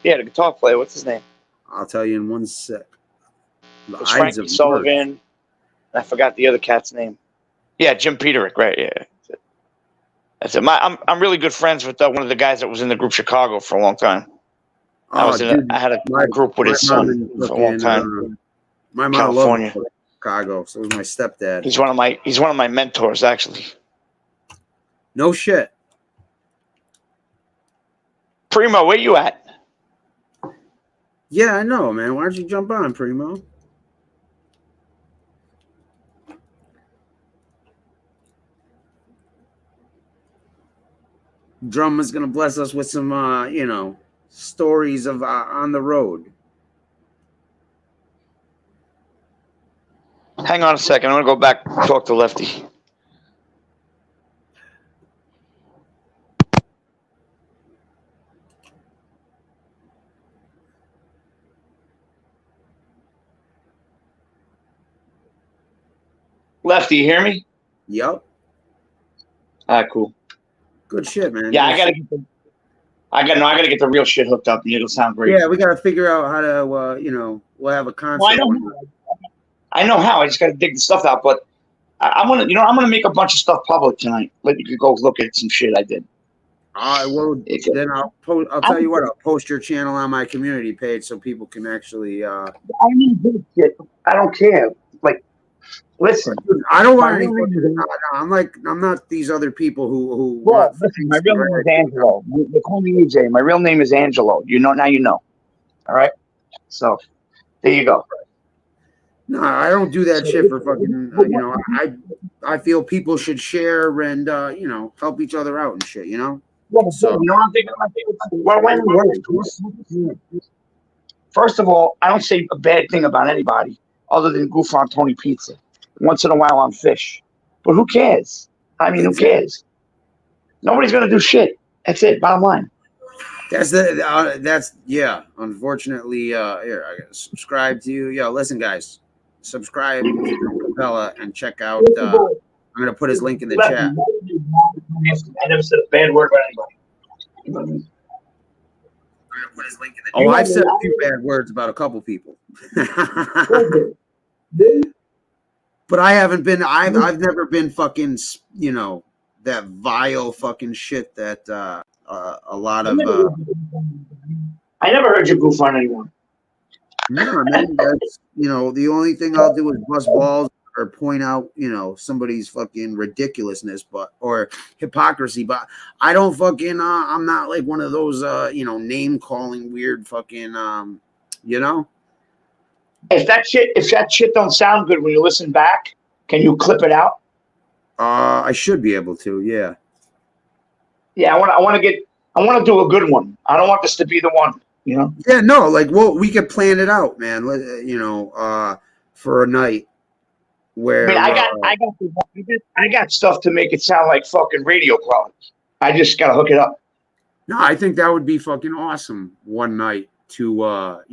Yeah, the guitar player. What's his name? I'll tell you in 1 sec. The It's Ides Frankie of Sullivan. I forgot the other cat's name. Yeah, Jim Peterick. Right. Yeah. That's it. I'm really good friends with one of the guys that was in the group Chicago for a long time. I had a group with his son for a long time. My mom California. loved Chicago, so was my stepdad. He's one of my mentors, actually. No shit. Primo, where you at? Yeah, I know, man. Why don't you jump on, Primo? Drum is gonna bless us with some, stories of on the road. Hang on a second. I'm gonna go back and talk to Lefty. Lefty, you hear me? Yep. All right, cool. Good shit, man. Yeah, I gotta get the real shit hooked up, and it'll sound great. Yeah, we gotta figure out how to, we'll have a concert. Well, I know how. I just gotta dig the stuff out, but I'm gonna make a bunch of stuff public tonight. Let you could go look at some shit I did. All right, well, then I'll tell you what. I'll post your channel on my community page so people can actually. I don't care. Like, listen, I don't want anything. I'm not these other people who. Well, listen, my real name is Angelo. They call me AJ. My real name is Angelo. You know now. You know. All right. So, there you go. No, I don't do that shit for fucking. I feel people should share and help each other out and shit. So, I'm thinking. First of all, I don't say a bad thing about anybody other than Goof on Tony Pizza. Once in a while on Fish, but who cares? I mean, who cares? Nobody's gonna do shit. That's it. Bottom line. That's Unfortunately, here I gotta subscribe to you. Yo, listen, guys, subscribe to Capella and check out. I'm gonna put his link in the chat. I never said a bad word about anybody. Oh, I've said a few bad words about a couple people. But I haven't been. I've never been fucking. That vile fucking shit that a lot of. I never heard you goof on anyone. No, man. That's the only thing I'll do is bust balls or point out somebody's fucking ridiculousness, or hypocrisy. But I don't fucking. I'm not like one of those name calling weird fucking. If that shit don't sound good when you listen back, can you clip it out? I should be able to. Yeah. Yeah, I want to do a good one. I don't want this to be the one. Yeah, no, we could plan it out, man. For a night where I got stuff to make it sound like fucking radio quality. I just gotta hook it up. No, I think that would be fucking awesome. One night to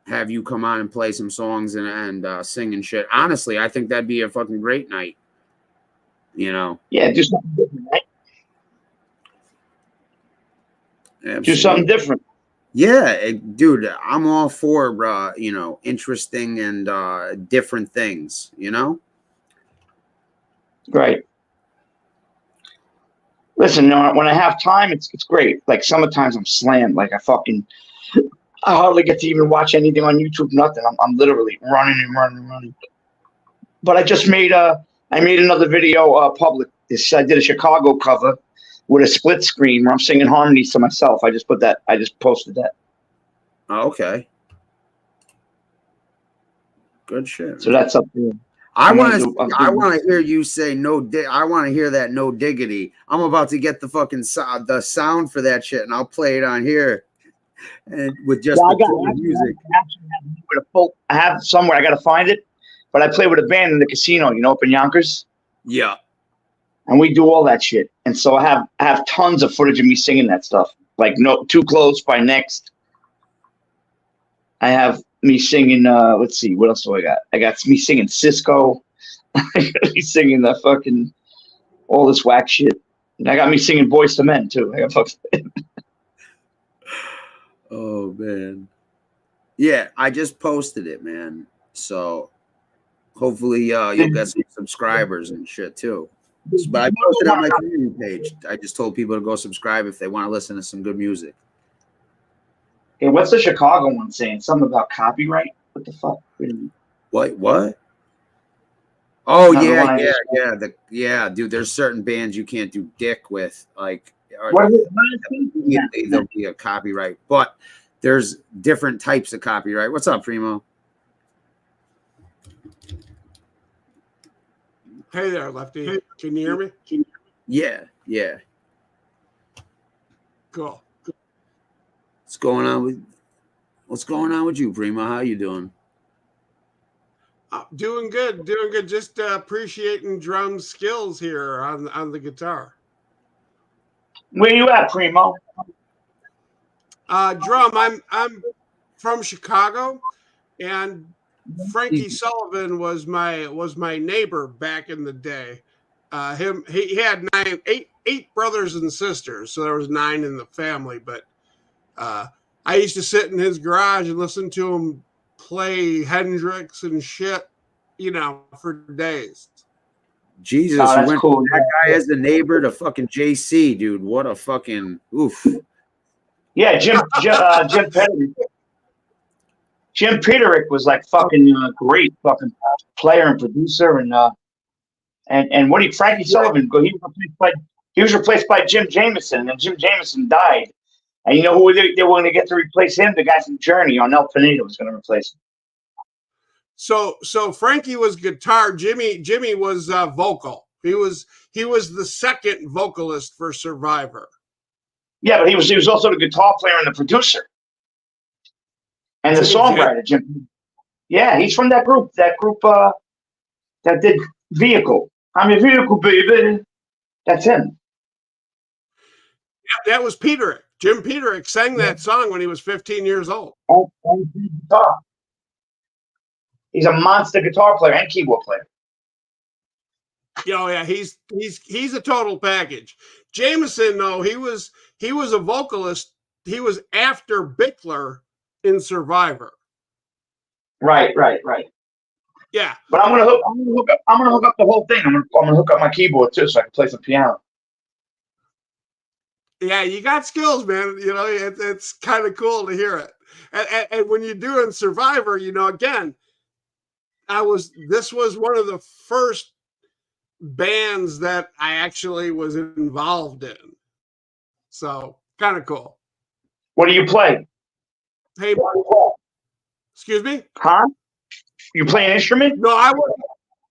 have you come on and play some songs and sing and shit. Honestly, I think that'd be a fucking great night. Yeah, do something different, right? Absolutely. Do something different. Yeah, dude, I'm all for interesting and different things. Right. Listen, when I have time, it's great. Like sometimes I'm slammed. Like I hardly get to even watch anything on YouTube. Nothing. I'm literally running. But I just made another video public. I did a Chicago cover with a split screen where I'm singing harmonies to myself. I just posted that. Oh, okay. Good shit. So that's up there. I want to hear you say I want to hear that no diggity. I'm about to get the fucking the sound for that shit, and I'll play it on here. And with just the music. I have somewhere. I got to find it, but I play with a band in the casino. Up in Yonkers. Yeah. And we do all that shit. And so I have tons of footage of me singing that stuff. like No Too Close by Next. I have me singing. Let's see, what else do I got? I got me singing Cisco. I got me singing the fucking all this whack shit. And I got me singing Boyz II Men too. I got fucking. Oh man, yeah, I just posted it, man. So hopefully you'll get some subscribers and shit too. But I posted it on my community page. I just told people to go subscribe if they want to listen to some good music. Hey, what's the Chicago one saying? Something about copyright? What the fuck? What? Oh Another yeah, dude. There's certain bands you can't do dick with, like. What is it? There'll be a copyright, but there's different types of copyright. What's up, Primo? Hey there, Lefty. Can you hear me? Yeah. Cool. What's going on with you, Primo? How you doing? Doing good. Just appreciating drum skills here on the guitar. Where you at, Primo? Drum. I'm from Chicago, and Frankie Sullivan was my neighbor back in the day. He had eight brothers and sisters, so there was 9 in the family. But I used to sit in his garage and listen to him play Hendrix and shit, for days. Jesus, that's went cool. That guy as the neighbor to fucking JC, dude. What a fucking oof. Yeah, Jim Peterick. Jim Peterick was like fucking great fucking player and producer and Frankie Sullivan, he was replaced by Jim Jameson, and Jim Jameson died. And you know who they were going to get to replace him? The guy from Journey, Arnel Pineda, was going to replace him. So Frankie was guitar. Jimmy was vocal. He was the second vocalist for Survivor. Yeah, but he was also the guitar player and the producer and the songwriter. Jim. Yeah, he's from that group that did Vehicle. I'm a vehicle, baby. That's him. Yeah, that was Peterick. Jim Peterick sang that song when he was 15 years old. He's a monster guitar player and keyboard player. Oh yeah, he's a total package. Jameson, though, he was a vocalist. He was after Bickler in Survivor. Right. Yeah, but I'm gonna hook up the whole thing. I'm gonna hook up my keyboard too, so I can play some piano. Yeah, you got skills, man. It's kind of cool to hear it. And when you're doing Survivor, again, this was one of the first bands that I actually was involved in. So kind of cool. What do you play? Hey, excuse me? Huh? You play an instrument? No,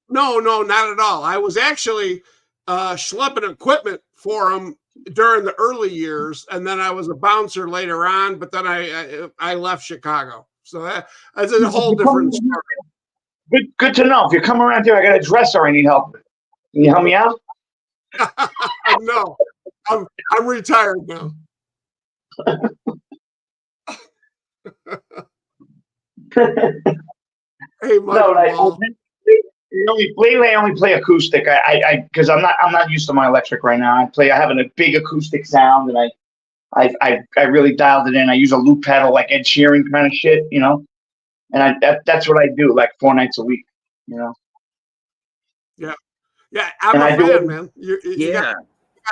No, not at all. I was actually schlepping equipment for them during the early years, and then I was a bouncer later on. But then I left Chicago, so that's a whole different story. Good to know. If you come around here, I got a dresser I need help with. Can you help me out? No, I'm retired now. Hey, Michael. Lately I only play acoustic. I because I'm not used to my electric right now. I have a big acoustic sound, and I really dialed it in. I use a loop pedal like Ed Sheeran kind of shit, and that's what I do like 4 nights a week, Yeah, I'm a fan, man.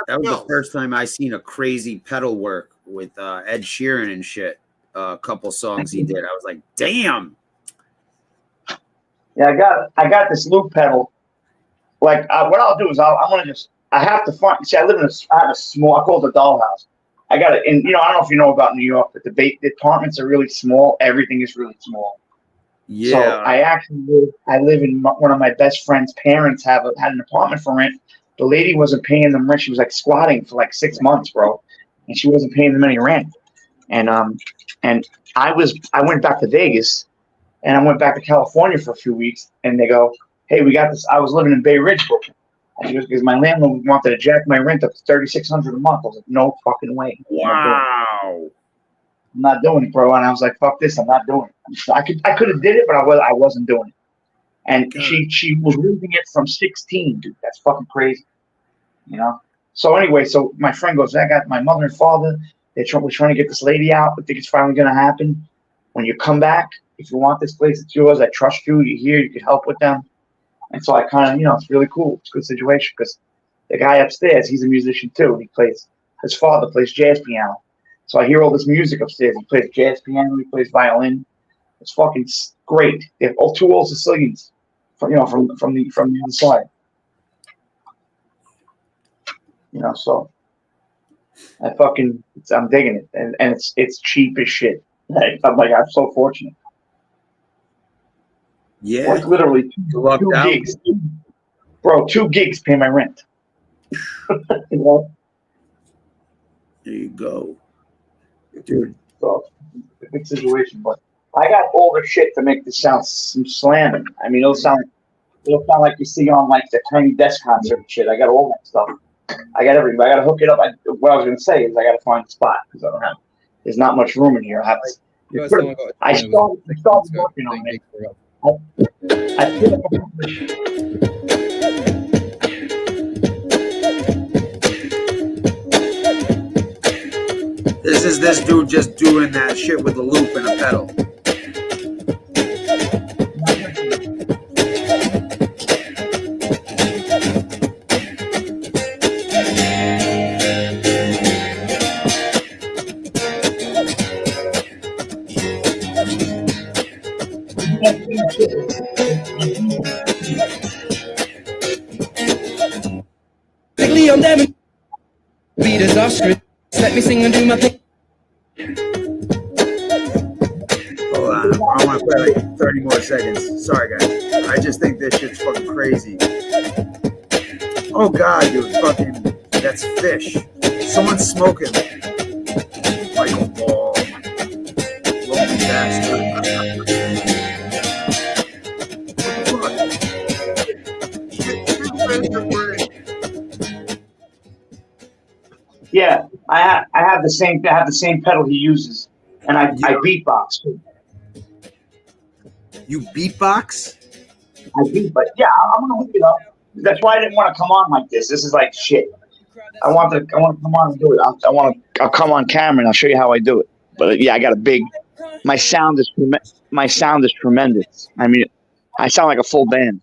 That was the first time I seen a crazy pedal work with Ed Sheeran and shit. A couple songs he did. I was like, damn. Yeah, I got this loop pedal. Like what I'll do is I have to find. See, I have a small. I call it the dollhouse. I got it, and I don't know if you know about New York, but the apartments are really small. Everything is really small. Yeah. So I live in one of my best friend's parents had an apartment for rent. The lady wasn't paying them rent. She was like squatting for like 6 months, bro, and she wasn't paying them any rent. And I went back to Vegas. And I went back to California for a few weeks, and they go, "Hey, we got this." I was living in Bay Ridge, Brooklyn, And she goes, because my landlord wanted to jack my rent up to $3,600 a month. I was like, no fucking way. Wow. I'm not doing it, bro. And I was like, fuck this, I'm not doing it. I could have did it, but I wasn't doing it. And she was losing it from 16, dude. That's fucking crazy. You know? So anyway, so my friend goes, I got my mother and father. We're trying to get this lady out. I think it's finally going to happen. When you come back, if you want this place, it's yours. I trust you. You're here. You can help with them. And so I kind of, it's really cool. It's a good situation because the guy upstairs, he's a musician too. His father plays jazz piano. So I hear all this music upstairs. He plays jazz piano. He plays violin. It's fucking great. They're all two old Sicilians, from the other side. So I'm digging it, and it's cheap as shit. I'm so fortunate. Yeah, it's literally two gigs, bro. 2 gigs pay my rent. There you go, dude. So it's a big situation, but I got all the shit to make this sound some slamming. I mean, it'll sound like you see on like the Tiny Desk concert and shit. I got all that stuff. I got everything. I got to hook it up. What I was going to say is I got to find a spot because I don't have. There's not much room in here. I started working on it. This is this dude just doing that shit with a loop and a pedal. On them be disastrous. Let me sing and do my thing. Hold on, I want to play like 30 more seconds. Sorry, guys. I just think this shit's fucking crazy. Oh god, dude, that's fish. Someone's smoking. Michael Ball, lonely bastard. Yeah, I have the same pedal he uses, and I beatbox too. You beatbox? I beatbox. Yeah, I'm gonna hook it up. That's why I didn't want to come on like this. This is like shit. I want to come on and do it. I'll come on camera and I'll show you how I do it. But yeah, I got a big. My sound is tremendous. I mean, I sound like a full band.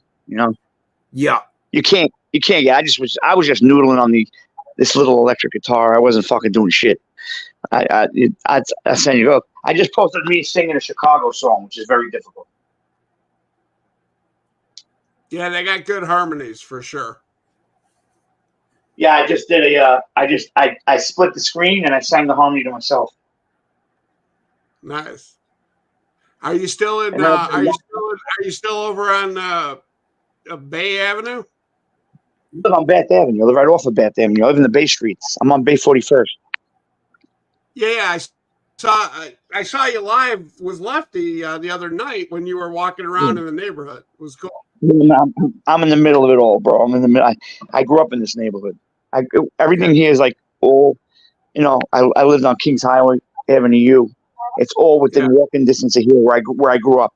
Yeah. You can't get. I was just noodling on this little electric guitar. I wasn't fucking doing shit. I send you. I just posted me singing a Chicago song, which is very difficult. Yeah, they got good harmonies for sure. Yeah, I just did I split the screen and I sang the harmony to myself. Nice. Are you still in? Are you still over on Bay Avenue? I live on Bath Avenue. I live right off of Bath Avenue. I live in the Bay Streets. I'm on Bay 41st. Yeah, I saw you live with Lefty the other night when you were walking around in the neighborhood. It was cool. I'm in the middle of it all, bro. I'm in the middle. I grew up in this neighborhood. Everything here is like all, I lived on Kings Highway, Avenue U. It's all within walking distance of here where I grew up.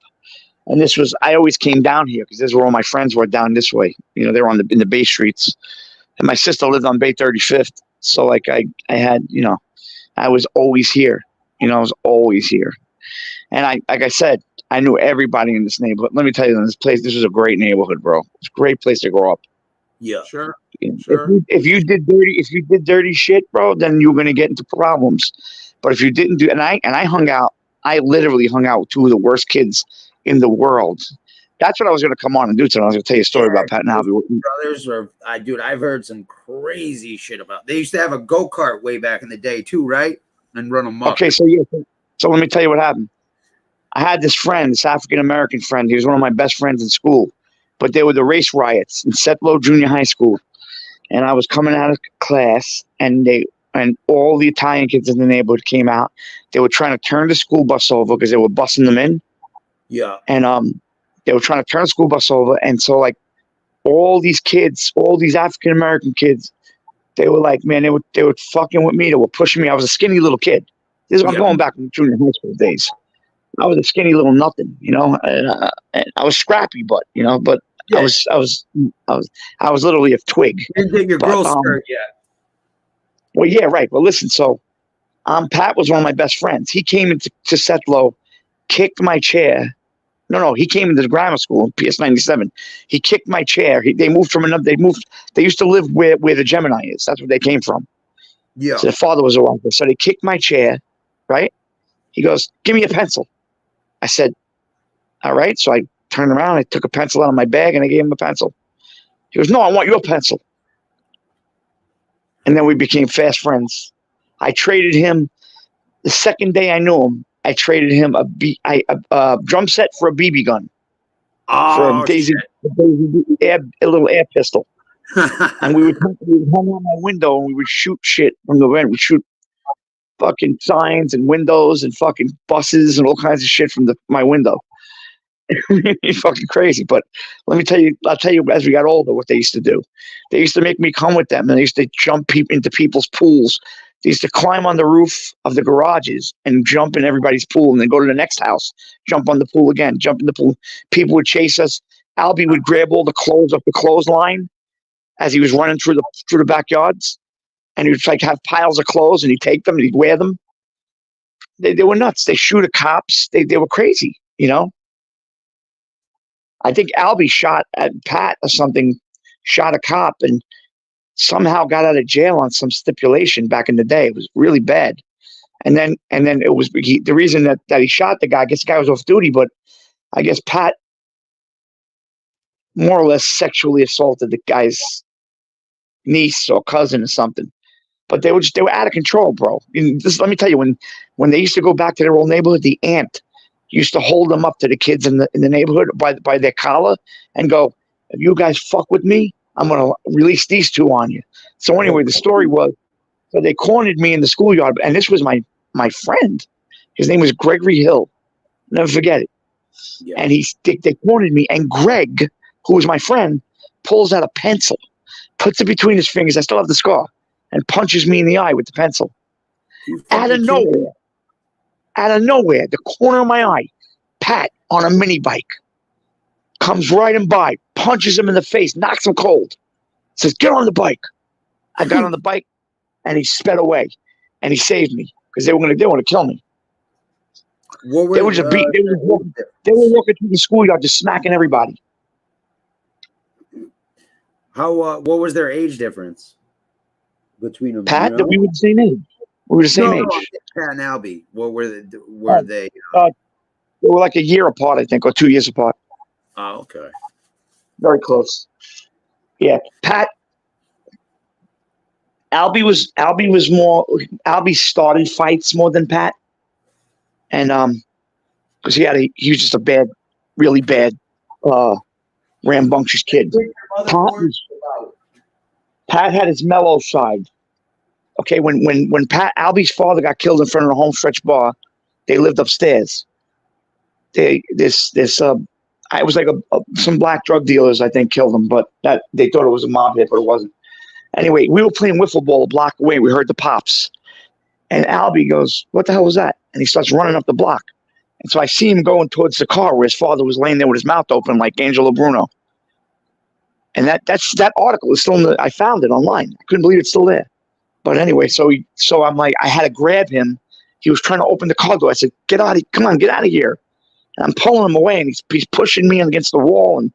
And I always came down here because this is where all my friends were down this way. They were in the Bay Streets. And my sister lived on Bay 35th. So like I had, I was always here. I was always here. And like I said, I knew everybody in this neighborhood. Let me tell you, this was a great neighborhood, bro. It's a great place to grow up. Yeah. Sure. Sure. If you did dirty shit, bro, then you're gonna get into problems. But if you didn't do, and I literally hung out with two of the worst kids in the world. That's what I was gonna come on and do today. I was gonna tell you a story about Pat and Albie. Brothers were, dude, I've heard some crazy shit about. They used to have a go-kart way back in the day too, right? And run them up. Okay, so let me tell you what happened. I had this friend, this African-American friend. He was one of my best friends in school. But there were the race riots in Setlow Junior High School. And I was coming out of class, and all the Italian kids in the neighborhood came out. They were trying to turn the school bus over because they were busing them in. Yeah. And they were trying to turn the school bus over. And so, like, all these kids, all these African American kids, they were like, man, they were fucking with me. They were pushing me. I was a skinny little kid. This is I'm going back to junior high school days. I was a skinny little nothing, you know. And I was scrappy, but you know, but I was literally a twig. You didn't get your growth spurt yet. Well, yeah, right. Well, listen. So, Pat was one of my best friends. He came into Setlo, kicked my chair. No, he came into the grammar school in PS 97. He kicked my chair. They moved from another. They used to live where the Gemini is. That's where they came from. Yeah. So their father was a writer. So they kicked my chair. Right. He goes, "Give me a pencil." I said, "All right." So I turned around. I took a pencil out of my bag and I gave him a pencil. He goes, "No, I want your pencil." And then we became fast friends. I traded him the second day I knew him. I traded him a drum set for a BB gun. For a little air pistol. And we would hang on my window and we would shoot shit from the wind. We'd shoot fucking signs and windows and fucking buses and all kinds of shit from my window. It's fucking crazy. But let me tell you, I'll tell you as we got older what they used to do. They used to make me come with them and they used to jump into people's pools. They used to climb on the roof of the garages and jump in everybody's pool and then go to the next house, jump on the pool again, jump in the pool. People would chase us. Albie would grab all the clothes off the clothesline as he was running through the backyards. And he would like have piles of clothes and he'd take them and he'd wear them. They were nuts. They shoot at cops. They were crazy, you know? I think Albie shot at Pat or something, shot a cop and somehow got out of jail on some stipulation back in the day. It was really bad. And then it was the reason that he shot the guy, I guess the guy was off duty, but I guess Pat more or less sexually assaulted the guy's niece or cousin or something. But they were out of control, bro. Let me tell you, when they used to go back to their old neighborhood, the aunt used to hold them up to the kids in the neighborhood by their collar and go, "If you guys fuck with me, I'm gonna release these two on you." So anyway, the story was, so they cornered me in the schoolyard, and this was my friend. His name was Gregory Hill. Never forget it. Yeah. And they cornered me, and Greg, who was my friend, pulls out a pencil, puts it between his fingers. I still have the scar. And punches me in the eye with the pencil. Out of nowhere, the corner of my eye, Pat on a mini bike comes riding by, punches him in the face, knocks him cold, says, "Get on the bike." I got on the bike and he sped away and he saved me because they were going to kill me. They were walking through the schoolyard just smacking everybody. What was their age difference between them? Pat, we were the same age. We were the same age. Pat and Albie. What were they? They were like a year apart, I think, or 2 years apart. Oh, okay. Very close. Yeah, Pat. Albie started fights more than Pat, and because he was just a really bad, rambunctious kid. Pat had his mellow side. Okay, when Albie's father got killed in front of the home stretch bar, they lived upstairs. It was like some black drug dealers, I think, killed him, but that they thought it was a mob hit, but it wasn't. Anyway, we were playing wiffle ball a block away. We heard the pops, and Albie goes, "What the hell was that?" And he starts running up the block, and so I see him going towards the car where his father was laying there with his mouth open like Angelo Bruno. And that article is still I found it online. I couldn't believe it's still there. But anyway, so I'm like, I had to grab him. He was trying to open the car door. I said, "Get out! Come on, get out of here!" And I'm pulling him away, and he's pushing me against the wall and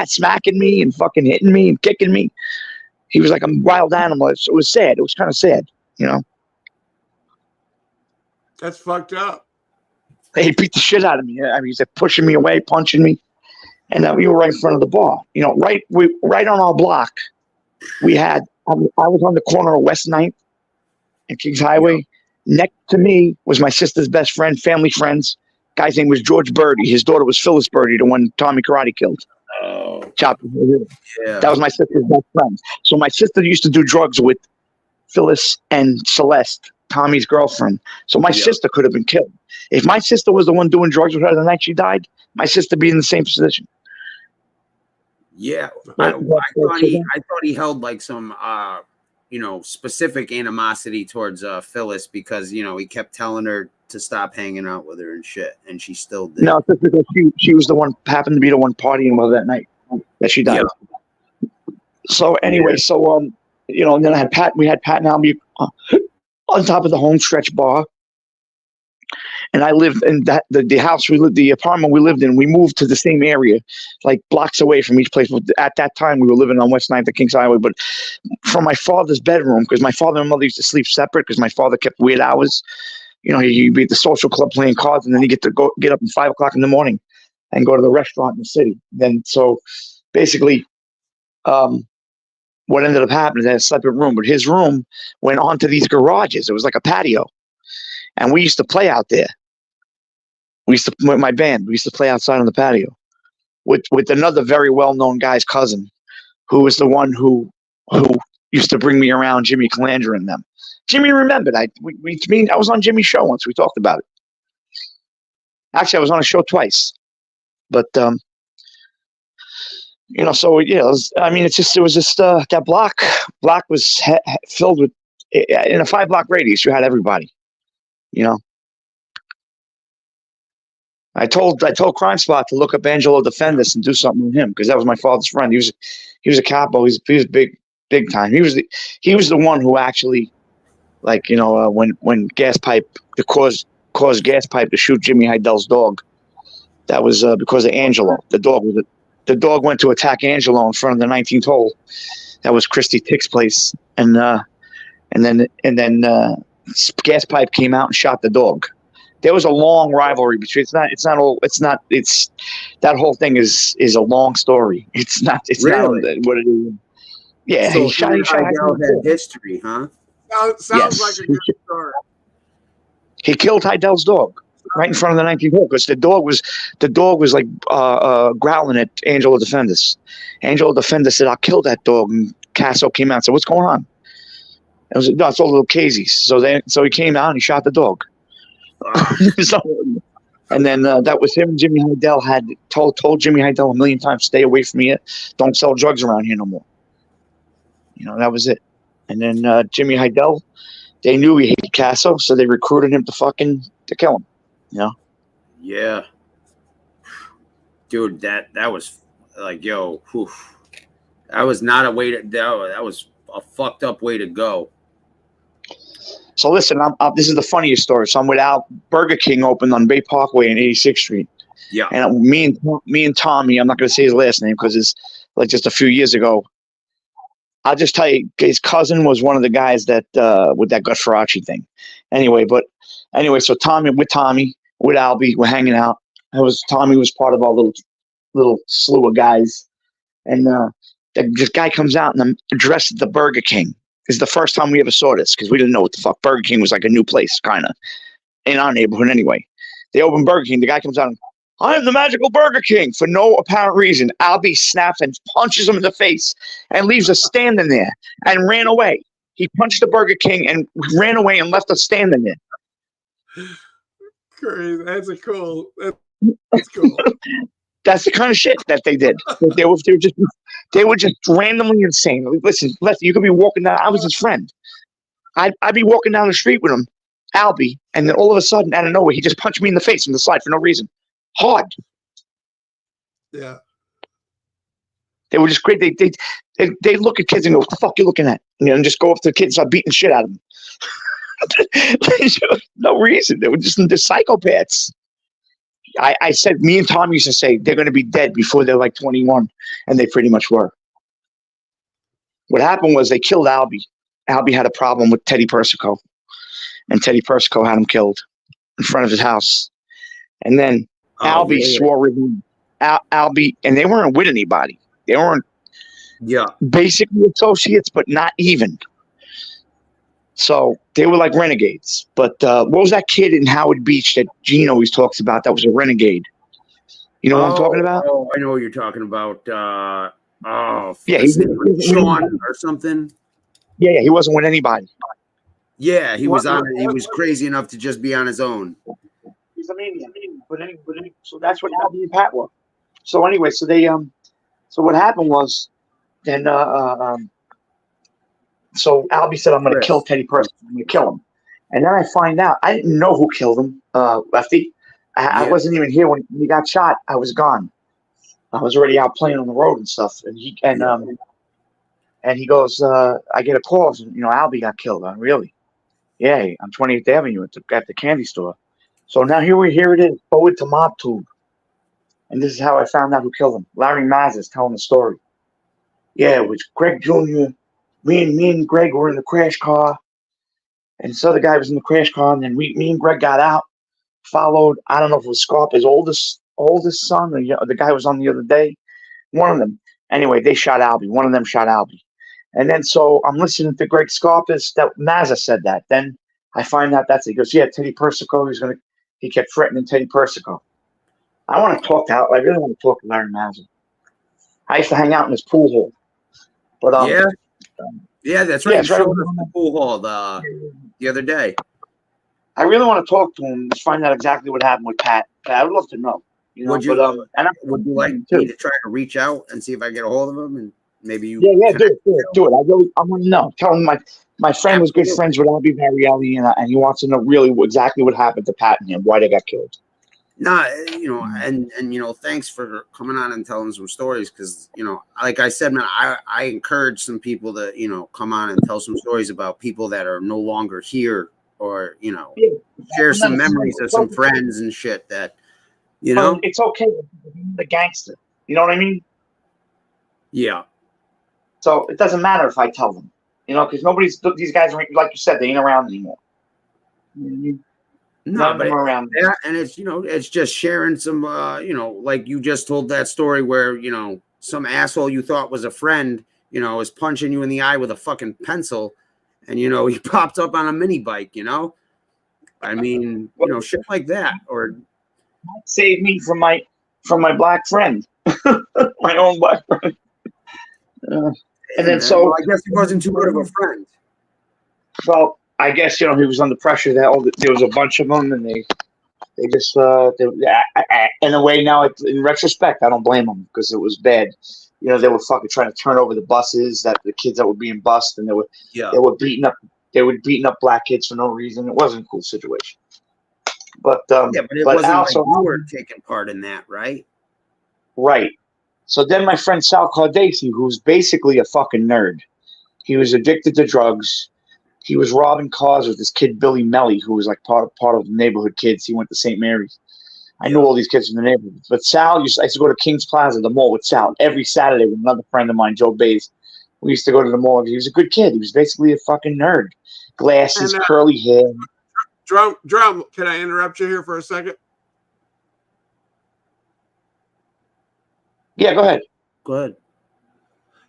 smacking me and fucking hitting me and kicking me. He was like a wild animal. It was sad. It was kind of sad, you know. That's fucked up. He beat the shit out of me. I mean, he's like pushing me away, punching me. And we were right in front of the bar, you know, right on our block. I was on the corner of West 9th and Kings Highway. Next to me was my sister's best friend, family friends. Guy's name was George Birdie. His daughter was Phyllis Birdie, the one Tommy Karate killed. Oh. Yeah. That was my sister's best friend. So my sister used to do drugs with Phyllis and Celeste, Tommy's girlfriend. So my sister could have been killed. If my sister was the one doing drugs with her the night she died, my sister be in the same position. Yeah, I thought he held like some specific animosity towards Phyllis because he kept telling her to stop hanging out with her and shit, and she still did. No, it's because she was the one, happened to be the one partying with her that night that she died. Yeah. So anyway, and then I had Pat. We had Pat and Albie on top of the home stretch bar, and I lived in the house the apartment we lived in. We moved to the same area, like blocks away from each place. At that time, we were living on West 9th at Kings Highway, but from my father's bedroom, because my father and mother used to sleep separate because my father kept weird hours. He'd be at the social club playing cards, and then he'd get up at 5 o'clock in the morning and go to the restaurant in the city. Then, so basically, what ended up happening is I had a separate room, but his room went onto these garages. It was like a patio, and we used to play out there. With my band, we used to play outside on the patio with another very well-known guy's cousin, who was the one who used to bring me around Jimmy Calandra and them. Jimmy remembered. I was on Jimmy's show once. We talked about it. Actually, I was on a show twice. But so it was just that block was filled with, in a 5-block radius. You had everybody. I told Crime Spot to look up Angelo Defendus and do something with him because that was my father's friend. He was a capo. He was big time. He was the one who actually, when Gas Pipe caused Gas Pipe to shoot Jimmy Heidel's dog. That was because of Angelo. The dog went to attack Angelo in front of the 19th hole. That was Christy Tick's place, and then Gas Pipe came out and shot the dog. There was a long rivalry between. It's that whole thing is a long story. It's not what it is. Yeah, so he shot that history, huh? Sounds like a good story. He killed Heidel's dog right in front of the 19th hole because the dog was like growling at Angelo Defendus. Angelo Defendus said, "I'll kill that dog." And Casso came out and said, "What's going on?" It was no, it's all little Casey's. So he came out and he shot the dog. And then that was him. Jimmy Heidel had told Jimmy Heidel a million times, "Stay away from here. Don't sell drugs around here no more." That was it. And then Jimmy Heidel, they knew he hated Casso, so they recruited him to kill him. Yeah. Dude, that was like, yo, whew. That was not a way that was a fucked up way to go. So listen, this is the funniest story. So I'm with Al. Burger King opened on Bay Parkway and 86th Street. Yeah. And me and Tommy, I'm not going to say his last name because it's like just a few years ago. I'll just tell you, his cousin was one of the guys that with that Gutfarachi thing. Anyway, so Tommy, with Albie, we're hanging out. Tommy was part of our little slew of guys, and this guy comes out and I'm dressed at the Burger King. It's the first time we ever saw this because we didn't know what the fuck. Burger King was like a new place, kind of, in our neighborhood anyway. They opened Burger King. The guy comes out and, "I am the magical Burger King," for no apparent reason. Albie snaps and punches him in the face and leaves us standing there and ran away. He punched the Burger King and ran away and left us standing there. Crazy. That's cool. That's the kind of shit that they did. They were just randomly insane. Listen, you could be walking down. I was his friend. I'd be walking down the street with him, Albie, and then all of a sudden, out of nowhere, he just punched me in the face from the side for no reason. Hard. Yeah. They were just great. They look at kids and go, "What the fuck you looking at?" And just go up to the kids and start beating shit out of them. No reason. They were just psychopaths. I said, me and Tom used to say they're going to be dead before they're like 21, and they pretty much were. What happened was they killed Albie. Albie had a problem with Teddy Persico, and Teddy Persico had him killed in front of his house. And then Albie swore revenge. Albie, and they weren't with anybody. They weren't basically associates, but not even. So they were like renegades. But what was that kid in Howard Beach that Gene always talks about that was a renegade? You know what I'm talking about? Oh, I know what you're talking about. Yeah, Sean or something. Yeah, he wasn't with anybody. Yeah, he was crazy enough to just be on his own. He's a maniac. But so that's what Albie and Pat were. So anyway, so they So what happened was, then so Albie said, I'm going to kill Teddy Person. I'm going to kill him. And then I find out, I didn't know who killed him, Lefty. I wasn't even here when he got shot. I was gone. I was already out playing on the road and stuff. And he goes, I get a call, Albie got killed. Really? Yeah, on 28th Avenue at the candy store. So now here it is, forward to MobTube. And this is how I found out who killed him. Larry Mazza is telling the story. Yeah, it was Greg Jr. Me and Greg were in the crash car. And this other guy was in the crash car. And then me and Greg got out, followed, I don't know if it was Scarpa's oldest son or the guy was on the other day. One of them. Anyway, they shot Albie. One of them shot Albie. And then so I'm listening to Greg Scarpa's, that Mazza said that. Then I find out he goes, yeah, Teddy Persico, he kept threatening Teddy Persico. I really want to talk to Larry Mazza. I used to hang out in his pool hall. But yeah, that's right. Yeah, You showed us the pool hall the other day. I really want to talk to him to find out exactly what happened with Pat. I would love to know. Would you like me to try to reach out and see if I can get a hold of him and maybe you? Yeah, do it. I want to know. Tell him my friend was good friends with Albie Marielli, and he wants to know really exactly what happened to Pat and him, why they got killed. No, and thanks for coming on and telling some stories because, like I said, man, I encourage some people to, come on and tell some stories about people that are no longer here or, share some memories of some friends and shit that, It's okay. The gangster. You know what I mean? Yeah. So it doesn't matter if I tell them, because these guys, like you said, they ain't around anymore. No, but around there, and it's it's just sharing some like you just told that story where some asshole you thought was a friend is punching you in the eye with a fucking pencil, and he popped up on a mini bike. I mean, shit like that, or save me from my black friend, my own black friend. And then so I guess he wasn't too good of a friend. Well, I guess he was under pressure. That there was a bunch of them, and they just in a way now. In retrospect, I don't blame them because it was bad. They were fucking trying to turn over the buses that the kids that were being bussed, and they were beating up black kids for no reason. It wasn't a cool situation. But but it wasn't also like you were taking part in that, right? Right. So then my friend Sal Cardesi, who's basically a fucking nerd, he was addicted to drugs. He was robbing cars with this kid Billy Melly, who was like part of the neighborhood kids. He went to St. Mary's. I knew all these kids in the neighborhood. But Sal, I used to go to Kings Plaza, the mall with Sal, every Saturday with another friend of mine, Joe Bays. We used to go to the mall. He was a good kid. He was basically a fucking nerd. Glasses, curly hair. Drum, can I interrupt you here for a second? Yeah, go ahead. Go ahead.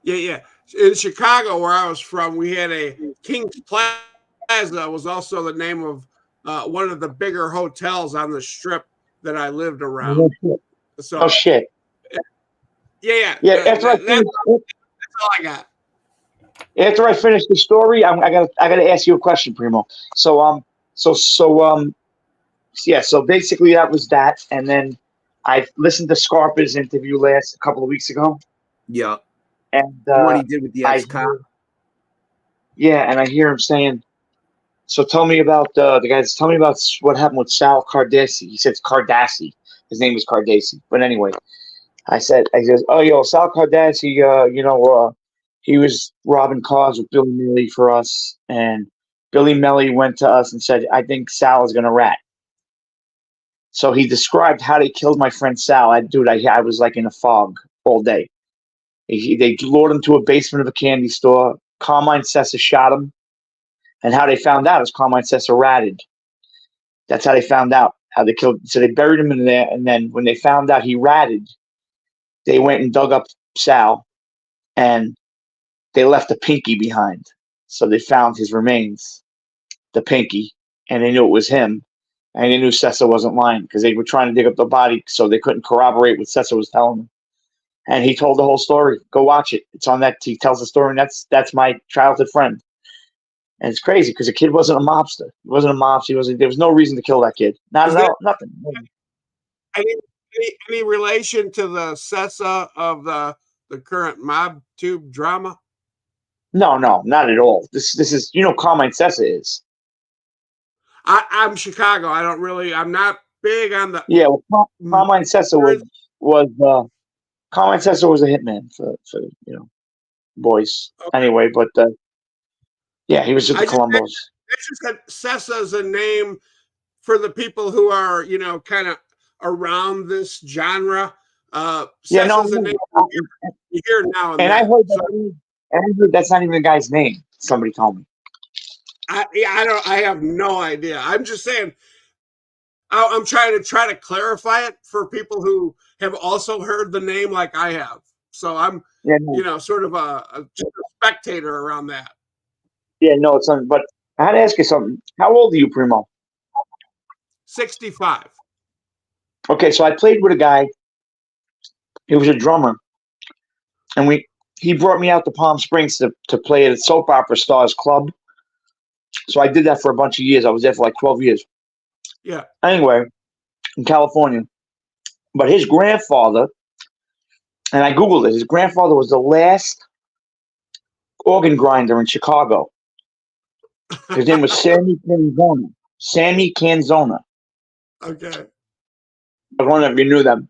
Yeah. In Chicago, where I was from, we had a Kings Plaza. Was also the name of one of the bigger hotels on the strip that I lived around. So, shit. Yeah. That's all I got. After I finish the story, I gotta ask you a question, Primo. So basically that was that, and then I listened to Scarpa's interview a couple of weeks ago. Yeah. And what he did with the ex-cop. Yeah, and I hear him saying, so tell me about the guys. Tell me about what happened with Sal Cardesi. He says Cardassi. His name is Cardesi. But anyway, I says, oh, Sal Cardassi, he was robbing cars with Billy Melly for us. And Billy Melly went to us and said, I think Sal is going to rat. So he described how they killed my friend Sal. I was like in a fog all day. They lured him to a basement of a candy store. Carmine Sessa shot him. And how they found out is Carmine Sessa ratted. That's how they found out how they killed. So they buried him in there. And then when they found out he ratted, they went and dug up Sal. And they left a pinky behind. So they found his remains, the pinky. And they knew it was him. And they knew Sessa wasn't lying because they were trying to dig up the body so they couldn't corroborate what Sessa was telling them. And he told the whole story. Go watch it. It's on that. He tells the story, and that's my childhood friend. And it's crazy because the kid wasn't a mobster. He wasn't a mobster. There was no reason to kill that kid. Nothing. Any relation to the Sessa of the the current mob tube drama? No, not at all. This is, you know, Carmine Sessa is. I'm Chicago. I'm not big on the. Yeah, well, Carmine Sessa Carmine Sessa was a hitman for you know, boys. Okay. Anyway, but yeah, he was at the Columbos. I just said Sessa's a name for the people who are, you know, kind of around this genre. Yeah, no, a name you hear now. And I heard that's not even the guy's name. Somebody told me. I have no idea. I'm just saying. I'm trying to clarify it for people who have also heard the name like I have. So I'm, you know, sort of just a spectator around that. Yeah, no, it's not. But I had to ask you something. How old are you, Primo? 65. Okay, so I played with a guy. He was a drummer, and he brought me out to Palm Springs to play at Soap Opera Stars Club. So I did that for a bunch of years. I was there for like 12 years. Yeah. Anyway, in California. But his grandfather, and I Googled it, his grandfather was the last organ grinder in Chicago. His name was Sammy Canzona. Sammy Canzona. Okay. I was wondering if you knew them.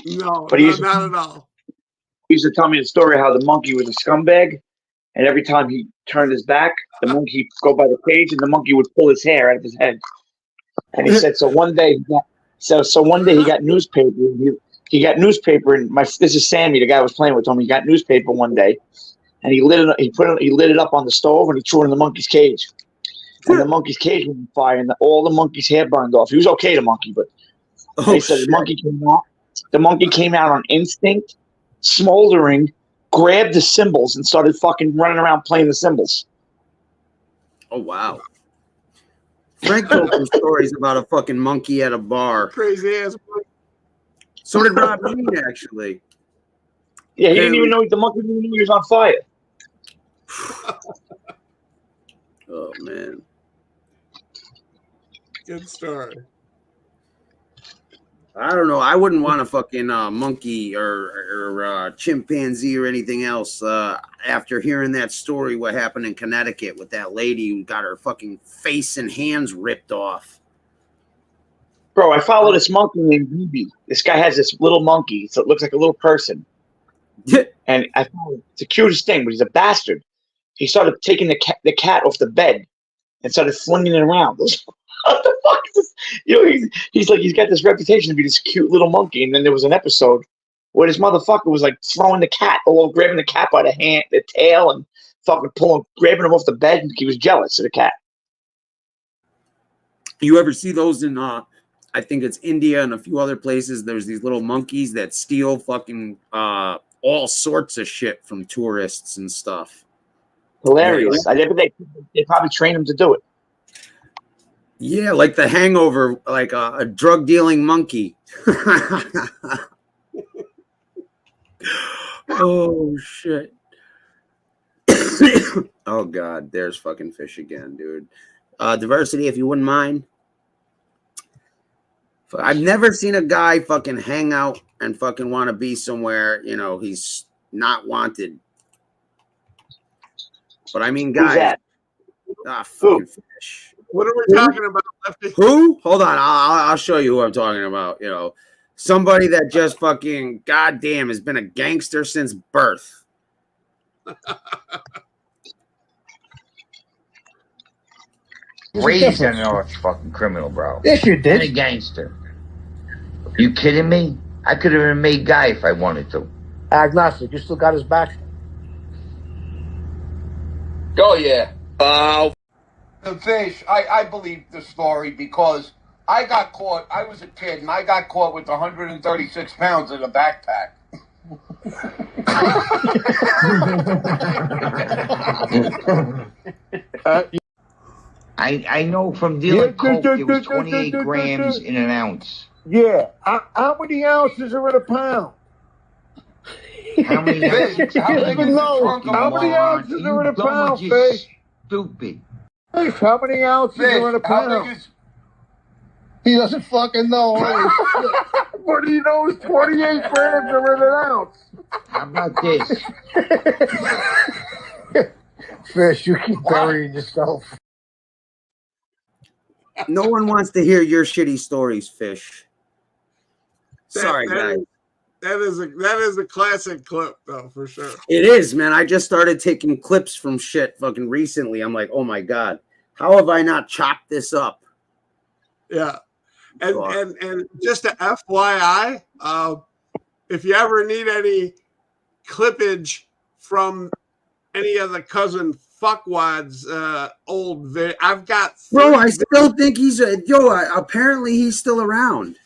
No, but not at all. He used to tell me the story how the monkey was a scumbag, and every time he turned his back, the monkey would go by the cage, and the monkey would pull his hair out of his head. And he said, so one day he got newspaper. He got newspaper, and this is Sammy, the guy I was playing with, told me he got newspaper one day, and he lit it up on the stove, and he threw it in the monkey's cage. And the monkey's cage was on fire, and all the monkey's hair burned off. He was okay, the monkey, but they said the monkey came out. The monkey came out on instinct, smoldering, grabbed the cymbals, and started fucking running around playing the cymbals. Oh, wow. Frank told some stories about a fucking monkey at a bar. Crazy ass monkey. So did Rob Green, actually. Yeah, he didn't even know the monkey didn't even know he was on fire. Oh, man. Good story. I don't know. I wouldn't want a fucking monkey or chimpanzee or anything else after hearing that story, what happened in Connecticut with that lady who got her fucking face and hands ripped off. Bro, I follow this monkey named Ruby. This guy has this little monkey, so it looks like a little person. And I thought it's the cutest thing, but he's a bastard. He started taking the cat off the bed and started flinging it around. What the fuck is this? You know, he's got this reputation to be this cute little monkey. And then there was an episode where this motherfucker was like throwing the cat, or grabbing the cat by the tail, and fucking grabbing him off the bed. And he was jealous of the cat. You ever see those in I think it's India and a few other places? There's these little monkeys that steal fucking all sorts of shit from tourists and stuff. Hilarious. They probably train them to do it. Yeah, like The Hangover, like a drug dealing monkey. Oh shit. Oh god, there's fucking fish again, dude. Diversity, if you wouldn't mind. I've never seen a guy fucking hang out and fucking want to be somewhere, you know, he's not wanted. But I mean, guys. Fucking fish. What are we talking about, Lefty? Who? Hold on. I'll show you who I'm talking about. You know, somebody that just fucking goddamn has been a gangster since birth. Raised an arch fucking criminal, bro. Yes, you did. And a gangster. You kidding me? I could have been a made guy if I wanted to. Agnostic, you still got his back? Oh, yeah. The fish, I believe the story because I got caught. I was a kid and I got caught with 136 pounds in a backpack. I know from dealing coke, it was 28 grams in an ounce. Yeah. How many ounces are in a pound? How many ounces? How many ounces are in a pound, Fish? Stupid. Fish, how many ounces are in a pound? He doesn't fucking know. Holy shit. What do you know? It's 28 grams are in an ounce. How about this? Fish, you keep burying yourself. No one wants to hear your shitty stories, Fish. Sorry, guys. That is a classic clip, though, for sure. It is, man. I just started taking clips from shit fucking recently. I'm like, oh my God, how have I not chopped this up? Yeah. And just a FYI, if you ever need any clippage from any of the cousin fuckwads old vid, I've got. Bro, I still think he's apparently he's still around.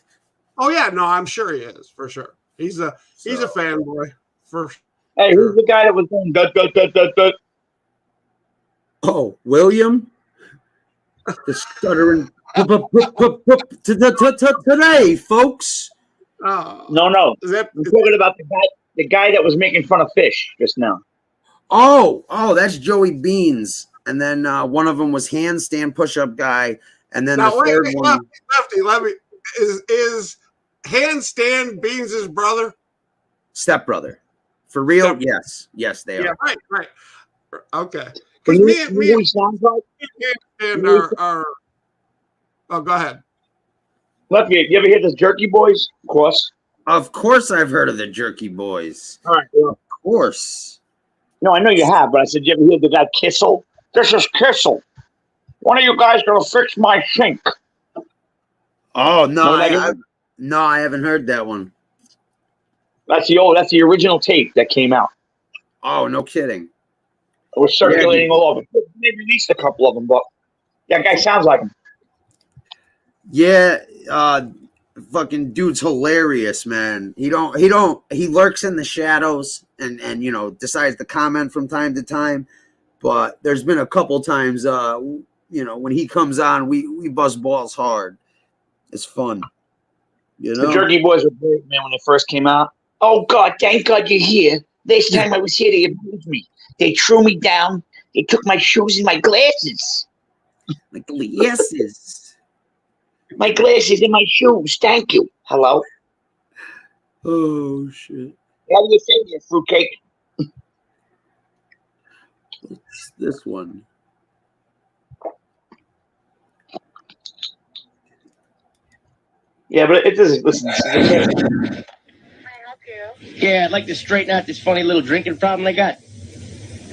Oh yeah, no, I'm sure he is for sure. He's a fanboy for. Hey, who's the guy that was doing gut? Oh, William, the stuttering today, folks. No. I'm talking about the guy that was making fun of Fish just now. Oh, that's Joey Beans, and then one of them was handstand push-up guy, and then the third one. Lefty, let me. Is handstand Beans' brother? Stepbrother. For real? Yes, they are. Yeah, right. Okay. Because me and sounds like are. Oh, go ahead. Lefty, you ever hear the Jerky Boys? Of course, I've heard of the Jerky Boys. All right. Yeah. Of course. No, I know you have, but I said, you ever hear the guy Kissel? This is Kissel. One of you guys gonna fix my sink. Oh no, I haven't heard that one. That's the original tape that came out. Oh, no kidding. It was circulating all over. They released a couple of them, but that guy sounds like him. Yeah, fucking dude's hilarious, man. He lurks in the shadows and decides to comment from time to time. But there's been a couple times when he comes on, we bust balls hard. It's fun. The Jerky Boys were great, man, when they first came out. Oh God, thank God you're here. Last time I was here, they abused me. They threw me down. They took my shoes and my glasses. My glasses. My glasses and my shoes. Thank you. Hello? Oh, shit. How do you say this, fruitcake? What's this one? Yeah, but it doesn't. Listen. Yeah, I'd like to straighten out this funny little drinking problem I got.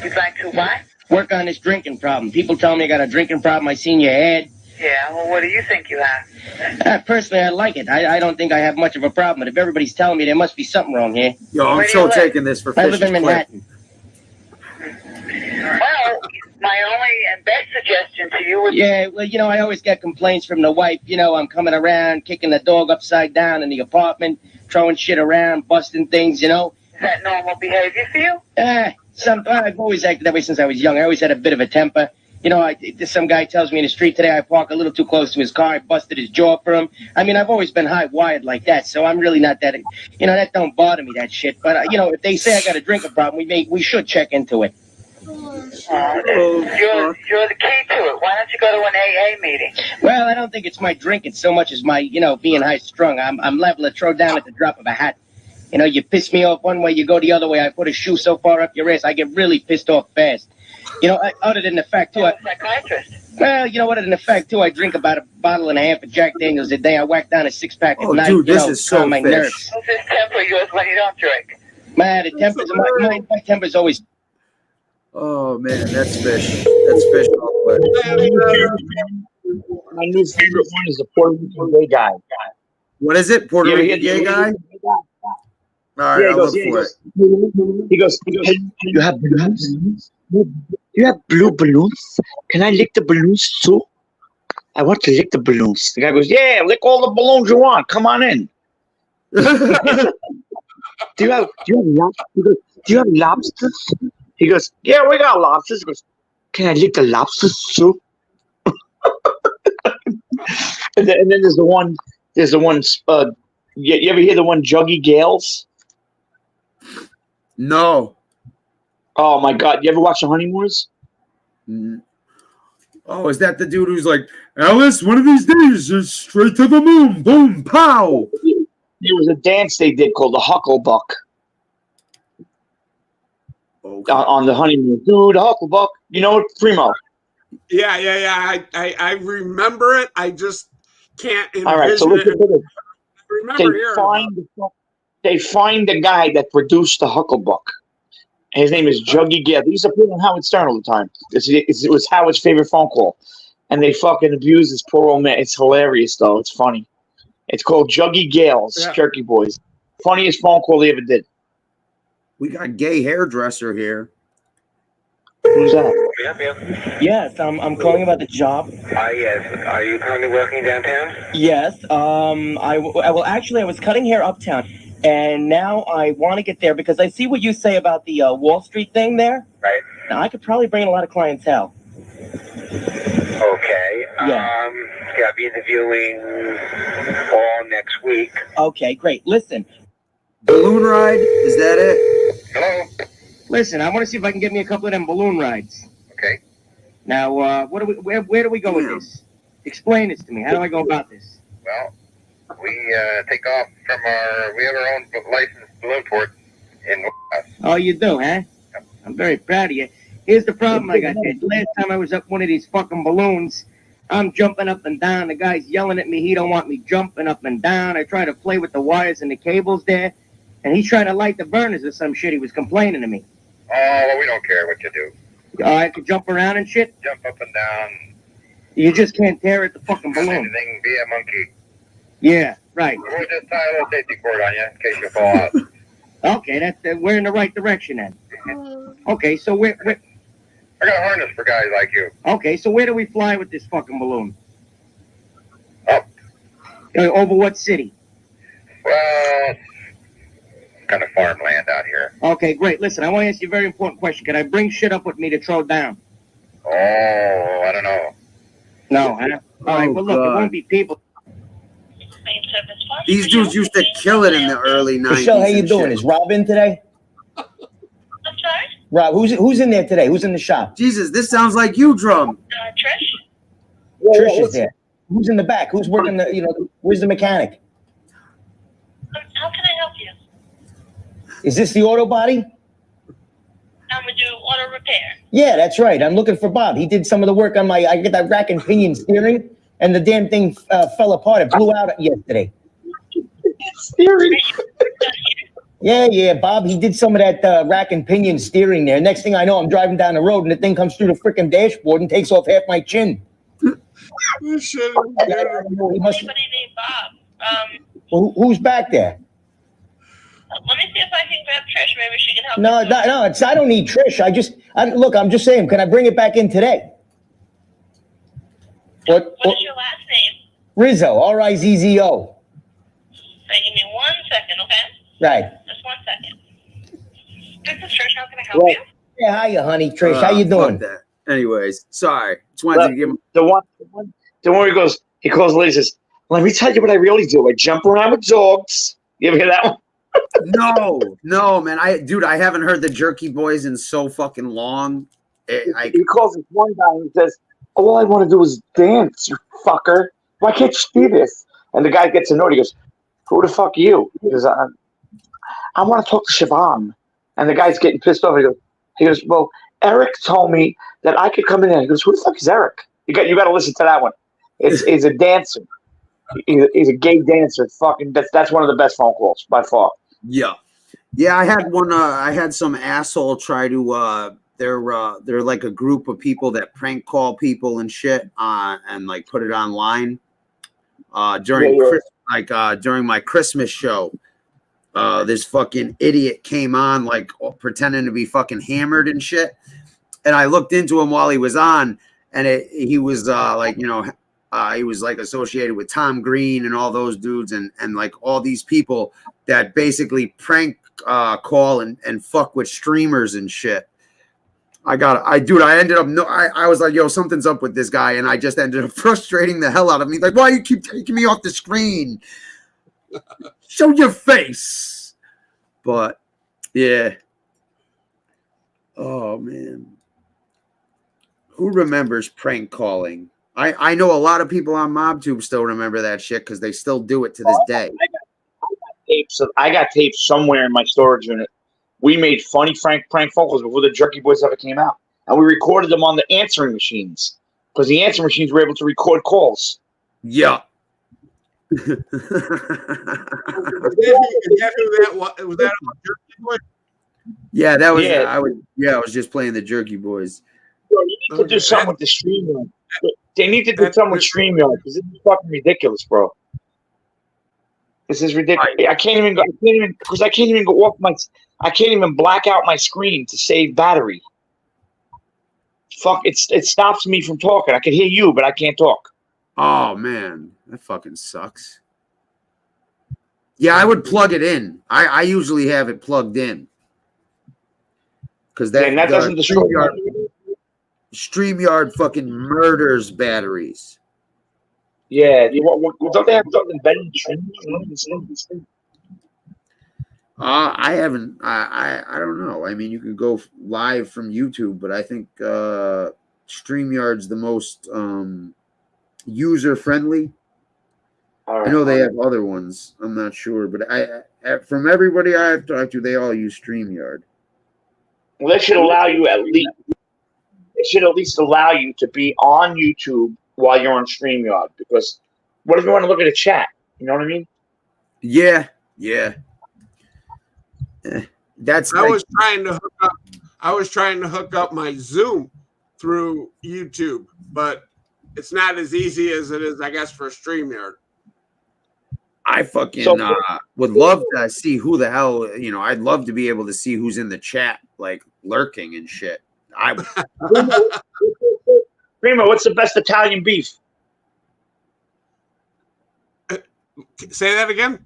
You'd like to what? Work on this drinking problem. People tell me I got a drinking problem. I seen your ad. Yeah, well, what do you think you have? Personally, I like it. I don't think I have much of a problem, but if everybody's telling me there must be something wrong here. Yo, I'm so taking this for I live in Manhattan. Well, my only and best suggestion to you would... Yeah, well, I always get complaints from the wife. I'm coming around, kicking the dog upside down in the apartment, throwing shit around, busting things, Is that normal behavior for you? I've always acted that way since I was young. I always had a bit of a temper. Some guy tells me in the street today I park a little too close to his car. I busted his jaw for him. I mean, I've always been high-wired like that, so I'm really not that, that don't bother me, that shit. But, if they say I got a drinking problem, we should check into it. You're the key to it. Why don't you go to an AA meeting? Well, I don't think it's my drinking so much as my, being high-strung. I'm liable to throw down at the drop of a hat. You piss me off one way, you go the other way. I put a shoe so far up your ass, I get really pissed off fast. Other than the fact, too, other than the fact, too, I drink about a bottle and a half of Jack Daniels a day. I whack down a six-pack at night, dude, this is so calm my Fish. nerves. How's this temper of yours when you don't drink? Man, my temper's always... Oh, man, that's Fish. That's Fish all the way. My new favorite one is the Puerto Rican gay guy. What is it? Puerto Rican gay guy? All right, I'll look for it. He goes, you have balloons? You have blue balloons? Can I lick the balloons too? I want to lick the balloons. The guy goes, yeah, lick all the balloons you want. Come on in. do you have lobsters? He goes, yeah, we got lobsters. He goes, can I lick the lobsters too? and then there's the one, you ever hear the one Juggy Gales? No. Oh my God! You ever watch The Honeymooners? Oh, is that the dude who's like, Alice, one of these days, just straight to the moon, boom, pow. There was a dance they did called the Hucklebuck. Okay. On the honeymoon. Dude, Hucklebuck. You know what? Primo. Yeah. I remember it. I just can't envision All right, so it. listen to this. I remember hearing about it. They find the guy that produced the Hucklebuck. His name is Juggy Gale. He used to play on Howard Stern all the time. It was Howard's favorite phone call. And they fucking abuse this poor old man. It's hilarious, though. It's funny. It's called Juggy Gale's Jerky Boys. Funniest phone call they ever did. We got gay hairdresser here. Who's that? Yes, I'm calling about the job. Yes. Are you currently working downtown? Yes. I was cutting hair uptown, and now I want to get there because I see what you say about the Wall Street thing there. Right. Now I could probably bring in a lot of clientele. Okay. Yeah. I'll be interviewing all next week. Okay, great. Listen. Balloon ride? Is that it? Hello. Listen, I want to see if I can get me a couple of them balloon rides. Okay. Now, where do we go with this? Explain this to me. How do I go about this? Well, we take off from we have our own licensed balloon port in. Oh, you do, huh? I'm very proud of you. Here's the problem I got. Last time I was up one of these fucking balloons, I'm jumping up and down. The guy's yelling at me. He don't want me jumping up and down. I try to play with the wires and the cables there, and he's trying to light the burners or some shit. He was complaining to me. Oh, well, we don't care what you do. I could jump around and shit? Jump up and down. You just can't tear at the fucking balloon. Anything, be a monkey. Yeah, right. We'll just tie a little safety cord on you in case you fall out. Okay, we're in the right direction then. Okay, so we're I got a harness for guys like you. okay, so where do we fly with this fucking balloon? Up. Over what city? Well, kind of farmland out here. Okay, great. Listen, I want to ask you a very important question. Can I bring shit up with me to throw down? Oh, I don't know. No, huh? All right, well, look, it won't be people. These dudes used to kill it in the early 90s. Michelle, how you doing? Is Rob in today? I'm sorry? Rob, who's in there today? Who's in the shop? Jesus, this sounds like you, Drum. Trish? Trish is there. Who's in the back? Who's working where's the mechanic? How can I help you? Is this the auto body? I'm gonna do auto repair. Yeah, that's right. I'm looking for Bob. He did some of the work on I get that rack and pinion steering, and the damn thing fell apart. It blew out yesterday. Steering. Yeah, Bob, he did some of that rack and pinion steering there. Next thing I know, I'm driving down the road, and the thing comes through the freaking dashboard and takes off half my chin. Anybody named Bob. Well, who's back there? Let me see if I can grab Trish. Maybe she can help. No, I don't need Trish. I'm just saying, can I bring it back in today? What is your last name? Rizzo, R-I-Z-Z-O. Right, give me 1 second, okay? Right. Just 1 second. This is Trish. How can I help you? Yeah, hiya, honey. Trish, how you doing? Fuck that. Anyways, sorry. Just wanted to give him the one he calls the lady, says, let me tell you what I really do. I jump around with dogs. You ever hear that one? No, man. I haven't heard the Jerky Boys in so fucking long. He calls this one guy and he says, all I want to do is dance, you fucker. Why can't you see this? And the guy gets annoyed. He goes, who the fuck are you? He goes, I want to talk to Siobhan. And the guy's getting pissed off. He goes, well, Eric told me that I could come in there. He goes, who the fuck is Eric? You got to listen to that one. He's a dancer. He's a gay dancer. Fucking that's one of the best phone calls by far. Yeah. I had one. I had some asshole try to. They're like a group of people that prank call people and shit, and like put it online. During during my Christmas show, this fucking idiot came on like pretending to be fucking hammered and shit, and I looked into him while he was on, and he was he was like associated with Tom Green and all those dudes and like all these people that basically prank call and fuck with streamers and shit. I ended up I was like, yo, something's up with this guy, and I just ended up frustrating the hell out of me. Like, why you keep taking me off the screen? Show your face. But yeah. Oh man. Who remembers prank calling? I know a lot of people on MobTube still remember that shit because they still do it to this day. I got tapes somewhere in my storage unit. We made funny prank phone calls before the Jerky Boys ever came out, and we recorded them on the answering machines because the answering machines were able to record calls. Yeah. Was that on Jerky Boy? Yeah, that was. Yeah. I was just playing the Jerky Boys. Bro, you need to do something with the StreamYard. They need to do something with StreamYard because this is fucking ridiculous, bro. This is ridiculous. I can't even black out my screen to save battery. Fuck, it stops me from talking. I can hear you, but I can't talk. Oh man, that fucking sucks. Yeah, I would plug it in. I usually have it plugged in because that doesn't destroy StreamYard fucking murders batteries. Yeah, don't they have something better than StreamYard? I haven't. I don't know. I mean, you can go live from YouTube, but I think StreamYard's the most user friendly. I know they have other ones. I'm not sure, but from everybody I've talked to, they all use StreamYard. Well, they should allow you at least. It should at least allow you to be on YouTube while you're on StreamYard, because what if you want to look at a chat? You know what I mean? Yeah. That's. I was trying to hook up my Zoom through YouTube, but it's not as easy as it is, I guess, for StreamYard. I fucking would love to see who the hell, I'd love to be able to see who's in the chat, like lurking and shit. Primo, what's the best Italian beef? Say that again?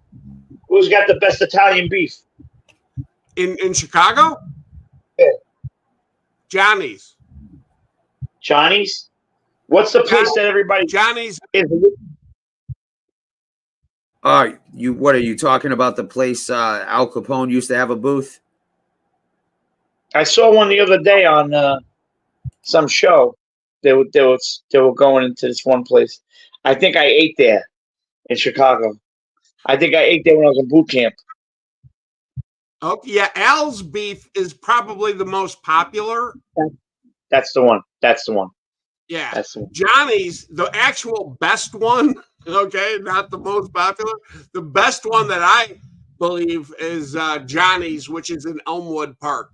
Who's got the best Italian beef? In Chicago? Yeah. Johnny's. Johnny's? What's the place that everybody Johnny's is? What are you talking about? The place Al Capone used to have a booth? I saw one the other day on some show. They were going into this one place. I think I ate there in Chicago. I think I ate there when I was in boot camp. Okay, yeah, Al's beef is probably the most popular. That's the one. Yeah, that's the one. Johnny's, the actual best one. Okay, not the most popular. The best one that I believe is Johnny's, which is in Elmwood Park,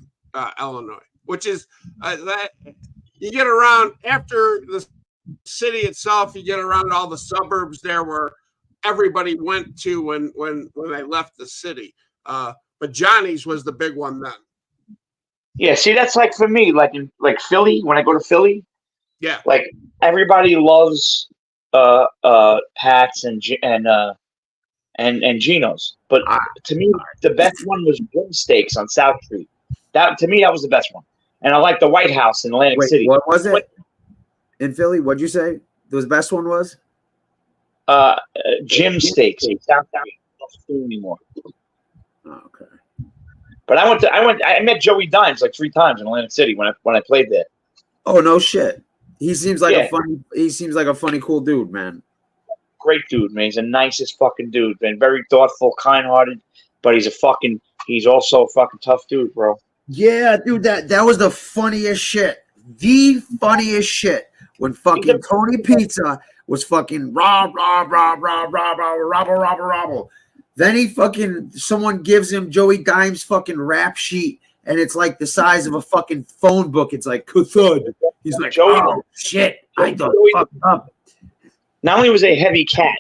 Illinois. Which is that you get around after the city itself, you get around all the suburbs there where everybody went to when they left the city. But Johnny's was the big one then. Yeah, see, that's like for me, like in Philly. When I go to Philly, yeah, like everybody loves Pat's and Geno's, but to me, the best one was Brim Steaks on South Street. That to me, that was the best one. And I like the White House in Atlantic City. What was it in Philly? What'd you say? The best one was Jim Steaks. South Street. Don't do anymore. Oh, okay. But I met Joey Dimes like 3 times in Atlantic City when I played there. Oh no shit. He seems like a funny, cool dude, man. Great dude, man. He's the nicest fucking dude, man. Very thoughtful, kind-hearted, but he's also a fucking tough dude, bro. Yeah, dude, that was the funniest shit. The funniest shit when fucking Tony Pizza was fucking robble. Then someone gives him Joey Dimes' fucking rap sheet, and it's like the size of a fucking phone book. It's like thud. He's like, oh shit, I done fucked up. Not only was he a heavy cat,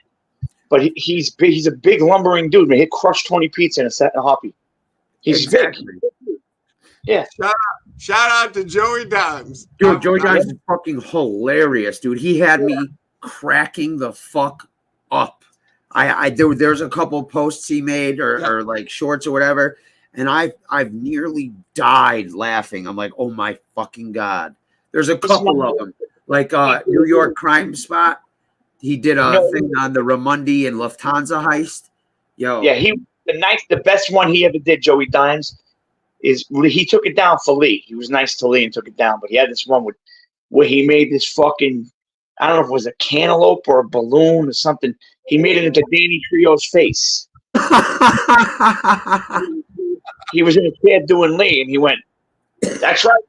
but he's a big lumbering dude. Man, he crushed Tony Pizza in a heartbeat. He's big. Yeah. Shout out to Joey Dimes. Dude, Joey Dimes is fucking hilarious, dude. He had me cracking the fuck up. There's a couple posts he made or like shorts or whatever, and I've nearly died laughing. I'm like, oh my fucking God. There's a couple of them. Like New York Crime Spot. He did a thing on the Ramundi and Lufthansa heist. Yo. Yeah, the best one he ever did, Joey Dimes, is he took it down for Lee. He was nice to Lee and took it down, but he had this one with where he made this fucking, I don't know if it was a cantaloupe or a balloon or something. He made it into Danny Trejo's face. He was in a chair doing Lee, and he went, "That's right."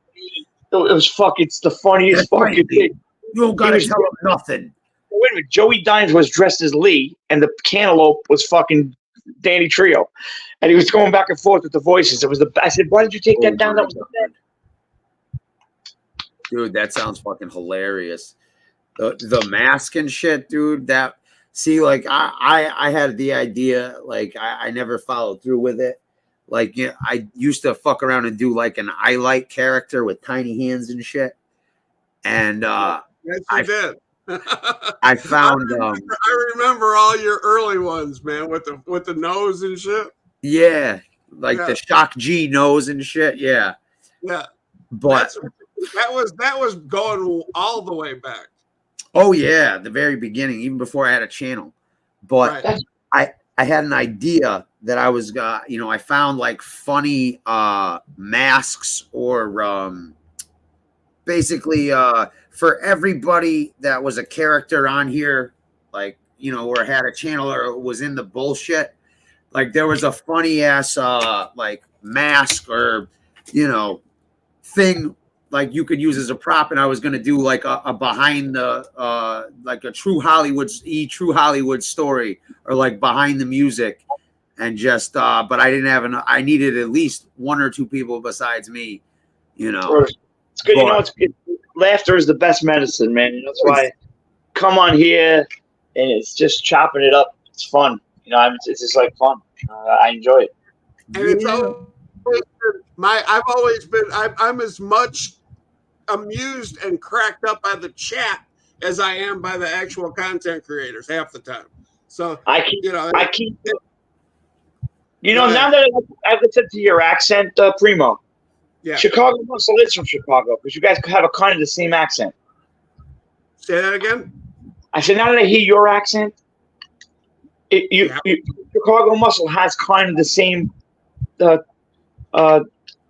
It was fucking. It's the funniest fucking thing. You don't gotta tell him nothing. Wait a minute. Joey Dimes was dressed as Lee, and the cantaloupe was fucking Danny Trejo, and he was going back and forth with the voices. It was the. I said, "Why did you take that down?" That was the best. Dude, that sounds fucking hilarious. The mask and shit, dude. That see, like I had the idea, like I never followed through with it. Like, yeah, I used to fuck around and do like an I Light character with tiny hands and shit. And yes, you did. I found I remember all your early ones, man, with the nose and shit. Yeah, like the Shock G nose and shit. Yeah. Yeah. But that was going all the way back. Oh yeah, the very beginning, even before I had a channel. But right. I had an idea that I was I found like funny masks or basically for everybody that was a character on here, like, or had a channel or was in the bullshit, like there was a funny ass like mask or thing like you could use as a prop, and I was gonna do like a behind the like a true Hollywood story or like behind the music, and just but I didn't have enough. I needed at least one or two people besides me, It's good, it's good. Laughter is the best medicine, man. That's why come on here and it's just chopping it up. It's fun, it's just like fun. I enjoy it. And it's always been I'm as much amused and cracked up by the chat as I am by the actual content creators half the time. So I keep now that I've listened to your accent, Primo. Yeah. Chicago Muscle is from Chicago because you guys have a kind of the same accent. Say that again. I said, now that I hear your accent, Chicago Muscle has kind of the same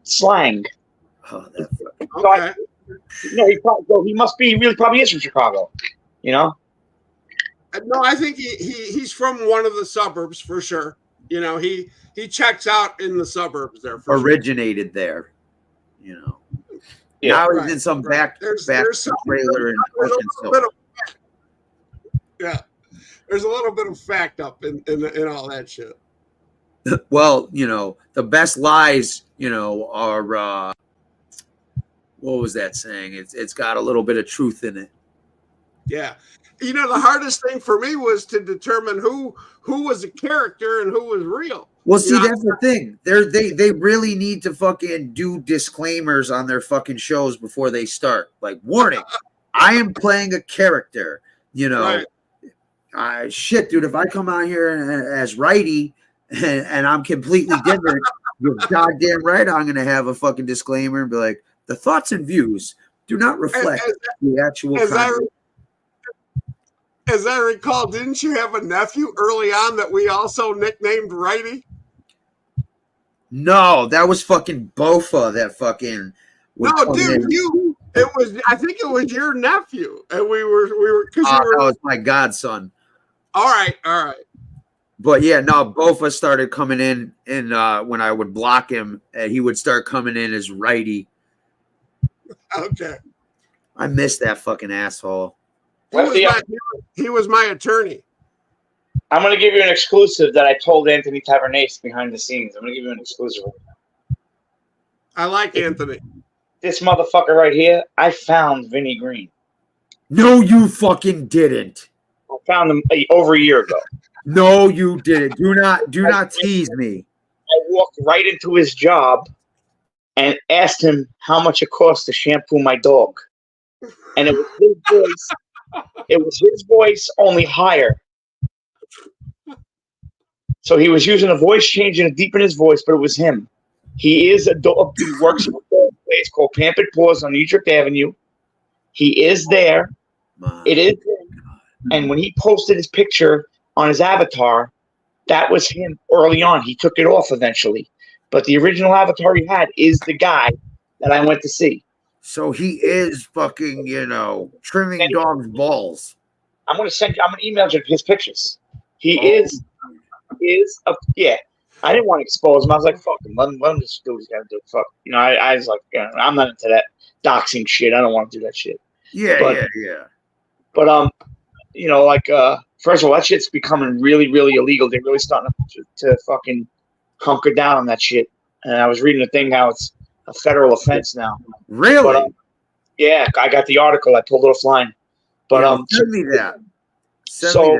slang. Oh, okay. He must be. He really probably is from Chicago. No, I think he's from one of the suburbs for sure. He checks out in the suburbs there. Originated there. Now he's in some back trailer and yeah. There's a little bit of fact up in all that shit. Well, the best lies, are what was that saying? It's got a little bit of truth in it. Yeah. The hardest thing for me was to determine who was a character and who was real. Well, see, that's the thing. They really need to fucking do disclaimers on their fucking shows before they start. Like, warning, I am playing a character, Right. Shit, dude, if I come out here as righty and I'm completely different, you're goddamn right I'm going to have a fucking disclaimer and be like, the thoughts and views do not reflect the actual content. As I recall, didn't you have a nephew early on that we also nicknamed Righty? No, that was fucking Bofa that fucking. No, dude, I think it was your nephew, and we were. That was my godson. All right. But yeah, no, Bofa started coming in, and when I would block him, he would start coming in as righty. Okay. I missed that fucking asshole. He was my attorney. I'm going to give you an exclusive that I told Anthony Tavernese behind the scenes. I'm going to give you an exclusive. I like Anthony. This motherfucker right here, I found Vinny Green. No, you fucking didn't. I found him over a year ago. No, you didn't. Do not tease me. I walked right into his job and asked him how much it cost to shampoo my dog. And it was his voice. It was his voice, only higher. So he was using a voice change and a deepen his voice, but it was him. He is a dog. He works at a dog place called Pampered Paws on Egypt Avenue. He is there. It is him. And when he posted his picture on his avatar, that was him early on. He took it off eventually. But the original avatar he had is the guy that I went to see. So he is fucking, trimming dogs' balls. I'm gonna email you his pictures. He is yeah. I didn't want to expose him. I was like, fuck him. Let him just do what he's gotta do. Fuck. I was like, I'm not into that doxing shit. I don't want to do that shit. Yeah. But first of all, that shit's becoming really, really illegal. They're really starting to fucking hunker down on that shit. And I was reading the thing how it's a federal offense now. Really? But, yeah, I got the article. I pulled it offline. But send me that. So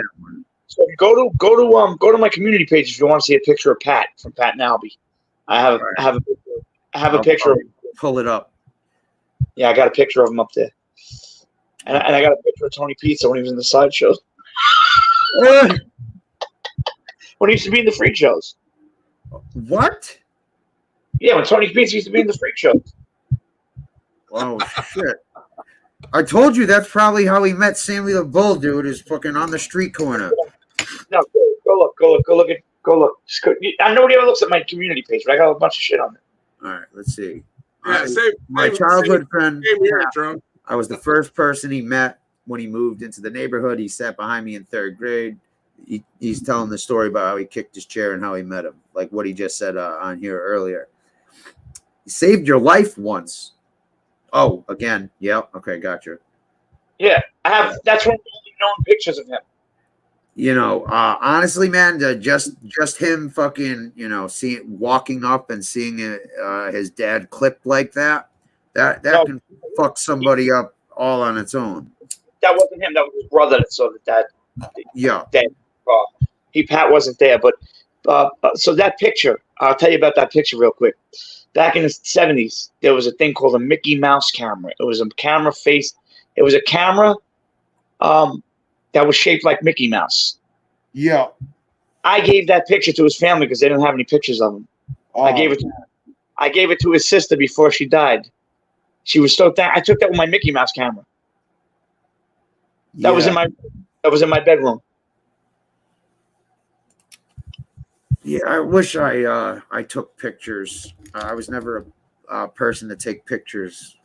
go to my community page if you want to see a picture of Pat from Pat and Albie. I have a picture. Pull it up. Yeah, I got a picture of him up there. And I got a picture of Tony Pizza when he was in the sideshow. When he used to be in the freak shows. What? Yeah, when Tony Pizza used to be in the freak shows. Oh, shit. I told you that's probably how he met Sammy the Bull, dude, is fucking on the street corner. No, go look. Nobody ever looks at my community page, but I got a bunch of shit on there. All right, let's see. Yeah, My childhood friend, Same here, Trump. I was the first person he met when he moved into the neighborhood. He sat behind me in third grade. He's telling the story about how he kicked his chair and how he met him, like what he just said on here earlier. He saved your life once. Oh, again. Yeah. Okay, gotcha. Yeah, I have. That's one of the only known pictures of him. Honestly, man, just him fucking, walking up and seeing his dad clipped like that can fuck somebody up all on its own. That wasn't him. That was his brother that saw the dad. Yeah. Pat wasn't there, but so that picture. I'll tell you about that picture real quick. Back in the 70s, there was a thing called a Mickey Mouse camera. It was a camera It was a camera that was shaped like Mickey Mouse. Yeah. I gave that picture to his family because they didn't have any pictures of him. Oh, I gave it to his sister before she died. She was so I took that with my Mickey Mouse camera. That was in my bedroom. Yeah, I wish I took pictures. I was never a person to take pictures.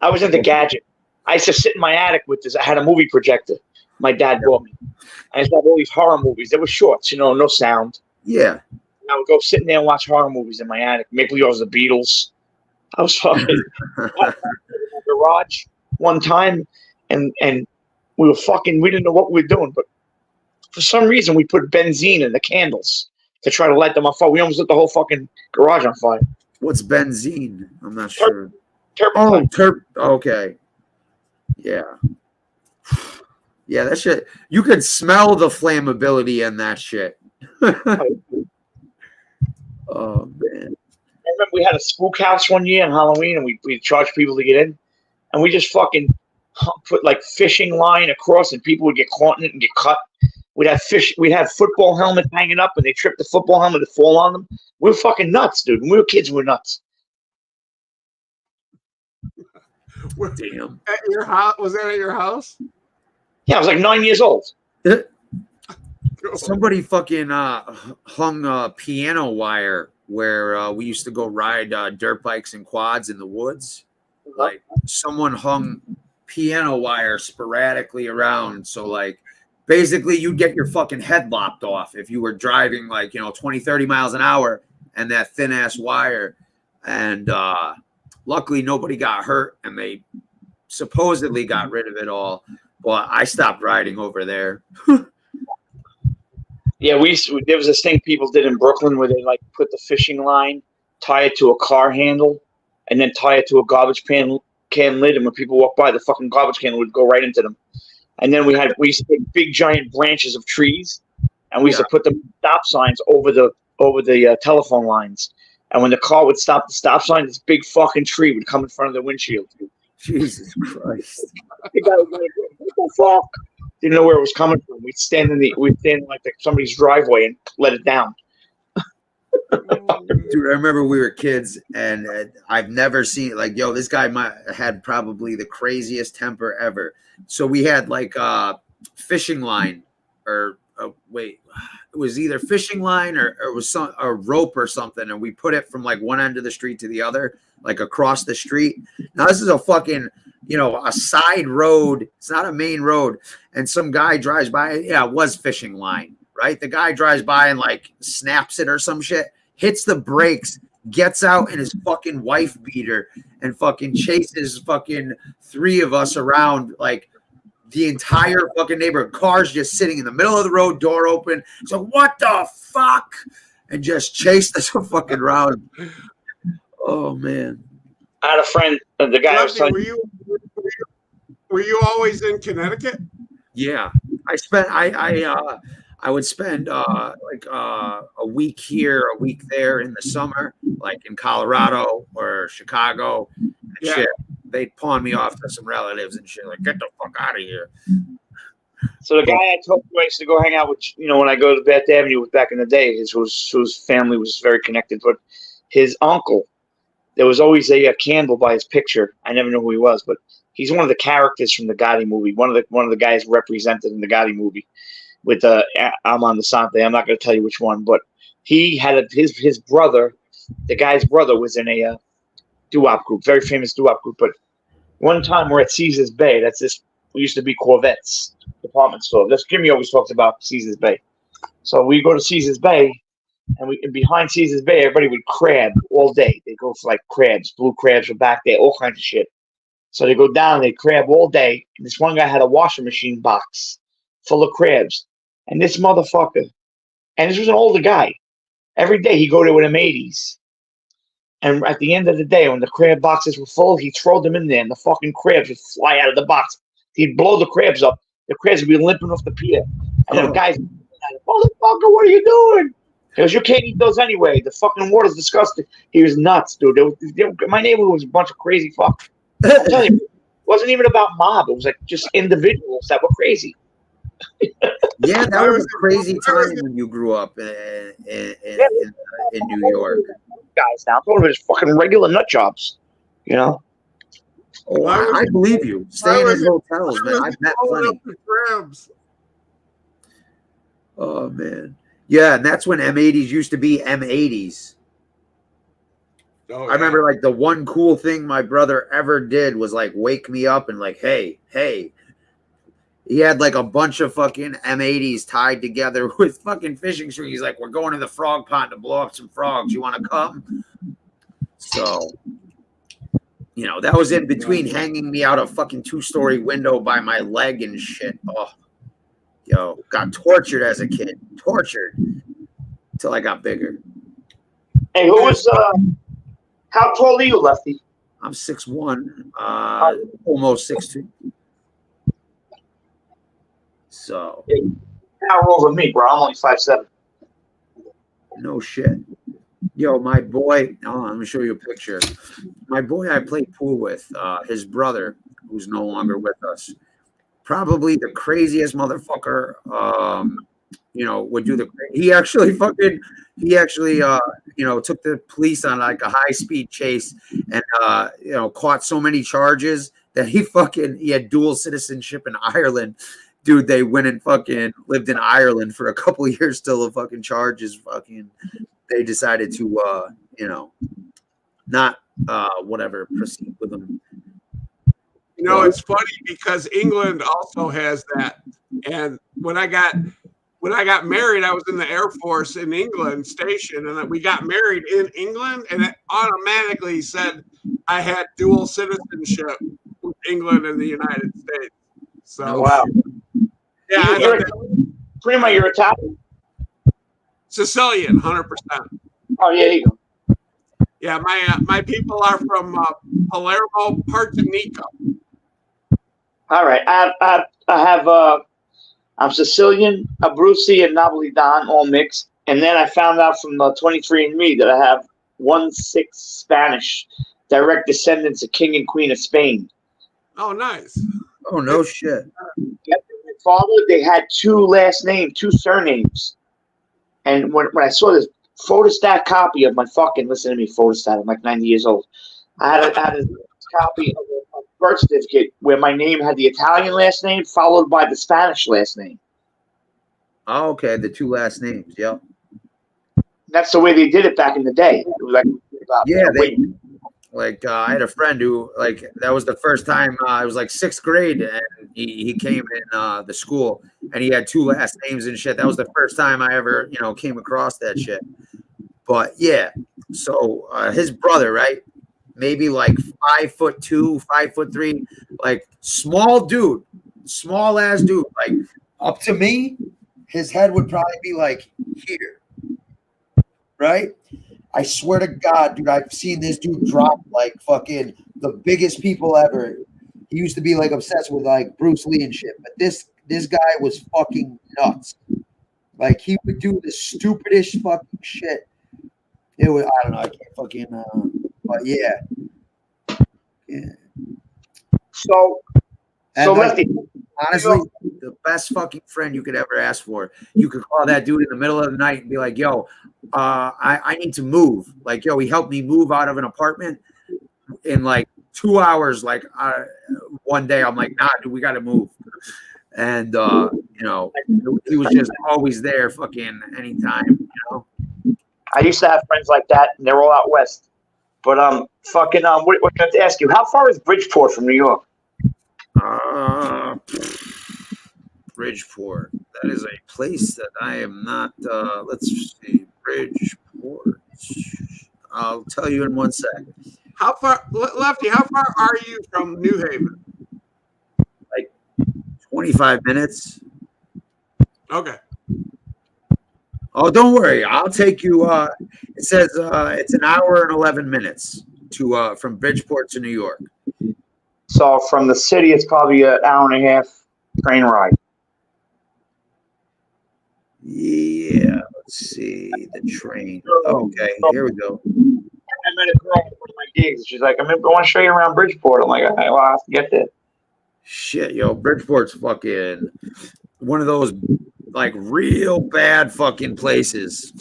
I was into gadget. I used to sit in my attic with this. I had a movie projector. My dad bought me. I used to have all these horror movies. They were shorts, no sound. Yeah. I would go sit in there and watch horror movies in my attic. Maybe it was the Beatles. I was fucking in the garage one time, and we didn't know what we were doing, but for some reason we put benzene in the candles to try to light them on fire. We almost lit the whole fucking garage on fire. What's benzene? I'm not sure. Turpentine. Okay. Yeah. Yeah, that shit. You could smell the flammability in that shit. Oh, man. I remember we had a spook house one year on Halloween, and we charged people to get in, and we just fucking put like fishing line across, and people would get caught in it and get cut. We'd have football helmets hanging up, and they tripped the football helmet to fall on them. We were fucking nuts, dude. When we were kids, we were nuts. Damn. At your house? Was that at your house? Yeah, I was like 9 years old. Somebody fucking hung piano wire where we used to go ride dirt bikes and quads in the woods. Like someone hung piano wire sporadically around. So like basically you'd get your fucking head lopped off if you were driving like, 20, 30 miles an hour and that thin ass wire. And luckily nobody got hurt and they supposedly got rid of it all. But I stopped riding over there. Yeah, there was this thing people did in Brooklyn where they like put the fishing line, tie it to a car handle, and then tie it to a garbage can lid. And when people walk by, the fucking garbage can would go right into them. And then we used to take big giant branches of trees, and we used to put the stop signs over the telephone lines. And when the car would stop the stop sign, this big fucking tree would come in front of the windshield. Jesus Christ! The guy was like, "What the fuck?" Didn't know where it was coming from. We'd stand in like somebody's driveway and let it down. Dude, I remember we were kids, and I've never seen this guy had probably the craziest temper ever. So we had like fishing line or wait, it was either fishing line or it was a rope or something, and we put it from like one end of the street to the other, like across the street. Now this is a fucking, a side road. It's not a main road, and some guy drives by. Yeah, it was fishing line, right? The guy drives by and like snaps it or some shit, hits the brakes, gets out in his fucking wife beater, and fucking chases fucking 3 of us around like. The entire fucking neighborhood, cars just sitting in the middle of the road, door open. So what the fuck? And just chased us fucking around. Oh man. I had a friend, the guy was telling Were you always in Connecticut? Yeah, I would spend like a week here, a week there in the summer, like in Colorado or Chicago. And shit. They'd pawn me off to some relatives and shit. Like, get the fuck out of here. So the guy I told you I used to go hang out with, when I go to Bath Avenue back in the day, whose family was very connected. But his uncle, there was always a candle by his picture. I never knew who he was, but he's one of the characters from the Gotti movie. One of the guys represented in the Gotti movie with Armand Assante. I'm not going to tell you which one, but he had his brother. The guy's brother was in a doo-wop group, very famous doo-wop group. But one time we're at Caesars Bay. We used to be Corvette's department store. Jimmy always talks about Caesars Bay. So we go to Caesars Bay, and behind Caesars Bay, everybody would crab all day. They go for like crabs, blue crabs were back there, all kinds of shit. So they go down, they crab all day. And this one guy had a washing machine box full of crabs. And this motherfucker, and this was an older guy, every day he'd go there with him 80s. And at the end of the day, when the crab boxes were full, he'd throw them in there, and the fucking crabs would fly out of the box. He'd blow the crabs up. The crabs would be limping off the pier. And the guys, motherfucker, what are you doing? He goes, you can't eat those anyway. The fucking water's disgusting. He was nuts, dude. My neighborhood was a bunch of crazy fuck. I'm telling you, it wasn't even about mob. It was like just individuals that were crazy. Yeah, that was a crazy time when you grew up in New York. Guys now, some of it is fucking regular nut jobs, Oh, I believe you. Staying in hotels, man. I've met plenty. Oh man, yeah, and that's when M80s used to be M80s. Oh, yeah. I remember like the one cool thing my brother ever did was like wake me up and like, hey. He had like a bunch of fucking M80s tied together with fucking fishing string. He's like, we're going to the frog pond to blow up some frogs. You want to come? So, that was in between hanging me out a fucking 2-story window by my leg and shit. Oh, got tortured as a kid. Tortured until I got bigger. Hey, who was, how tall are you, Lefty? I'm 6'1", almost 6'2". So now over me, bro. I'm only 5'7". No shit. Yo, my boy. Oh, let me show you a picture. My boy I played pool with, his brother, who's no longer with us. Probably the craziest motherfucker. Would do he actually took the police on like a high-speed chase and caught so many charges that he had dual citizenship in Ireland. Dude, they went and fucking lived in Ireland for a couple of years till the fucking charges they decided to not proceed with them. It's funny because England also has that. And when I got married, I was in the Air Force in England station, and we got married in England, and it automatically said I had dual citizenship with England and the United States. So wow. Yeah, pretty much you're Italian. Sicilian, 100%. Oh yeah, you go. Yeah, my people are from Palermo, Partinico. All right, I'm Sicilian, Abruzzi, and Napolitan all mixed, and then I found out from 23andMe that I have 1/6 Spanish, direct descendants of King and Queen of Spain. Oh, nice. Oh no shit. My father, they had 2 surnames. And when I saw this photostat copy of my fucking, listen to me, photostat, I'm like 90 years old. I had a copy of a birth certificate where my name had the Italian last name followed by the Spanish last name. Oh, okay, the two last names. Yep. That's the way they did it back in the day. It was like, I had a friend who, like, that was the first time. It was like 6th grade, and he came in the school, and he had two last names and shit. That was the first time I ever, came across that shit. But yeah, so his brother, right? Maybe like 5'2", 5'3", like small dude, small ass dude, like up to me. His head would probably be like here, right? I swear to God, dude, I've seen this dude drop like fucking the biggest people ever. He used to be like obsessed with like Bruce Lee and shit, but this guy was fucking nuts. Like he would do the stupidest fucking shit. It was, I don't know, I can't fucking, but yeah. So like, honestly, the best fucking friend you could ever ask for. You could call that dude in the middle of the night and be like, yo, I need to move. Like, yo, he helped me move out of an apartment in like 2 hours. Like one day I'm like, nah, dude, we got to move. And, he was just always there fucking anytime, I used to have friends like that, and they're all out west. But what I have to ask you, how far is Bridgeport from New York? Bridgeport. That is a place that I am not. Let's see, Bridgeport. I'll tell you in 1 second. How far, Lefty? How far are you from New Haven? Like 25 minutes. Okay. Oh, don't worry. I'll take you. It says it's an hour and 11 minutes to from Bridgeport to New York. So from the city, it's probably an hour and a half train ride. Yeah. Let's see the train. Okay, here we go. I met a girl at one of my gigs. She's like, I want to show you around Bridgeport. I'm like, well, I'll have to get there. Shit, yo, Bridgeport's fucking one of those like real bad fucking places.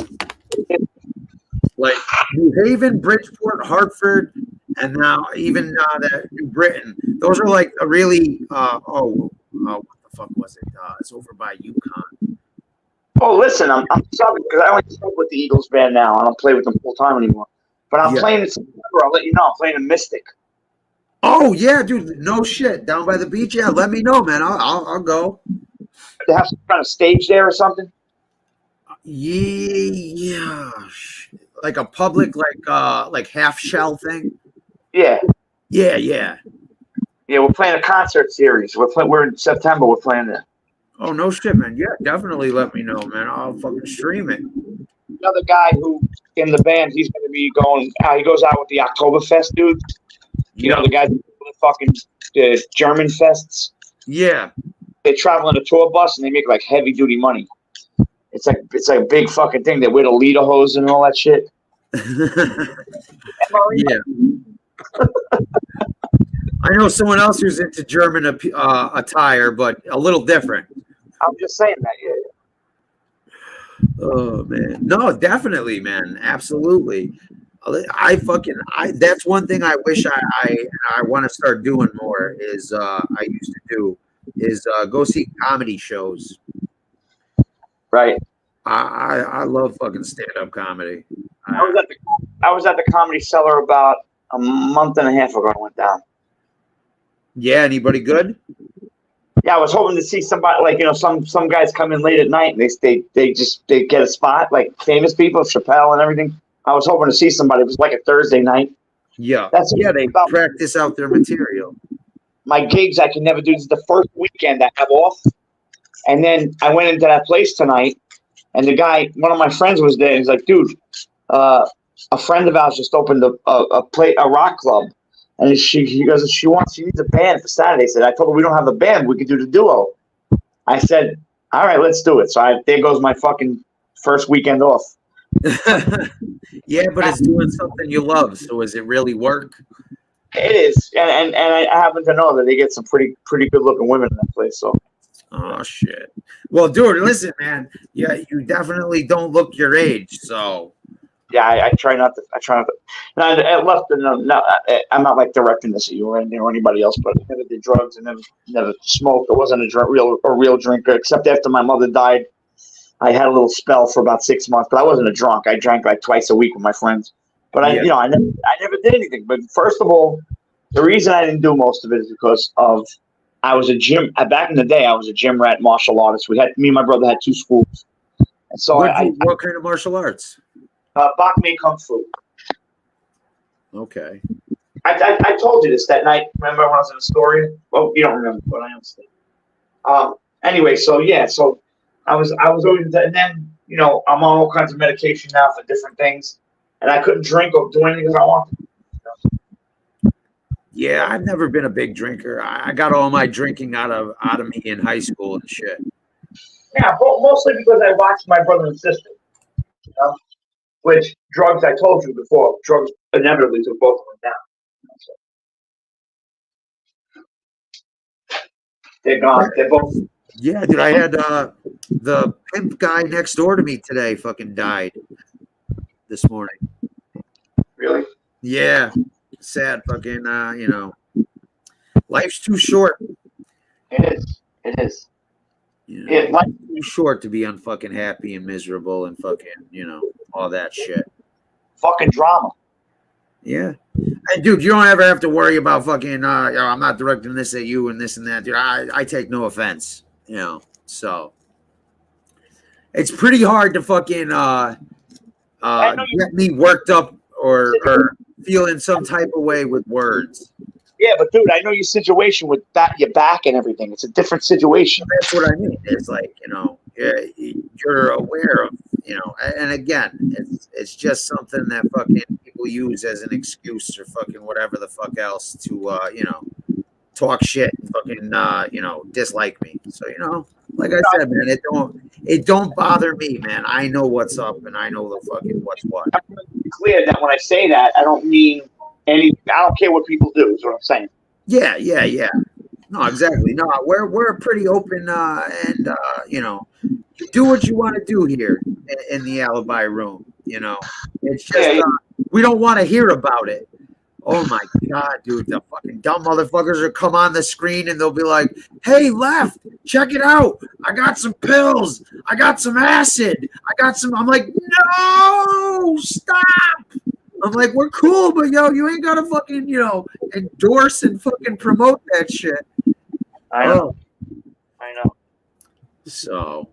Like New Haven, Bridgeport, Hartford, and now even that New Britain. Those are like a really what the fuck was it? It's over by UConn. Oh, listen, I'm sorry because I only sub with the Eagles band now. I don't play with them full time anymore. But I'm playing in September. I'll let you know. I'm playing in Mystic. Oh yeah, dude. No shit. Down by the beach. Yeah, let me know, man. I'll go. They have some kind of stage there or something. Yeah. Like a public, like half shell thing. Yeah. Yeah. We're playing a concert series. We're in September. We're playing there. Oh no shit, man. Yeah, definitely let me know, man. I'll fucking stream it. Another guy who in the band, he's going to be going. He goes out with the Oktoberfest dudes. You know the guys who do the fucking German fests. Yeah. They travel in a tour bus and they make like heavy duty money. It's like a big fucking thing. They wear the lederhosen and all that shit. Yeah. I know someone else who's into German attire, but a little different. I'm just saying that, yeah. Oh man, no, definitely, man, absolutely. That's one thing I wish I want to start doing more is I used to do is go see comedy shows. Right. I love fucking stand-up comedy. I was at the Comedy Cellar about a month and a half ago. I went down. Yeah, anybody good? Yeah, I was hoping to see somebody like some guys come in late at night and they get a spot like famous people, Chappelle and everything. I was hoping to see somebody. It was like a Thursday night. Yeah, they practice out their material. My gigs I can never do. This is the first weekend I have off, and then I went into that place tonight, and the guy, one of my friends, was there. He's like, "Dude, a friend of ours just opened a rock club." And he goes, she needs a band for Saturday. I said, I told her we don't have a band. We could do the duo. I said, all right, let's do it. So there goes my fucking first weekend off. Yeah, but it's doing something you love. So does it really work? It is. And I happen to know that they get some pretty good looking women in that place. So. Oh, shit. Well, dude, listen, man. Yeah, you definitely don't look your age. So. Yeah, I try not to. No, I left. No, I'm not like directing this at you or anybody else, but I never did drugs and never smoked. I wasn't a real drinker, except after my mother died. I had a little spell for about 6 months, but I wasn't a drunk. I drank like twice a week with my friends. But I never did anything. But first of all, the reason I didn't do most of it is because of I was a gym back in the day. I was a gym rat, martial artist. Me and my brother had 2 schools, and so what kind of martial arts? Bak Mei Kung Fu. Okay. I told you this that night. Remember when I was in Astoria? Well, you don't remember, but I understand. Anyway, so I was always, and then I'm on all kinds of medication now for different things, and I couldn't drink or do anything that I wanted. Yeah, I've never been a big drinker. I got all my drinking out of me in high school and shit. Yeah, mostly because I watched my brother and sister. Which drugs, I told you before, drugs inevitably took both of them down. So. They're gone. They're both. Yeah, dude, I had the pimp guy next door to me today fucking died this morning. Really? Yeah. Sad fucking, life's too short. It is. It is. Life's too short to be unfucking happy and miserable and fucking, all that shit. Fucking drama. Yeah. And dude, you don't ever have to worry about fucking, I'm not directing this at you and this and that. Dude, I take no offense, so it's pretty hard to fucking get me worked up or feeling some type of way with words. Yeah, but dude, I know your situation with your back and everything. It's a different situation. That's what I mean. It's like, you're aware of, and again, it's just something that fucking people use as an excuse or fucking whatever the fuck else to, talk shit and fucking, dislike me. So, like I said, man, it don't bother me, man. I know what's up and I know the fucking what's what. I'm really clear that when I say that, I don't mean I don't care what people do, is what I'm saying. Yeah. No, exactly. No, we're pretty open, and you do what you want to do here in the alibi room. It's just we don't want to hear about it. Oh my god, dude, the fucking dumb motherfuckers will come on the screen and they'll be like, "Hey, left, check it out. I got some pills. I got some acid. I got some." I'm like, "No, stop." I'm like, we're cool, but you ain't gotta fucking, endorse and fucking promote that shit. I know. So,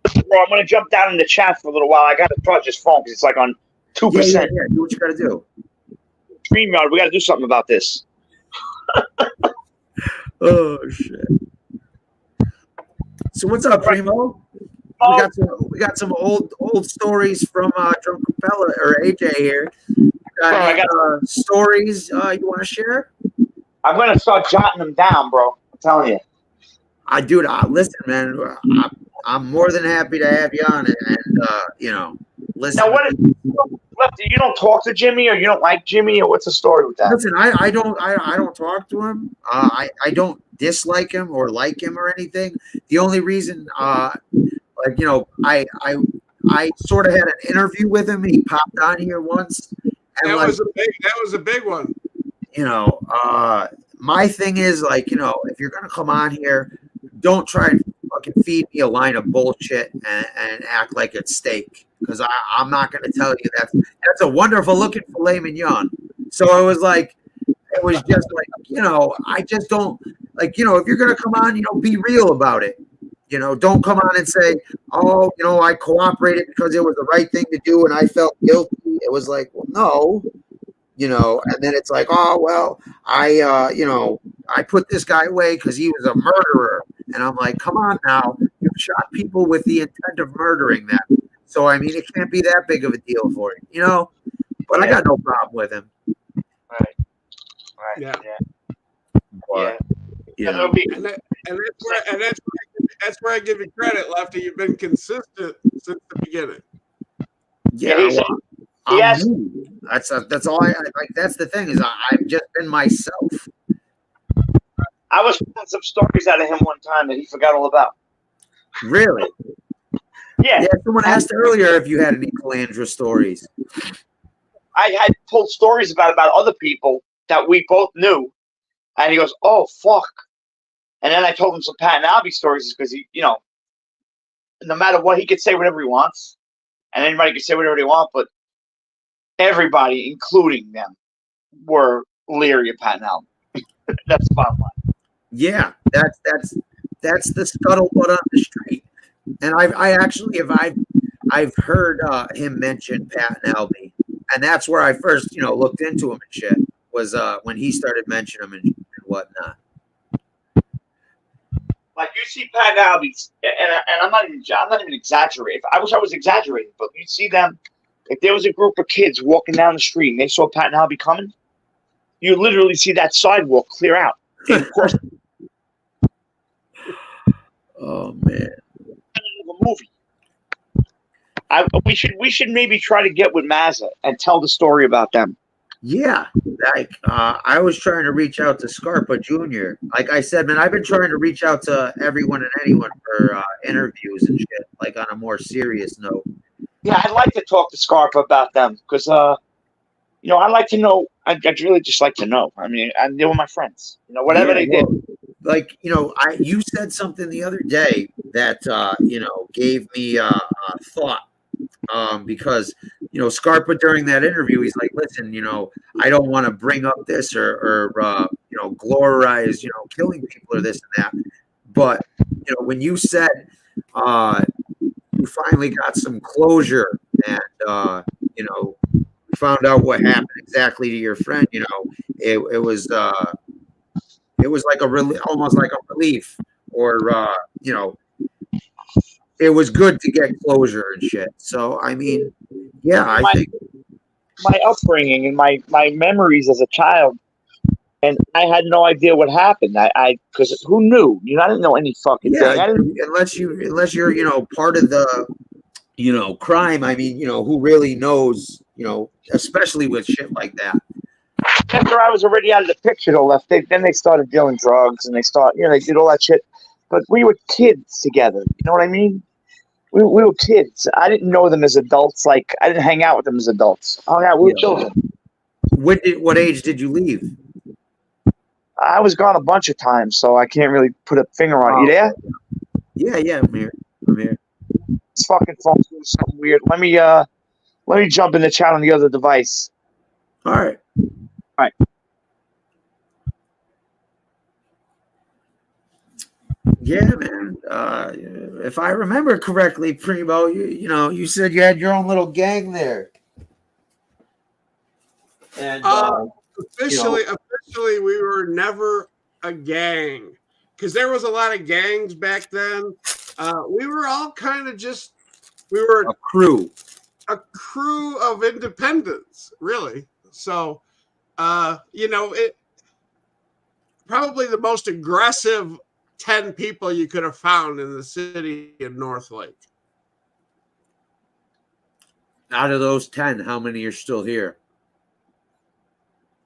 well, I'm gonna jump down in the chat for a little while. I gotta charge this phone because it's like on 2%. Yeah, do what you gotta do. StreamYard, we gotta do something about this. Oh shit. So what's up, Primo? We got some old stories from Drunk Capella or AJ here. I got stories you want to share? I'm gonna start jotting them down, bro. I'm telling you. Listen, man. I'm more than happy to have you on it, and listen. Now, what is Lefty? You don't talk to Jimmy, or you don't like Jimmy, or what's the story with that? Listen, I don't talk to him. I don't dislike him or like him or anything. The only reason, I sort of had an interview with him. He popped on here once. And that was a big one. My thing is if you're gonna come on here, don't try and fucking feed me a line of bullshit and act like it's steak, because I'm not gonna tell you that's a wonderful looking filet mignon. So it was just like I just don't if you're gonna come on, be real about it. Don't come on and say, oh, I cooperated because it was the right thing to do and I felt guilty. It was like, well, no, and then it's like, oh, well, I put this guy away because he was a murderer. And I'm like, come on now, you've shot people with the intent of murdering them. So, I mean, it can't be that big of a deal for you, but I got no problem with him. Right. Yeah. But, that's where I give you credit, Lefty. You've been consistent since the beginning. Yeah, that's all I like. That's the thing is I've just been myself. I was pulling some stories out of him one time that he forgot all about. Really? Yeah. Someone asked earlier if you had any Calandra stories. I had pulled stories about other people that we both knew, and he goes, "Oh fuck." And then I told him some Pat and Albie stories because he, no matter what, he could say whatever he wants, and anybody could say whatever they want, but everybody, including them, were leery of Patton Albee. That's the bottom line. Yeah, that's the scuttlebutt on the street. And I've heard him mention Patton Albee, and that's where I first looked into him and shit, was when he started mentioning him and whatnot. Like, you see Patton Albee, and I'm not even exaggerating. I wish I was exaggerating, but you see them. If there was a group of kids walking down the street and they saw Patton Albee coming, you literally see that sidewalk clear out. Oh man, a movie. We should maybe try to get with Mazza and tell the story about them. Yeah, like I was trying to reach out to Scarpa Jr. Like I said, man, I've been trying to reach out to everyone and anyone for interviews and shit, like on a more serious note. Yeah, I'd like to talk to Scarpa about them because, I'd like to know. I'd really just like to know. I mean, they were my friends. Whatever they did. Like, you said something the other day that, gave me a thought. Because, Scarpa during that interview, he's like, listen, I don't want to bring up this or glorize, killing people or this and that. But, when you said you finally got some closure and, found out what happened exactly to your friend, it was like almost like a relief, or, it was good to get closure and shit. So, I mean, yeah, I think my upbringing and my memories as a child, and I had no idea what happened. Because who knew? I didn't know any fucking thing. Unless you're, part of the, crime. I mean, who really knows, especially with shit like that. After I was already out of the picture, then they started dealing drugs and they did all that shit. But we were kids together. You know what I mean? We were kids. I didn't know them as adults. Like, I didn't hang out with them as adults. Oh, yeah, we were children. What age did you leave? I was gone a bunch of times, so I can't really put a finger on it. You there? Yeah, I'm here. This fucking phone's doing something weird. Let me jump in the chat on the other device. All right. Yeah, man. If I remember correctly, Primo, you said you had your own little gang there. And officially, we were never a gang, because there was a lot of gangs back then. We were all kind of we were a crew of independents, really. So, it probably the most aggressive 10 people you could have found in the city of North Lake. Out of those 10, how many are still here?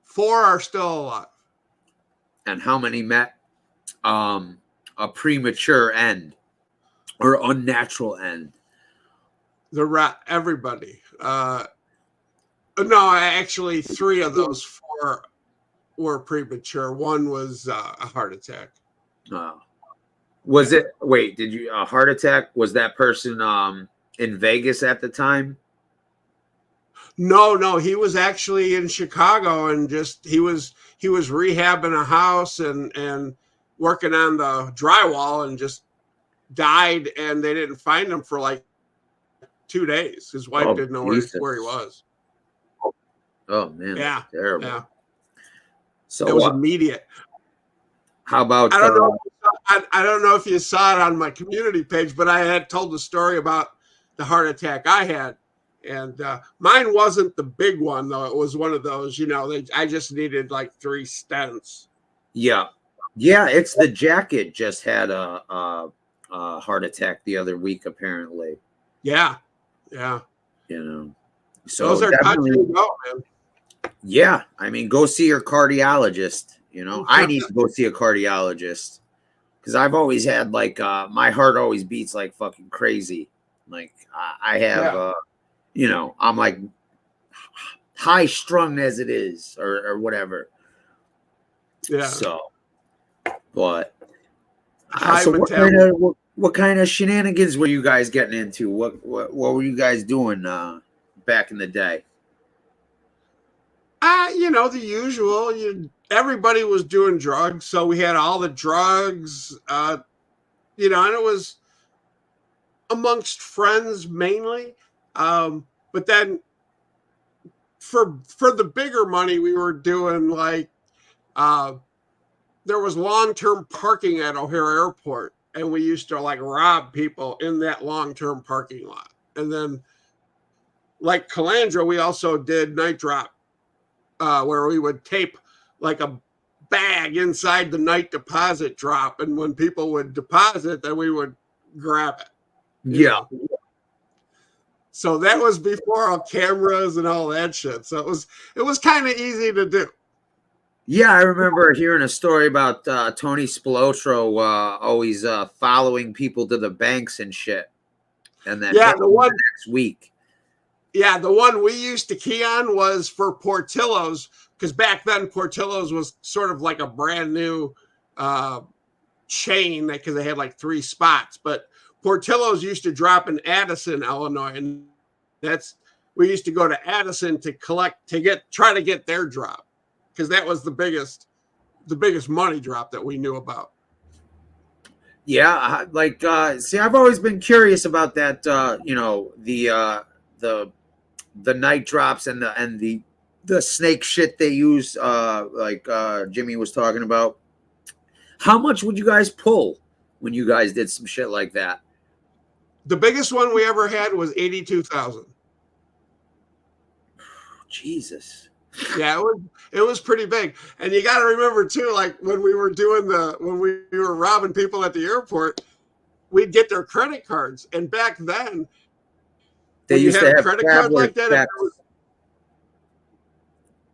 4 are still alive. And how many met a premature end or unnatural end? Everybody. No, actually, 3 of those 4 were premature. One was a heart attack. Was it? Wait, did you a heart attack? Was that person in Vegas at the time? No, he was actually in Chicago, and he was rehabbing a house and working on the drywall, and just died, and they didn't find him for like 2 days. His wife didn't know where he was. Oh man, yeah, terrible. Yeah. So it was immediate. How about? I don't know if you saw it on my community page, but I had told the story about the heart attack I had, and mine wasn't the big one though. It was one of those, I just needed like 3 stents. Yeah. It's the jacket just had a heart attack the other week apparently. Yeah. So those are touch and go, man. Yeah, I mean, go see your cardiologist. I need to go see a cardiologist because I've always had my heart always beats like fucking crazy. Like I have, I'm like high strung as it is or whatever. Yeah. So, but high so What kind of shenanigans were you guys getting into? What were you guys doing back in the day? You know, the usual. Everybody was doing drugs, so we had all the drugs. You know, and it was amongst friends mainly. But then for the bigger money, we were doing like there was long-term parking at O'Hare Airport, and we used to like rob people in that long-term parking lot. And then like Calandra, we also did night drop, where we would tape like a bag inside the night deposit drop, and when people would deposit, then we would grab it. Yeah. So that was before all cameras and all that shit. So it was kind of easy to do. Yeah, I remember hearing a story about Tony Spilotro always following people to the banks and shit, and then the one next week. Yeah, the one we used to key on was for Portillo's, because back then Portillo's was sort of like a brand new chain, because they had like 3 spots. But Portillo's used to drop in Addison, Illinois, and we used to go to Addison to try to get their drop, because that was the biggest money drop that we knew about. Yeah, see, I've always been curious about that. You know, the night drops and the snake shit they use, like Jimmy was talking about. How much would you guys pull when you guys did some shit like that? The biggest one we ever had was 82,000. Jesus. Yeah, it was pretty big. And you got to remember too, like when we were robbing people at the airport, we'd get their credit cards. And back then, they used to have credit cards like that.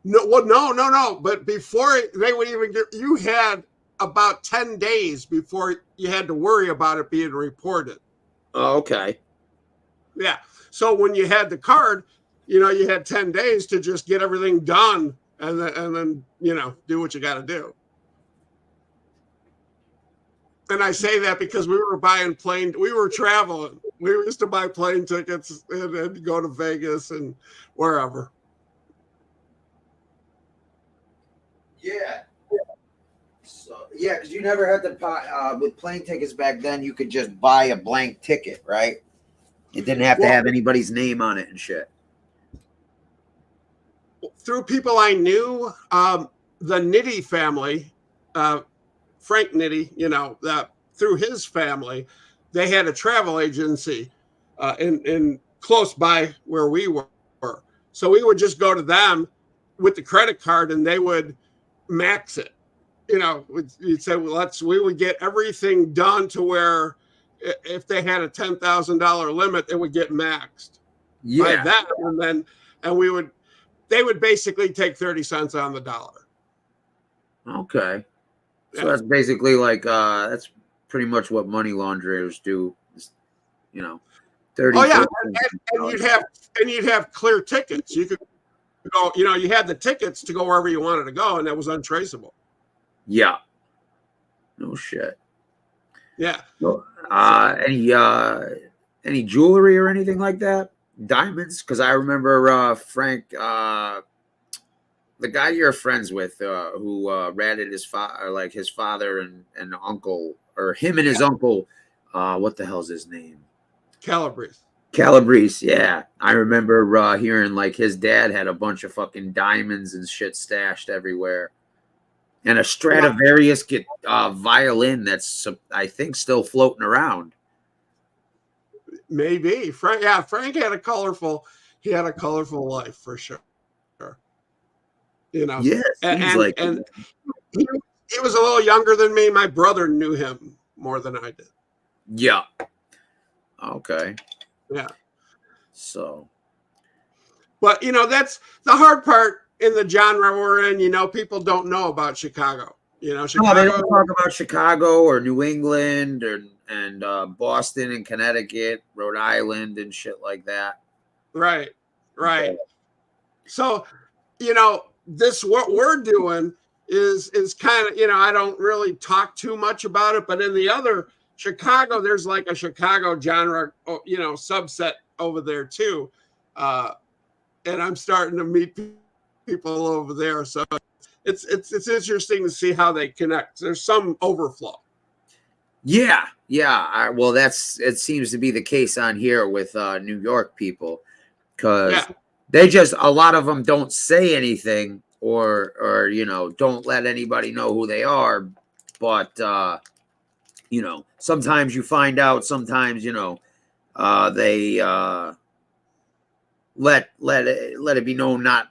No. But before they would even you had about 10 days before you had to worry about it being reported. Oh, okay. Yeah. So when you had the card, you know, you had 10 days to just get everything done and then, you know, do what you got to do. And I say that because we were traveling. We used to buy plane tickets and go to Vegas and wherever. Yeah. So yeah, because you never had to buy with plane tickets back then. You could just buy a blank ticket, right? It didn't have to have anybody's name on it and shit. Through people I knew, the Nitti family, Frank Nitti, you know, through his family, they had a travel agency in close by where we were. So we would just go to them with the credit card, and they would max it. You know, you'd say, well, we would get everything done to where if they had a $10,000 limit, it would get maxed. Yeah. By that, and they would basically take 30 cents on the dollar. Okay. So that's basically like that's pretty much what money launderers do. You know, 30. Oh yeah, and you'd have clear tickets. You could go. You know, you had the tickets to go wherever you wanted to go, and that was untraceable. Yeah. No shit. Yeah. So, any jewelry or anything like that? Diamonds? Because I remember Frank, the guy you're friends with, who ratted his father and uncle, or him and his uncle. What the hell's his name? Calabrese. Yeah, I remember hearing like his dad had a bunch of fucking diamonds and shit stashed everywhere. And a Stradivarius violin that's, I think, still floating around. Maybe Frank had a colorful life for sure. You know, yeah, and he was a little younger than me. My brother knew him more than I did. Yeah. Okay. Yeah. So, but you know, that's the hard part in the genre we're in. You know, people don't know about Chicago. You know, Chicago. No, they don't talk about Chicago or New England and Boston and Connecticut, Rhode Island and shit like that. Right. So, you know, what we're doing is kind of, you know, I don't really talk too much about it, but in the other Chicago, there's like a Chicago genre, subset over there too. And I'm starting to meet people over there. So it's interesting to see how they connect. There's some overflow. Yeah. Well, it seems to be the case on here with New York people, because they just, a lot of them don't say anything or don't let anybody know who they are. But sometimes you find out, sometimes they let it be known, not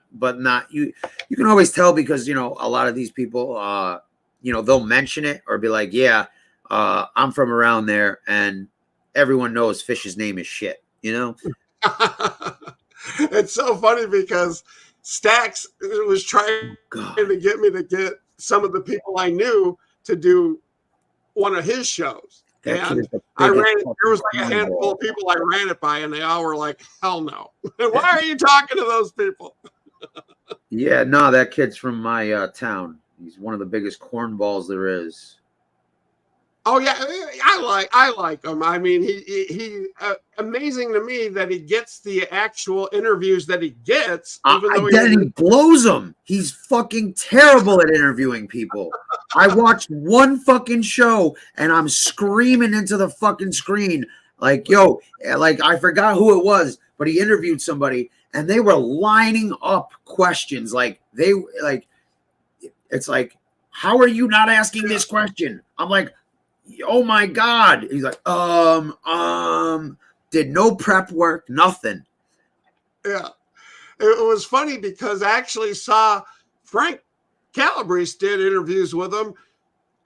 you can always tell, because a lot of these people they'll mention it or be like, I'm from around there, and everyone knows Fish's name is shit. It's so funny because Stax was trying to get me to get some of the people I knew to do one of his shows. And there was like a handful of people I ran it by, and they all were like, hell no. Why are you talking to those people? Yeah, no, that kid's from my town. He's one of the biggest cornballs there is. Oh yeah, I like him. I mean, he amazing to me that he gets the actual interviews that he gets. He blows them. He's fucking terrible at interviewing people. I watched one fucking show and I'm screaming into the fucking screen like, yo, like I forgot who it was, but he interviewed somebody and they were lining up questions it's like, how are you not asking this question? I'm like, oh my God. He's like, did no prep work, nothing. Yeah. It was funny because I actually saw Frank Calabrese did interviews with him.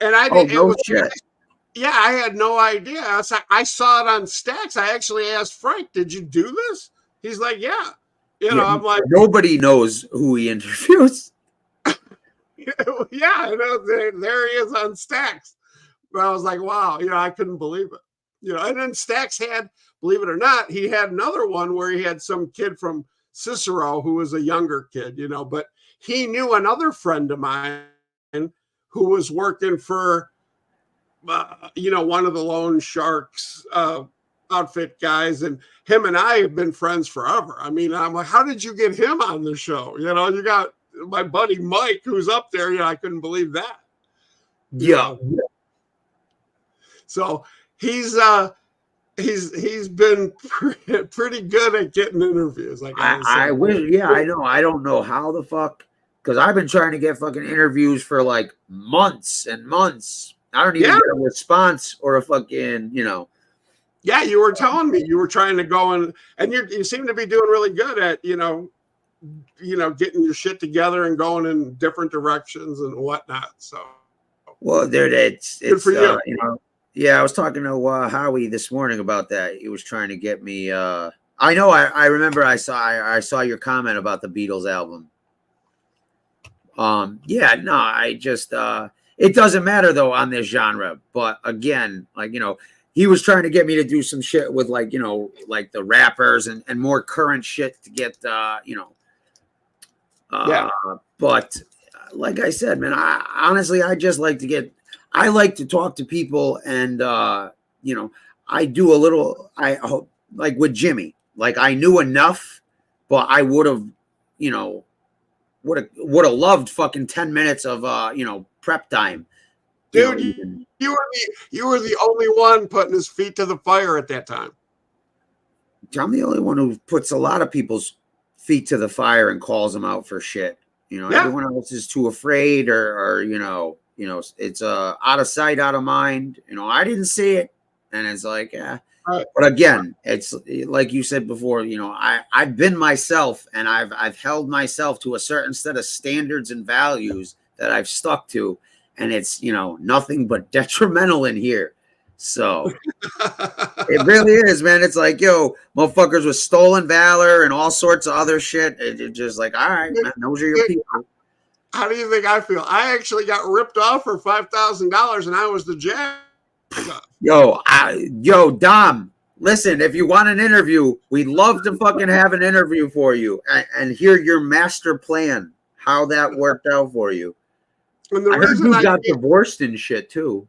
And I did. Yeah, I had no idea. I saw it on Stax. I actually asked Frank, did you do this? He's like, yeah. I'm like, nobody knows who he interviews. Yeah, I know. There he is on Stax. But I was like, wow, I couldn't believe it. And then Stax had, believe it or not, he had another one where he had some kid from Cicero who was a younger kid, but he knew another friend of mine who was working for, one of the loan sharks outfit guys. And him and I have been friends forever. I mean, I'm like, how did you get him on the show? You got my buddy Mike who's up there. I couldn't believe that. Yeah. So he's been pretty good at getting interviews. I wish, I know. I don't know how the fuck, because I've been trying to get fucking interviews for like months and months. I don't even get a response or a fucking, Yeah, you were telling me you were trying to go and you seem to be doing really good at, getting your shit together and going in different directions and whatnot. So, well, it's good for you. Yeah, I was talking to Howie this morning about that. He was trying to get me. I know. I remember. I saw your comment about the Beatles album. Yeah. No. I just. It doesn't matter though on this genre. But again, he was trying to get me to do some shit with like the rappers and more current shit to get But like I said, man, I just like to get. I like to talk to people, and I do a little. I hope, like with Jimmy, like I knew enough, but I would have, would have loved fucking 10 minutes of prep time. Dude, you were the only one putting his feet to the fire at that time. I'm the only one who puts a lot of people's feet to the fire and calls them out for shit. Everyone else is too afraid or it's out of sight, out of mind. I didn't see it, and it's like, yeah. Right. But again, it's like you said before. I've been myself, and I've held myself to a certain set of standards and values that I've stuck to, and it's nothing but detrimental in here. So it really is, man. It's like, yo, motherfuckers with stolen valor and all sorts of other shit. It's just like, all right, man, those are your people. How do you think I feel? I actually got ripped off for $5,000, and I was the jack. Yo, Dom, listen, if you want an interview, we'd love to fucking have an interview for you and hear your master plan, how that worked out for you. And the I heard reason you got divorced and shit too.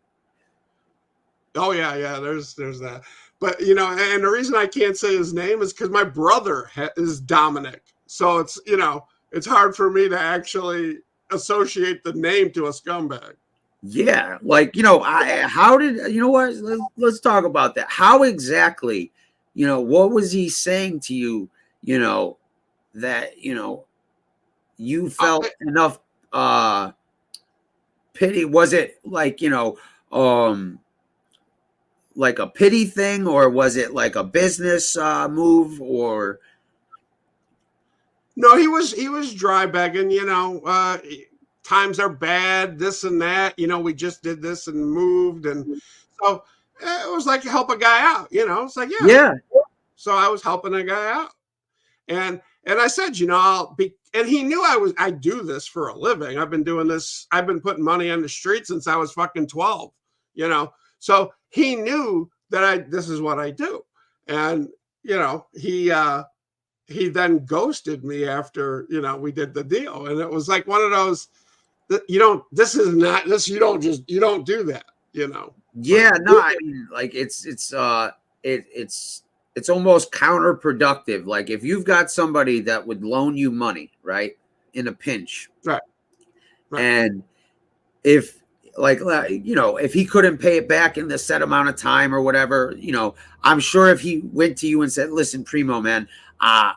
Oh yeah. There's that. But you know, and the reason I can't say his name is because my brother is Dominic. So it's, you know, it's hard for me to actually associate the name to a scumbag. Yeah, like, you know, how did, you know what? Let's talk about that. How exactly, you know, what was he saying to you, you know, that, you know, you felt enough pity? Was it like, you know, like a pity thing, or was it like a business move, or? No, he was dry begging, you know, times are bad, this and that, you know, we just did this and moved. And so it was like help a guy out, you know, it's like, yeah. So I was helping a guy out. And I said, you know, and he knew I do this for a living. I've been doing this. I've been putting money on the street since I was fucking 12, you know? So he knew that this is what I do. And, you know, he then ghosted me after, you know, we did the deal. And it was like one of those, you don't do that, you know? Yeah, no, I mean, like it's almost counterproductive. Like if you've got somebody that would loan you money, right, in a pinch, right. And if, like, you know, if he couldn't pay it back in the set amount of time or whatever, you know, I'm sure if he went to you and said, listen, Primo, man, I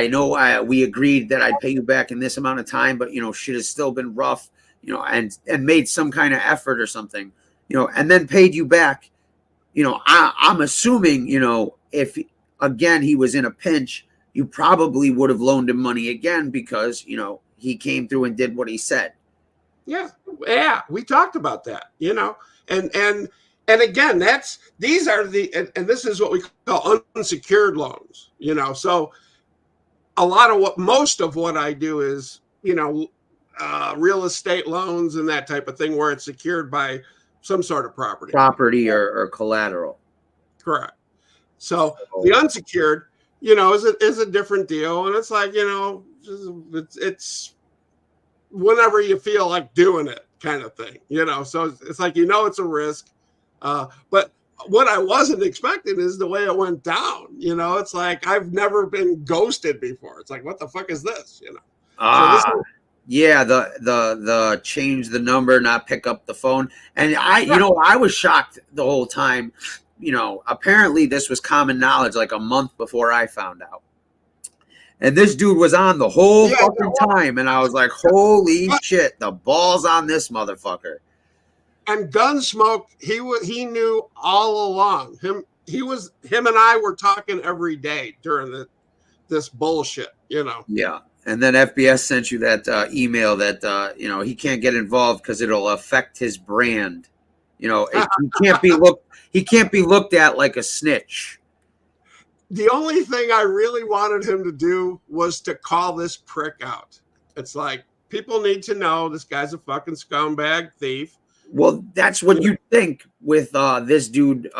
know we agreed that I'd pay you back in this amount of time, but, you know, shit has still been rough, you know, and made some kind of effort or something, you know, and then paid you back, you know, I'm assuming, you know, if, again, he was in a pinch, you probably would have loaned him money again because, you know, he came through and did what he said. Yeah, we talked about that, you know, and again, these are and this is what we call unsecured loans, you know. So most of what I do is, you know, real estate loans and that type of thing where it's secured by some sort of property or collateral. Correct. So the unsecured, you know, is a different deal, and it's like, you know, it's whenever you feel like doing it kind of thing, you know. So it's like, you know, it's a risk, but what I wasn't expecting is the way it went down. You know, it's like I've never been ghosted before. It's like, what the fuck is this? You know. Yeah, the change the number, not pick up the phone, and you know, I was shocked the whole time. You know, apparently this was common knowledge like a month before I found out. And this dude was on the whole fucking time. And I was like, holy shit, the ball's on this motherfucker. And Gunsmoke, he knew all along. Him and I were talking every day during this bullshit, you know. Yeah. And then FBS sent you that email that, you know, he can't get involved because it'll affect his brand. You know, he can't be looked at like a snitch. The only thing I really wanted him to do was to call this prick out. It's like, people need to know this guy's a fucking scumbag thief. Well, that's what you think with this dude,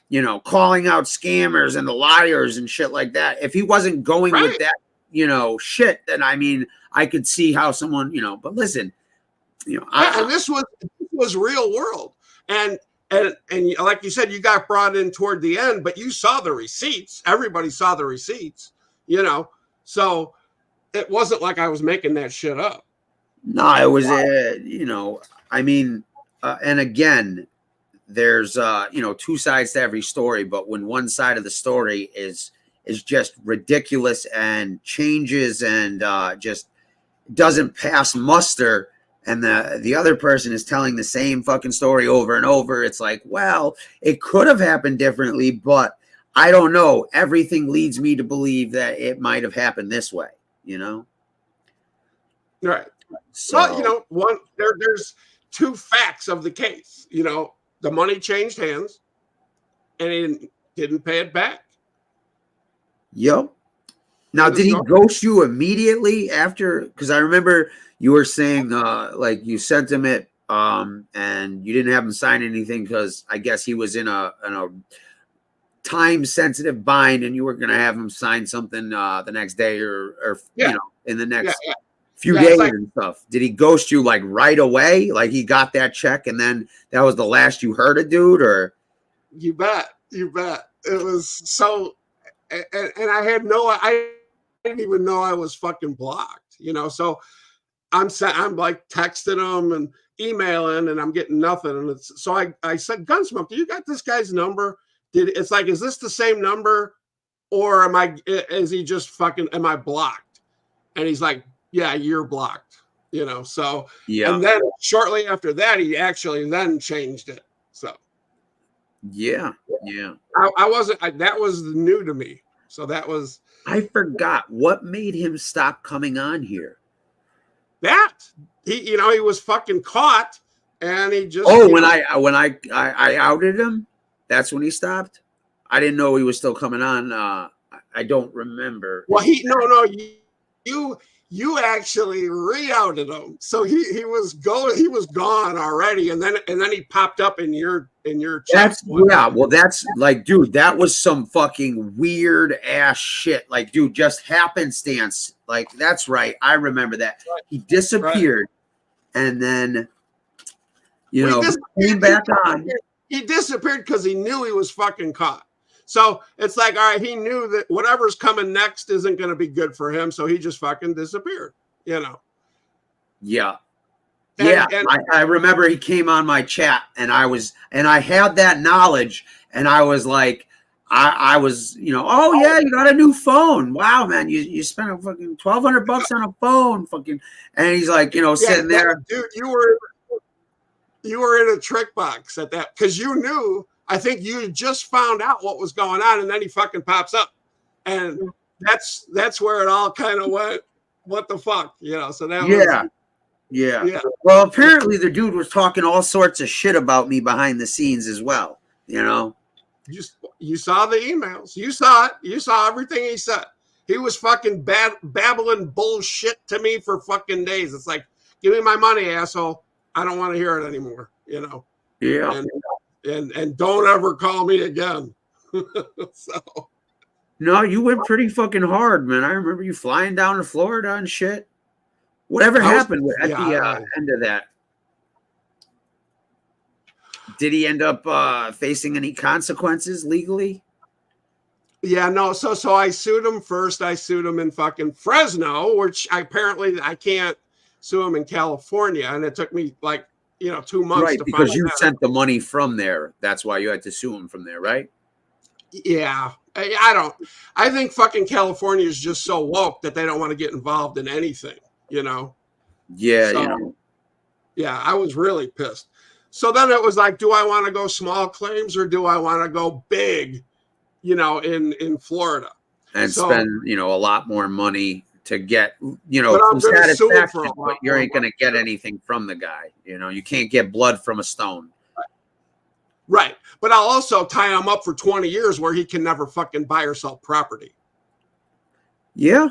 you know, calling out scammers and the liars and shit like that. If he wasn't going with that, you know, shit, then I mean, I could see how someone, you know, but listen, you know, and this was real world. And like you said, you got brought in toward the end, but you saw the receipts. Everybody saw the receipts, you know. So it wasn't like I was making that shit up. No, it was, you know, I mean, and again, there's, you know, two sides to every story. But when one side of the story is just ridiculous and changes and just doesn't pass muster, and the other person is telling the same fucking story over and over, it's like, well, it could have happened differently, but I don't know. Everything leads me to believe that it might have happened this way, you know? Right. So, well, you know, there's two facts of the case. You know, the money changed hands and he didn't pay it back. Yep. Now, did he ghost you immediately after? Because I remember you were saying, like, you sent him it, and you didn't have him sign anything because I guess he was in a time-sensitive bind, and you were going to have him sign something the next day or you know, in the next few days and stuff. Did he ghost you like right away? Like he got that check, and then that was the last you heard of dude, or? You bet. You bet. It was so, and I didn't even know I was fucking blocked, you know? So I'm like texting him and emailing and I'm getting nothing. And so I said, Gunsmoke, do you got this guy's number? It's like, is this the same number? Or is he just fucking, am I blocked? And he's like, yeah, you're blocked, you know? So, yeah. And then shortly after that, he actually then changed it. So, yeah. Yeah. That was new to me. So that was. I forgot what made him stop coming on here. That he was fucking caught and he just. Oh, when I outed him, that's when he stopped. I didn't know he was still coming on. I don't remember. Well, you actually re-outed him, so he was gone already, and then he popped up in your chat. That's like, dude, that was some fucking weird ass shit. Like, dude, just happenstance. Like, that's right. I remember that. He disappeared, and then came back on. He disappeared because he knew he was fucking caught. So it's like, all right, he knew that whatever's coming next isn't going to be good for him. So he just fucking disappeared, you know? Yeah. I remember he came on my chat and I had that knowledge and I was like, I was, oh yeah, you got a new phone. Wow, man. You spent a fucking $1,200 on a phone fucking. And he's like, sitting there. Dude, you were in a trick box at that. Cause you knew, I think you just found out what was going on, and then he fucking pops up, and that's where it all kind of went. What the fuck, So that yeah. Well, apparently the dude was talking all sorts of shit about me behind the scenes as well. You saw the emails. You saw it. You saw everything he said. He was fucking babbling bullshit to me for fucking days. It's like, give me my money, asshole. I don't want to hear it anymore. Yeah. And don't ever call me again. So no, you went pretty fucking hard, man. I remember you flying down to Florida and shit. Whatever happened at the end of that? Did he end up facing any consequences legally? Yeah, no. So I sued him first. I sued him in fucking Fresno, which I can't sue him in California, and it took me like 2 months. Right, to because find you out. sent the money from there. That's why you had to sue him from there, right? Yeah, I think fucking California is just so woke that they don't want to get involved in anything, Yeah, Yeah, I was really pissed. So then it was like, do I want to go small claims or do I want to go big, in Florida? And spend, a lot more money to get, I'm gonna sue him for a lot but you ain't going to get anything from the guy. You can't get blood from a stone. Right. But I'll also tie him up for 20 years where he can never fucking buy or sell property. Yeah.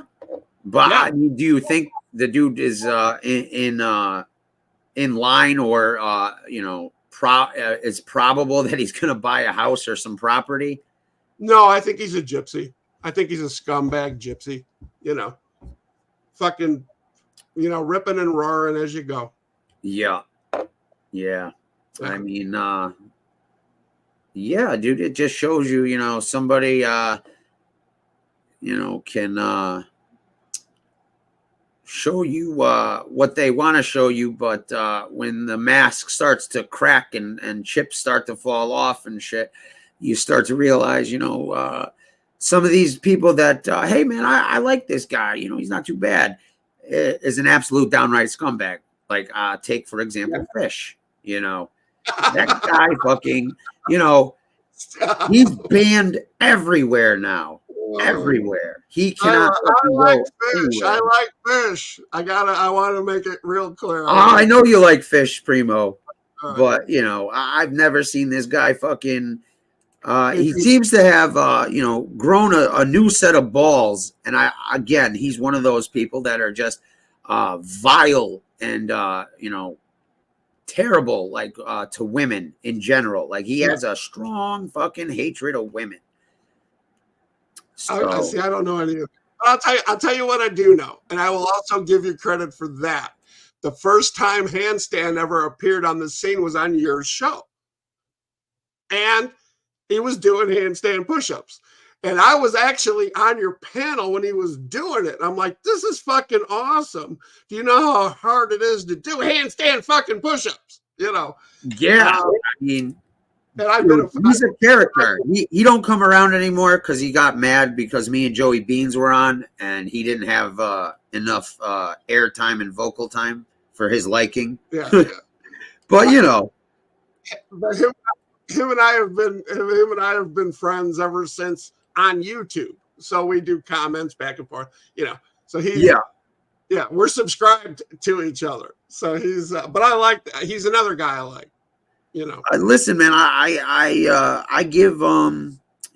But do you think the dude is in line or, it's probable that he's going to buy a house or some property? No, I think he's a gypsy. I think he's a scumbag gypsy, fucking, ripping and roaring as you go. Yeah. Yeah. I mean, yeah, dude, it just shows you, somebody, can show you what they want to show you. But when the mask starts to crack and chips start to fall off and shit, you start to realize, some of these people that, hey, man, I like this guy. He's not too bad. Is an absolute downright scumbag. Like, take, for example, Fish. That guy fucking, he's banned everywhere now. Everywhere. He cannot. I like Fish. I like Fish. I want to make it real clear. I know you like Fish, Primo. But, I've never seen this guy fucking. He seems to have, grown a new set of balls. And he's one of those people that are just vile and, terrible, like to women in general. Like he has a strong fucking hatred of women. So, I don't know any of it. I'll tell you what I do know. And I will also give you credit for that. The first time Handstand ever appeared on the scene was on your show. And He was doing handstand push-ups. And I was actually on your panel when he was doing it. I'm like, this is fucking awesome. Do you know how hard it is to do handstand fucking push-ups? You know? Yeah. I mean, and I've been he's a character. He don't come around anymore because he got mad because me and Joey Beans were on and he didn't have enough air time and vocal time for his liking. Yeah. But you know. But him and I have been friends ever since on YouTube. So we do comments back and forth, you know. So yeah, we're subscribed to each other. So he's but I like that. He's another guy I like, you know. Listen, man, I give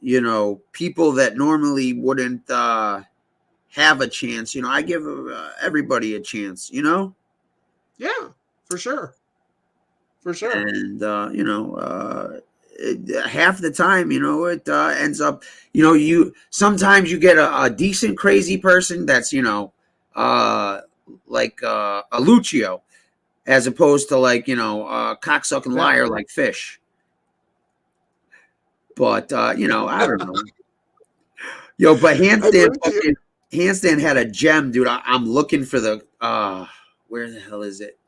you know, people that normally wouldn't have a chance, you know, I give everybody a chance, you know? Yeah, for sure. For sure. And you know, half the time, you know, it ends up, you know, sometimes you get a decent crazy person that's, you know, like a Lucio, as opposed to like, you know, cocksucking liar like Fish. But you know, I don't know. Yo, but Handstand had a gem, dude. I'm looking for the where the hell is it?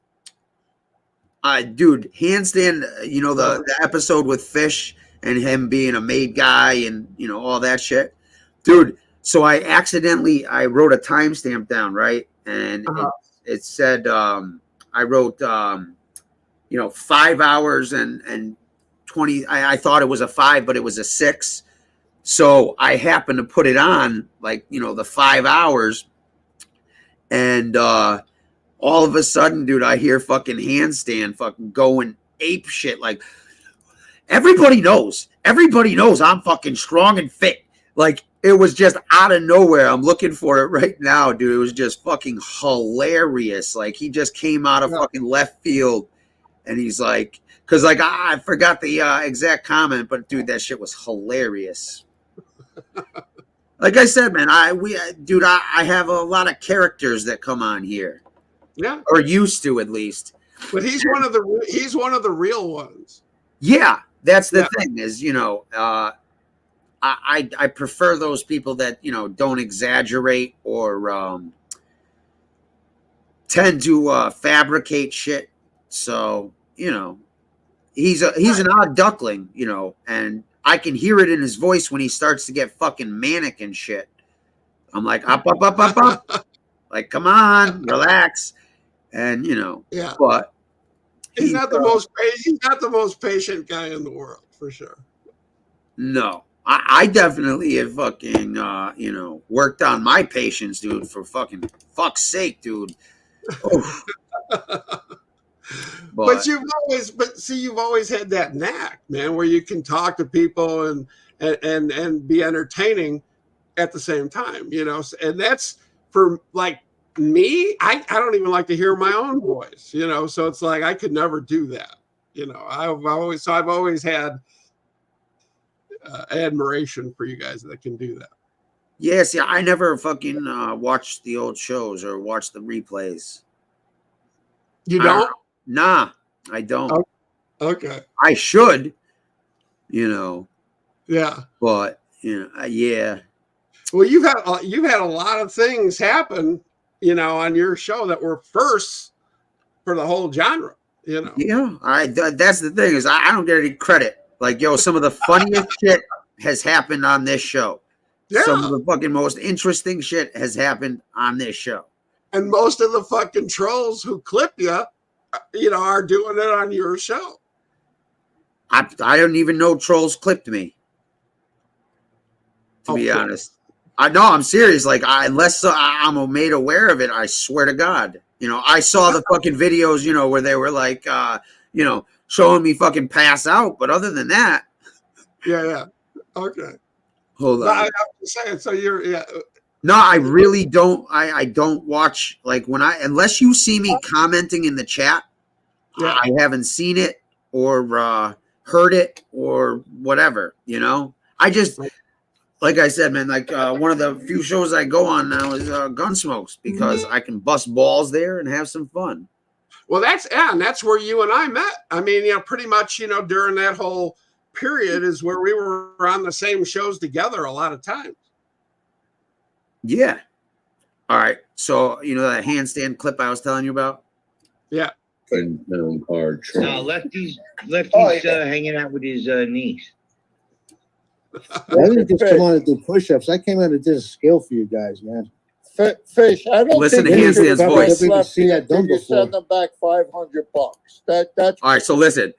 Dude, Handstand, you know, the episode with Fish and him being a made guy and, you know, all that shit. Dude, so I wrote a timestamp down, right? And it said, I wrote, you know, 5 hours and 20. I thought it was a 5, but it was a 6. So I happened to put it on, like, you know, the 5 hours. And, all of a sudden, dude, I hear fucking Handstand fucking going ape shit. Like, everybody knows I'm fucking strong and fit. Like, it was just out of nowhere. I'm looking for it right now, dude. It was just fucking hilarious. Like, he just came out of fucking left field and he's like, because like I forgot the exact comment, but dude, that shit was hilarious. Like I said, man, I have a lot of characters that come on here. Yeah, or used to at least. But he's one of the real ones. Yeah, that's the thing is, you know, I prefer those people that, you know, don't exaggerate or tend to fabricate shit. So, you know, he's an odd duckling, you know, and I can hear it in his voice when he starts to get fucking manic and shit. I'm like, up. Like, come on, relax. And, you know, but he's not the most patient guy in the world, for sure. No, I definitely have fucking, you know, worked on my patience, dude, for fuck's sake, dude. But you've always had that knack, man, where you can talk to people and be entertaining at the same time, you know, and that's for like me. I don't even like to hear my own voice, you know, so it's like I could never do that, you know. I've always had admiration for you guys that can do that. Yes, yeah, I never fucking watched the old shows or watched the replays. You don't? Nah, I don't. Okay. I should, you know. Yeah. But, you know, yeah. Well, you've had a lot of things happen, you know, on your show that were firsts for the whole genre, you know. Yeah, that's the thing is I don't get any credit. Like, yo, some of the funniest shit has happened on this show. Yeah. Some of the fucking most interesting shit has happened on this show. And most of the fucking trolls who clip you, you know, are doing it on your show. I don't even know trolls clipped me. To be honest. I'm serious. Like, unless I'm made aware of it, I swear to God. You know, I saw the fucking videos, you know, where they were like, you know, showing me fucking pass out. But other than that. Yeah. Okay. Hold on. I'm just saying, so you're, No, I really don't. I don't watch, like, unless you see me commenting in the chat, I haven't seen it or heard it or whatever, you know? I just, like I said, man, like one of the few shows I go on now is Gunsmokes because I can bust balls there and have some fun. Well, that's where you and I met. I mean, you know, pretty much, you know, during that whole period is where we were on the same shows together a lot of times. Yeah. All right. So you know that handstand clip I was telling you about? Yeah. No, Lefty's hanging out with his niece. I didn't just come on to do push-ups. I came on to do a skill for you guys, man. Fish, I don't Listen think to Handstand's voice. Lefty See that done until you before. send them back $500. That's All right, so listen.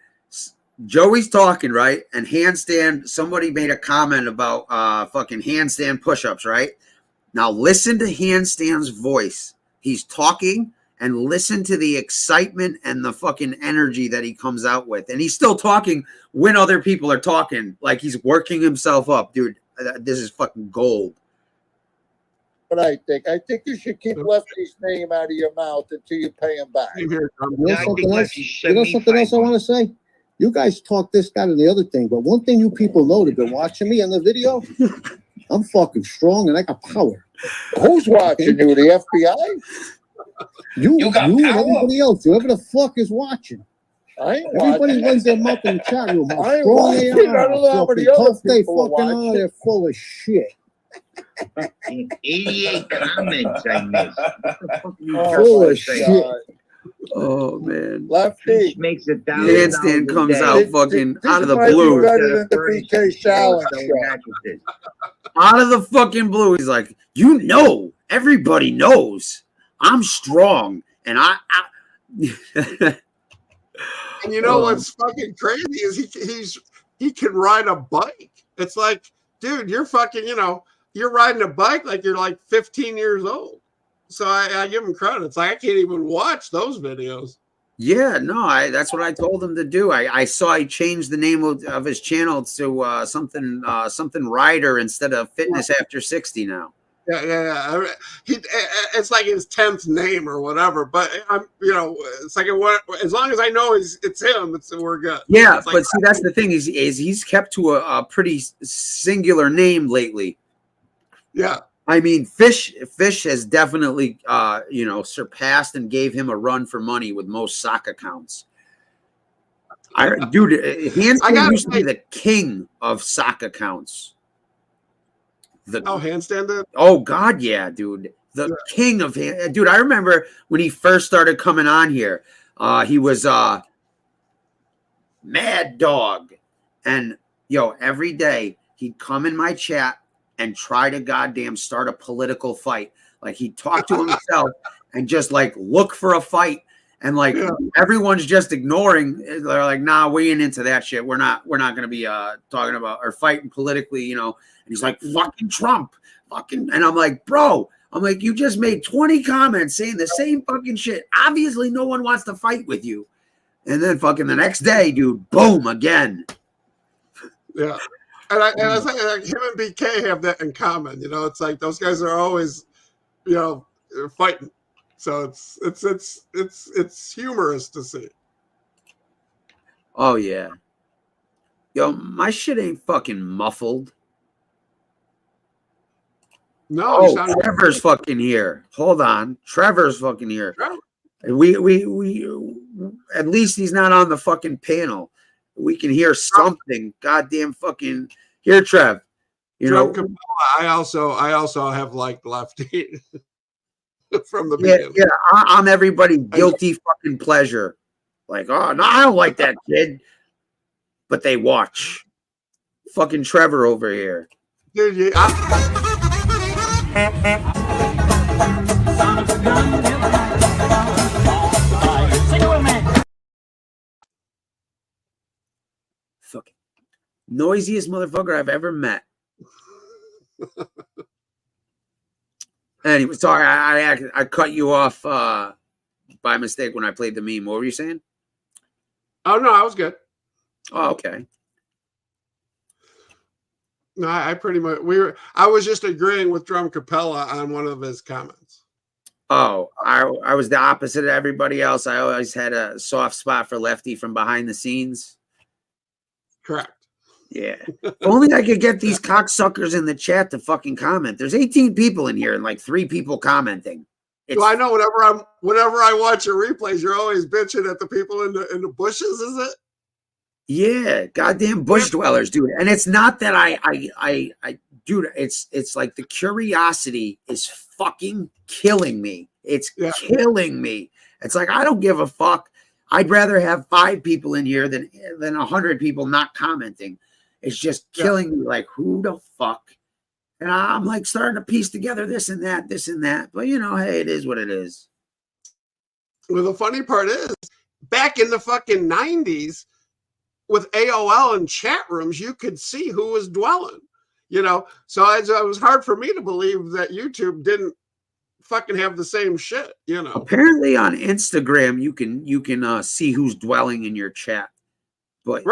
Joey's talking, right? And handstand, somebody made a comment about fucking handstand push-ups, right? Now listen to handstand's voice. He's talking, and listen to the excitement and the fucking energy that he comes out with. And he's still talking when other people are talking. Like he's working himself up. Dude, this is fucking gold. what I think. I think you should keep Lefty's name out of your mouth until you pay him back. You know something else I want to say? You guys talk this, that, and the other thing, but one thing you people know that been watching me on the video, I'm fucking strong and I got power. Who's watching you? The FBI? You got and power? everybody else, whoever the fuck is watching. Everybody runs their mouth in the chat room. How I ain't strong they watching. I are. don't know how many Fucking other tough they people are fucking are. watching. They're full of shit. 88 comments I missed. Full of shit. Oh man, Lefty makes a handstand comes out fucking out of the might be blue. better than the BK challenge show. Out of the fucking blue, he's like, you know, everybody knows I'm strong, and I And you know what's fucking crazy is he can ride a bike. It's like, dude, you're fucking, you're riding a bike like you're like 15 years old. So I give him credit. It's like I can't even watch those videos. Yeah, no, that's what I told him to do. I saw he changed the name of his channel to something Rider instead of Fitness After 60 now. Yeah. It's like his 10th name or whatever. But it's like as long as I know it's him, we're good. Yeah, it's like, but see, that's the thing is he's kept to a pretty singular name lately. Yeah. I mean, Fish has definitely, surpassed and gave him a run for money with most sock accounts. Handstand used to be the king of sock accounts. Handstand did? Oh God, yeah, dude, the king of dude. I remember when he first started coming on here. He was Mad Dog, and every day he'd come in my chat and try to goddamn start a political fight. Like he'd talk to himself and just like look for a fight. And like everyone's just ignoring. They're like, nah, we ain't into that shit. We're not gonna be talking about or fighting politically, And he's like, fucking Trump. And I'm like, bro, you just made 20 comments saying the same fucking shit. Obviously no one wants to fight with you. And then fucking the next day, dude, boom, again. Yeah. And I think like him and BK have that in common. It's like those guys are always, fighting. So it's humorous to see. Oh yeah. My shit ain't fucking muffled. No, Trevor's fucking here. Hold on. Trevor's fucking here. We at least he's not on the fucking panel. We can hear something. Goddamn fucking here, Trev. I also have liked Lefty from the beginning. Yeah, I'm everybody guilty fucking pleasure. Like, oh no, I don't like that kid. But they watch. Fucking Trevor over here. Dude, Fucking noisiest motherfucker I've ever met. Anyway, sorry, I cut you off by mistake when I played the meme. What were you saying? Oh no, I was good. Oh, okay. No, I pretty much I was just agreeing with Drum Capella on one of his comments. Oh, I was the opposite of everybody else. I always had a soft spot for Lefty from behind the scenes. Correct. Yeah. If only I could get these cocksuckers in the chat to fucking comment. There's 18 people in here and like 3 people commenting. Well, I know whenever I watch your replays, you're always bitching at the people in the bushes, is it? Yeah, goddamn bush dwellers, dude. And it's not that I dude, it's like the curiosity is fucking killing me. It's killing me. It's like, I don't give a fuck. I'd rather have 5 people in here than 100 people not commenting. It's just killing me. Like, who the fuck? And I'm like starting to piece together this and that. But you know, hey, it is what it is. Well, the funny part is, back in the fucking 90s, with AOL and chat rooms, you could see who was dwelling, you know? So it was hard for me to believe that YouTube didn't fucking have the same shit, you know? Apparently on Instagram, you can see who's dwelling in your chat. But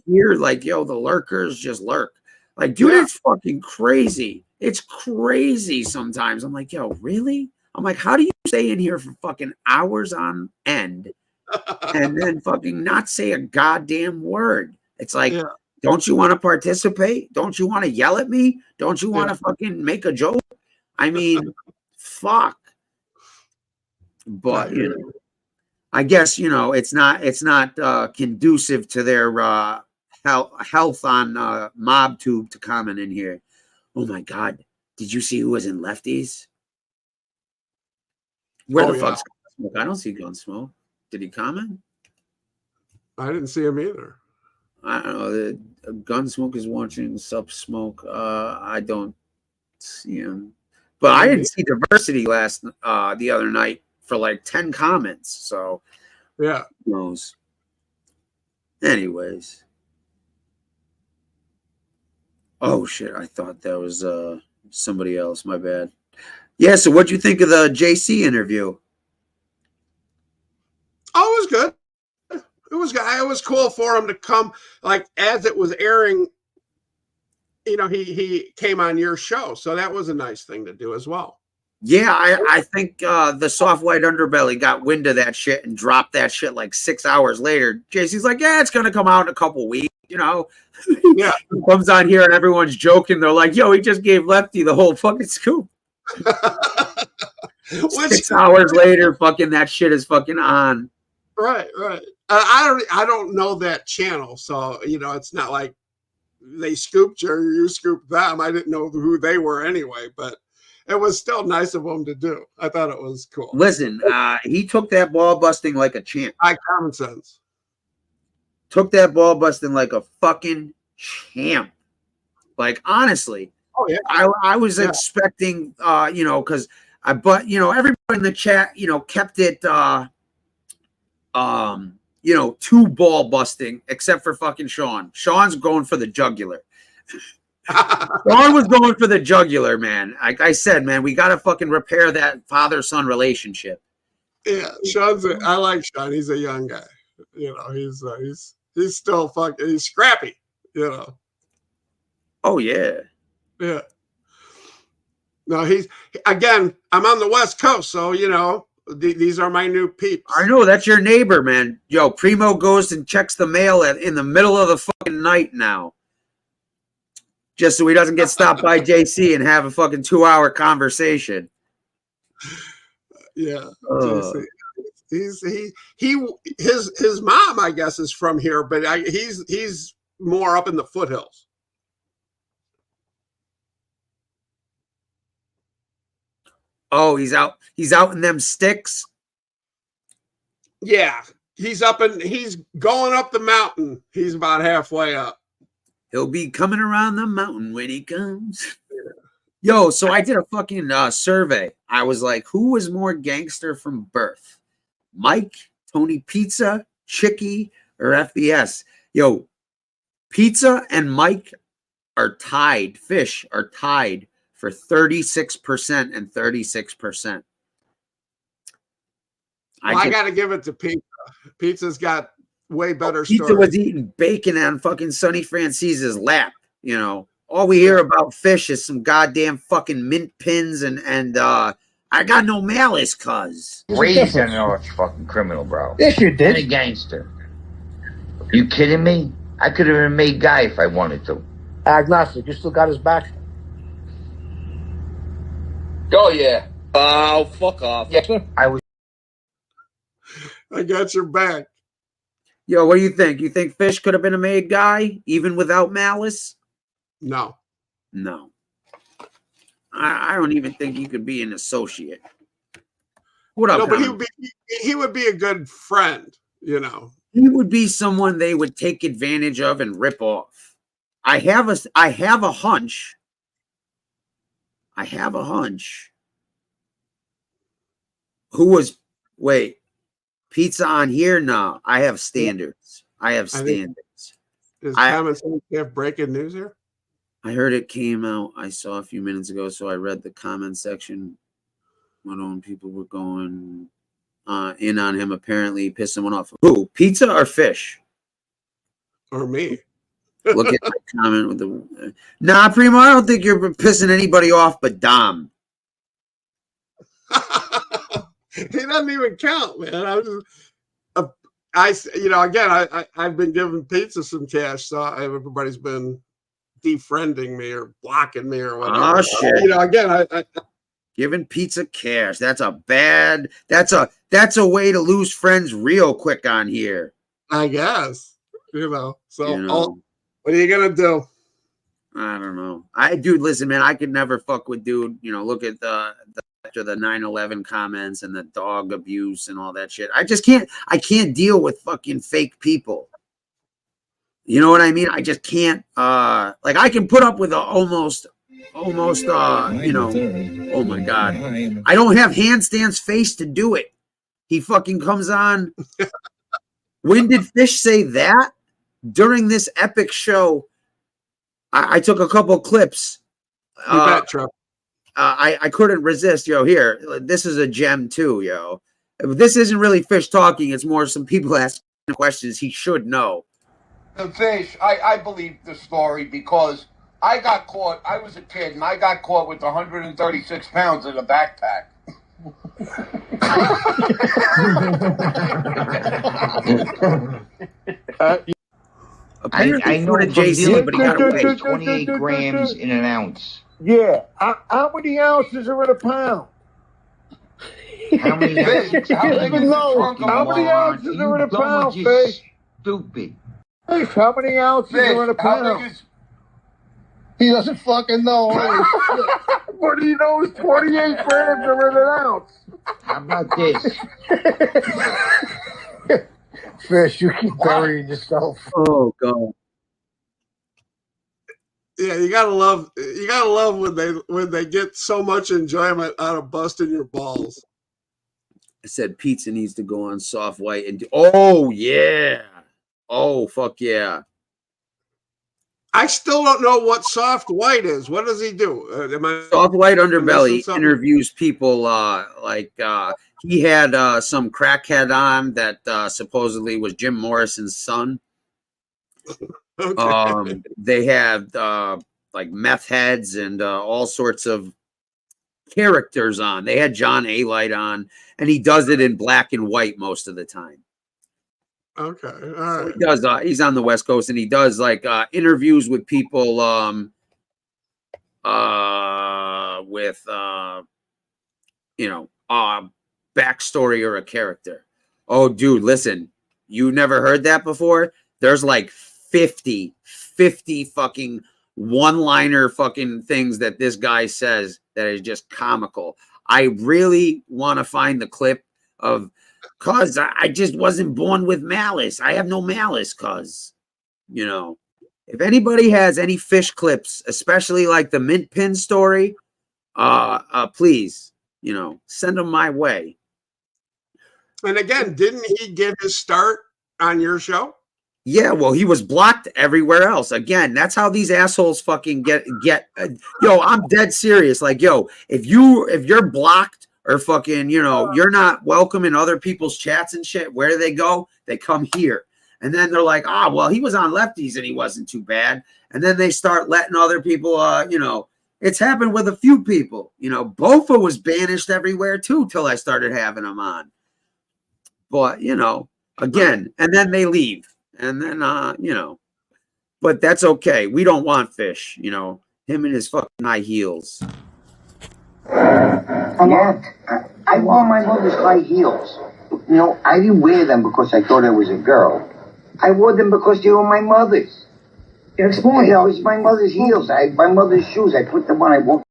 here, like, yo, the lurkers just lurk. Like, dude, it's fucking crazy. It's crazy sometimes. I'm like, yo, really? I'm like, how do you stay in here for fucking hours on end and then fucking not say a goddamn word? It's like, don't you want to participate? Don't you want to yell at me? Don't you want to fucking make a joke? I mean, fuck. But, you know, I guess, you know, it's not conducive to their health on MobTube to comment in here. Oh my God. Did you see who was in Lefties? Where the fuck's Gunsmoke? I don't see Gunsmoke. Did he comment? I didn't see him either. I don't know. Gunsmoke is watching Subsmoke. I don't see him. But I didn't see Diversity the other night for like 10 comments. So yeah. Who knows? Anyways. Oh shit. I thought that was somebody else. My bad. Yeah, so what'd you think of the JC interview? Oh, it was good. It was good. It was cool for him to come, like, as it was airing, you know, he came on your show. So that was a nice thing to do as well. Yeah, I think the Soft White Underbelly got wind of that shit and dropped that shit like 6 hours later. JC's like, yeah, it's going to come out in a couple weeks, you know? Yeah. He comes on here and everyone's joking. They're like, yo, he just gave Lefty the whole fucking scoop. 6 hours later, fucking that shit is fucking on. Right. I don't know that channel, so you know it's not like they scooped you or you scooped them. I didn't know who they were anyway, but it was still nice of them to do. I thought it was cool. Listen, he took that ball busting like a champ. Common sense. Took that ball busting like a fucking champ. Like honestly. Oh yeah. I was expecting you know, because but you know, everybody in the chat, you know, kept it you know, 2 ball busting, except for fucking Sean. Sean's going for the jugular. Sean was going for the jugular, man. Like I said, man, we gotta fucking repair that father-son relationship. Yeah, I like Sean. He's a young guy. You know, he's still fucking he's scrappy, you know. Oh yeah. Yeah. No, again, I'm on the West Coast, so you know, these are my new peeps. I know, that's your neighbor, man. Yo, Primo goes and checks the mail in the middle of the fucking night now. Just so he doesn't get stopped by JC and have a fucking 2-hour conversation. Yeah. JC. His mom, I guess, is from here, but he's more up in the foothills. Oh, he's out in them sticks. Yeah, he's going up the mountain. He's about halfway up. He'll be coming around the mountain when he comes. Yo, so I did a fucking survey. I was like, who was more gangster from birth? Mike, Tony Pizza, Chicky, or FBS? Yo, Pizza and Mike are tied. Fish are tied for 36% and 36%. I got to give it to Pizza. Pizza's got way better Pizza stories. was eating bacon on fucking Sonny Francise's lap, you know. All we hear about Fish is some goddamn fucking mint pins and I got no malice, cuz. Raised an arch fucking criminal, bro. Yes, you did. And a gangster. You kidding me? I could have been made guy if I wanted to. Agnostic, you still got his back? Oh, yeah. Oh, fuck off. Yeah, I was. I got your back. Yo, what do you think? You think Fish could have been a made guy even without malice? No. No. I don't even think he could be an associate. What up? No, but Common? he would be a good friend, you know. He would be someone they would take advantage of and rip off. I have a hunch. I have a hunch. Who was pizza on here? No, I have standards. I have standards. Is Common Sense have breaking news here? I heard it came out. I saw a few minutes ago, so I read the comment section. One of people were going in on him, apparently pissed someone off. Who? Pizza or Fish? Or me? Look at my comment with the. Nah, Primo, I don't think you're pissing anybody off, but Dom. He doesn't even count, man. I've been giving Pizza some cash, so everybody's been defriending me or blocking me or whatever. Oh shit! You know, again, I giving Pizza cash. That's a way to lose friends real quick on here. I guess. You know. So what are you gonna do? I don't know. Listen, man, I could never fuck with dude. You know, look at after the 9/11 comments and the dog abuse and all that shit. I can't deal with fucking fake people. You know what I mean? I just can't. Like I can put up with almost. You know. Oh my god! I don't have Handstand's face to do it. He fucking comes on. When did Fish say that? During this epic show, I took a couple clips. You bet, Trump. I couldn't resist. Yo, here, this is a gem too, yo. This isn't really Fish talking. It's more some people asking questions he should know. The Fish, I believe the story because I got caught. I was a kid and I got caught with 136 pounds in a backpack. I know from JC, but he got away. 28 grams in an ounce. Yeah. How many ounces are in a pound? How many ounces? How many ounces are in a pound, Fish? Stupid. Fish, how many ounces are in a pound? He doesn't fucking know. What do you know? 28 grams are in an ounce. How about this? Fish, you keep burying yourself. Oh god. Yeah, you gotta love when they get so much enjoyment out of busting your balls. I said Pizza needs to go on Soft White and oh yeah. Oh fuck yeah. I still don't know what Soft White is. What does he do? Soft White Underbelly interviews people he had some crackhead on that supposedly was Jim Morrison's son. Okay. They had like meth heads and all sorts of characters on. They had John A-Light on, and he does it in black and white most of the time. Okay, all right. So he does. He's on the West Coast, and he does like interviews with people with backstory or a character. Oh, dude, listen, you never heard that before? There's like 50 fucking one-liner fucking things that this guy says that is just comical. I really want to find the clip of, cause I just wasn't born with malice. I have no malice, cause, you know, if anybody has any Fish clips, especially like the Mint Pin story, please, you know, send them my way. And again, didn't he get his start on your show? Yeah, well, he was blocked everywhere else. Again, that's how these assholes fucking get. Yo, I'm dead serious. Like, yo, if you're blocked or fucking, you know, you're not welcome in other people's chats and shit, where do they go? They come here. And then they're like, well, he was on Lefties and he wasn't too bad. And then they start letting other people, you know, it's happened with a few people. You know, Bofa was banished everywhere too till I started having him on. But, you know, again, and then they leave. And then, you know, but that's okay. We don't want Fish, you know, him and his fucking high heels. Yeah, I wore my mother's high heels. You know, I didn't wear them because I thought I was a girl. I wore them because they were my mother's. It's my mother's heels. My mother's shoes. I put them on. I walked.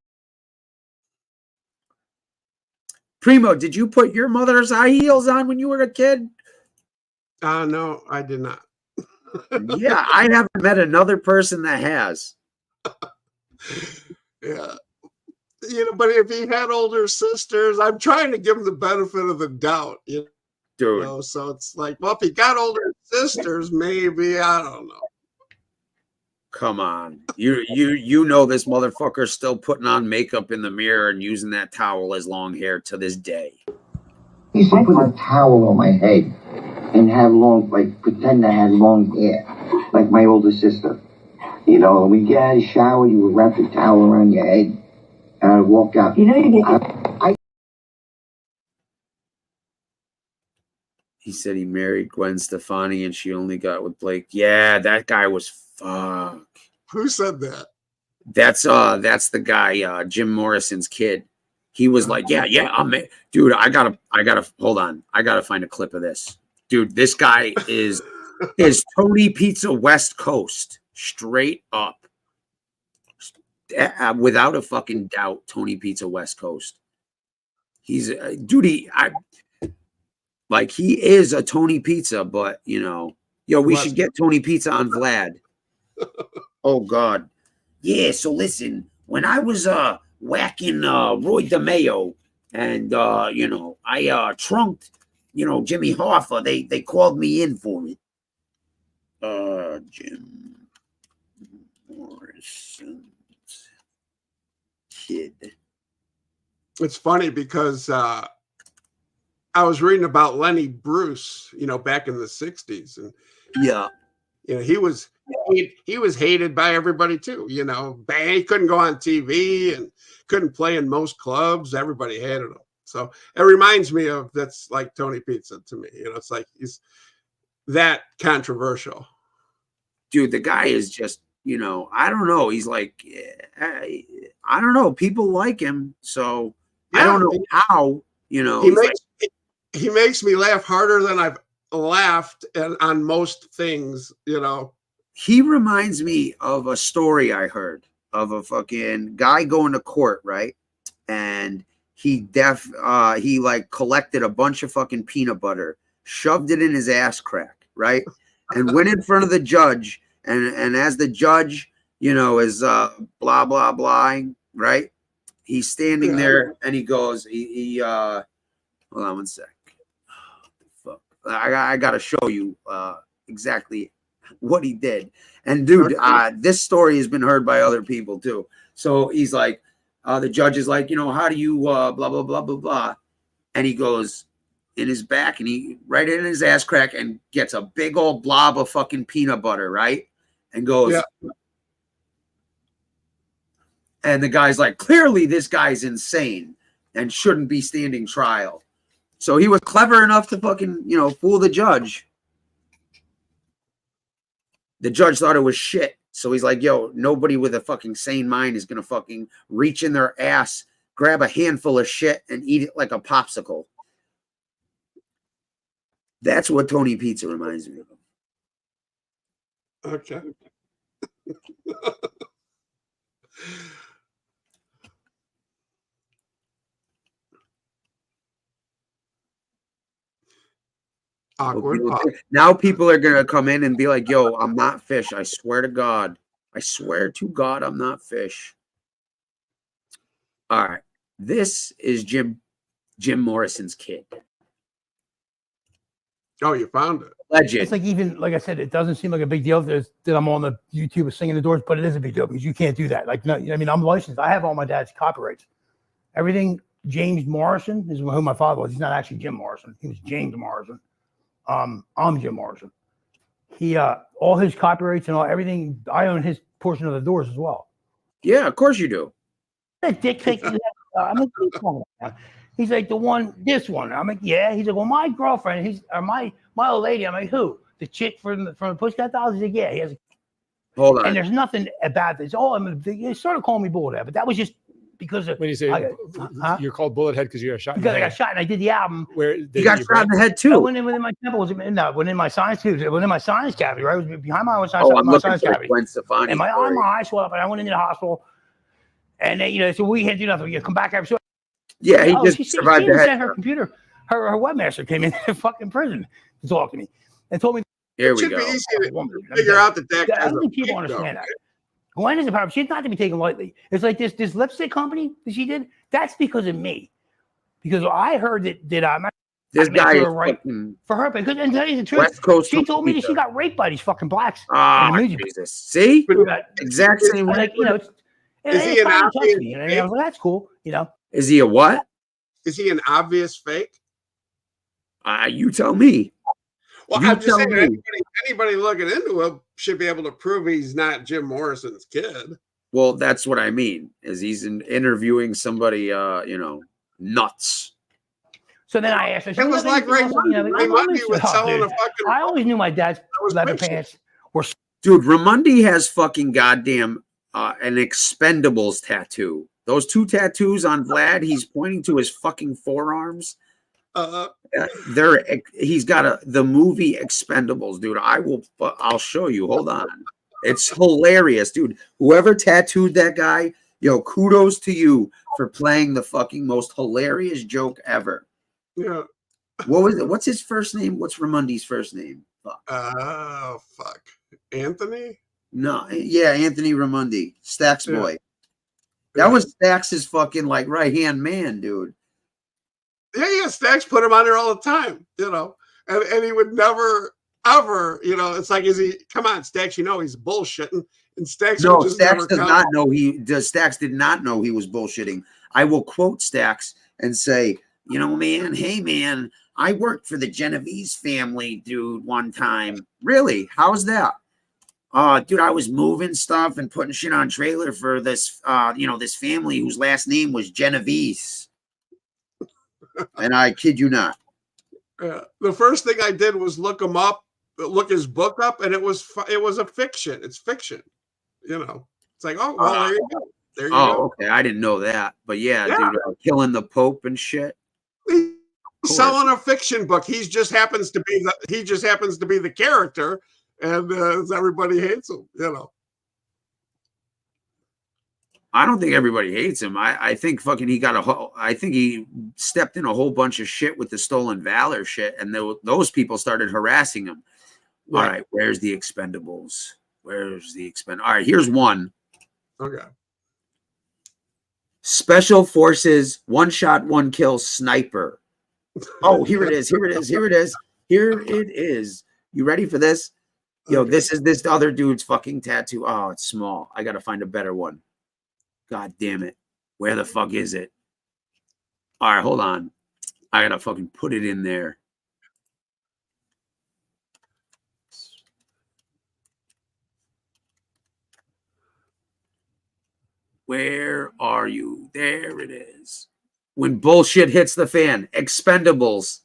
Primo, did you put your mother's high heels on when you were a kid? No, I did not. Yeah, I haven't met another person that has. Yeah. But if he had older sisters, I'm trying to give him the benefit of the doubt. Dude. So it's like, well, if he got older sisters, maybe, I don't know. Come on. You know this motherfucker's still putting on makeup in the mirror and using that towel as long hair to this day. I used to put a towel on my head and have pretend I had long hair, like my older sister. We get out of the shower, you would wrap the towel around your head, and I'd walk out. He said he married Gwen Stefani and she only got with Blake. Yeah, that guy was fuck. Who said that? That's the guy, Jim Morrison's kid. He was like, yeah, dude, I gotta hold on. I gotta find a clip of this. Dude, this guy is Tony Pizza West Coast, straight up. Without a fucking doubt, Tony Pizza West Coast. He's dude, he is a Tony Pizza, but we should get Tony Pizza on Vlad. Oh God. Yeah, so listen, when I was whacking Roy DeMeo and I trunked Jimmy Hoffa, they called me in for it. Jim Morrison's kid. It's funny because I was reading about Lenny Bruce, back in the 60s, and he was hated by everybody too. He couldn't go on TV and couldn't play in most clubs. Everybody hated him. So it reminds me of that's like Tony Pizza to me. It's like he's that controversial. Dude, the guy is just, I don't know. He's like, I don't know. People like him, so I don't know how. He makes me laugh harder than I've laughed on most things. He reminds me of a story I heard of a fucking guy going to court, right? And he collected a bunch of fucking peanut butter, shoved it in his ass crack, right? And went in front of the judge, and as the judge, is blah blah blah, right? He's standing there and he goes, hold on one sec. Fuck. I gotta show you exactly what he did. And dude, this story has been heard by other people too. So he's like, the judge is like, how do you blah blah blah blah blah, and he goes in his back and he right in his ass crack and gets a big old blob of fucking peanut butter, right? And goes, and the guy's like, clearly this guy's insane and shouldn't be standing trial. So he was clever enough to fucking fool the judge. The judge thought it was shit. So he's like, yo, nobody with a fucking sane mind is going to fucking reach in their ass, grab a handful of shit, and eat it like a popsicle. That's what Tony Pizza reminds me of. Okay. Awkward. Now people are going to come in and be like, yo, I'm not fish. I swear to God. I swear to God, I'm not fish. All right. This is Jim Morrison's kid. Oh, you found it. Legend. It's like, even like I said, it doesn't seem like a big deal that I'm on the YouTube singing the doors, but it is a big deal because you can't do that. Like, no, I mean, I'm licensed. I have all my dad's copyrights. Everything James Morrison is who my father was. He's not actually Jim Morrison. He was James Morrison. I'm Jim Morrison. He all his copyrights and everything. I own his portion of the doors as well. Yeah, of course you do. Dick pic. I'm like, he's like, this one. I'm like, yeah. He's like, well, my girlfriend. My old lady. I'm like, who? The chick from the Pussycat Dolls? He's like, yeah. He has. Hold on. And there's nothing about this. Oh, they started calling me bull there, but that was just because of, When you say you're called Bullet Head because you got shot in the because I got head. shot and I did the album. Where You got shot in the head I too. went in within my temple, within my sinus tube, within my sinus cavity, right? It was behind my sinus, Oh, I'm my looking sinus for the cavity. Gwen Stefani And my story. eye swelled up, and I went into the hospital. And they, so we had to do nothing. You come back after. Yeah, he just survived the head Sent her computer. Her webmaster came in fucking prison to talk to me and told me. Here It we should go. be easy to figure out that that I guy's don't a think people pedo. understand that. Gwen is a power. She's not to be taken lightly. It's like this lipstick company that she did. That's because of me. Because I heard that This I guy made is her right fucking for her. Because and tell you the truth, West Coast she told me that Torpedo. she got raped by these fucking blacks. Ah, in the music. Jesus. See? That- Exact same way. Like, it's, Is he it an finally touched obvious me. And I was like, that's cool. Is he a what? Is he an obvious fake? You tell me. Well, You I'm just tell saying, me. anybody looking into him should be able to prove he's not Jim Morrison's kid. Well, that's what I mean. Is he's interviewing somebody, nuts. So then I asked her. It was like Raimondi. Raimondi was selling a fucking. I always knew my dad's leather pants were. Dude, Raimondi has fucking goddamn an Expendables tattoo. Those two tattoos on Vlad, he's pointing to his fucking forearms. He's got the movie Expendables, dude. I'll show you. Hold on. It's hilarious, dude. Whoever tattooed that guy, kudos to you for playing the fucking most hilarious joke ever. Yeah. What was it? What's his first name? What's Raimondi's first name? Fuck. Oh, fuck. Anthony? No, yeah, Anthony Raimondi, Stax Yeah. boy. That was Stax's fucking right hand man, dude. Yeah, Stax put him on there all the time, and he would never, ever, it's like, come on, Stax, he's bullshitting. And Stax No, would just Stax never does come. not know Stax did not know he was bullshitting. I will quote Stax and say, man, hey man, I worked for the Genovese family, dude, one time. Really? How's that? Dude, I was moving stuff and putting shit on trailer for this, this family whose last name was Genovese. And I kid you not. The first thing I did was look his book up, and it was a fiction. It's fiction, It's like, oh, well, there you go. There you go. Okay, I didn't know that, but yeah. Dude, killing the Pope and shit. He's selling a fiction book. He just happens to be the character, and everybody hates him. I don't think everybody hates him. I think fucking I think he stepped in a whole bunch of shit with the Stolen Valor shit, and those people started harassing him. All right, where's the Expendables? All right, here's one. Okay. Special Forces, one shot, one kill sniper. Oh, here it is. You ready for this? Yo, this is this other dude's fucking tattoo. Oh, it's small. I gotta find a better one. God damn it. Where the fuck is it? All right, hold on. I gotta fucking put it in there. Where are you? There it is. When bullshit hits the fan, Expendables.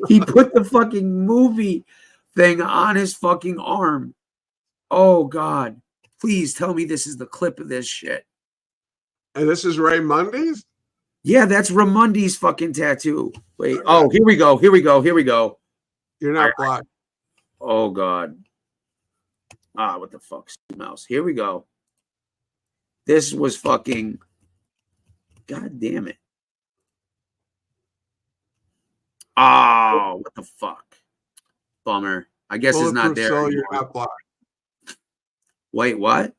He put the fucking movie thing on his fucking arm. Oh, God. Please tell me this is the clip of this shit. And this is Raimondi's? Yeah, that's Raimondi's fucking tattoo. Wait. Oh, here we go. You're not blocked. Oh, God. What the fuck? Mouse. Here we go. This was fucking. God damn it. Oh, what the fuck? Bummer. I guess it's not there. So you're not blocked. Wait, what?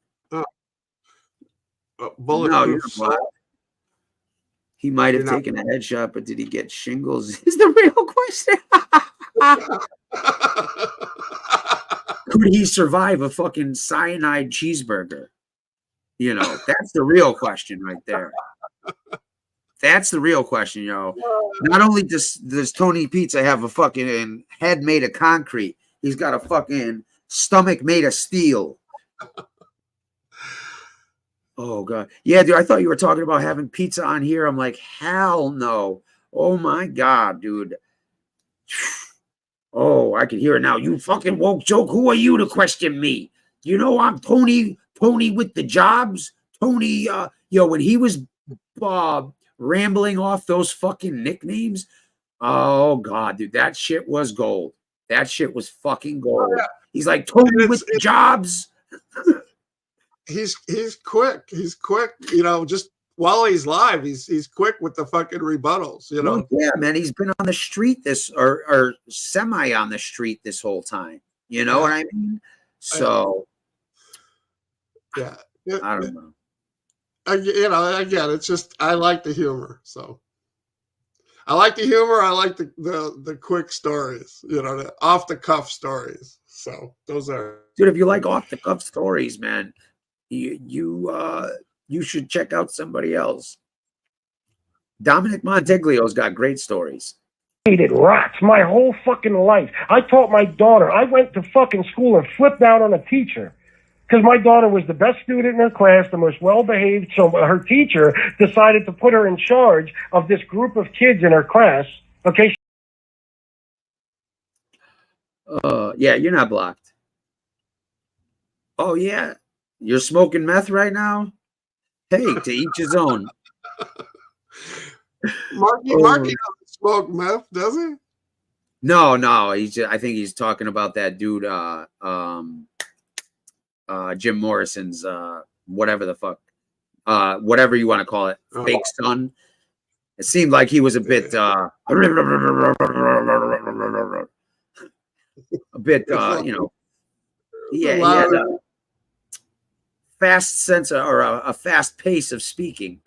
Bulletproof No, you're Soul? blocked. He might have You're not- taken a headshot, but did he get shingles? Is the real question. Could he survive a fucking cyanide cheeseburger? That's the real question right there. That's the real question, yo. Not only does Tony Pizza have a fucking head made of concrete, he's got a fucking stomach made of steel. Oh, God. Yeah, dude, I thought you were talking about having pizza on here. I'm like, hell no. Oh, my God, dude. Oh, I can hear it now. You fucking woke joke. Who are you to question me? I'm Tony with the jobs. Tony, when he was rambling off those fucking nicknames, oh God, dude, that shit was gold. That shit was fucking gold. He's like Tony with jobs. He's quick. He's quick. You know, just while he's live, he's quick with the fucking rebuttals. You know. Well, yeah, man. He's been on the street or semi on the street this whole time. You know what I mean? So, yeah, I don't know. Again, it's just I like the humor. So, I like the humor. I like the quick stories. You know, the off the cuff stories. So those are. Dude, if you like off the cuff stories, man, you should check out somebody else. Dominic Monteglio's got great stories. Hated rats my whole fucking life. I taught my daughter. I went to fucking school and flipped out on a teacher because my daughter was the best student in her class, the most well-behaved. So her teacher decided to put her in charge of this group of kids in her class. Okay. Yeah, you're not blocked. Oh yeah, you're smoking meth right now. Hey, to each his own. Marky doesn't smoke meth, does he? No. I think he's talking about that dude, Jim Morrison's, whatever the fuck, whatever you want to call it, fake son. It seemed like he was a bit, he had a fast sense or a fast pace of speaking.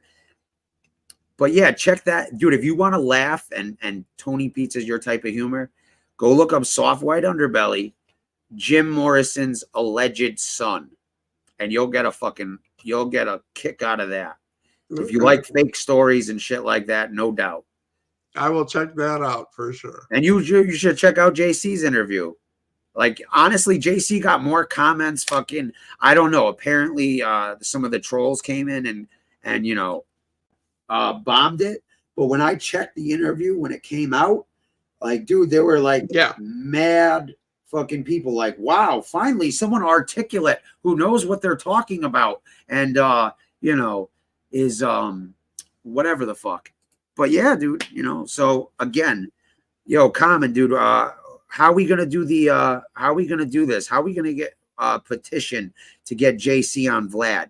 But yeah, check that, dude. If you want to laugh and Tony Pizza's your type of humor, go look up Soft White Underbelly, Jim Morrison's alleged son, and you'll get a kick out of that. If you like fake stories and shit like that, no doubt. I will check that out for sure. And you should check out JC's interview. Like, honestly, JC got more comments. Fucking, I don't know. Apparently, some of the trolls came in and bombed it. But when I checked the interview when it came out, like, dude, there were like mad fucking people. Like, wow, finally someone articulate who knows what they're talking about, and is whatever the fuck. But yeah, dude, so again, Common, dude, how are we gonna do this? How are we gonna get a petition to get JC on Vlad?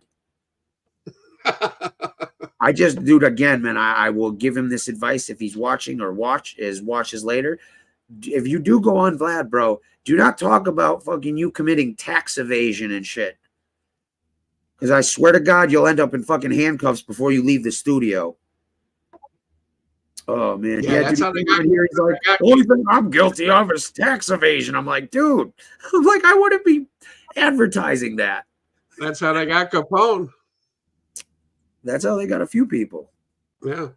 Dude, again, man, I will give him this advice if he's watching or watches later. If you do go on Vlad, bro, do not talk about fucking you committing tax evasion and shit. Because I swear to God, you'll end up in fucking handcuffs before you leave the studio. Oh man, yeah, that's dude, how they got here. He's like, the only thing I'm guilty of is tax evasion. I'm like, dude, I wouldn't be advertising that. That's how they got Capone. That's how they got a few people. Yeah,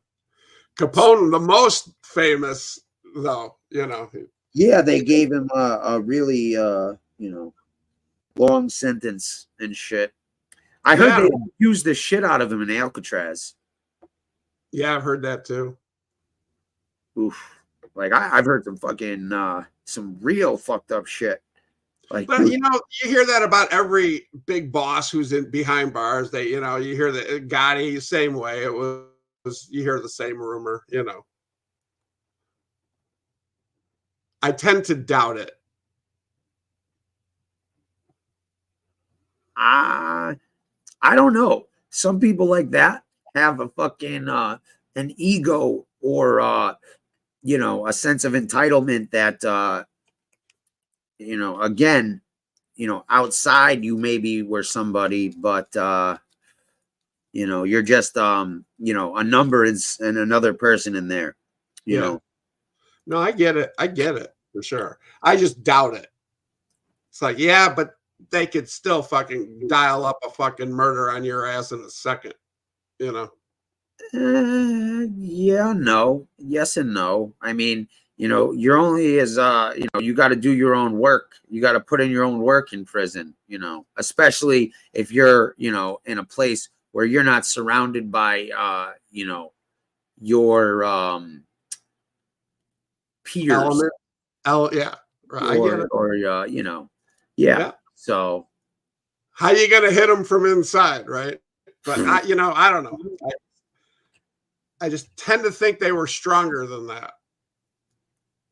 Capone, the most famous, though. Yeah, they gave him a really long sentence and shit. I heard they abused the shit out of him in Alcatraz. Yeah, I've heard that too. Oof. Like I've heard some fucking some real fucked up shit. Like, but you hear that about every big boss who's in behind bars. They, you hear that Gotti same way. It was you hear the same rumor. I tend to doubt it. I don't know. Some people like that have a fucking an ego or a sense of entitlement that again, outside you maybe were somebody, but you're just a number and another person in there. You know. No, I get it. I get it for sure. I just doubt it. It's like, yeah, but they could still fucking dial up a fucking murder on your ass in a second, Yeah, no. Yes and no. I mean, you're only as you got to do your own work. You got to put in your own work in prison, especially if you're, in a place where you're not surrounded by your peers. Element. Yeah. Right. I get it. Or yeah. So how you gonna hit them from inside, right? But I don't know. I just tend to think they were stronger than that.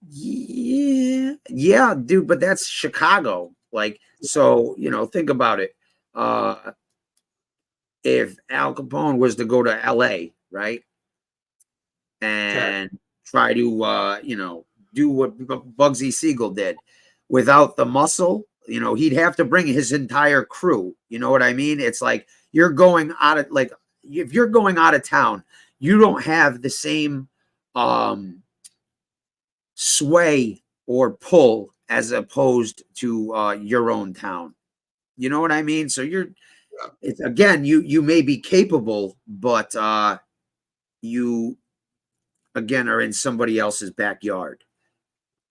Yeah, dude, but that's Chicago. Like, so, think about it. If Al Capone was to go to LA, right? And try to, do what Bugsy Siegel did without the muscle, he'd have to bring his entire crew. You know what I mean? It's like you're going out of, like, if you're going out of town, you don't have the same sway or pull as opposed to your own town. You know what I mean? So it's again, you may be capable, but you again are in somebody else's backyard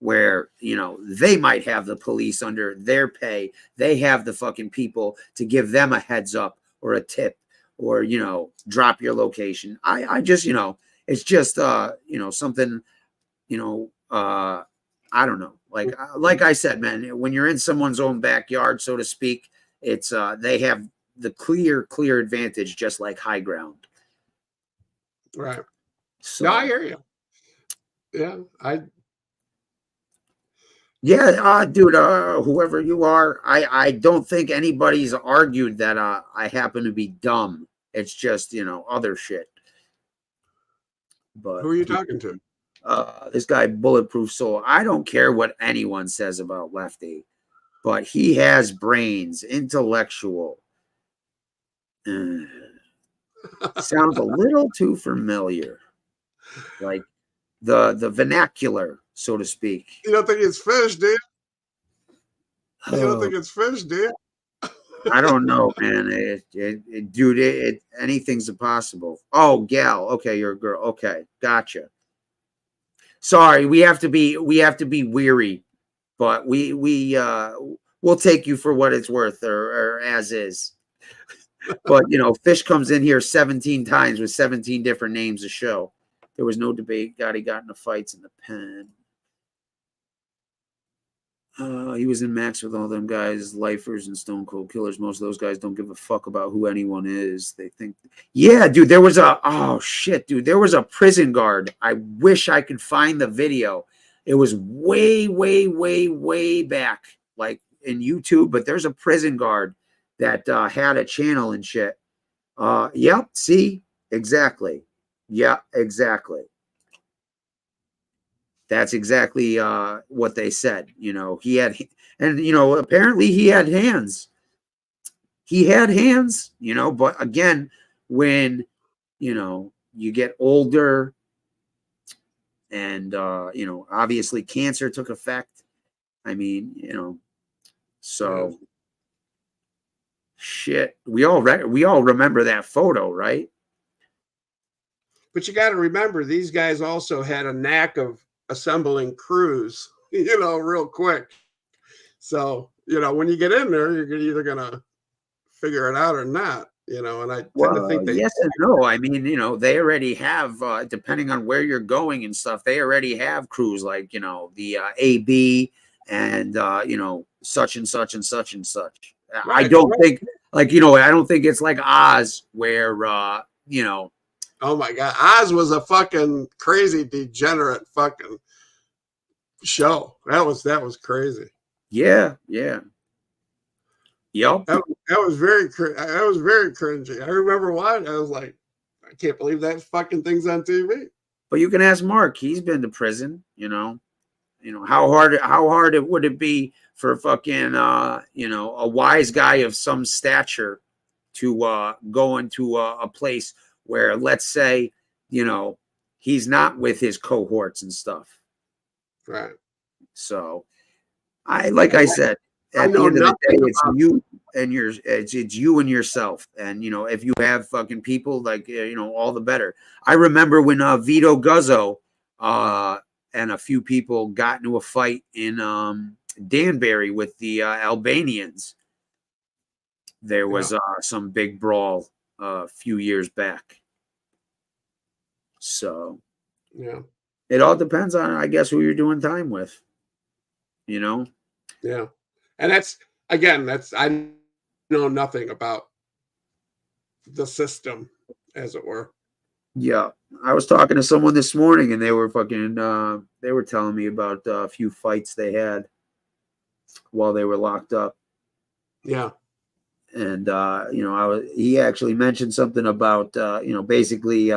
where they might have the police under their pay. They have the fucking people to give them a heads up or a tip or drop your location. I just it's just something I don't know. Like I said, man, when you're in someone's own backyard, so to speak, it's they have the clear advantage, just like high ground. Right. So no, I hear you. Yeah, dude, whoever you are, I don't think anybody's argued that I happen to be dumb. It's just, other shit. But who are you talking to? This guy, Bulletproof Soul. I don't care what anyone says about Lefty, but he has brains, intellectual. Sounds a little too familiar. Like the vernacular, so to speak. You don't think it's fish, dude? You don't think it's fish, dude? I don't know, man. Dude, anything's impossible. Oh, gal. Okay, you're a girl. Okay, gotcha. Sorry, we have to be weary, but we'll take you for what it's worth, or as is. But Fish comes in here 17 times with 17 different names to show. There was no debate. He got into fights in the pen. He was in Max with all them guys, lifers and stone cold killers. Most of those guys don't give a fuck about who anyone is. They think, yeah, dude, there was there was a prison guard. I wish I could find the video. It was way, way, way, way back, like in YouTube, but there's a prison guard that had a channel and shit. Yep, see, exactly. Yeah, exactly. That's exactly what they said. He had, and apparently he had hands. He had hands, but again, when you get older and obviously cancer took effect. I mean, so shit. We all remember that photo, right? But you got to remember, these guys also had a knack of assembling crews, real quick. So, when you get in there, you're either going to figure it out or not, and I tend to think yes and no. I mean, they already have, depending on where you're going and stuff, they already have crews like, the AB and, such and such and such and such. Right, I don't think I don't think it's like Oz where, oh my God, Oz was a fucking crazy degenerate fucking show. That was crazy. Yeah. Yep. That was very cringy. I remember watching. I was like, I can't believe that fucking thing's on TV. But you can ask Mark. He's been to prison. How hard it would it be for fucking a wise guy of some stature to go into a place where, let's say, he's not with his cohorts and stuff. Right. So I said, at the end of the day, it's you and it's you and yourself. And, if you have fucking people like, all the better. I remember when Vito Guzzo and a few people got into a fight in Danbury with the Albanians. There was some big brawl a few years back. So yeah, it all depends on, I guess, who you're doing time with. Yeah, and I know nothing about the system, as it were. Yeah, I was talking to someone this morning, and they were fucking. They were telling me about a few fights they had while they were locked up. Yeah, and he actually mentioned something about basically.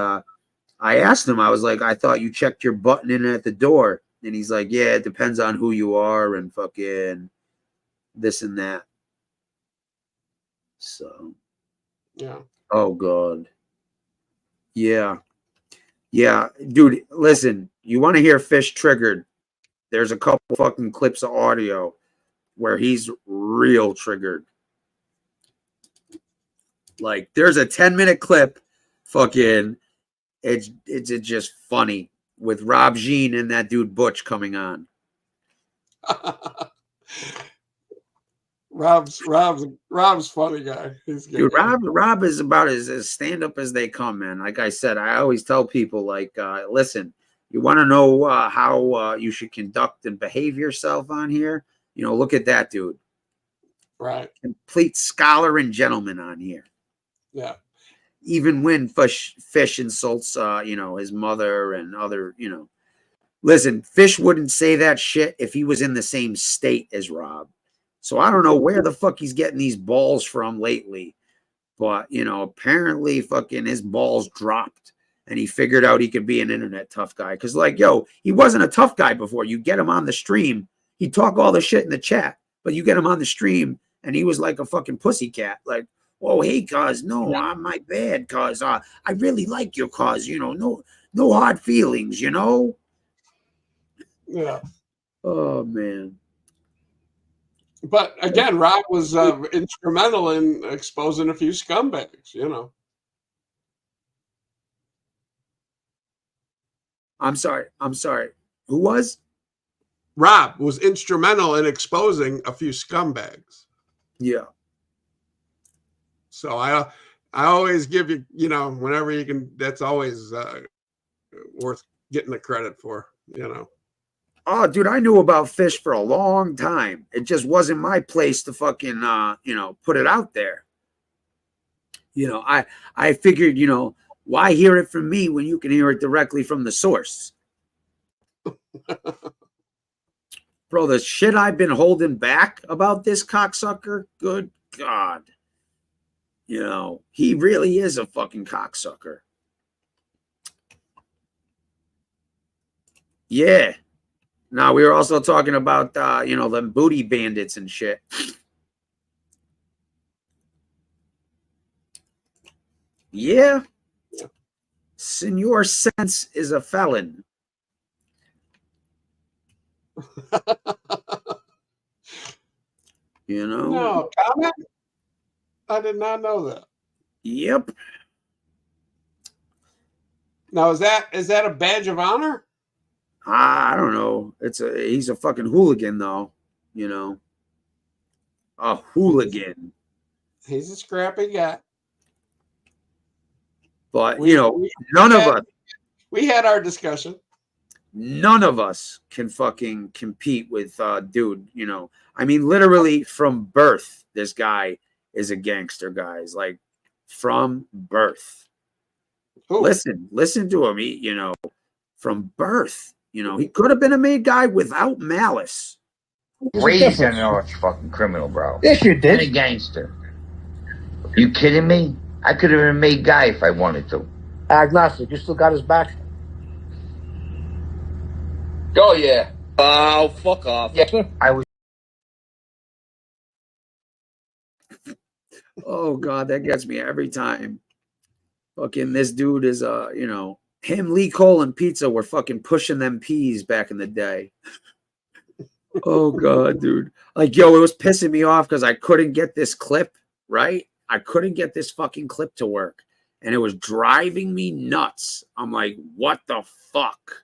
I asked him, I was like, I thought you checked your button in at the door, and he's like, yeah, it depends on who you are and fucking this and that. So, yeah. Oh God. Yeah. Yeah. Dude, listen, you want to hear Fish triggered? There's a couple fucking clips of audio where he's real triggered. Like, there's a 10-minute clip, fucking, it's just funny with Rob Jean and that dude Butch coming on. Rob's funny guy. He's a good Dude, guy. Rob is about as stand up as they come, man. Like I said, I always tell people, like, listen, you want to know how you should conduct and behave yourself on here? Look at that dude. Right. Complete scholar and gentleman on here. Yeah. Even when Fish insults, his mother and other, Listen, Fish wouldn't say that shit if he was in the same state as Rob. So I don't know where the fuck he's getting these balls from lately. But, apparently fucking his balls dropped and he figured out he could be an internet tough guy. Because, like, he wasn't a tough guy before. You get him on the stream, he'd talk all the shit in the chat. But you get him on the stream and he was like a fucking pussycat. Like, oh, hey, cuz, no, I'm my bad, cuz. I really like you, cuz, no hard feelings, Yeah. Oh, man. But again, Rob was instrumental in exposing a few scumbags, I'm sorry. Who was? Rob was instrumental in exposing a few scumbags. Yeah. So I always give you, whenever you can, that's always worth getting the credit for, Oh, dude, I knew about Fish for a long time. It just wasn't my place to fucking, put it out there. I figured, why hear it from me when you can hear it directly from the source? Bro, the shit I've been holding back about this cocksucker, good God. He really is a fucking cocksucker. Yeah. Now, we were also talking about, them booty bandits and shit. Yeah. Senor Sense is a felon. No, comment? I did not know that. Yep. Now, is that a badge of honor? I don't know. He's a fucking hooligan, though. A hooligan. He's a scrappy guy. But none of us. We had our discussion. None of us can fucking compete with dude. I mean, literally from birth, this guy is a gangster, guys. Like from birth. Ooh. Listen to him. He, from birth. He could have been a made guy without malice. Raised an arch fucking criminal, bro. Yes, you did. And a gangster. You kidding me? I could have been a made guy if I wanted to. Agnostic, you still got his back? Oh, yeah. Oh, fuck off. Yeah, I was. Oh, God, that gets me every time. Fucking this dude is, him, Lee Cole, and Pizza were fucking pushing them peas back in the day. Oh, God, dude. Like, it was pissing me off because I couldn't get this clip, right? I couldn't get this fucking clip to work. And it was driving me nuts. I'm like, what the fuck?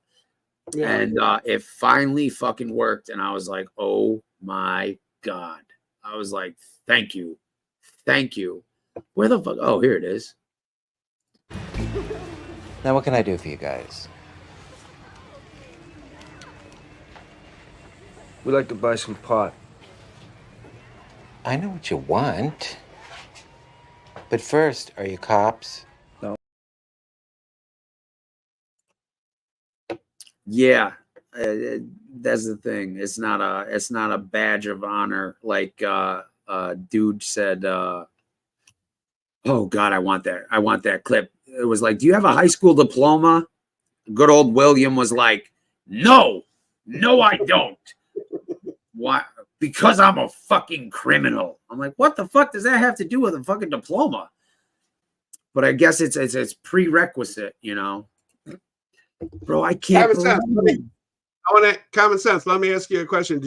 Yeah. And it finally fucking worked. And I was like, oh, my God. I was like, thank you. Thank you. Where the fuck? Oh, here it is. Now, what can I do for you guys? We'd like to buy some pot. I know what you want. But first, are you cops? No. Yeah, that's the thing. It's not a badge of honor. Like dude said. Oh God, I want that clip. It was like, do you have a high school diploma? Good old William was like, no, I don't. Why? Because I'm a fucking criminal. I'm like, what the fuck does that have to do with a fucking diploma? But I guess it's prerequisite, you know. Bro, I can't. Common sense. Let me ask you a question.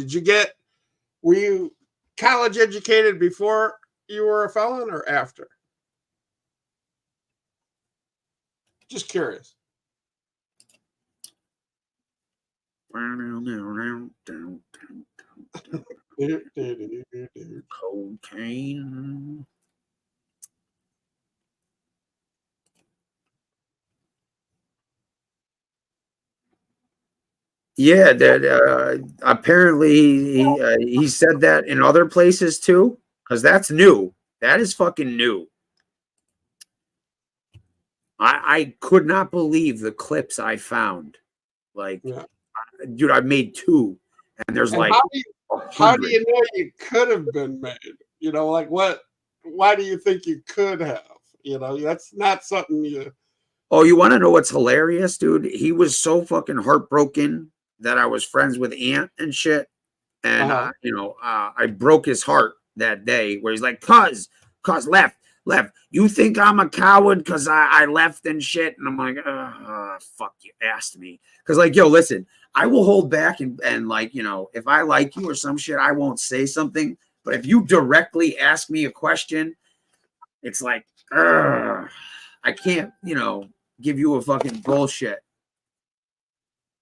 Were you college educated before you were a felon or after? Just curious. Cocaine. Yeah, that apparently he said that in other places too, because that's new. That is fucking new. I could not believe the clips I found. Like, dude, I made 2, and there's like. How do you know you could have been made? You know, like what? Why do you think you could have? You know, that's not something you. Oh, you want to know what's hilarious, dude? He was so fucking heartbroken that I was friends with Ant and shit, and I broke his heart that day where he's like, "Cuz left. You think I'm a coward because I left and shit?" And I'm like, fuck, you asked me. Because like, yo, listen, I will hold back and like, you know, if I like you or some shit, I won't say something. But if you directly ask me a question, it's like, I can't, you know, give you a fucking bullshit.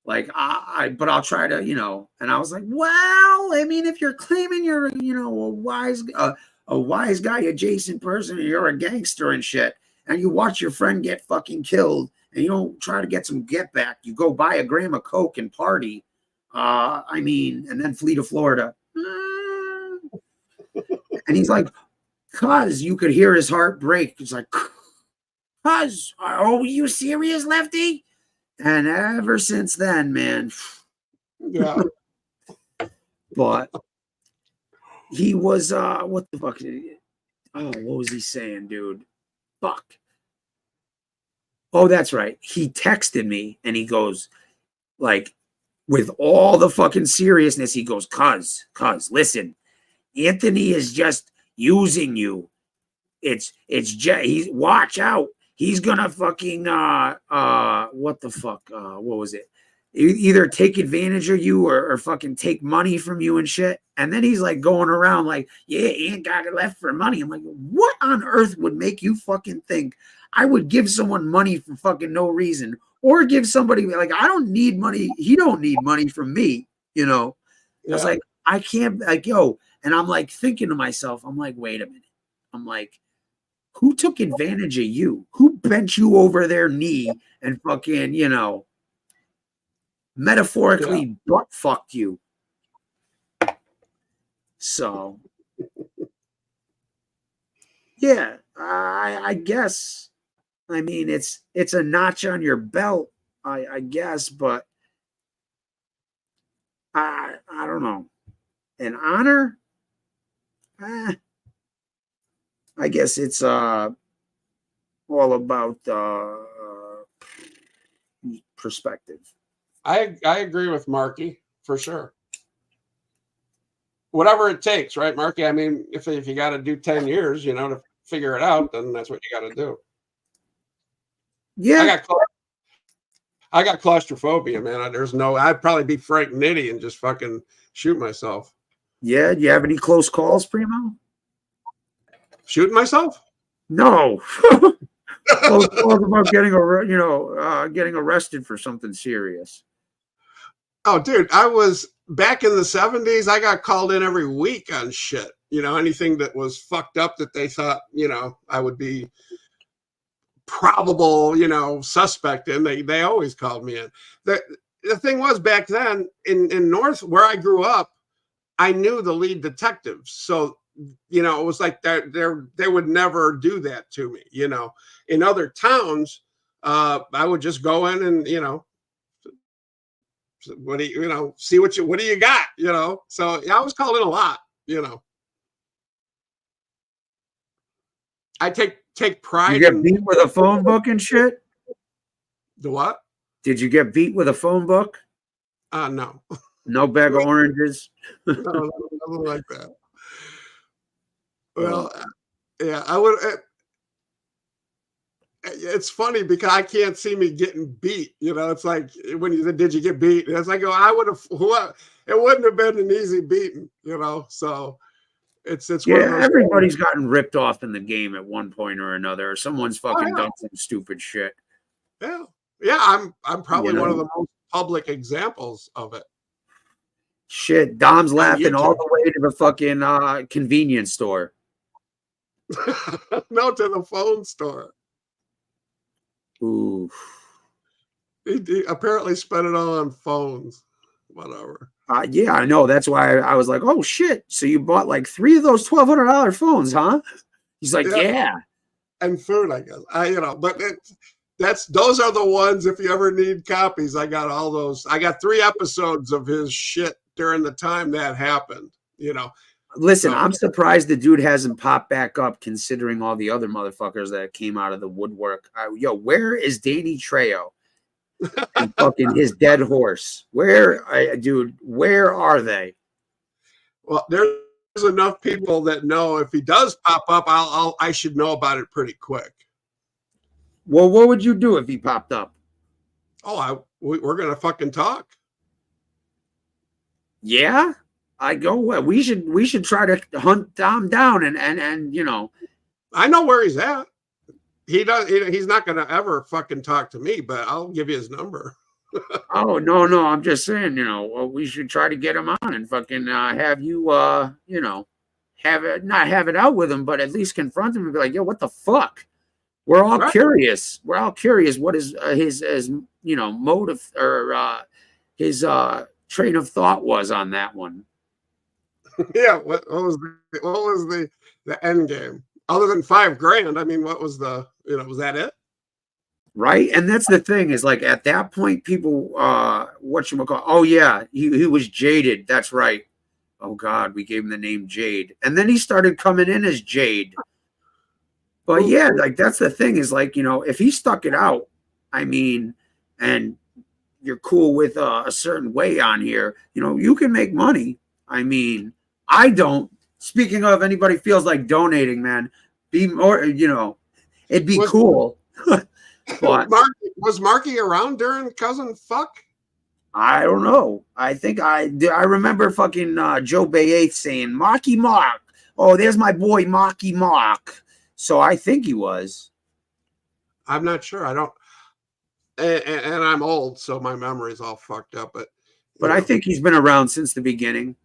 Like, but I'll try to, you know. And I was like, well, I mean, if you're claiming you're, you know, a wise guy adjacent person, and you're a gangster and shit, and you watch your friend get fucking killed, and you don't try to get some get back, you go buy a gram of coke and party, I mean, and then flee to Florida. And he's like, cuz you could hear his heart break. It's like, cuz, are you serious, Lefty? And ever since then, man. Yeah. But he was what the fuck did he, what was he saying, dude? Fuck. Oh, that's right. He texted me and he goes, like, with all the fucking seriousness, he goes, cuz, listen, Anthony is just using you. He's watch out. He's gonna fucking what the fuck? What was it? Either take advantage of you or fucking take money from you and shit. And then he's like going around like, yeah, Ant got it left for money. I'm like, what on earth would make you fucking think I would give someone money for fucking no reason, or give somebody like, I don't need money. He don't need money from me, you know? Yeah. I was like, I can't, like, yo. And I'm like thinking to myself, I'm like, wait a minute. I'm like, who took advantage of you? Who bent you over their knee and fucking, you know, metaphorically butt fucked you? So, yeah, I guess. I mean, it's a notch on your belt, I guess, but I don't know. An honor? I guess it's all about perspective. I agree with Marky for sure. Whatever it takes, right, Marky? I mean, if you got to do 10 years, you know, to figure it out, then that's what you got to do. Yeah, I got claustrophobia, man. I'd probably be Frank Nitti and just fucking shoot myself. Yeah, do you have any close calls, Primo? Shooting myself? No. Close calls about getting arrested for something serious. Oh, dude, I was back in the 70s. I got called in every week on shit. You know, anything that was fucked up that they thought, you know, I would be probable, you know, suspect in. They always called me in. The thing was, back then in North, where I grew up, I knew the lead detectives. So you know, it was like they would never do that to me. You know, in other towns, I would just go in and, you know, what do you see what do you got, you know? So yeah, I was called in a lot, you know. I take pride. You get beat with a phone book and shit? The what? Did you get beat with a phone book? No. No bag of oranges? No, nothing like that. Well, yeah, I would. It's funny because I can't see me getting beat. You know, it's like when you said, "Did you get beat?" It's like, oh, I would have. It wouldn't have been an easy beating, you know. So it's yeah. one of those Everybody's gotten ripped off in the game at one point or another. Or someone's fucking done some stupid shit. Yeah, yeah. I'm probably one of the most public examples of it. Shit, Dom's laughing all the way to the fucking convenience store. No, to the phone store. Ooh. He apparently spent it all on phones. Whatever. Yeah, I know. That's why I was like, oh shit. So you bought like 3 of those $1,200 phones, huh? He's like, yeah. And food, I guess. You know, but those are the ones. If you ever need copies, I got all those. I got 3 episodes of his shit during the time that happened. You know. Listen, I'm surprised the dude hasn't popped back up, considering all the other motherfuckers that came out of the woodwork. Yo, where is Danny Trejo and fucking his dead horse? Dude, where are they? Well, there's enough people that know if he does pop up, I should know about it pretty quick. Well, what would you do if he popped up? Oh, we're gonna fucking talk. Yeah. I go, well, we should try to hunt Dom down and you know. I know where he's at. He's not going to ever fucking talk to me, but I'll give you his number. Oh, no, I'm just saying, you know, we should try to get him on and fucking have you, you know, not have it out with him, but at least confront him and be like, yo, what the fuck? We're all curious. We're all curious what is his you know, motive or his train of thought was on that one. Yeah, what was the end game other than $5,000? I mean, what was was that it? Right, and that's the thing is like at that point, people, whatchamacallit, oh yeah, he was jaded. That's right. Oh God, we gave him the name Jade, and then he started coming in as Jade. But yeah, like that's the thing is like, you know, if he stuck it out, I mean, and you're cool with a certain way on here, you know, you can make money. I mean. I don't. Speaking of, anybody feels like donating, man, be more, you know, it'd be cool. But was Marky around during Cousin Fuck? I don't know. I think I remember fucking Joe Bay saying Marky Mark. Oh, there's my boy Marky Mark. So I think he was. I'm not sure. I don't. And I'm old, so my memory's all fucked up. But I think he's been around since the beginning.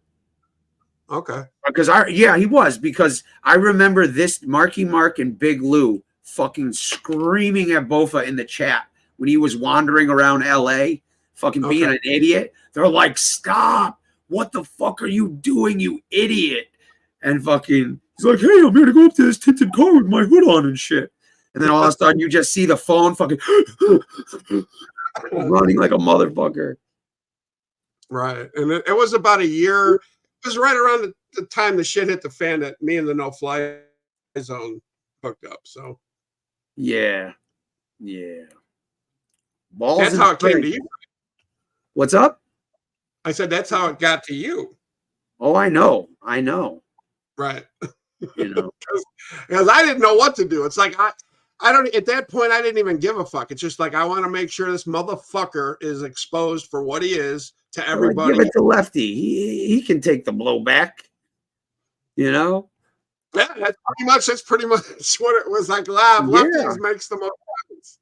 Okay. Because he was, because I remember this Marky Mark and Big Lou fucking screaming at Bofa in the chat when he was wandering around LA, fucking being an idiot. They're like, stop. What the fuck are you doing, you idiot? And fucking, he's like, hey, I'm here to go up to this tinted car with my hood on and shit. And then all of a sudden you just see the phone fucking running like a motherfucker. Right. And it was about a year. It was right around the time the shit hit the fan that me and the No Fly Zone hooked up. So, yeah. Balls. That's how it came to you. What's up? I said that's how it got to you. Oh, I know. Right. You know, because I didn't know what to do. It's like I don't. At that point, I didn't even give a fuck. It's just like I want to make sure this motherfucker is exposed for what he is to everybody. Give it to Lefty. He can take the blowback. You know. Yeah, that's pretty much what it was like. Lefties makes the most sense.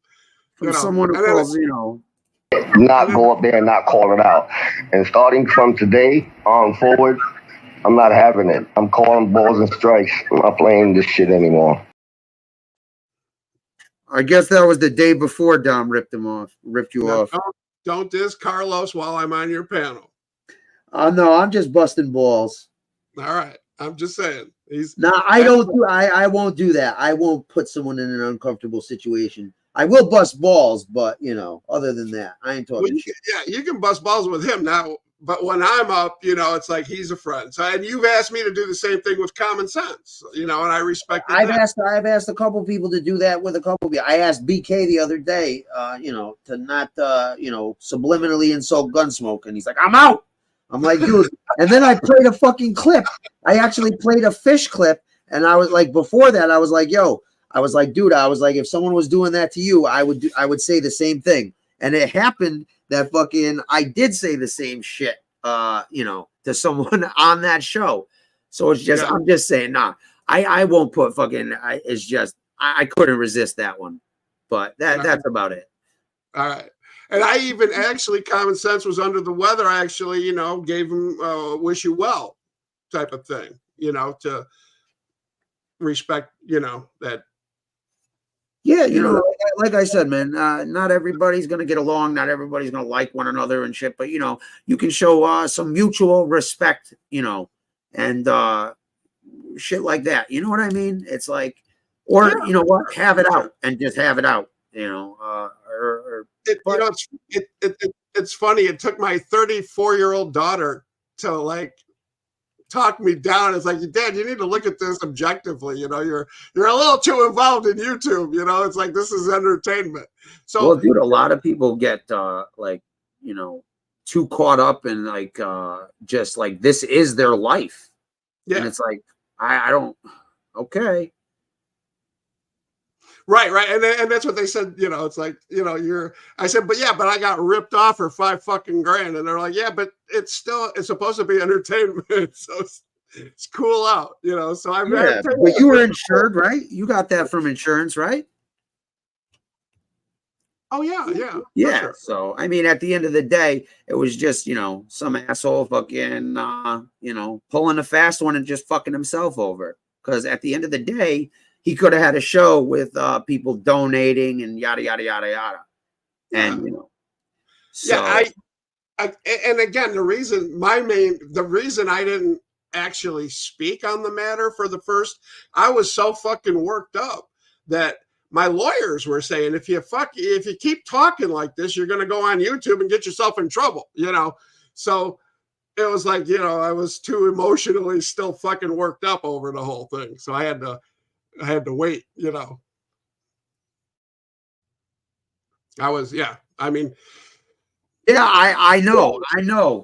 From someone who calls, you know. Not go up there and not call it out. And starting from today on forward, I'm not having it. I'm calling balls and strikes. I'm not playing this shit anymore. I guess that was the day before Dom ripped you off. Don't diss Carlos while I'm on your panel. No, I'm just busting balls. All right. I'm just saying. No, I don't do. I won't do that. I won't put someone in an uncomfortable situation. I will bust balls, but other than that, I ain't talking shit. Yeah, you can bust balls with him now. But when I'm up, it's like he's a friend. So, and you've asked me to do the same thing with Common Sense, and I respect. I've asked a couple people to do that with a couple people. I asked BK the other day, to not, subliminally insult Gunsmoke, and he's like, "I'm out." I'm like, dude. And then I played a fucking clip. I actually played a fish clip, and I was like, before that, I was like, yo, I was like, dude, I was like, if someone was doing that to you, I would say the same thing. And it happened that fucking I did say the same shit, to someone on that show. So it's just, I'm just saying, nah, I won't put fucking. It's just I couldn't resist that one, but that's about it. All right. And I even actually, Common Sense was under the weather. I actually, gave him wish you well type of thing, to respect, that. Yeah, like I said, man, not everybody's going to get along. Not everybody's going to like one another and shit. But, you can show some mutual respect, and shit like that. You know what I mean? It's like, or, you know what, have it out and just have it out, it's funny. It took my 34-year-old daughter to talk me down. It's like, Dad, you need to look at this objectively. You're a little too involved in YouTube. It's like, this is entertainment. So, well, dude, a lot of people get too caught up in just like this is their life. Yeah, and it's like I don't. Okay. Right. And that's what they said, it's like, I said, but I got ripped off for $5 fucking grand. And they're like, yeah, but it's supposed to be entertainment. So it's cool out, so I'm but you were insured, right? You got that from insurance, right? Oh yeah. Yeah. Sure. So, I mean, at the end of the day, it was just, some asshole fucking, pulling a fast one and just fucking himself over. Because at the end of the day, he could have had a show with people donating and yada yada yada yada, and so. Yeah, and again, the reason I didn't actually speak on the matter for the first, I was so fucking worked up that my lawyers were saying, if you keep talking like this, you're going to go on YouTube and get yourself in trouble, So it was like, I was too emotionally still fucking worked up over the whole thing, so I had to wait, I was, I mean. Yeah, I know.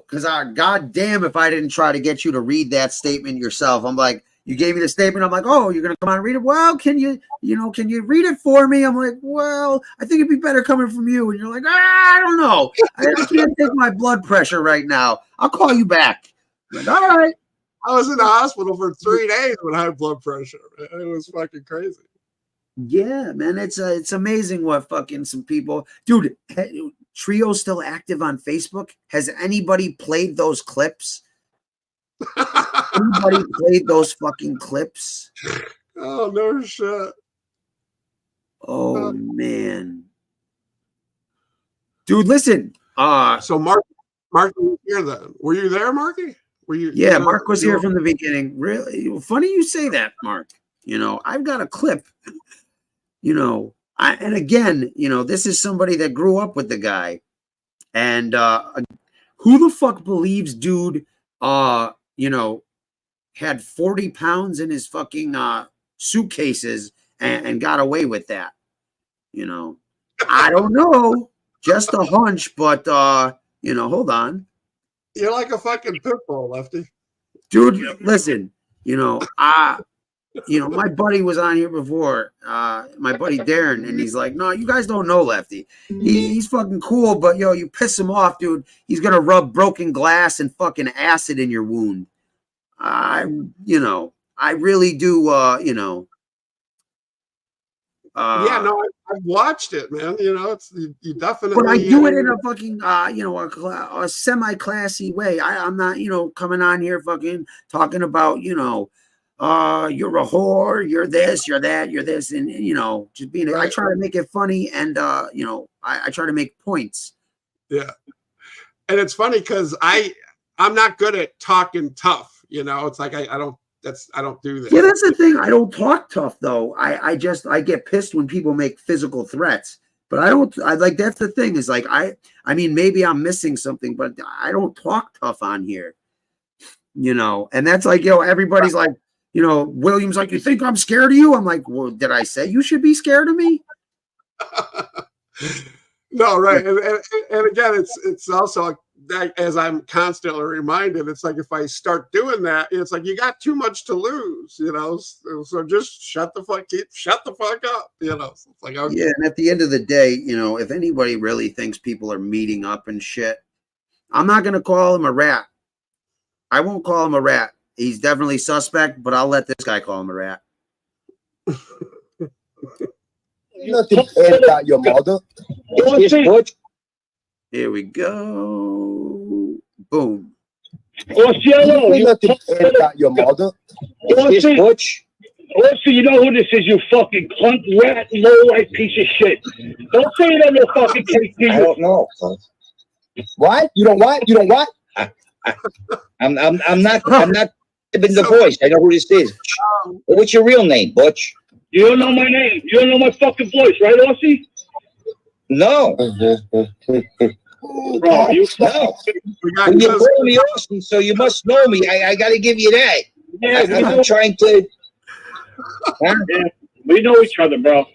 Because goddamn if I didn't try to get you to read that statement yourself. I'm like, you gave me the statement. I'm like, oh, you're going to come on and read it? Well, can you read it for me? I'm like, well, I think it'd be better coming from you. And you're like, I don't know. I can't take my blood pressure right now. I'll call you back. I'm like, all right. I was in the hospital for 3 days with high blood pressure. It was fucking crazy. Yeah, man, it's amazing what fucking some people, dude. Trio's still active on Facebook. Has anybody played those clips? Anybody played those fucking clips? Oh no shit. Oh man, dude, listen. So Mark was here then. Were you there, Marky? Yeah, Mark was here from the beginning. Really funny you say that, Mark. I've got a clip. And again, this is somebody that grew up with the guy. And who the fuck believes dude, had 40 pounds in his fucking suitcases and got away with that? I don't know. Just a hunch, but hold on. You're like a fucking pit bull, Lefty. Dude, listen, my buddy was on here before, my buddy Darren, and he's like, no, you guys don't know Lefty. He's fucking cool, but you piss him off, dude. He's going to rub broken glass and fucking acid in your wound. I really do, I've watched it, man. It's you definitely. But I do it in a fucking, a semi-classy way. I'm not, coming on here fucking talking about, you're a whore, you're this, you're that, you're this, and just being. Right. I try to make it funny, and I try to make points. Yeah, and it's funny because I'm not good at talking tough. It's like I don't I don't do that. Yeah, that's the thing. I don't talk tough though. I get pissed when people make physical threats. But that's the thing is like I mean maybe I'm missing something, but I don't talk tough on here. And that's like, everybody's like, William's like, you think I'm scared of you? I'm like, well, did I say you should be scared of me? No, right. And again, it's also like that, as I'm constantly reminded, it's like if I start doing that, it's like you got too much to lose, so just shut the fuck up, So it's like, okay. Yeah, and at the end of the day, if anybody really thinks people are meeting up and shit, I'm not gonna call him a rat. I won't call him a rat. He's definitely suspect, but I'll let this guy call him a rat. Nothing bad about your mother. Here we go. Boom. Nothing bad about your mother. Butch. Also, you know who this is, you fucking cunt, rat, low-life piece of shit. Don't say it on no fucking case, do you? I don't know. What? You don't what? You don't what? I'm not in the voice. I know who this is. What's your real name, Butch? You don't know my name. You don't know my fucking voice, right, Aussie? No. Bro, you no. Well, you call me Austin, so you must know me. I got to give you that. Yeah, I'm trying to. Huh? Yeah, we know each other, bro.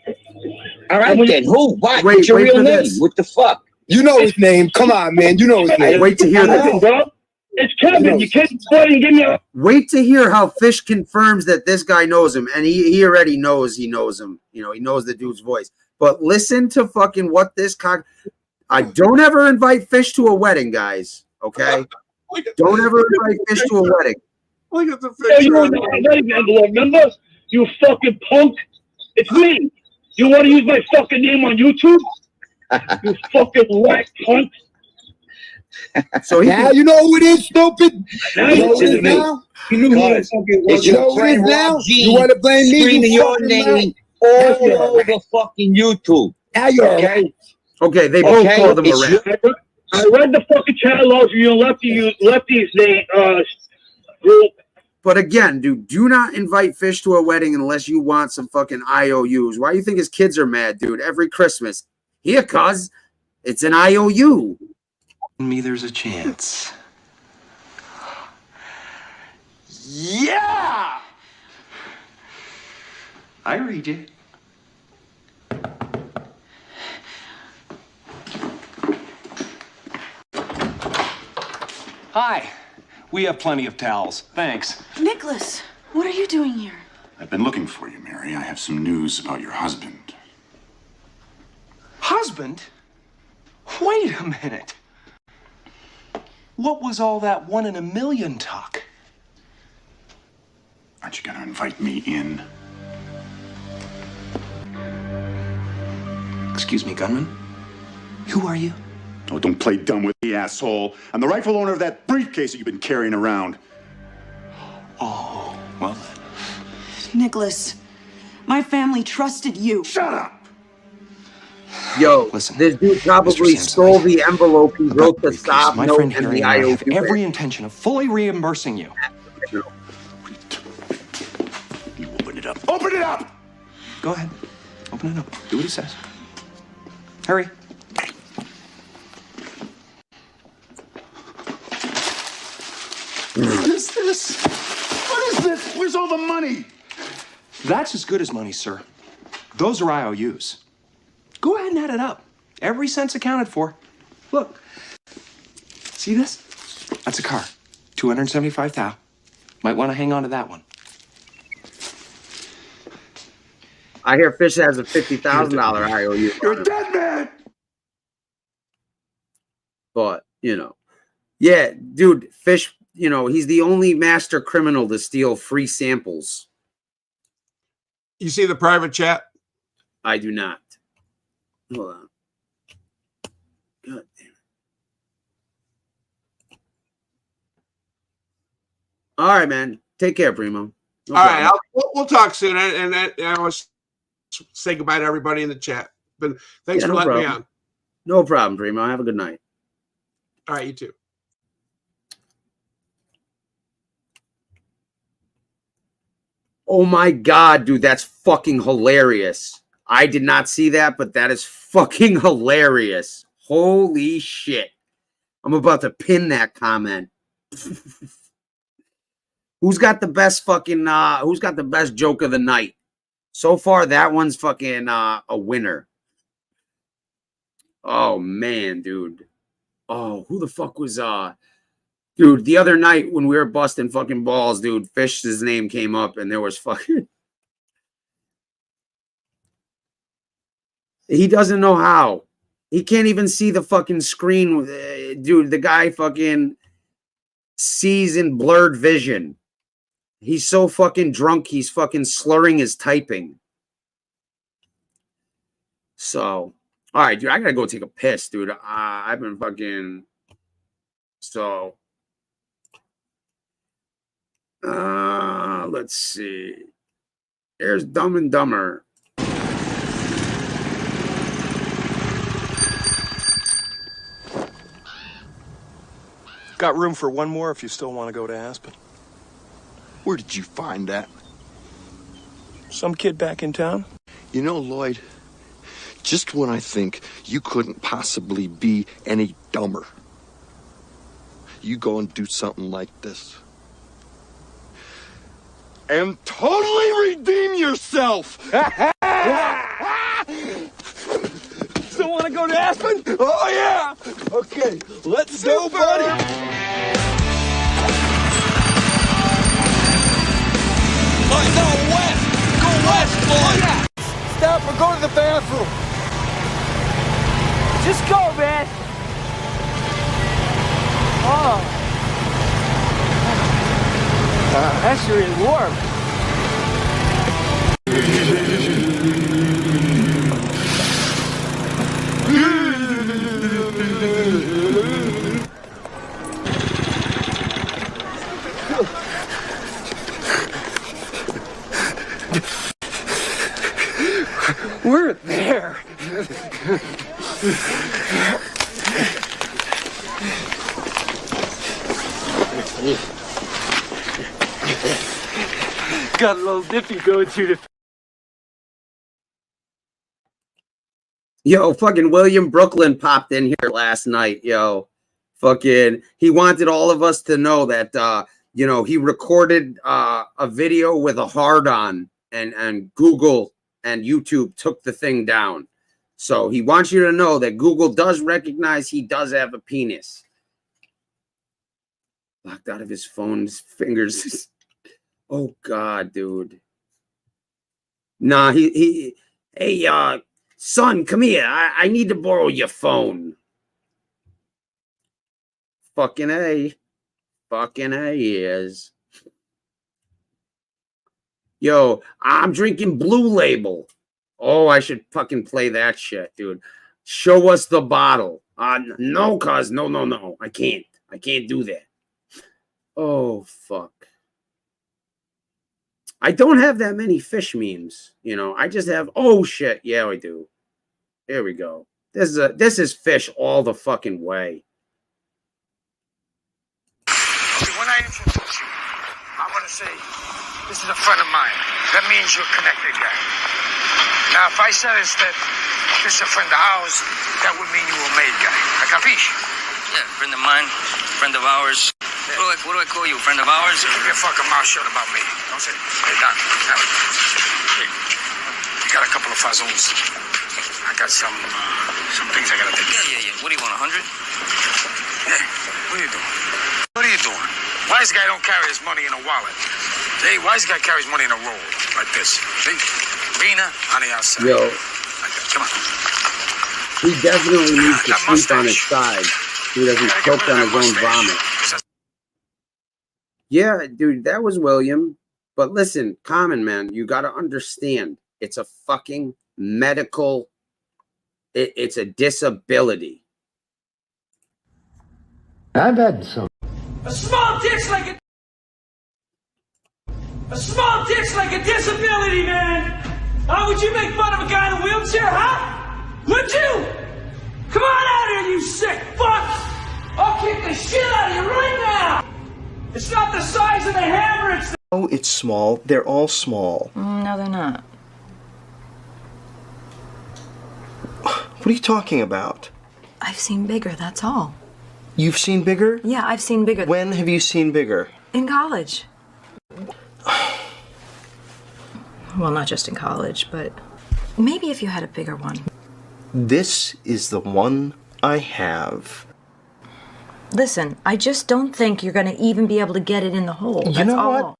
All right, then. Who? What? Wait, What's your wait real for name? this. What the fuck? You know his name. Come on, man. You know his name. Wait to hear this. Bro. It's Kevin. You can't go ahead and give me a... Wait to hear how Fish confirms that this guy knows him, and he already knows he knows him. He knows the dude's voice. But listen to fucking what this cock. I don't ever invite Fish to a wedding, guys. Okay, don't ever invite Fish to a wedding. Look at the Yeah, picture. you want the wedding envelope, remember? You fucking punk. It's me. You want to use my fucking name on YouTube? You fucking rat cunt. So now you know who it is, stupid. Now You know who it is now? You know who it is now? You want to blame me? Screaming You your fucking name mouth. all over fucking YouTube. Now you're Okay? Okay, they both Okay, called him a it's rat. I read the fucking chat logs. You lefties name group. But again, dude, do not invite Fish to a wedding unless you want some fucking IOUs. Why do you think his kids are mad, dude? Every Christmas. Here, cuz, it's an IOU. Me, there's a chance. Yeah! I read you. Hi. We have plenty of towels. Thanks. Nicholas, what are you doing here? I've been looking for you, Mary. I have some news about your husband. Husband? Wait a minute. What was all that 1 in a million talk? Aren't you gonna invite me in? Excuse me, gunman? Who are you? Oh, don't play dumb with me, asshole. I'm the rightful owner of that briefcase that you've been carrying around. Oh, well. Nicholas, my family trusted you. Shut up! Yo, Listen, this dude probably Mr. Samson, stole the envelope he wrote the stop my note friend and Harry the and I IOU. have every intention of fully reimbursing you. You open it up. Open it up! Go ahead. Open it up. Do what he says. Hurry. What is this? What is this? Where's all the money? That's as good as money, sir. Those are IOUs. Go ahead and add it up. Every cent's accounted for. Look. See this? That's a car. 275,000. Might want to hang on to that one. I hear Fish has a $50,000 IOU. You're a dead man! But, yeah, dude, Fish, he's the only master criminal to steal free samples. You see the private chat? I do not. Hold on. God damn it. All right, man. Take care, Primo. No All right, problem. we'll talk soon, and I want to say goodbye to everybody in the chat. But thanks Yeah, for no letting me problem. on. No problem, Primo. Have a good night. All right, you too. Oh my God, dude, that's fucking hilarious. I did not see that, but that is fucking hilarious. Holy shit. I'm about to pin that comment. Who's got the best fucking, who's got the best joke of the night? So far, that one's fucking a winner. Oh, man, dude. Oh, who the fuck was, dude, the other night when we were busting fucking balls, dude, Fish's name came up and there was fucking... He doesn't know how. He can't even see the fucking screen. Dude, the guy fucking sees in blurred vision. He's so fucking drunk, he's fucking slurring his typing. So, all right, dude, I gotta go take a piss, dude. I've been fucking... So... let's see. There's Dumb and Dumber. Got room for one more if you still want to go to Aspen. Where did you find that? Some kid back in town? You know, Lloyd, just when I think you couldn't possibly be any dumber, you go and do something like this. And totally redeem yourself! Still want to go to Aspen? Oh, yeah! Okay, let's go, buddy! Lloyd, no, west! Go west, Lloyd! Stop or go to the bathroom. Just go, man. Oh. That's really warm. We're there. Got a little dippy going through the... Yo, fucking William Brooklyn popped in here last night, yo. Fucking, he wanted all of us to know that, you know, he recorded a video with a hard-on, and Google and YouTube took the thing down. So he wants you to know that Google does recognize he does have a penis. Locked out of his phone, his fingers. Oh, God, dude. Nah, hey, son, come here. I need to borrow your phone. Fucking A. Fucking A he is. Yo, I'm drinking Blue Label. Oh, I should fucking play that shit, dude. Show us the bottle. No, cuz. No. I can't do that. Oh, fuck. I don't have that many fish memes, you know. I just have, oh shit, yeah, I do. Here we go. This is fish all the fucking way. When I introduce you, I'm gonna say, this is a friend of mine. That means you're a connected guy. Now, if I said that this is a friend of ours, that would mean you were a made guy. I capisce? Yeah, friend of mine, friend of ours. What do I call you? Friend of ours? Keep your fucking mouth shut about me. Don't say, hey, Don, hey, you got a couple of fuzzles. I got some things I gotta take. Yeah. What do you want, 100? Hey, what are you doing? What are you doing? Wise guy don't carry his money in a wallet. Hey, wise guy carries money in a roll, like this. See? Bina on the outside. Yo. Like that. Come on. He definitely needs to sleep on his side. Dude, as he's choked on his own vomit. Yeah, dude, that was William. But listen, Common Man, you got to understand, it's a fucking medical, it's a disability. I've had some. A small dick's like a disability, man. How would you make fun of a guy in a wheelchair, huh? Would you? Come on out here, you sick fucks! I'll kick the shit out of you right now! It's not the size of the hammer, it's the... it's small. They're all small. No, they're not. What are you talking about? I've seen bigger, that's all. You've seen bigger? Yeah, I've seen bigger. When have you seen bigger? In college. Well, not just in college, but maybe if you had a bigger one. This is the one I have. Listen, I just don't think you're going to even be able to get it in the hole. You That's know all. what?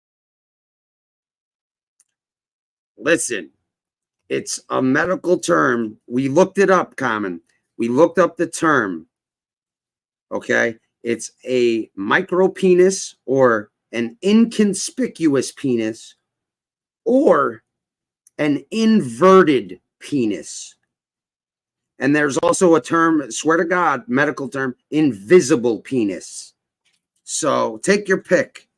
Listen, it's a medical term. We looked it up, Common. We looked up the term. Okay? It's a micropenis or an inconspicuous penis or an inverted penis. And there's also a term, swear to God, medical term, invisible penis. So take your pick.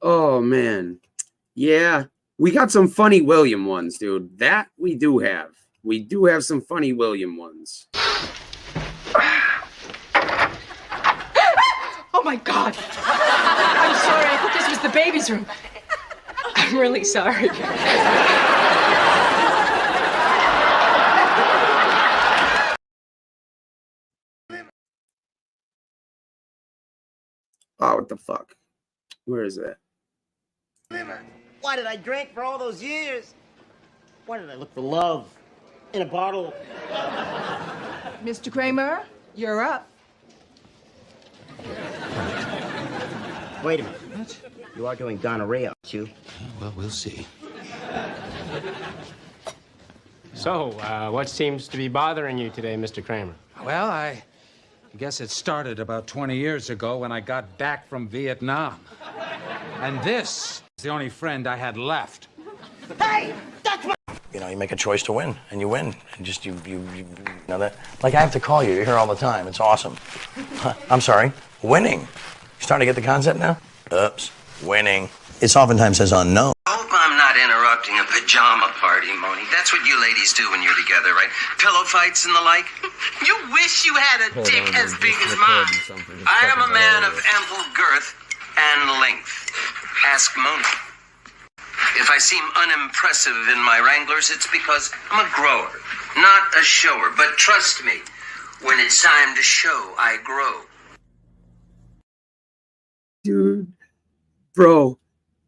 Oh, man. Yeah, we got some funny William ones, dude. That we do have. We do have some funny William ones. Oh my God. I'm sorry. I thought this was the baby's room. I'm really sorry. Oh, what the fuck? Where is that? Why did I drink for all those years? Why did I look for love in a bottle? Mr. Kramer, you're up. Wait a minute. What? You are doing gonorrhea, aren't you? Well, we'll see. So, what seems to be bothering you today, Mr. Kramer? Well, I guess it started about 20 years ago when I got back from Vietnam. And this is the only friend I had left. Hey, that's my... You know, you make a choice to win, and you win. And just you know that. Like, I have to call you. You're here all the time. It's awesome. I'm sorry. Winning. You starting to get the concept now? Oops. Winning. It's oftentimes says unknown. I hope I'm not interrupting a pajama party, Moni. That's what you ladies do when you're together, right? Pillow fights and the like. You wish you had a dick as big as mine. I am a man of ample girth and length. Ask Moni. If I seem unimpressive in my Wranglers, it's because I'm a grower, not a shower. But trust me, when it's time to show, I grow. Dude, bro,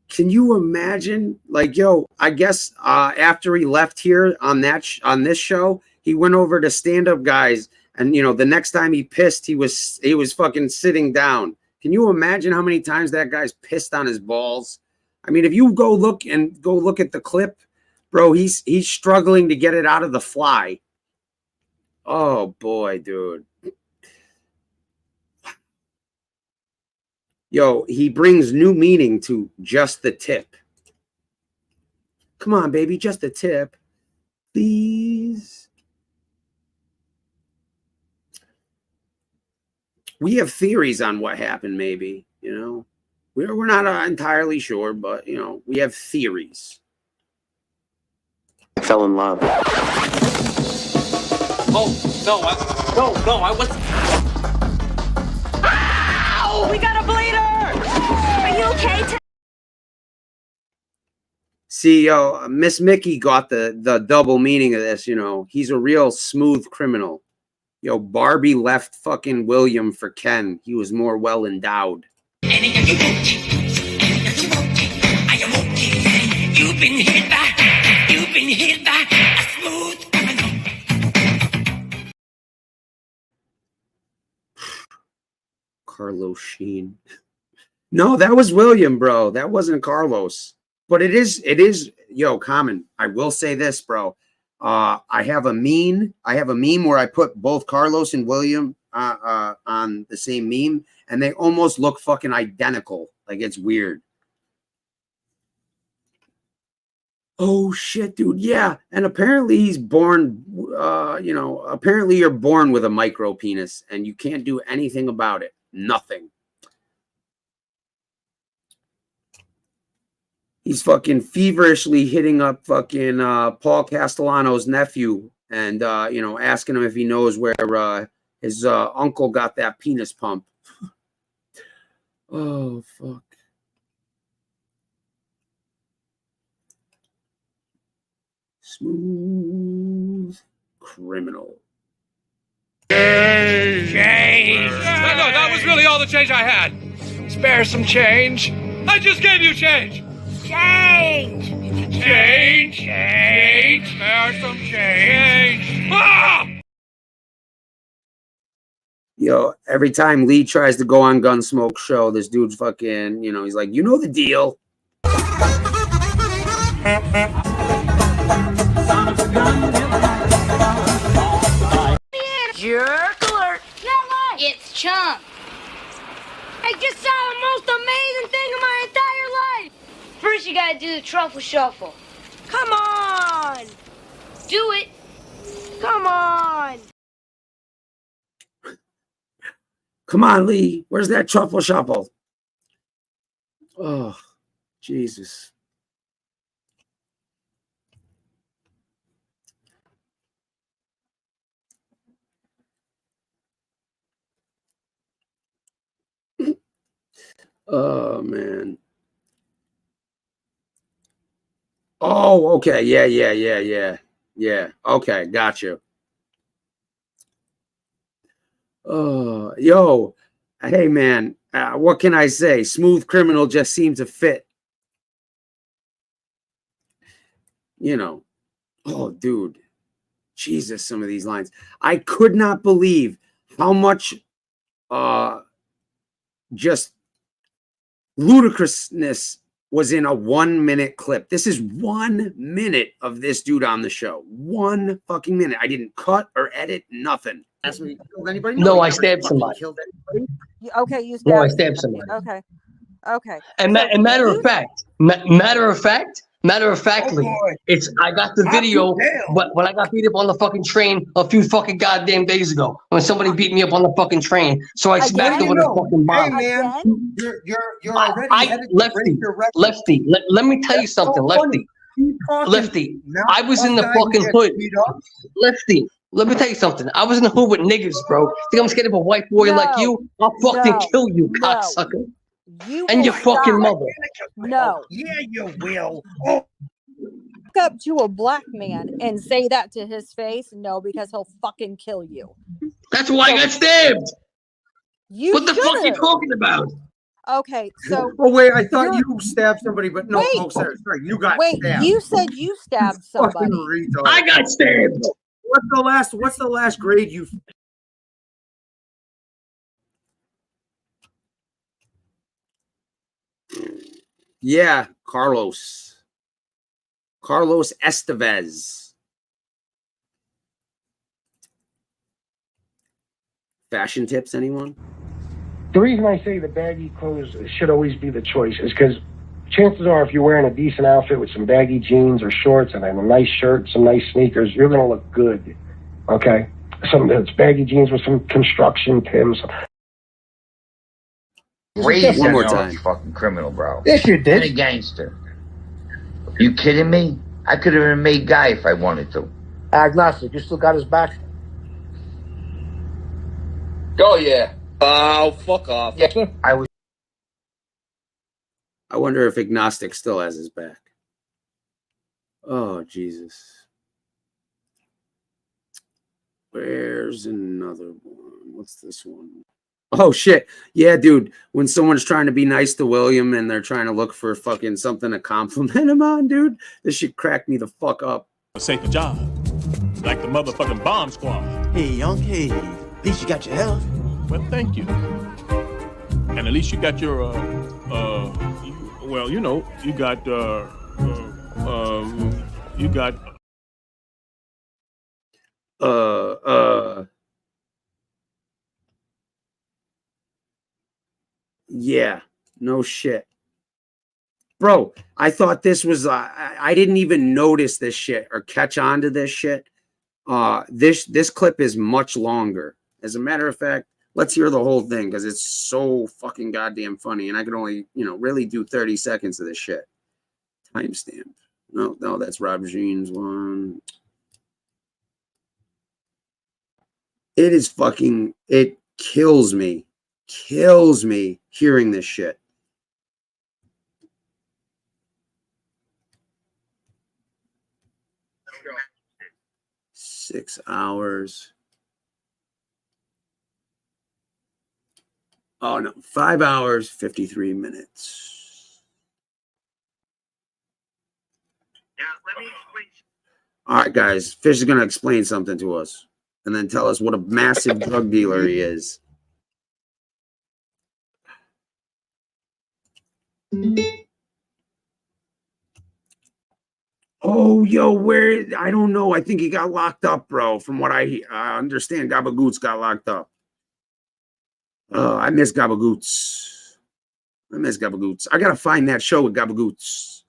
can you imagine? Like, yo, I guess after he left here on on this show, he went over to Stand Up Guys, and you know, the next time he pissed, he was fucking sitting down. Can you imagine how many times that guy's pissed on his balls? I mean, if you go look at the clip, bro, he's struggling to get it out of the fly. Oh boy, dude. Yo, he brings new meaning to just the tip. Come on, baby, just the tip. Please. We have theories on what happened, maybe, you know. We're not entirely sure, but, you know, we have theories. I fell in love. Oh, no, I was... Ow! We got a bleeder! Are you okay? See, yo, Miss Mickey got the double meaning of this, you know. He's a real smooth criminal. Yo, Barbie left fucking William for Ken. He was more well endowed. You've been hit by a smooth criminal. Carlos Sheen. No, that was William, bro. That wasn't Carlos. But it is, yo, Common. I will say this, bro. I have a meme where I put both Carlos and William on the same meme, and they almost look fucking identical. Like, it's weird. Oh shit, dude. Yeah. And apparently he's born, you know, apparently you're born with a micro penis and you can't do anything about it. Nothing. He's fucking feverishly hitting up fucking Paul Castellano's nephew and, you know, asking him if he knows where his uncle got that penis pump. Oh, fuck. Smooth Criminal. Change. No, that was really all the change I had. Spare some change. I just gave you change. Change. Change. Spare some change. Ah! Yo, every time Lee tries to go on Gunsmoke show, this dude's fucking, you know, he's like, you know the deal. Jerk alert. It's Chunk. I just saw the most amazing thing in my entire life. First, you gotta do the truffle shuffle. Come on. Do it. Come on. Come on, Lee. Where's that truffle shuffle? Oh, Jesus. Oh, man. Oh, okay. Yeah. Okay, got you. Oh, yo. Hey, man. What can I say? Smooth Criminal just seemed to fit. You know. Oh, dude. Jesus, some of these lines. I could not believe how much just ludicrousness was in a 1 minute clip. This is 1 minute of this dude on the show. 1 fucking minute. I didn't cut or edit, nothing. Ask me, killed anybody? No, I stabbed somebody. Okay, you stabbed. No, I stabbed somebody. Okay. And matter of factly, it's I got the video when I got beat up on the fucking train a few fucking goddamn days ago when somebody beat me up on the fucking train. So I smacked him with a fucking bomb. Hey man, you're already headed to break your record. Lefty. Let me tell you something, Lefty. I was in the fucking hood. Lefty. Let me tell you something. I was in the hood with niggas, bro. Think I'm scared of a white boy like you? I'll fucking kill you, cocksucker. And your fucking mother. No. Yeah, you will. Oh. Walk up to a black man and say that to his face? No, because he'll fucking kill you. That's why I got stabbed. What the fuck are you should've. talking about? Okay, so. Oh wait, I thought you stabbed somebody, but no. Oh, sorry, you got stabbed. You said you stabbed somebody. I got stabbed. What's the last grade you? Yeah, Carlos Estevez. Fashion tips, anyone? The reason I say the baggy clothes should always be the choice is because chances are if you're wearing a decent outfit with some baggy jeans or shorts and a nice shirt, some nice sneakers, you're going to look good, okay? Some it's baggy jeans with some construction Timbs. Raised One more on time. you fucking criminal, bro. Yes, you did. And a gangster. You kidding me? I could have been made guy if I wanted to. Agnostic, you still got his back? Oh yeah. Oh, fuck off. Yeah, I wonder if Agnostic still has his back. Oh, Jesus. Where's another one? What's this one? Oh, shit. Yeah, dude. When someone's trying to be nice to William and they're trying to look for fucking something to compliment him on, dude, this shit cracked me the fuck up. A safer job. Like the motherfucking bomb squad. Hey, young, hey. At least you got your health. Well, thank you. And at least you got your, well, you know, you got, Yeah, no shit. Bro, I thought this was, I didn't even notice this shit or catch on to this shit. This clip is much longer. As a matter of fact, let's hear the whole thing because it's so fucking goddamn funny. And I could only, really do 30 seconds of this shit. Timestamp. No, that's Rob Jean's one. It is fucking, it kills me hearing this shit. 6 hours. Oh no, 5 hours, 53 minutes. Now, let me explain. All right, guys. Fish is going to explain something to us and then tell us what a massive drug dealer he is. Oh, yo, where? I don't know. I think he got locked up, bro. From what I understand, Gabagoots got locked up. I miss Gabagoots. I got to find that show with Gabagoots.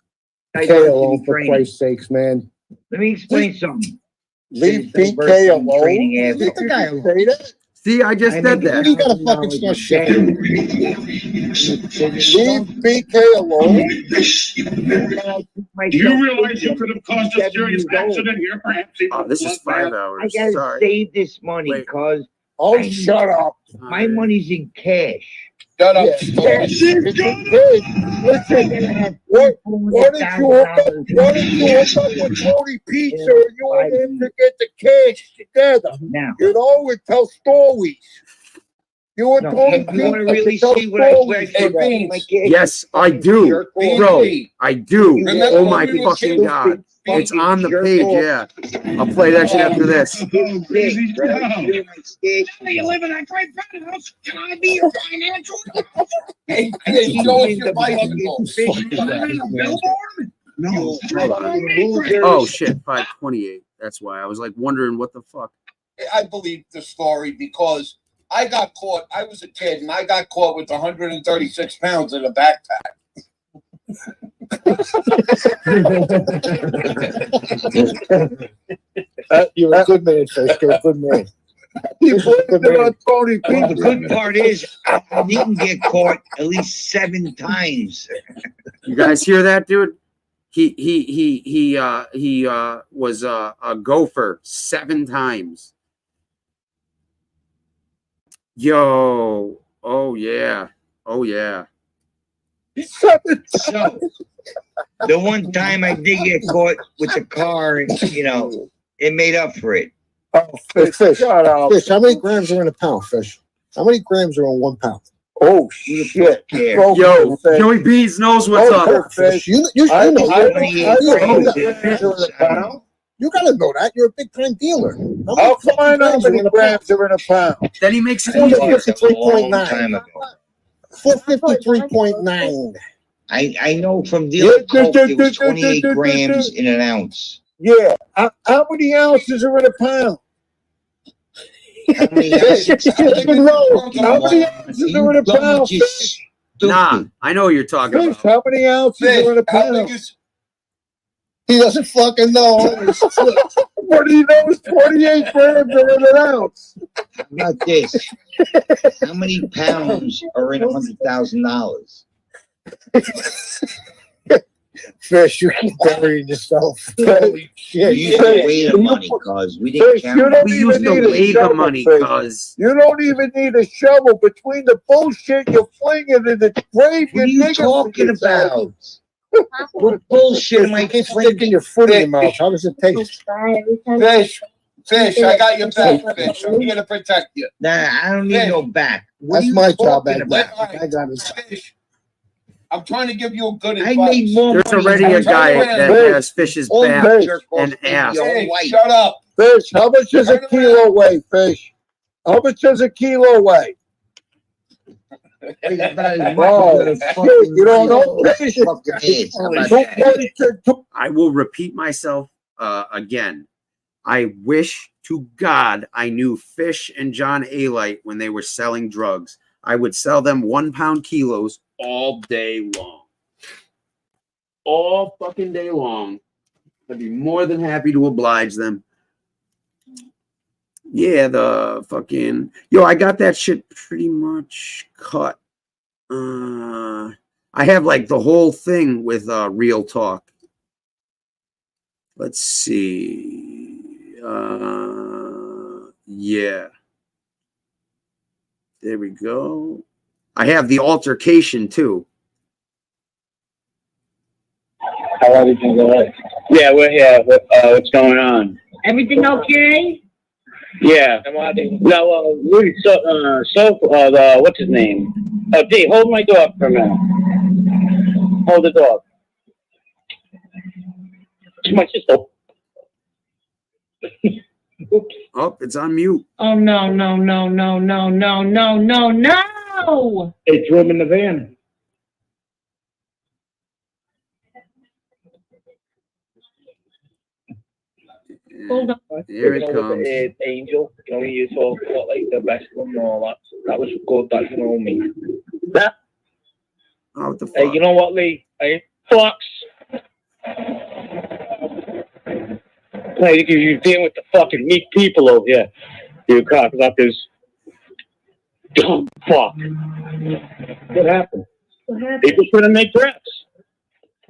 BK alone, for Christ's sakes, man. Let me explain something. Leave BK alone. Leave the guy alone. See, I just said that. You gotta fucking start shit. Leave BK alone. Do you realize you could have caused a serious accident here? Perhaps even this is 5 hours. I gotta Sorry. save this money because Shut up. my money's in cash. Shut up. Yeah. Listen, why don't you hook up with Tony Pizza and you and him to get the cash together? Now, you know, and tell stories. You and Tony you Pizza want to really tell see what I stories. swear? Yes, I do, bro. I do. Remember Oh my when we were fucking kids? god! It's on the page. Yeah, I'll play that shit after this. You live in that great penthouse. Can I be your financial? Hey, show us your bicycle. No. Oh shit, 528. That's why I was like wondering what the fuck. I believe the story because I got caught. I was a kid and I got caught with 136 pounds in a backpack. You're a good man, Fish. You're a good man. The good part is I didn't get caught at least 7 times. You guys hear that, dude? He was a gopher 7 times. Yo, oh yeah. So, the one time I did get caught with the car, you know, it made up for it. Oh, Fish. Fish, how many grams are in a pound, Fish? How many grams are in 1 pound? Oh, shit. Yo, Joey Bees knows what's up. Fish. You gotta know that. You're a big time dealer. How come I know how many grams are in a pound? Then he makes it easier. 453.9. 453.9. I know from dealing coke, it was 28 grams in an ounce. Yeah. How many ounces are in a pound? How many ounces? How many ounces are in a pound? Nah, I know what you're talking about. How many ounces are in a pound? He doesn't fucking know. What do you know? Is 28 grams are in an ounce. How about this? How many pounds are in $100,000? Fish, you keep burying yourself. Holy shit. We used to weigh the money, cuz. We didn't count. We used to weigh the money, cuz. You don't even need a shovel. Between the bullshit you're flinging in the grave, what are you talking about? What bullshit am I sticking your foot in your mouth? How does it taste? Fish, I got your back, Fish. I'm here to protect you. Nah, I don't need no back. That's my job, I got it. Fish. I'm trying to give you a good advice. I made more There's already a guy that has Fish's back and ass. Hey, shut up. Fish, how much does a kilo weigh, Fish? How much does a kilo weigh? You don't know, Fish? I will repeat myself again. I wish to God I knew Fish and John Alite when they were selling drugs. I would sell them 1 pound kilos all day long. All fucking day long. I'd be more than happy to oblige them. Yeah, the fucking... Yo, I got that shit pretty much cut. I have like the whole thing with Real Talk. Let's see. Yeah. There we go. I have the altercation too. How are everything going? Yeah, we're here. What's going on? Everything okay? Yeah. No, Rudy, what's his name? Oh, D, hold my dog for a minute. Hold the dog. It's my sister. Oh, it's on mute. Oh, no. It's room in the van. Hold on. Here it comes. Angel, you know, you talk about like the best one and all that. That was good. That's, you know me. That. Oh, what the fuck? Hey, you know what, Lee? Hey, Fox. Hey, because you're dealing with the fucking meek people over here. You cocksuckers. Dumb fuck. What happened? People shouldn't make threats.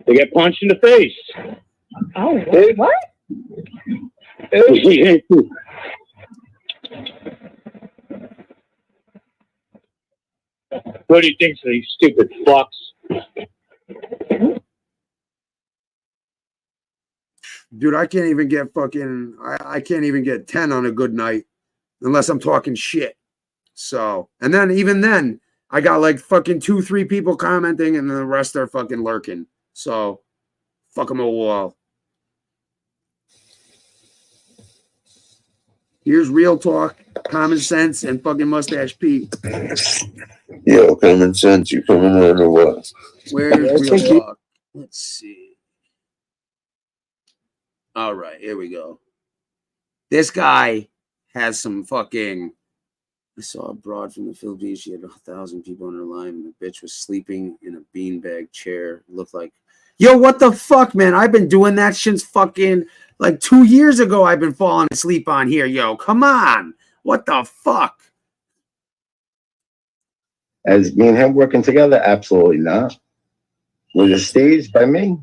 They get punched in the face. Oh, what? What do you think of these stupid fucks? Dude, I can't even get fucking, I can't even get 10 on a good night unless I'm talking shit. So, and then even then, I got like fucking 2-3 people commenting and then the rest are fucking lurking. So, fuck them a wall. Here's Real Talk, Common Sense, and fucking Mustache Pete. Yo, Common Sense, you coming on or what? Where's Real Talk? Let's see. All right, here we go. This guy has some fucking... I saw a broad from the Philippines. She had 1,000 people on her line, and the bitch was sleeping in a beanbag chair. It looked like... Yo, what the fuck, man? I've been doing that since fucking... Like 2 years ago, I've been falling asleep on here, yo. Come on. What the fuck? As me and him working together? Absolutely not. Was it staged by me?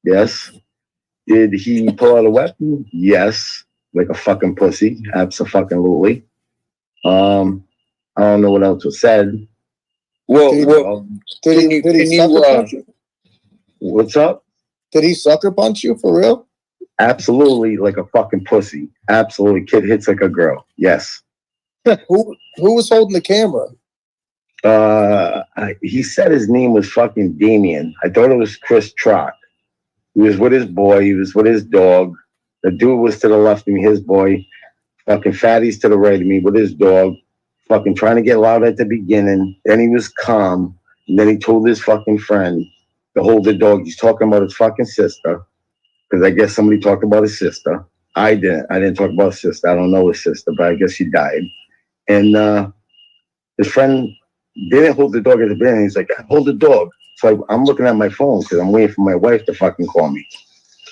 Yes. Did he pull out a weapon? Yes. Like a fucking pussy. Absolutely. I don't know what else was said. Well, did he sucker punch you? What's up? Did he sucker punch you for real? Absolutely, like a fucking pussy. Absolutely, kid hits like a girl. Yes. Who was holding the camera? He said his name was fucking Damien. I thought it was Chris Trock. He was with his boy. He was with his dog. The dude was to the left of me, his boy. Fucking Fatty's to the right of me with his dog. Fucking trying to get loud at the beginning. Then he was calm. And then he told his fucking friend to hold the dog. He's talking about his fucking sister. Because I guess somebody talked about his sister. I didn't talk about his sister. I don't know his sister, but I guess she died. And his friend didn't hold the dog at the beginning. He's like, hold the dog. So I'm looking at my phone because I'm waiting for my wife to fucking call me.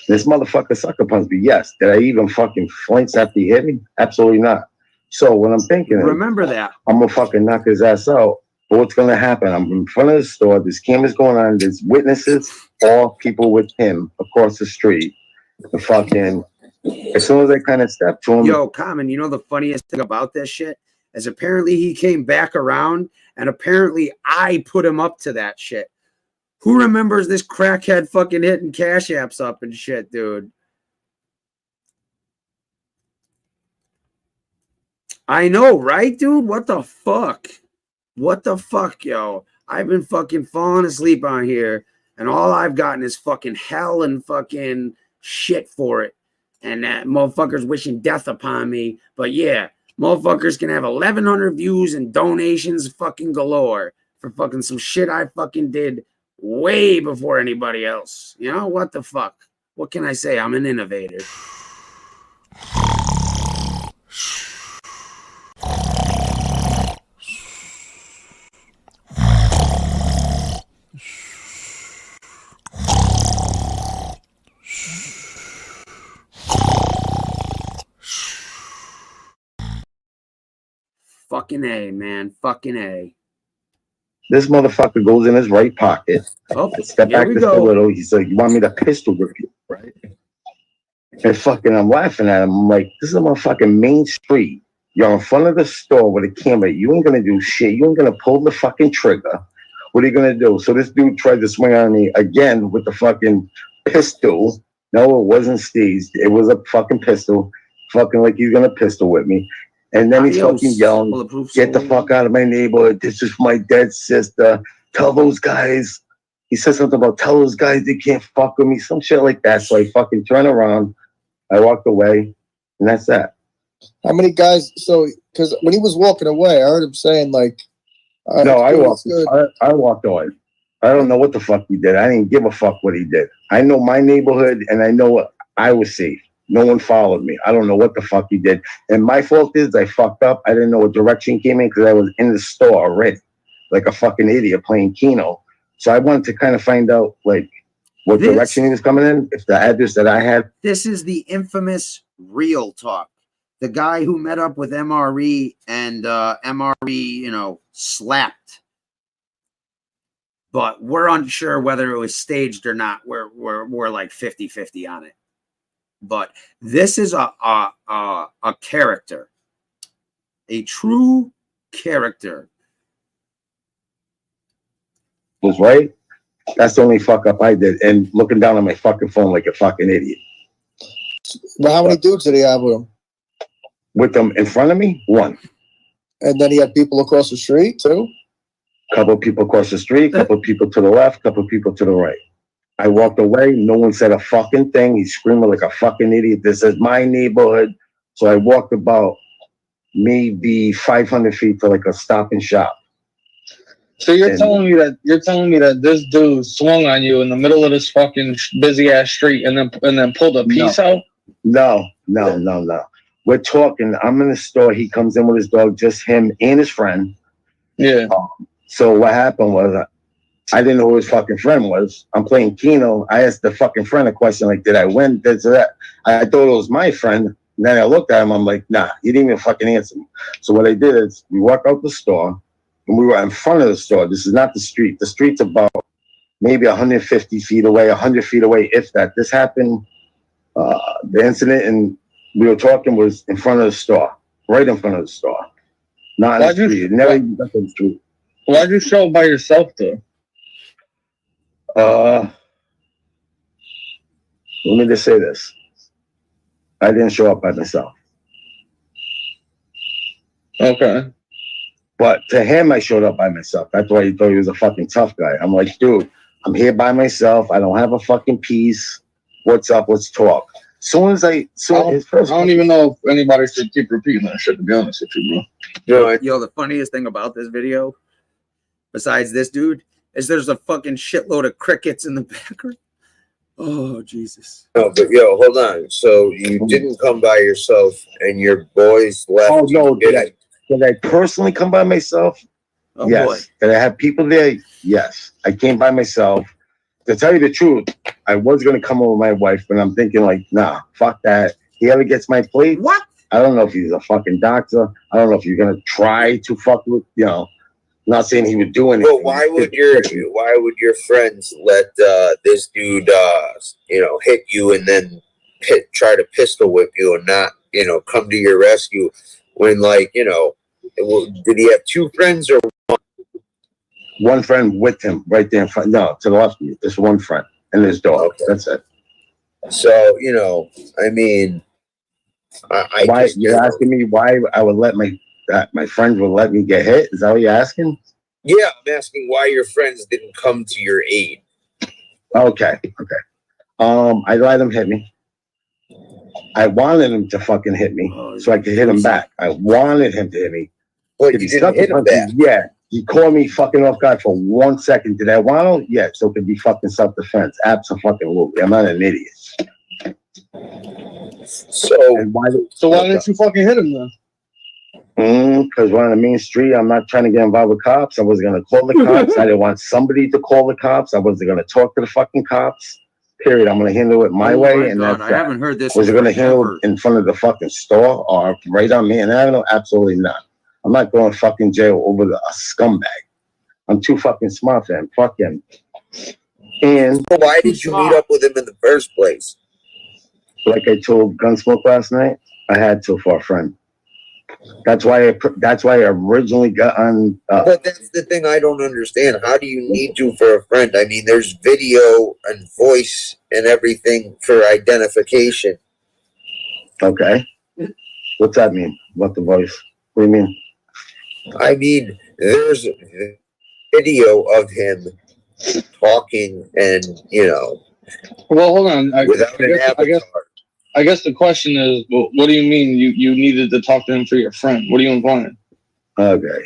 This motherfucker sucker punched me. Yes. Did I even fucking flinch after he hit me? Absolutely not. So what I'm thinking Remember that. I'm going to fucking knock his ass out. But what's going to happen? I'm in front of the store. This camera's going on. There's witnesses, all people with him across the street. The fucking, as soon as I kind of stepped to him. Yo, Common, you know the funniest thing about this shit? Is apparently he came back around and apparently I put him up to that shit. Who remembers this crackhead fucking hitting Cash Apps up and shit, dude? I know, right, dude? What the fuck? What the fuck, yo? I've been fucking falling asleep on here, and all I've gotten is fucking hell and fucking shit for it. And that motherfuckers wishing death upon me. But yeah, motherfuckers can have 1,100 views and donations fucking galore for fucking some shit I fucking did way before anybody else. You know, what the fuck? What can I say? I'm an innovator. Fucking A, man. Fucking A. This motherfucker goes in his right pocket. Oh, step back just a little. He's like, you want me to pistol grip you, right? And fucking, I'm laughing at him. I'm like, this is a motherfucking main street. You're in front of the store with a camera. You ain't gonna do shit. You ain't gonna pull the fucking trigger. What are you gonna do? So this dude tried to swing on me again with the fucking pistol. No, it wasn't staged. It was a fucking pistol. fucking like he's gonna pistol whip me. And then he's fucking yelling, "Get the fuck out of my neighborhood. This is my dead sister. Tell those guys." He said something about tell those guys they can't fuck with me, some shit like that. So I fucking turned around, I walked away, and that's that. How many guys? So, because when he was walking away, I heard him saying like, "No, I walked away. I don't know what the fuck he did. I didn't give a fuck what he did. I know my neighborhood, and I know I was safe. No one followed me. I don't know what the fuck he did. And my fault is I fucked up. I didn't know what direction came in because I was in the store already, like a fucking idiot playing Keno. So I wanted to kind of find out like what direction he was coming in, if the address that I had." This is the infamous Real Talk. The guy who met up with MRE and MRE, slapped. But we're unsure whether it was staged or not. We're like 50-50 on it. But this is a character, a true character. Was right. That's the only fuck up I did. And looking down on my fucking phone like a fucking idiot. Well, how many dudes did he have with him? With them in front of me, one. And then he had people across the street too? Couple of people across the street, couple of people to the left, couple of people to the right. I walked away. No one said a fucking thing. He's screaming like a fucking idiot. This is my neighborhood. So I walked about maybe 500 feet to like a Stop and Shop. So you're telling me that this dude swung on you in the middle of this fucking busy ass street and then pulled a piece out? No. We're talking. I'm in the store. He comes in with his dog, just him and his friend. Yeah. So what happened was I didn't know who his fucking friend was. I'm playing Keno. I asked the fucking friend a question like, "Did I win?" This or that. I thought it was my friend. And then I looked at him. I'm like, "Nah, he didn't even fucking answer me." So what I did is we walked out the store. And we were in front of the store. This is not the street. The street's about maybe 150 feet away, 100 feet away, if that. This happened, the incident, and we were talking was in front of the store, right in front of the store. Not in the street. Never even got to the street. Why'd you show up by yourself, though? Let me just say this. I didn't show up by myself. Okay. But to him, I showed up by myself. That's why he thought he was a fucking tough guy. I'm like, dude, I'm here by myself. I don't have a fucking piece. What's up? Let's talk. I don't even know if anybody should keep repeating that shit, to be honest with you, bro. Yo, the funniest thing about this video, besides this dude, is there's a fucking shitload of crickets in the background. Oh, Jesus. No, but yo, hold on. So you didn't come by yourself and your boys left. Oh, no. Did I personally come by myself? Oh, yes. boy. Did I have people there? Yes. I came by myself. To tell you the truth, I was going to come over with my wife, but I'm thinking like, nah, fuck that. He ever gets my plate? What? I don't know if he's a fucking doctor. I don't know if you're going to try to fuck with, I'm not saying he would do anything. Well, why would your friends let this dude, hit you and then try to pistol whip you and not, come to your rescue when, like, did he have two friends or one? One friend with him right there in front. No, to the left of me. Just one friend and his dog. Okay. That's it. So, I mean, why you're asking me why I would let my friends would let me get hit? Is that what you're asking? Yeah, I'm asking why your friends didn't come to your aid. Okay. I let him hit me. I wanted him to fucking hit me so I could hit him back. I wanted him to hit me. Well, you didn't hit him back. Yeah. He caught me fucking off guard for 1 second. Did I want to? Yeah, so it could be fucking self-defense. Absolutely. I'm not an idiot. So why didn't you fucking hit him then? Because we're on the main street. I'm not trying to get involved with cops. I wasn't going to call the cops. I didn't want somebody to call the cops. I wasn't going to talk to the fucking cops. Period. I'm going to handle it my way. And I haven't heard this. Was it going to handle it in front of the fucking store or right on me? And I don't know. Absolutely not. I'm not going to fucking jail over a scumbag. I'm too fucking smart for him. Fuck him. And why did you meet up with him in the first place? Like I told Gunsmoke last night, I had to for a friend. That's why I originally got on. But that's the thing I don't understand. How do you need to for a friend? I mean, there's video and voice and everything for identification. Okay. What's that mean? What the voice? What do you mean? I mean, there's a video of him talking and, Well, hold on. without an avatar. I guess the question is, well, what do you mean you needed to talk to him for your friend? What are you implying? Okay.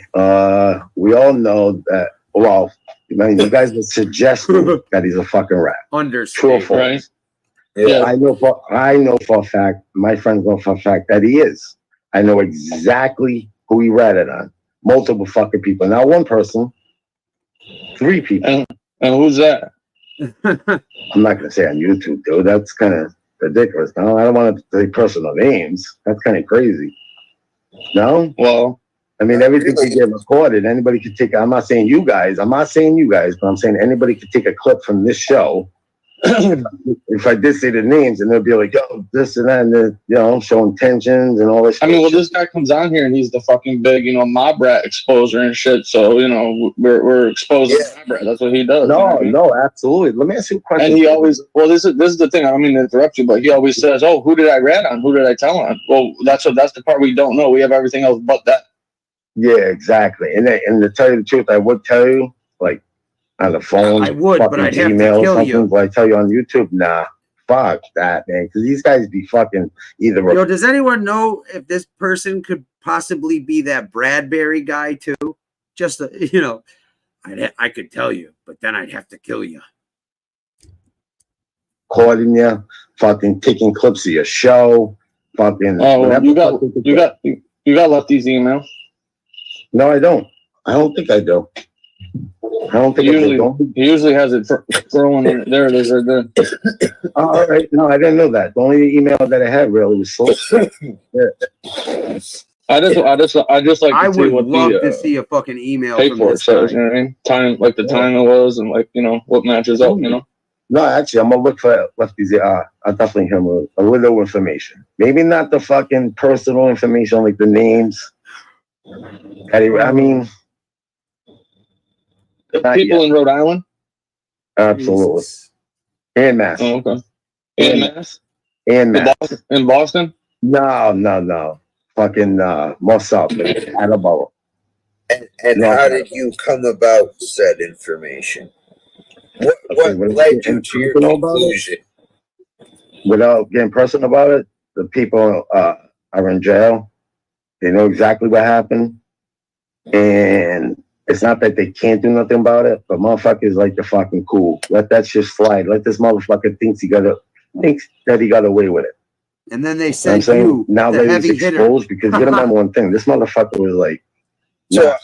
We all know that. Well, I mean, you guys are suggesting that he's a fucking rat. True or false? Right. Yeah. I know for a fact. My friends know for a fact that he is. I know exactly who he ratted on. Multiple fucking people. Not one person. 3 people. And who's that? I'm not gonna say on YouTube, dude. That's kind of ridiculous. No, I don't want to say personal names. That's kind of crazy. No? Well, I mean, everything can get recorded. Anybody could take. I'm not saying you guys, but I'm saying anybody could take a clip from this show. If I did say the names, and they'll be like, "Yo, this and that," and they're, showing tensions and all this. I mean, well, this guy comes on here and he's the fucking big, mob rat exposer and shit. So, we're exposing mob rat. That's what he does. No, absolutely. Let me ask you a question. And he always, this is the thing. I don't mean to interrupt you, but he always says, "Oh, who did I rat on? Who did I tell on?" Well, that's the part we don't know. We have everything else but that. Yeah, exactly. And to tell you the truth, I would tell you, like, on the phone, I would, but I'd have to kill you. But I tell you on YouTube, nah, fuck that, man. Because these guys be fucking either. Yo, does anyone know if this person could possibly be that Bradbury guy too? Just I could tell you, but then I'd have to kill you. Calling you, fucking taking clips of your show, fucking. Oh, you got Lefty's email? No, I don't. I don't think I do. I don't think he usually has it thrown in there. It is right there. All right. No, I didn't know that. The only email that I had really was slow. I just like. I would love to see a fucking email pay from for this it. So, guy. you know what I mean? Time, like the time it was, and like what matches up. No, actually, I'm gonna look for Lefty's. I'll definitely have a little information. Maybe not the fucking personal information, like the names. I mean, people in Rhode Island. Absolutely. And Mass. Oh, okay. And Mass. And Mass. In Boston? No. Fucking more south, Attleboro. And how did you come about said information? What led you to your conclusion? Without getting personal about it, the people are in jail. They know exactly what happened. And it's not that they can't do nothing about it, but motherfuckers like to fucking cool. Let that shit slide. Let this motherfucker thinks that he got away with it. And then they sent you now that he's exposed because you remember one thing. This motherfucker was like. So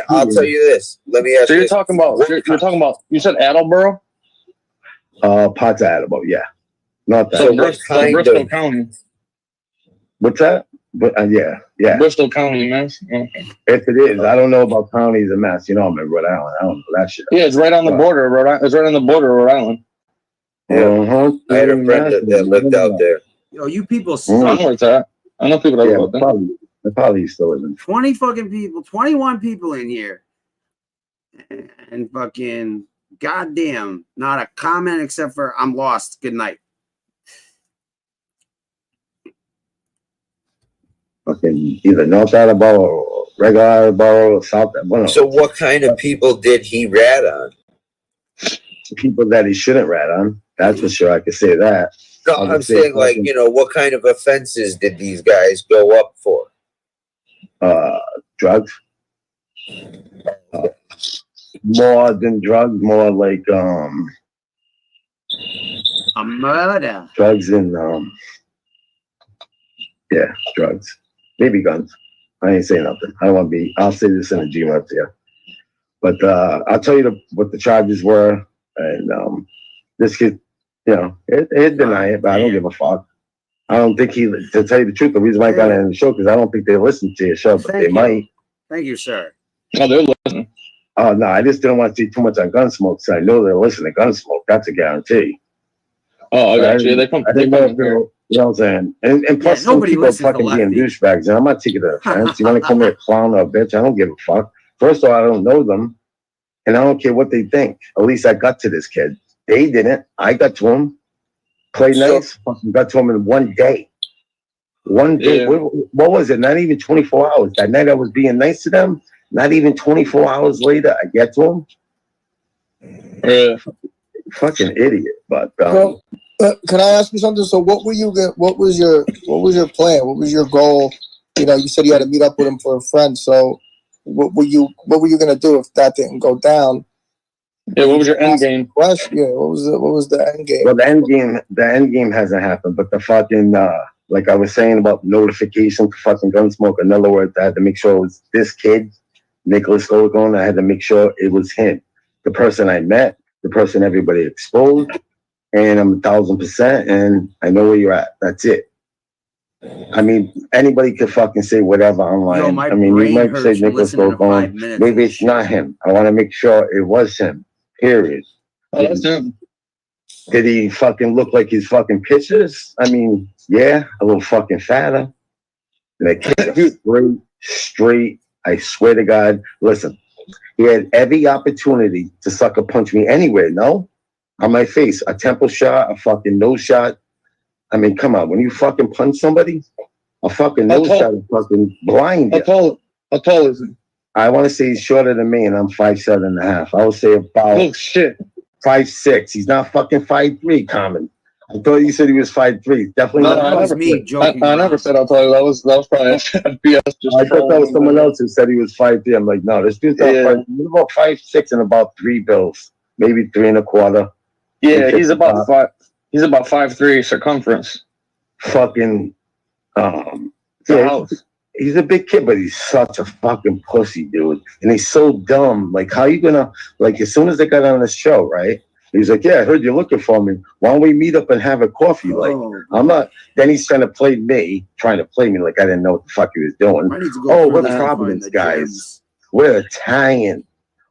I'll tell you this. Let me ask you. So you're talking about. You said Attleboro. Parts of Attleboro, yeah. Not that. So Bristol County. What's that? But yeah. Bristol County, Mass. Okay. If it is, I don't know about counties in Mass. I'm in Rhode Island. I don't know that shit. Yeah, it's right on the border of Rhode Island. It's right on the border of Rhode Island. Yeah. I had a friend that lived out there. Yo, you people I suck. know where it's at. I know people that live out there. Probably still living. 20 fucking people, 21 people in here. And fucking goddamn, not a comment except for I'm lost. Good night. Fucking either North Attleboro or regular Attleboro or South Attleboro. So what kind of people did he rat on? People that he shouldn't rat on. That's for sure. I can say that. No, I'm saying what kind of offenses did these guys go up for? Drugs. More than drugs, more like a murder. Drugs and drugs. Maybe guns. I ain't saying nothing. I don't want to be. I'll say this in a Gmail to you. But I'll tell you what the charges were, and this kid, he'd deny it, but I don't give a fuck. I don't think to tell you the truth, the reason why I got in the show, because I don't think they listen to your show, but they might. Thank you, sir. No, they're listening. Oh, no, I just didn't want to see too much on Gunsmoke, so I know they're listening to Gunsmoke. That's a guarantee. Oh, I got you. They come here. You know what I'm saying? And plus, some people are fucking being douchebags, and I'm not taking the offense. You want to call me a clown or a bitch? I don't give a fuck. First of all, I don't know them, and I don't care what they think. At least I got to this kid. They didn't. I got to him. Played nice. Fucking got to him in one day. One day, what was it? Not even 24 hours. That night I was being nice to them. Not even 24 hours later, I get to them. Yeah. Fucking idiot. But So, can I ask you something? So, what was your plan? What was your goal? You know, you said you had to meet up with him for a friend. So, what were you gonna do if that didn't go down? Yeah, what was your end game? Yeah, what was the end game? well, the end game hasn't happened. But the fucking like I was saying about notification to fucking Gunsmoke. In other words, I had to make sure it was this kid, Nicholas Goldcorn. I had to make sure it was him, the person I met, the person everybody exposed, and I'm 1,000%, and I know where you're at. That's it. I mean, anybody could fucking say whatever online. Yo, my I mean, you brain might hurts say from Nicholas listening to 5 Goldcorn. minutes Maybe of it's not him. I want to make sure it was him. Period. Oh, that's him. Did he fucking look like his fucking pictures? I mean, yeah, a little fucking fatter. And the kid straight. I swear to God. Listen, he had every opportunity to sucker punch me anywhere, no? On my face. A temple shot, a fucking nose shot. I mean, come on. When you fucking punch somebody, a fucking nose shot is fucking blind you. How tall is he? I want to say he's shorter than me, and I'm 5'7.5". I would say about 5'6". He's not fucking 5'3", Common. I thought you said he was 5'3". Definitely No, not. I never said I'll tell you. That was probably BS. I thought that was someone else who said he was 5'3". I'm like, no, this dude's not 5'3". He's about 5'6" and about 3 bills, maybe 3 1/4. Yeah, he's about 5. He's about 5'3" circumference. Fucking, yeah, he's a big kid, but he's such a fucking pussy, dude. And he's so dumb. Like, how you gonna, like, as soon as they got on the show, right? He's like, yeah, I heard you're looking for me. Why don't we meet up and have a coffee? Like, I'm not. Then he's trying to play me like I didn't know what the fuck he was doing. Oh, we're Providence guys. We're Italian.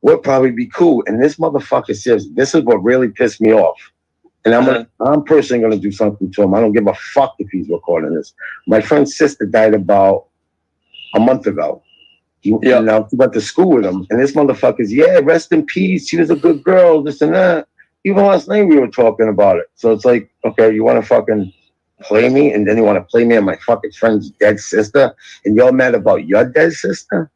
We'll probably be cool. And this motherfucker says, this is what really pissed me off. And I'm personally gonna do something to him. I don't give a fuck if he's recording this. My friend's sister died about a month ago. He went to school with him, and this motherfucker's, yeah, rest in peace. She was a good girl, this and that. Even last night we were talking about it. So it's like, okay, you want to fucking play me, and then you want to play me on my fucking friend's dead sister, and you're mad about your dead sister?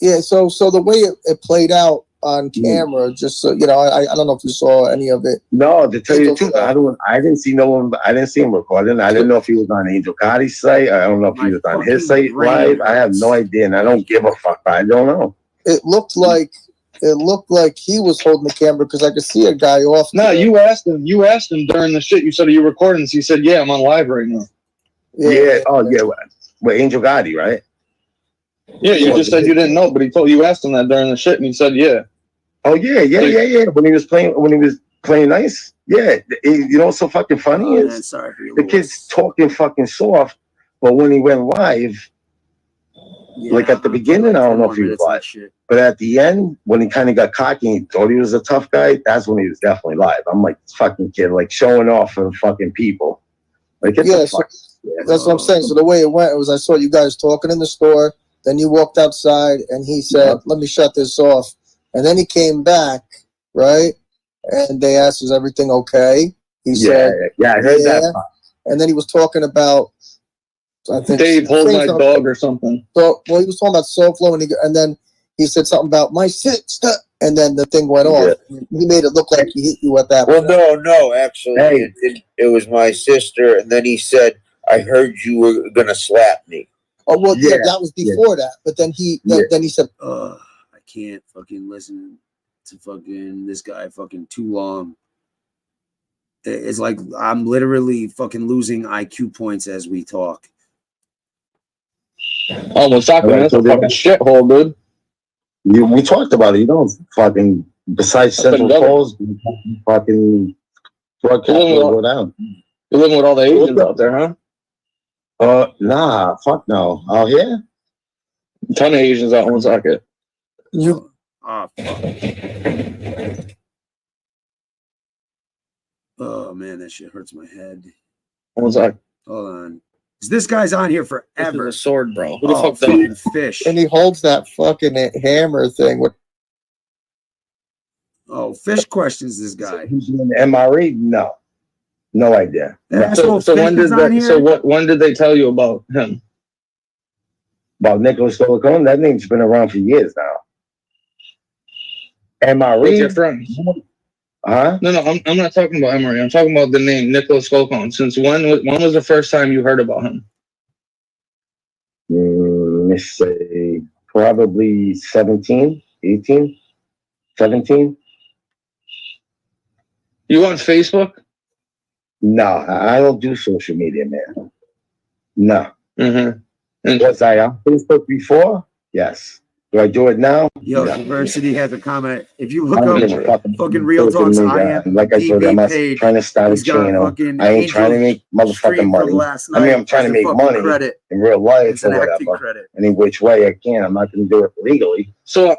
Yeah, so the way it played out on camera, just so you know, I don't know if you saw any of it. No, to tell you the truth, I didn't see no one. I didn't see him recording. I didn't know if he was on Angel Cotti's site. I don't know if he was on his site live. I have no idea, and I don't give a fuck. I don't know. It looked like he was holding the camera because I could see a guy off. No, you asked him. You asked him during the shit. You said, "Are you recording?" So he said, "Yeah, I'm on live right now." Yeah. Oh, yeah. With Angel Gotti, right? Yeah, you just said you didn't know, but you asked him that during the shit, and he said, "Yeah." Oh yeah. When he was playing nice, yeah. You know what's so fucking funny is the kid's talking fucking soft, but when he went live, like at the beginning, I don't know if he was live, but at the end, when he kind of got cocky and thought he was a tough guy, that's when he was definitely live. I'm like, this fucking kid, like showing off for the fucking people. Like, that's what I'm saying. So the way it went, I saw you guys talking in the store. Then you walked outside, and he said, "Let me shut this off." And then he came back, right? And they asked, "Is everything okay?" He said, "Yeah, I heard that." And then he was talking about, I think, Dave, hold my dog or something. So, well, he was talking about SoFlo, and then he said something about my sister, and then the thing went off. He made it look like he hit you at that. Well, no, actually, it was my sister, and then he said, "I heard you were gonna slap me." Oh well, yeah, that was before that. But then he said, I can't fucking listen to fucking this guy fucking too long. It's like I'm literally fucking losing IQ points as we talk. Oh, well, soccer, that's a fucking shithole, dude. We talked about it. You don't fucking, besides Central Falls, fucking broadcast will go down. You're living with all the Asians out there, huh? Nah, fuck no. Oh, yeah? A ton of Asians out on Socket. You. Oh, fuck. Oh, man, that shit hurts my head. One sec. Hold on. This guy's on here forever. This is a sword, bro. Who the fuck fucking Fish. And he holds that fucking hammer thing. Oh, Fish questions this guy. He's doing the MRE? No. No idea. So when did that? So when did they tell you about him? About Nicholas Silicone? That name's been around for years now. MRE? With your friends? Huh? No, I'm not talking about MRE. I'm talking about the name Nicholas Silicone. Since when was the first time you heard about him? Let me say probably 17, 18, 17. You on Facebook? No, I don't do social media, man. No. Mm-hmm. Was I on Facebook before? Yes. Do I do it now? Yo, No. Diversity has a comment. If you I look don't up give a fucking fucking Real social Talk's media. Like I told you, I'm not page, trying to start a he's got channel. fucking I ain't trying to make motherfucking stream from money. last I mean, night I'm trying as to a make fucking money credit. in real life It's or an acting whatever. credit. Any which way I can. I'm not going to do it legally. So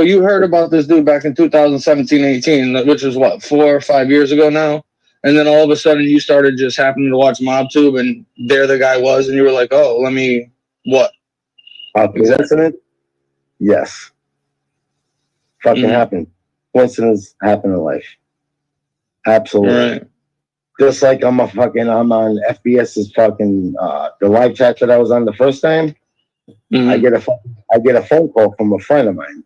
you heard about this dude back in 2017, 18, which is what, 4 or 5 years ago now? And then all of a sudden you started just happening to watch MobTube and there the guy was and you were like, oh, let me, what? Coincidence? Yes. Fucking happened. Coincidence happen in life. Absolutely. Right. Just like I'm on FBS's fucking the live chat that I was on the first time. I get a phone call from a friend of mine.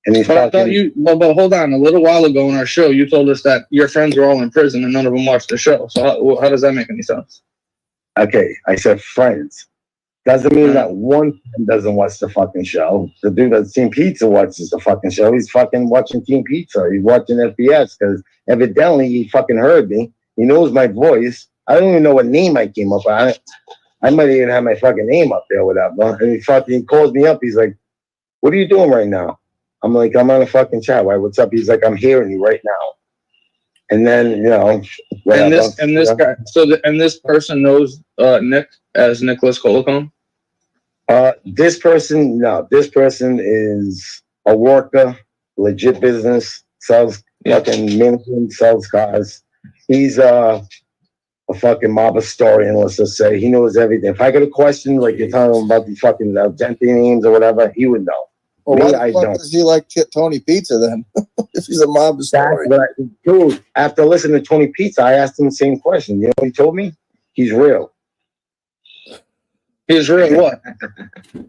And he's But I thought but hold on, a little while ago in our show, you told us that your friends were all in prison and none of them watched the show. So how does that make any sense? Okay, I said friends. Doesn't mean that one friend doesn't watch the fucking show. The dude that Team Pizza watches the fucking show. He's fucking watching Team Pizza. He's watching FBS because evidently he fucking heard me. He knows my voice. I don't even know what name I came up with. I might even have my fucking name up there with that. And he calls me up. He's like, "What are you doing right now?" I'm like, "I'm on a fucking chat. Why? What's up?" He's like, "I'm hearing you right now." And then whatever. And this guy. And this person knows Nick as Nicholas Silicone. This person is a worker, legit business, sells fucking management, sells cars. He's a fucking mob historian, let's just say. He knows everything. If I get a question, like you're telling him about the fucking Gentry names or whatever, he would know. Well, Me, why the I fuck don't. does he like Tony Pizza then? If he's a mob historian. Dude, after listening to Tony Pizza, I asked him the same question. You know what he told me? He's real. He's real what?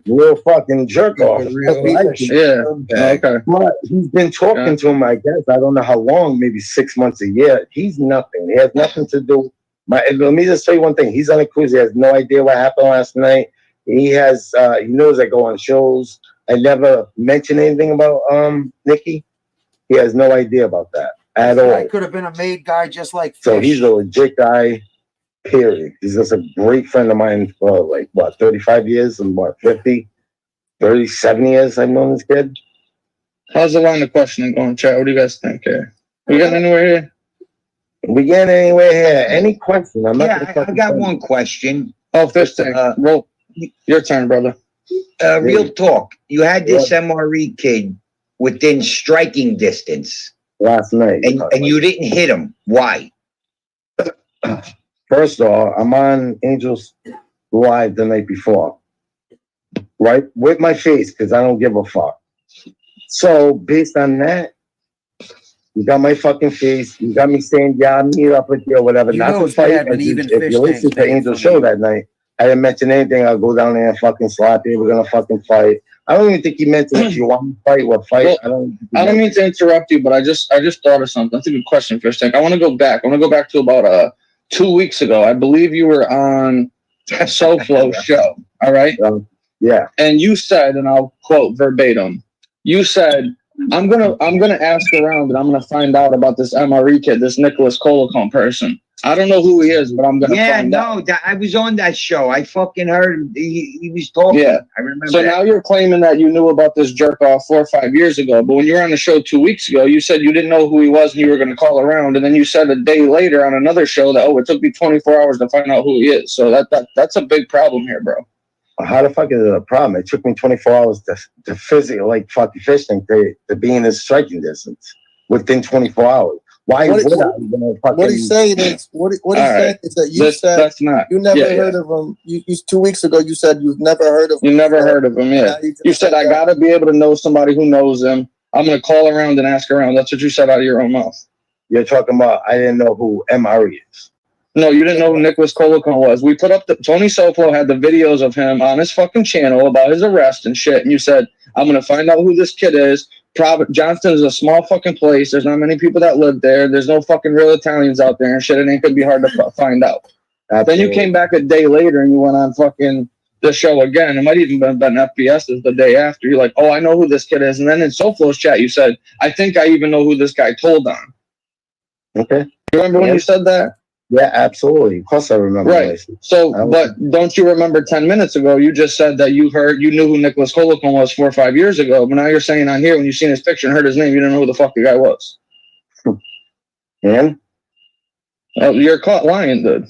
Real fucking jerk off. Yeah. Okay. But he's been talking to him, I guess. I don't know how long, maybe 6 months, a year. He's nothing. He has nothing to do. Let me just tell you one thing. He's on a cruise. He has no idea what happened last night. He knows I go on shows. I never mentioned anything about Nikki. He has no idea about that at all. I could have been a made guy just like Fish. So he's a legit guy, period. He's just a great friend of mine for 35 years and 50, 37 years I've known this kid. How's the line of questioning going, chat? What do you guys think here? We getting anywhere here? We getting anywhere here? Any question? I'm not Yeah, I got one question. Oh, Fish Tank. Well, your turn, brother. Real talk. You had this MRE kid within striking distance last night, and you didn't hit him. Why? First of all, I'm on Angels Live the night before, right? With my face, because I don't give a fuck. So, based on that, you got my fucking face. You got me saying, yeah, I'll meet up with you or whatever. You Not know to it's fight. bad when even If Fish you listen Tank to Angel's show that night, I didn't mention anything. I'll go down there and fucking slap you. We're going to fucking fight. I don't even think he mentioned if you want to fight, we'll fight. Well, I don't mean to interrupt you, but I just thought of something. That's a good question, Fish Tank. I want to go back. To about 2 weeks ago. I believe you were on SoFlo show. All right. Yeah. And you said, and I'll quote verbatim, you said, I'm gonna ask around and I'm gonna find out about this MRE kid, this Nicholas Silicone person. I don't know who he is, but I'm gonna find out. I was on that show. I fucking heard him. He was talking. Yeah. I remember. So that. now you're claiming that you knew about this jerk off 4 or 5 years ago, but when you were on the show 2 weeks ago, you said you didn't know who he was and you were going to call around, and then you said a day later on another show that it took me 24 hours to find out who he is. So that's a big problem here, bro. How the fuck is it a problem? It took me 24 hours to physically, like fucking fishing, to be in his striking distance within 24 hours. Why would I? What he's saying is, what he's saying is that you said that's not, you never heard of him. You 2 weeks ago you said you've never heard of him. You never heard of him, yeah. You said I gotta be able to know somebody who knows him. I'm gonna call around and ask around. That's what you said out of your own mouth. You're talking about I didn't know who MRE is. No, you didn't know who Nicholas Colacone was. We put up Tony Soflo had the videos of him on his fucking channel about his arrest and shit. And you said, I'm going to find out who this kid is. Johnston is a small fucking place. There's not many people that live there. There's no fucking real Italians out there and shit. It ain't going to be hard to find out. Absolutely. Then you came back a day later and you went on fucking the show again. It might even have been FBS's the day after. You're like, oh, I know who this kid is. And then in Soflo's chat, you said, I think I even know who this guy told on. Okay. You remember when you said that? Yeah, absolutely. Of course I remember. Right. So, but don't you remember 10 minutes ago, you just said that you knew who Nicholas Colacone was 4 or 5 years ago. But now you're saying on here, when you seen his picture and heard his name, you didn't know who the fuck the guy was. And? You're caught lying, dude.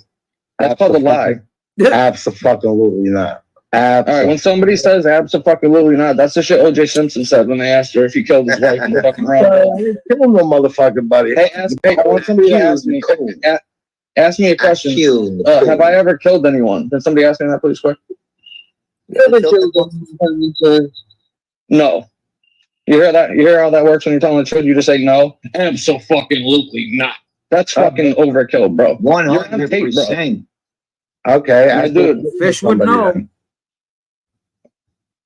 That's called a lie. Absolutely not. All right, when somebody says absolutely not, that's the shit O.J. Simpson said when they asked her if he killed his wife in the fucking round. Kill no motherfucking buddy. Hey, I want somebody to ask me a question. Have I ever killed anyone? Can somebody ask me that, please, quick? No. You hear that? You hear how that works when you're telling the truth? You just say no. Absolutely not. That's fucking overkill, bro. 100%. Okay, dude. Fish would know.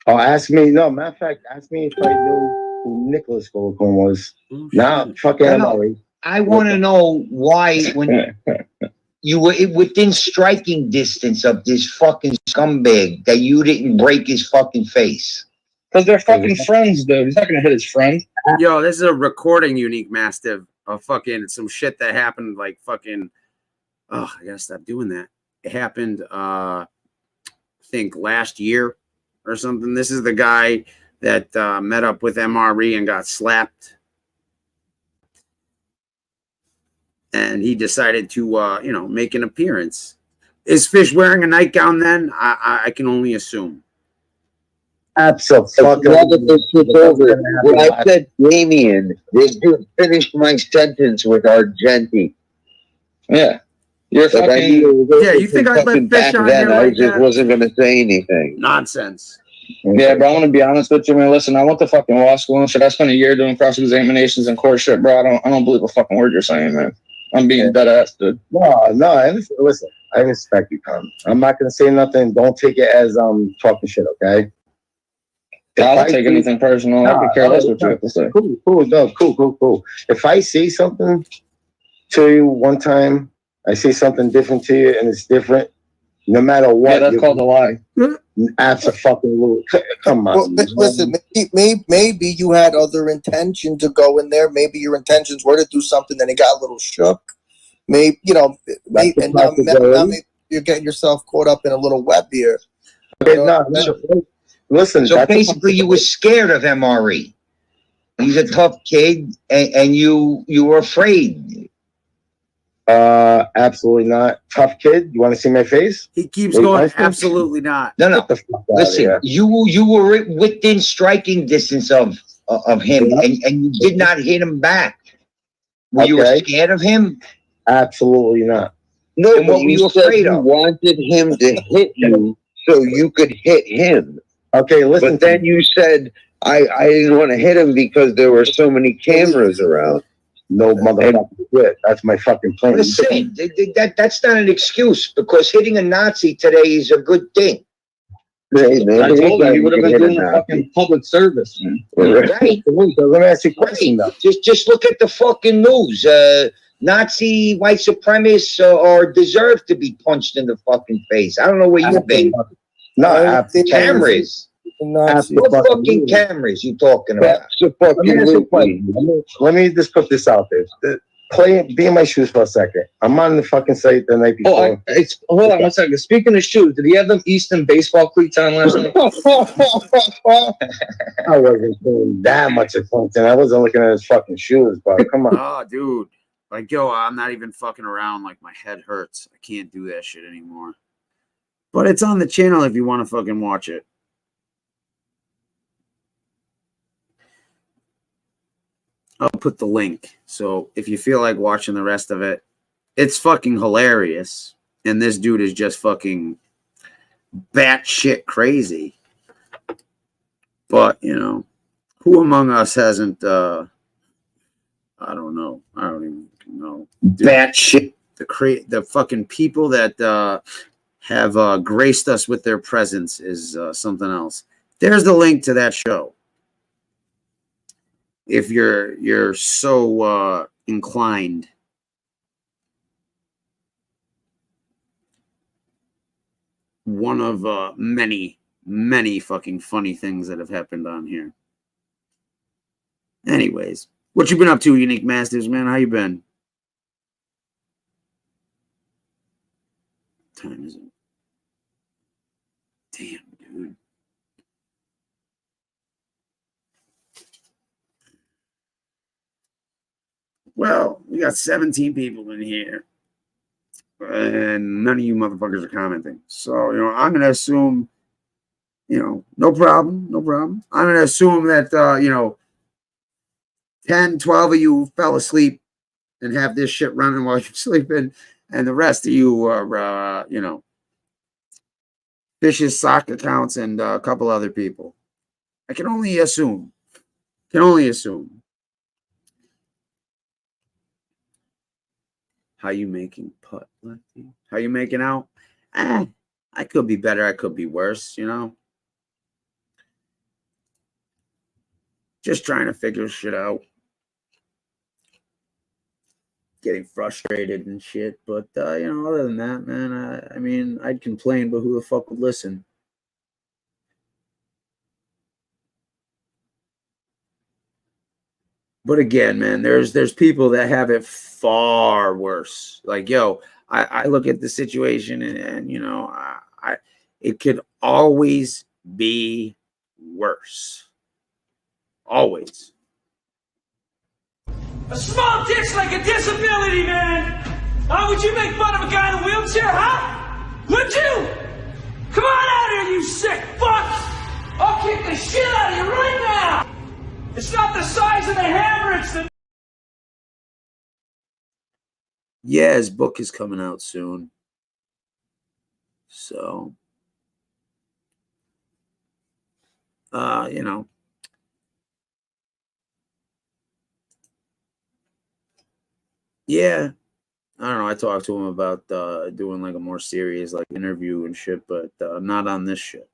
Oh, ask me. No, matter of fact, ask me if I knew who Nicholas Colacone was. Now, fucking MRE. I want to know why when you were within striking distance of this fucking scumbag that you didn't break his fucking face. Because they're fucking friends, dude. He's not going to hit his friend. Yo, this is a recording, Unique Mastiff, of fucking some shit that happened like fucking... Oh, I gotta stop doing that. It happened, I think, last year or something. This is the guy that met up with MRE and got slapped. And he decided to, make an appearance. Is Fish wearing a nightgown then? I can only assume. Absolutely. When I said Damien, they didn't finish my sentence with Argenti. Yeah. You're fucking... you think I'd let Fish on here like that? Wasn't going to say anything. Nonsense. Yeah, bro, I'm going to be honest with you, man. Listen, I went to fucking law school and shit. I spent a year doing cross-examinations and court shit, bro. I don't believe a fucking word you're saying, man. I'm being dead ass, dude. No, listen, I respect you, Tom. I'm not going to say nothing. Don't take it as talking shit, okay? I don't take anything personal. I could care less what you have to say. Cool. If I say something to you one time, I say something different to you, and it's different, no matter what. Yeah, that's called a lie. Absolutely. Come on. Well, listen, maybe you had other intention to go in there. Maybe your intentions were to do something, and it got a little shook. Maybe, now maybe you're getting yourself caught up in a little web here. Listen. So basically, you were scared of MRE. He's a tough kid, and you were afraid. Absolutely not. Tough kid. You want to see my face? He keeps going. Absolutely not. No. Listen, you were within striking distance of him, and you did not hit him back. Were you scared of him? Absolutely not. No, and what were you afraid of? You wanted him to hit you so you could hit him. Okay, listen. But then you said I didn't want to hit him because there were so many cameras around. No motherfucking quit. That's my fucking plan. Listen, that's not an excuse because hitting a Nazi today is a good thing. Hey, man, I told you would have been doing a fucking public service, man. Right. Let me ask you a question, though. Just look at the fucking news. Nazi white supremacists deserve to be punched in the fucking face. I don't know where you've been. No, cameras. What fucking cameras you talking about? Let me just put this out there. Be in my shoes for a second. I'm on the fucking site the night before. Hold on 1 second. Speaking of shoes, did he have them Easton baseball cleats on last night? I wasn't doing that much attention. I wasn't looking at his fucking shoes, but come on. Oh, dude. Like, yo, I'm not even fucking around. Like, my head hurts. I can't do that shit anymore. But it's on the channel if you want to fucking watch it. I'll put the link. So if you feel like watching the rest of it, it's fucking hilarious. And this dude is just fucking batshit crazy. But, who among us hasn't, I don't know. I don't even fucking know. That shit. The fucking people that have graced us with their presence is something else. There's the link to that show. If you're so inclined. One of many fucking funny things that have happened on here. Anyways, what you been up to, Unique Masters, man? How you been? What time is it? Damn, dude. Well, we got 17 people in here. And none of you motherfuckers are commenting. So, I'm going to assume, no problem. I'm going to assume that, 10, 12 of you fell asleep and have this shit running while you're sleeping. And the rest of you are, Fish's sock accounts and a couple other people. I can only assume. How you making putt, Lefty? How you making out? I could be better. I could be worse, Just trying to figure shit out. Getting frustrated and shit. But, other than that, man, I mean, I'd complain, but who the fuck would listen? But again, man, there's people that have it far worse. Like, I look at the situation and it could always be worse. Always. A small dick's like a disability, man. Would you make fun of a guy in a wheelchair, huh? Would you? Come on out here, you sick fucks! I'll kick the shit out of you right now! It's not the size of the hammer, it's the... Yeah, his book is coming out soon. So, yeah, I don't know. I talked to him about doing like a more serious like interview and shit, but not on this shit.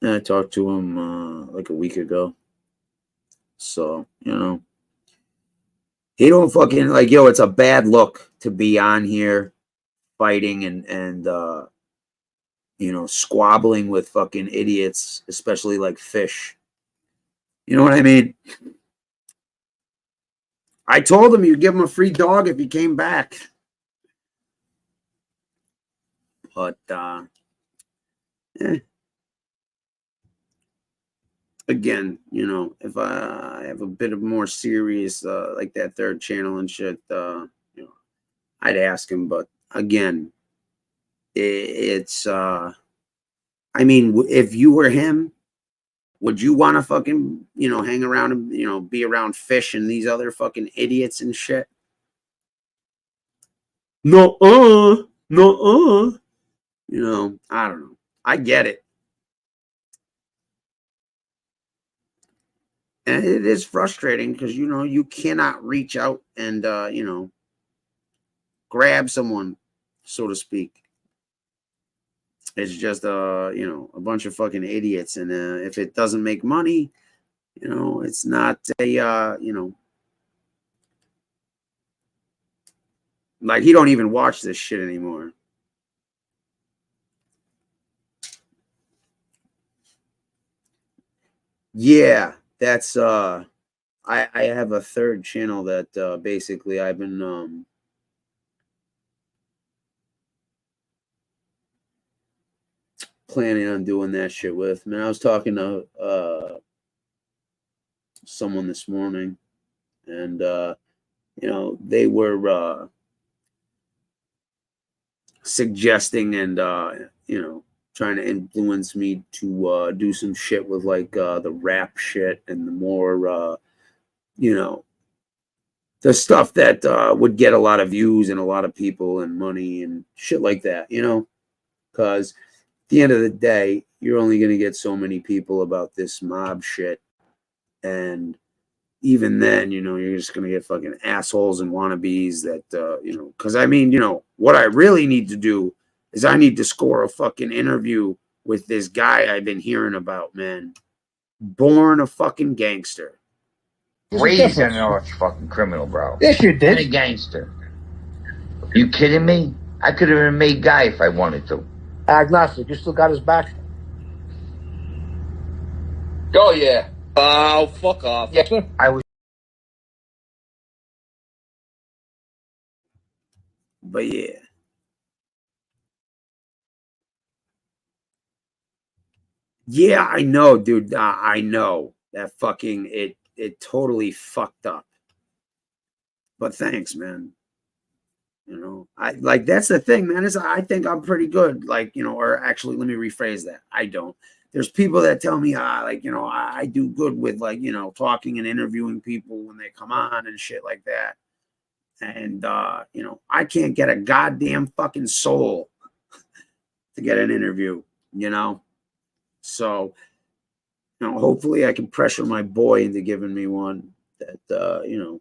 And I talked to him like a week ago. So, he don't fucking like, it's a bad look to be on here fighting and squabbling with fucking idiots, especially like Fish. You know what I mean? I told him you'd give him a free dog if he came back. But, again, if I have a bit of more serious, like that third channel and shit, I'd ask him. But again, it's, I mean, if you were him, would you want to fucking, hang around and, be around Fish and these other fucking idiots and shit? No. I don't know. I get it. And it is frustrating because, you cannot reach out and, grab someone, so to speak. It's just, a bunch of fucking idiots. And if it doesn't make money, it's not a, like he don't even watch this shit anymore. Yeah. That's I have a third channel that basically I've been planning on doing that shit with. Man, I was talking to someone this morning and they were suggesting and trying to influence me to do some shit with like the rap shit and the more the stuff that would get a lot of views and a lot of people and money and shit like that, because at the end of the day, you're only going to get so many people about this mob shit And even then, you know, you're just going to get fucking assholes and wannabes that, you know, because I mean, you know, what I really need to do is I need to score a fucking interview with this guy I've been hearing about, man. Born a fucking gangster. Raised an arch fucking criminal, bro. Yes, you did. And a gangster. You kidding me? I could have been a made guy if I wanted to. Agnostic, you still got his back? Oh, yeah. Oh, fuck off. Yes, sir. I was. But yeah. Yeah, I know, dude. I know that fucking it totally fucked up. But thanks, man. You know, I like that's the thing, man. Is I think I'm pretty good. Like, you know, or actually, let me rephrase that. I don't. There's people that tell me, like, you know, I do good with, like, you know, talking and interviewing people when they come on and shit like that. And, you know, I can't get a goddamn fucking soul to get an interview, you know? So, you know, hopefully I can pressure my boy into giving me one that, you know,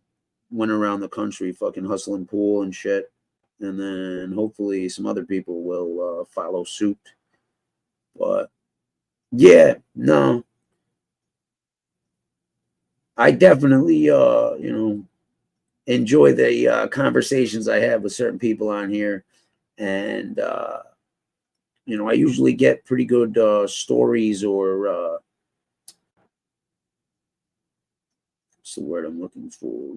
went around the country fucking hustling pool and shit. And then hopefully some other people will follow suit. But, yeah, no. I definitely, you know, enjoy the conversations I have with certain people on here. And, you know, I usually get pretty good stories or what's the word I'm looking for?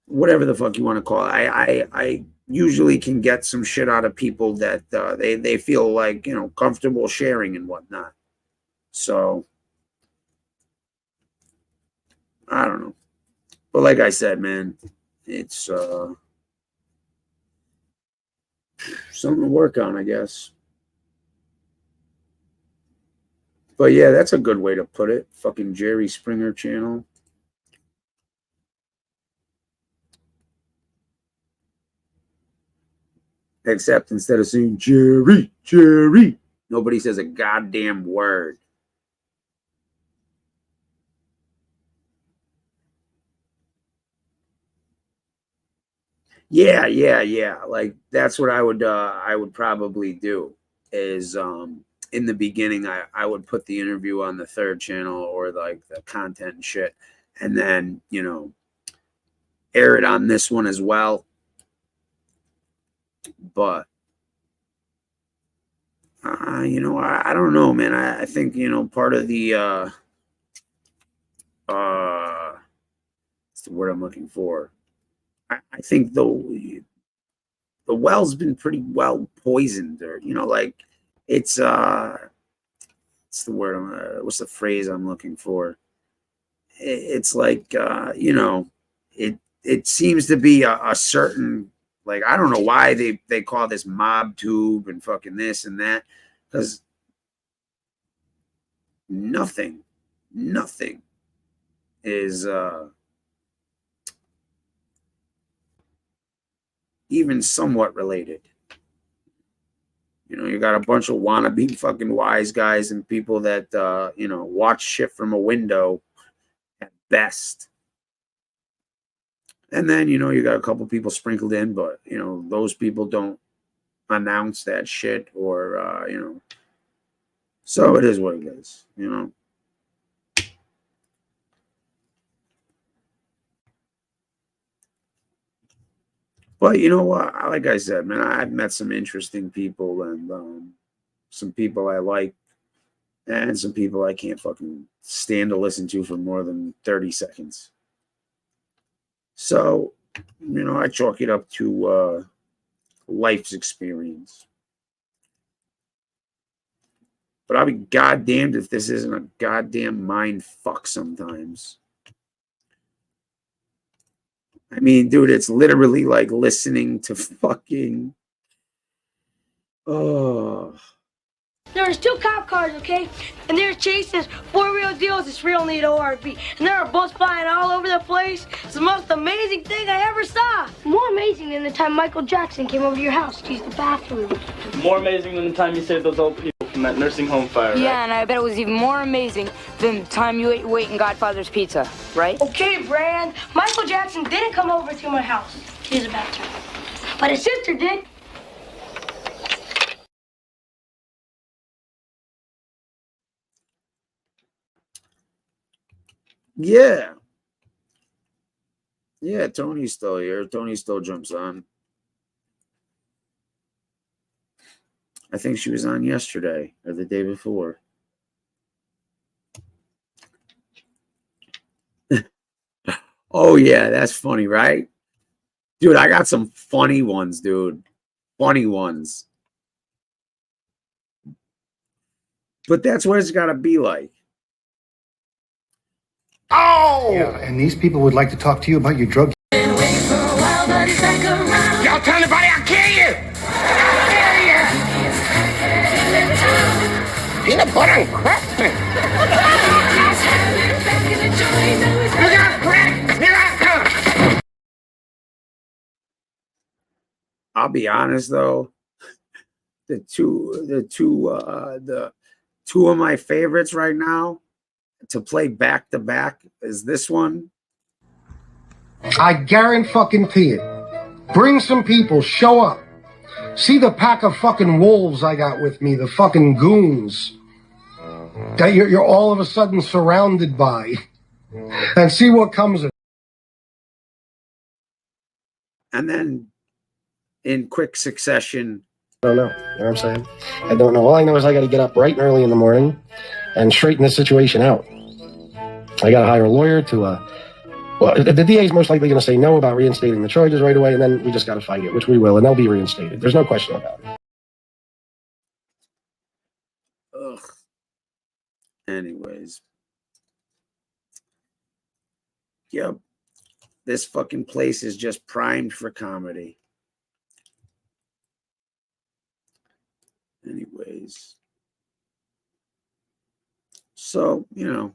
Whatever the fuck you want to call it. I usually can get some shit out of people that they feel like, you know, comfortable sharing and whatnot. So I don't know. But like I said, man, it's something to work on, I guess. But yeah, that's a good way to put it. Fucking Jerry Springer channel. Except instead of saying Jerry, Jerry, nobody says a goddamn word. Yeah. Like that's what I would probably do is in the beginning I would put the interview on the third channel or like the content and shit, and then, you know, air it on this one as well. But you know, I don't know, man. I think, you know, part of the what's the word I'm looking for? I think the well's been pretty well poisoned, or, you know, like it's what's the word? What's the phrase I'm looking for? It's like you know, it seems to be a certain, like, I don't know why they call this mob tube and fucking this and that, because nothing is even somewhat related. You know, you got a bunch of wannabe fucking wise guys and people that you know, watch shit from a window at best. And then, you know, you got a couple people sprinkled in, but, you know, those people don't announce that shit, or, you know, so it is what it is, you know. But, you know what, like I said, man, I've met some interesting people, and some people I like, and some people I can't fucking stand to listen to for more than 30 seconds. So, you know, I chalk it up to life's experience. But I'll be goddamned if this isn't a goddamn mind fuck sometimes. I mean, dude, it's literally like listening to fucking... Oh... There was 2 cop cars, okay? And they were chasing 4-wheel deals. It's real neat ORV. And there were bullets flying all over the place. It's the most amazing thing I ever saw. More amazing than the time Michael Jackson came over to your house to use the bathroom. More amazing than the time you saved those old people from that nursing home fire, right? Yeah, and I bet it was even more amazing than the time you ate your weight in Godfather's Pizza, right? Okay, Brand. Michael Jackson didn't come over to my house. He's a bad term. But his sister did. Yeah. Yeah, Tony's still here. Tony still jumps on. I think she was on yesterday or the day before. Oh, yeah, that's funny, right? Dude, I got some funny ones, dude. Funny ones. But that's what it's got to be like. Oh! Yeah, and these people would like to talk to you about your drug. Y'all tell anybody I'll kill you! I'll kill you! Peanut butter and crap. Look out, crack! Here I come! I'll be honest though, the two of my favorites right now to play back to back is this one. I guarantee it. Bring some people, show up. See the pack of fucking wolves I got with me, the fucking goons that you're all of a sudden surrounded by, and see what comes of it. And then in quick succession, I don't know. You know what I'm saying? I don't know. All I know is I got to get up bright and early in the morning and straighten this situation out. I got to hire a lawyer to, well, the DA is most likely going to say no about reinstating the charges right away, and then we just got to fight it, which we will, and they'll be reinstated. There's no question about it. Ugh. Anyways. Yep. This fucking place is just primed for comedy. Anyways. So, you know.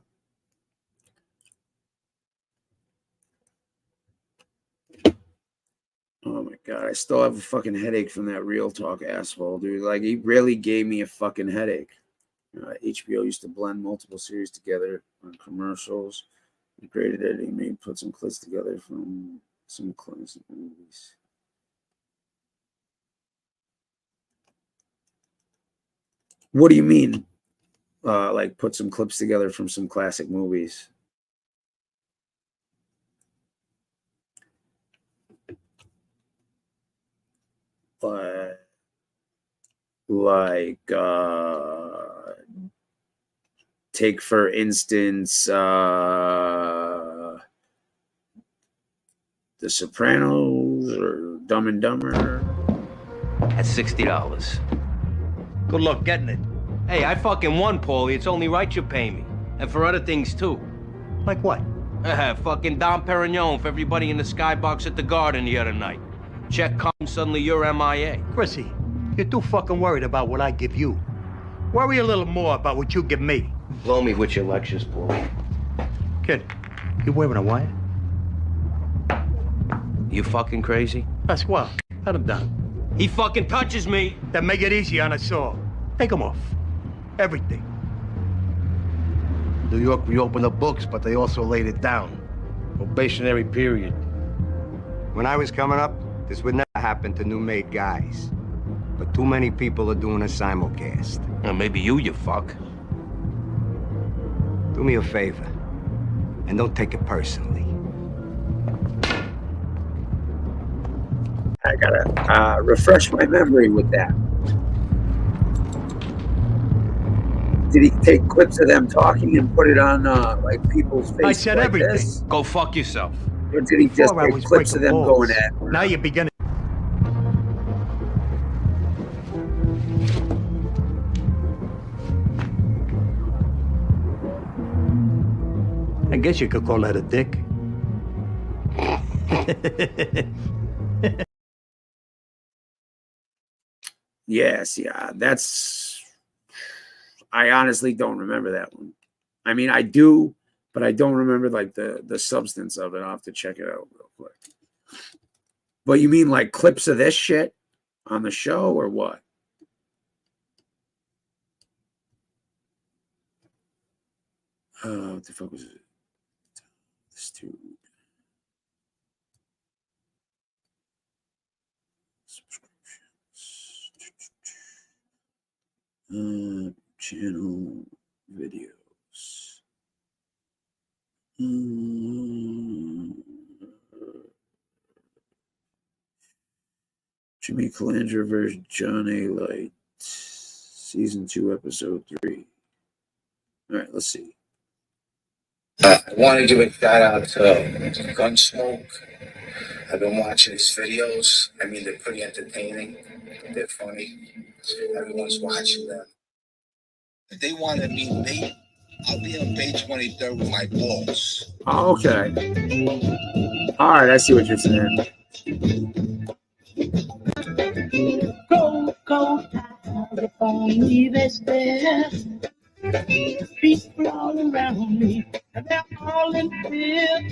Oh my God, I still have a fucking headache from that Real Talk asshole, dude. Like, he really gave me a fucking headache. HBO used to blend multiple series together on commercials. Graded editing made put some clips together from some classic movies. What do you mean? Like put some clips together from some classic movies? Like take for instance The Sopranos or Dumb and Dumber. At $60. Good luck getting it. Hey, I fucking won, Paulie. It's only right you pay me. And for other things too. Like what? Fucking Dom Perignon for everybody in the skybox at the Garden the other night. Check comes, suddenly you're MIA. Chrissy, you're too fucking worried about what I give you. Worry a little more about what you give me. Blow me with your lectures, Paulie. Kid, you wearing a wire? You fucking crazy? That's well. Let him down. He fucking touches me. Then make it easy on us all. Take him off. Everything. New York reopened the books, but they also laid it down. Probationary period. When I was coming up, this would never happen to new-made guys. But too many people are doing a simulcast. Well, maybe you fuck. Do me a favor, and don't take it personally. I gotta refresh my memory with that. Did he take clips of them talking and put it on like people's faces? I said like everything. This? Go fuck yourself. Or did he just take clips of them going at? Now you're beginning. I guess you could call that a dick. Yes, yeah, that's. I honestly don't remember that one. I mean, I do, but I don't remember like the substance of it. I'll have to check it out real quick. But you mean like clips of this shit on the show or what? What the fuck was it? This dude. Subscriptions. Channel videos. Jimmy Calandra versus John A. Light. Season 2, episode 3. All right, let's see. I want to give a shout out to Gunsmoke. I've been watching his videos. I mean, they're pretty entertaining. They're funny. Everyone's watching them. If they want to meet me, I'll be on page 23rd with my balls. Oh, okay. All right, I see what you're saying. Go, California, that's there. People all around me, and they're all in fear.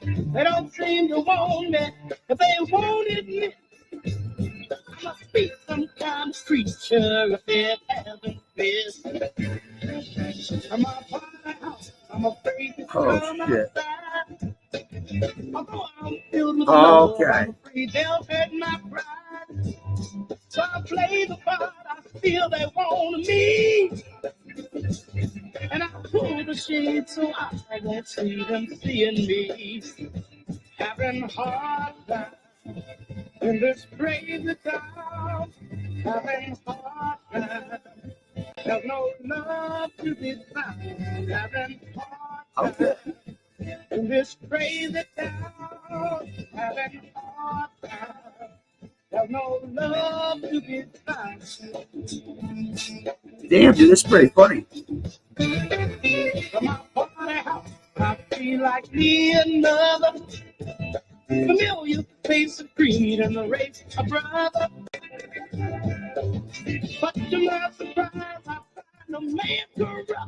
They don't seem to want me, if they wanted me. I must be some kind of creature if they haven't been. I'm up on the house, I'm afraid to come outside. Although I'm filled with love, I'm afraid they'll hurt my pride. So I play the part I feel they want me. And I pull the shade so I won't see them seeing me. Having a hard time in this crazy town. Having a hard time. There's no love to be found. Having a hard time in this crazy town. Having a hard time. There's no love to be found. Damn, dude, this is pretty funny. From my party house, I feel like me another familiar face of greed and the race of brother. But to my surprise, I find a man corrupt.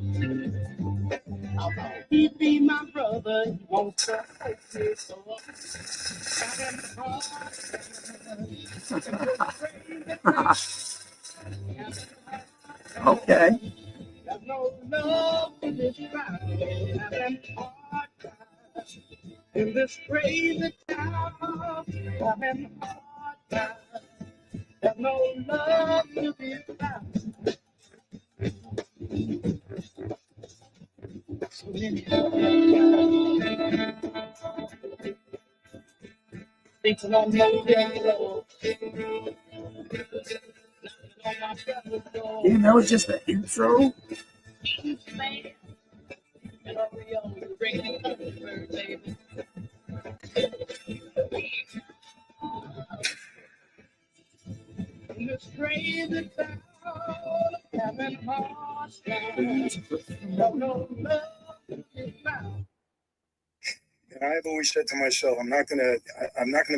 Although he be my brother, he won't take me so. Okay. There's no love in this crowd, having hard times in this crazy town, having hard times. There's no love to be found. So many thinking on my pillow. Damn, that was just the intro? This crazy town, having hard times. No love is found. And I've always said to myself, I'm not gonna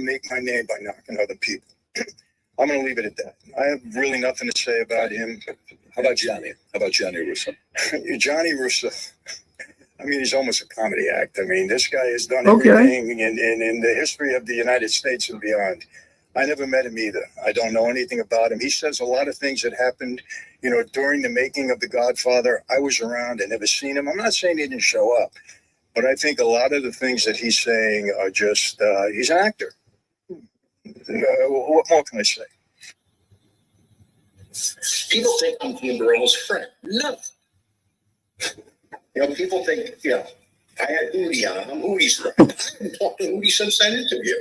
make my name by knocking other people. I'm gonna leave it at that. I have really nothing to say about him. How about Johnny? How about Johnny Russo? Johnny Russo. I mean, he's almost a comedy act. I mean, this guy has done everything in the history of the United States and beyond. I never met him either. I don't know anything about him. He says a lot of things that happened, you know, during the making of The Godfather. I was around. I never seen him. I'm not saying he didn't show up, but I think a lot of the things that he's saying are just, he's an actor. What more can I say? People think I'm Kim Burrell's friend. No. You know, people think, you know, I had Udi on. I'm Udi's friend. I haven't talked to Udi since that interview.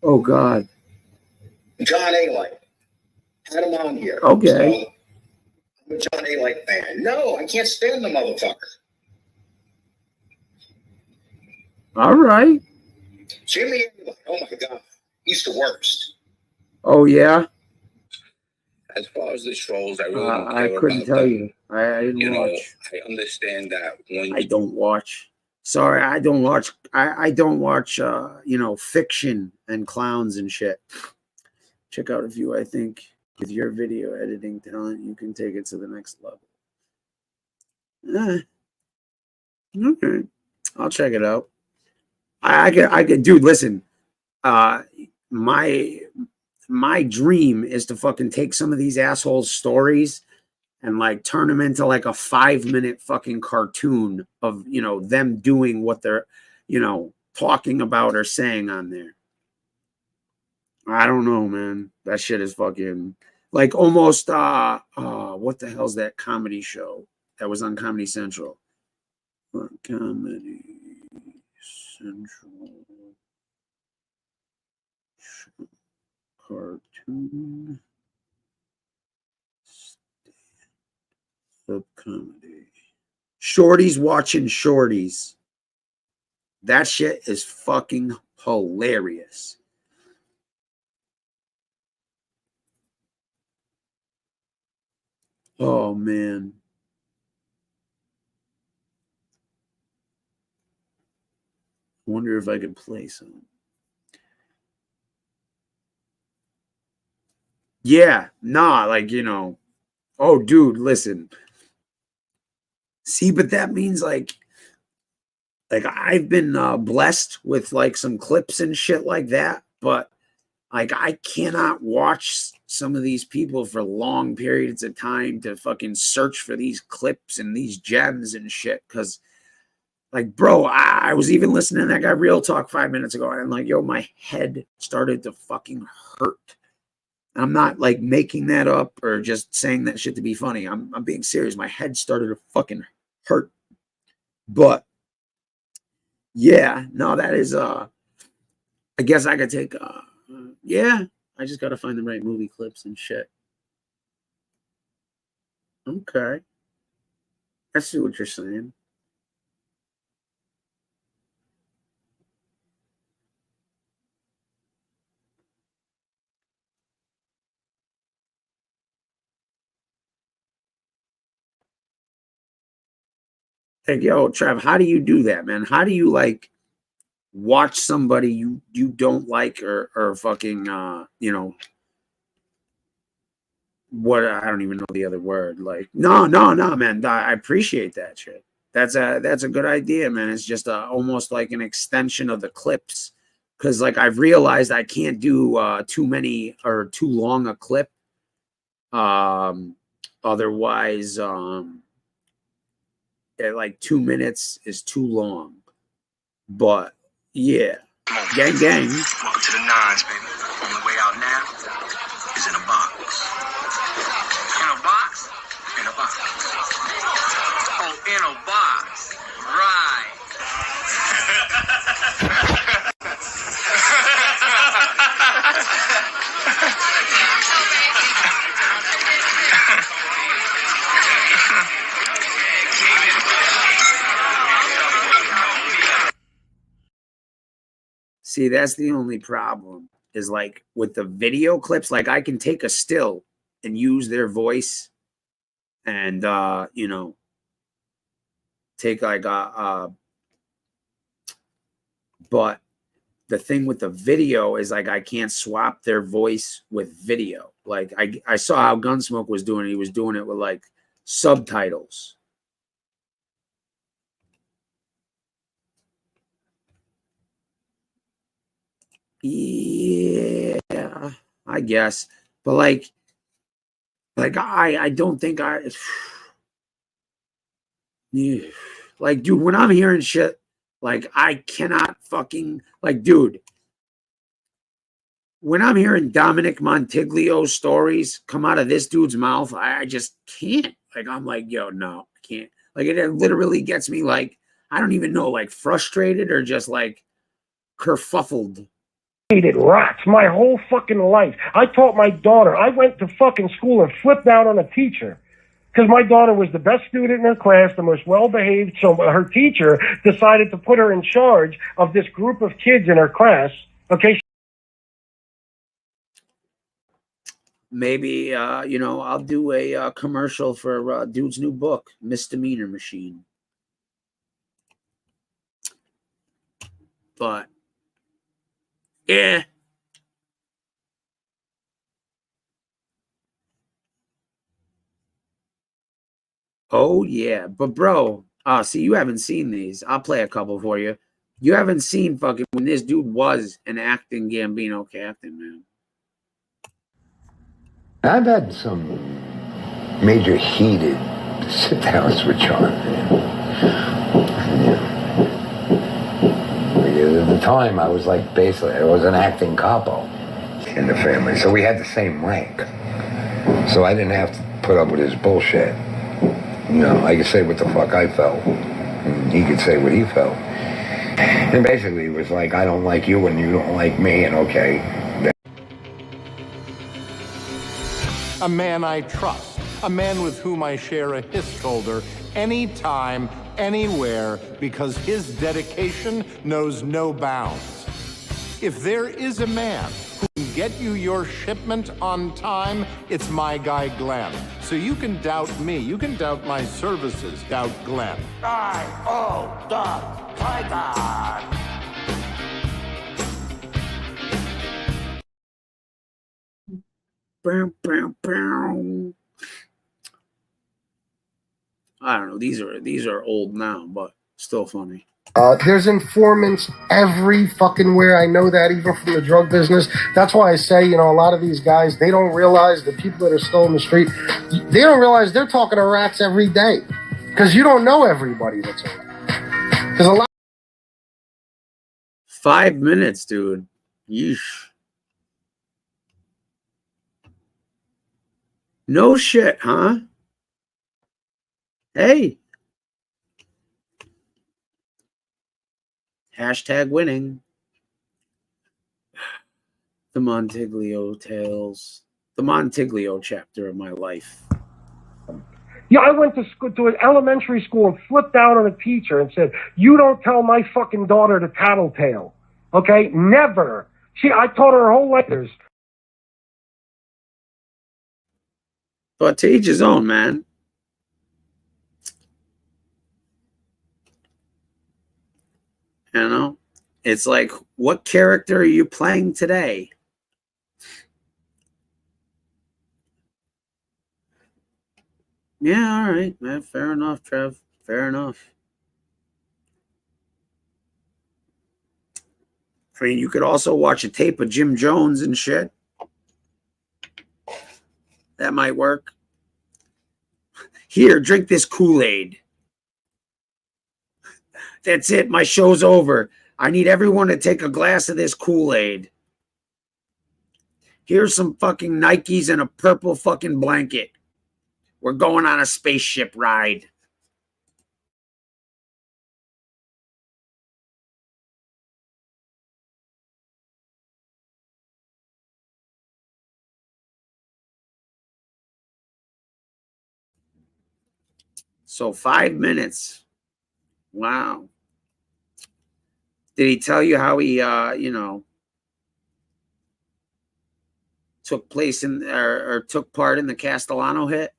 Oh, God. John A. Light. Had him on here. Okay. So, I'm a John A. Light fan. No, I can't stand the motherfucker. All right. Jimmy A. Light. Oh, my God. He's the worst. Oh, yeah? As far as the trolls, I really don't I care couldn't about tell them. you. I didn't watch. I understand that when I don't watch. Sorry, I don't watch. I don't watch. You know, fiction and clowns and shit. Check out a few. I think with your video editing talent, you can take it to the next level. Okay, I'll check it out. I could, dude. Listen, my dream is to fucking take some of these assholes' stories and like turn them into like a 5-minute fucking cartoon of, you know, them doing what they're, you know, talking about or saying on there. I don't know, man. That shit is fucking like almost what the hell's that comedy show that was on Comedy Central? Comedy Central cartoon stand-up comedy. Shorties watching Shorties. That shit is fucking hilarious. Oh man. I wonder if I could play some. Yeah, nah, like, you know. Oh, dude, listen. See, but that means like I've been blessed with like some clips and shit like that, but like I cannot watch some of these people for long periods of time to fucking search for these clips and these gems and shit. Cause like, bro, I was even listening to that guy Real Talk 5 minutes ago, and I'm like, yo, my head started to fucking hurt. I'm not like making that up or just saying that shit to be funny. I'm being serious. My head started to fucking hurt. But yeah, no, that is I guess I could take yeah, I just gotta find the right movie clips and shit. Okay. I see what you're saying. Like, yo, Trav, how do you do that, man? How do you like watch somebody you don't like or fucking you know, what, I don't even know the other word. Like, no, man. I appreciate that shit. That's a good idea, man. It's just almost like an extension of the clips. Cause like I've realized I can't do too many or too long a clip. Otherwise, like 2 minutes is too long. But yeah, gang. Welcome to the nines, baby. On the way out now is in a box. In a box? In a box. Oh, in a box. Right. See, that's the only problem is like with the video clips, like I can take a still and use their voice and, you know, take like but the thing with the video is like I can't swap their voice with video. Like I saw how Gunsmoke was doing it. He was doing it with like subtitles. Yeah, I guess. But like I don't think yeah. Like, dude, when I'm hearing shit, like I cannot fucking like, dude, when I'm hearing Dominic Montiglio stories come out of this dude's mouth, I just can't. Like, I'm like, yo, no, I can't. Like, it literally gets me like, I don't even know, like frustrated or just like kerfuffled. Hated rats my whole fucking life. I taught my daughter. I went to fucking school and flipped out on a teacher because my daughter was the best student in her class, the most well-behaved. So her teacher decided to put her in charge of this group of kids in her class. Okay. Maybe, you know, I'll do a commercial for dude's new book, Misdemeanor Machine. But yeah. Oh yeah, but bro, see, you haven't seen these. I'll play a couple for you. You haven't seen fucking when this dude was an acting Gambino captain, man. I've had some made you heated to sit down and switch on. Because at the time, I was like basically, I was an acting capo in the family, so we had the same rank. So I didn't have to put up with his bullshit. No, I could say what the fuck I felt, and he could say what he felt. And basically, it was like, I don't like you and you don't like me, and okay. A man I trust, a man with whom I share a his shoulder anytime, anywhere, because his dedication knows no bounds. If there is a man who can get you your shipment on time, it's my guy Glenn. So you can doubt me, you can doubt my services, doubt Glenn. Tiger. I don't know. These are old now, but still funny. There's informants every fucking where. I know that even from the drug business. That's why I say, a lot of these guys, they don't realize, the people that are still in the street, they don't realize they're talking to rats every day. Because you don't know everybody that's in there. Because a lot. 5 minutes, dude. Yeesh. No shit, huh? Hey. Hashtag winning. The Montiglio tales. The Montiglio chapter of my life. Yeah, I went to school, to an elementary school, and flipped out on a teacher and said, "You don't tell my fucking daughter to tattletale." Okay? Never. I taught her whole letters. But to each his own, man. It's like, what character are you playing today? Yeah, all right, man. Fair enough, Trev. Fair enough. I mean, you could also watch a tape of Jim Jones and shit. That might work. Here, drink this Kool-Aid. That's it. My show's over. I need everyone to take a glass of this Kool-Aid. Here's some fucking Nikes and a purple fucking blanket. We're going on a spaceship ride. So 5 minutes. Wow. Did he tell you how he, took place in or took part in the Castellano hit?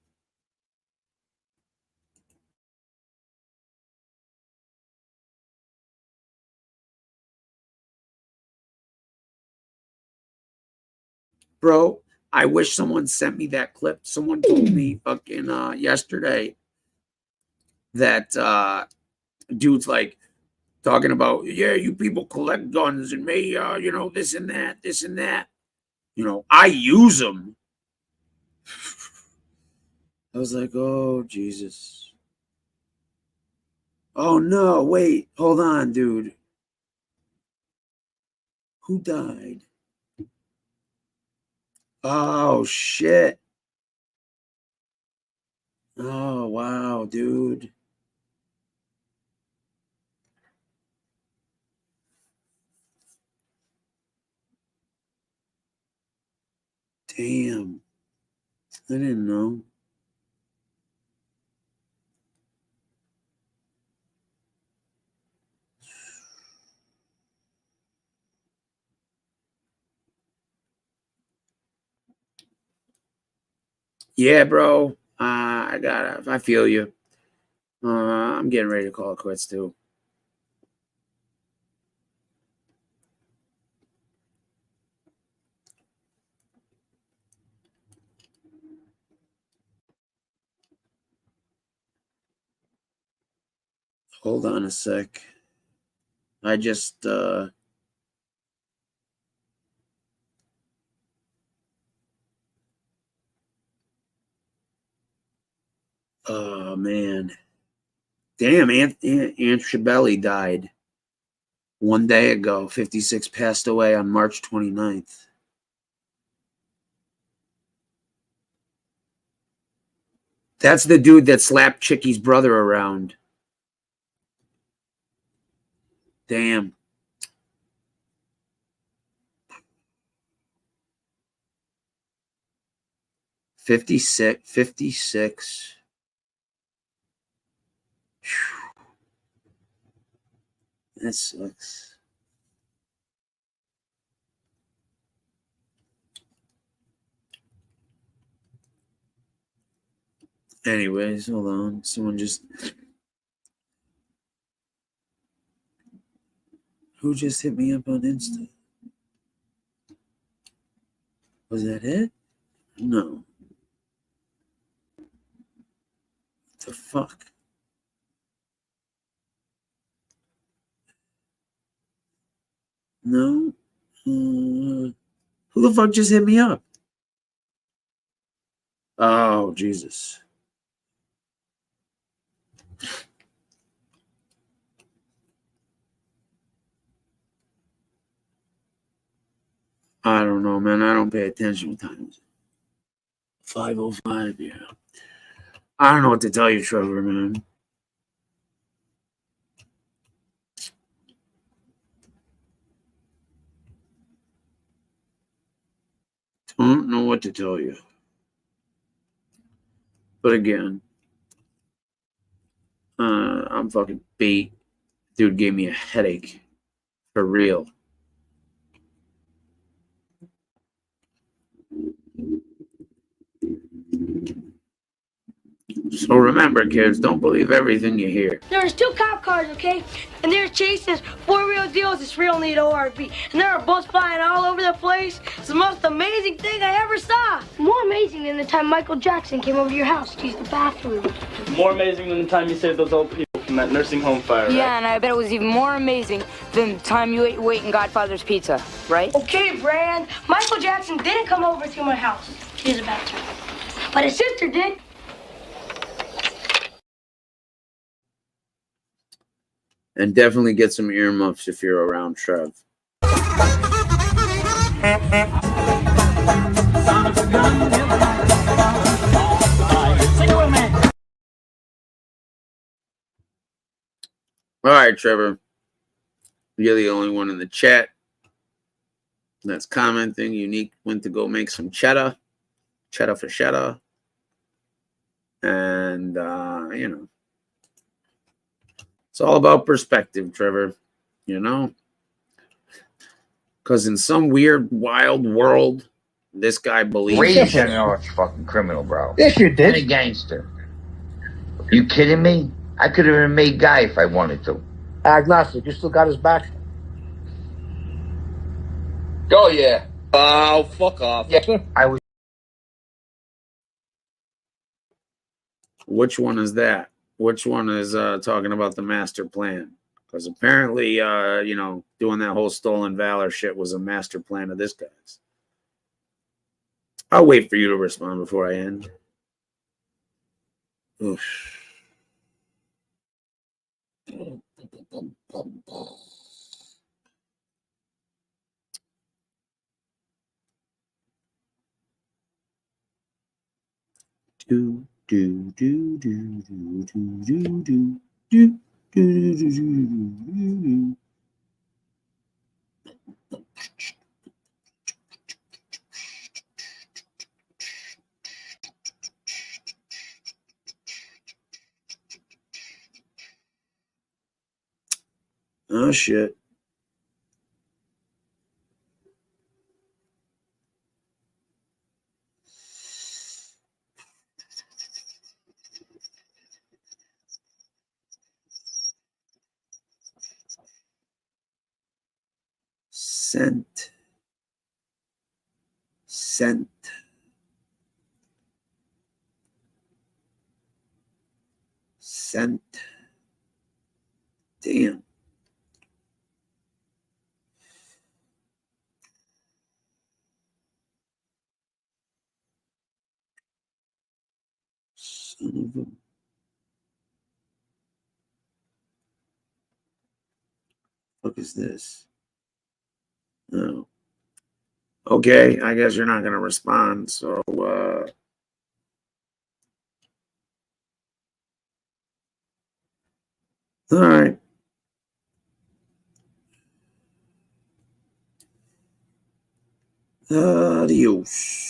Bro, I wish someone sent me that clip. Someone told me fucking yesterday that dude's like talking about, yeah, you people collect guns and may, this and that. I use them. I was like, oh, Jesus. Oh, no, wait, hold on, dude. Who died? Oh, shit. Oh, wow, dude. Damn. I didn't know. Yeah, bro. I feel you. I'm getting ready to call it quits too. Hold on a sec. I just Oh, man. Damn, Aunt Shabelli died 1 day ago. 56 passed away on March 29th. That's the dude that slapped Chicky's brother around. Damn. $56. That sucks. Anyways, hold on. Someone just... Who just hit me up on Insta? Was that it? No. What the fuck? No? Who the fuck just hit me up? Oh, Jesus. I don't know, man. I don't pay attention with times. 5:05, yeah. I don't know what to tell you, Trevor, man. Don't know what to tell you. But again, I'm fucking beat. Dude gave me a headache. For real. So remember, kids, don't believe everything you hear. There's 2 cop cars, okay? And they're chasing 4 real deals. It's real neat ORV. And there are bullets flying all over the place. It's the most amazing thing I ever saw. More amazing than the time Michael Jackson came over to your house to use the bathroom. More amazing than the time you saved those old people from that nursing home fire, right? Yeah, and I bet it was even more amazing than the time you ate your weight in Godfather's Pizza, right? Okay, Brand. Michael Jackson didn't come over to my house to use the bathroom. But his sister did. And definitely get some earmuffs if you're around Trev. All right, Trevor. You're the only one in the chat that's commenting. Unique went to go make some cheddar. Cheddar for cheddar. And, you know. It's all about perspective, Trevor, you know? Because in some weird, wild world, this guy believes... Raised an arch fucking criminal, bro. Yes, you did. And a gangster. You kidding me? I could have been made guy if I wanted to. Agnostic, you still got his back? Oh, yeah. Oh, fuck off. Yeah, I was... Which one is that? Which one is talking about the master plan? Because apparently, you know, doing that whole stolen valor shit was a master plan of this guy's. I'll wait for you to respond before I end. Oof. Do. Do do do do do do do do do do do. Oh shit. Sent. Damn. Son of a fuck is this? Oh. Okay, I guess you're not gonna respond. So all right. Adios.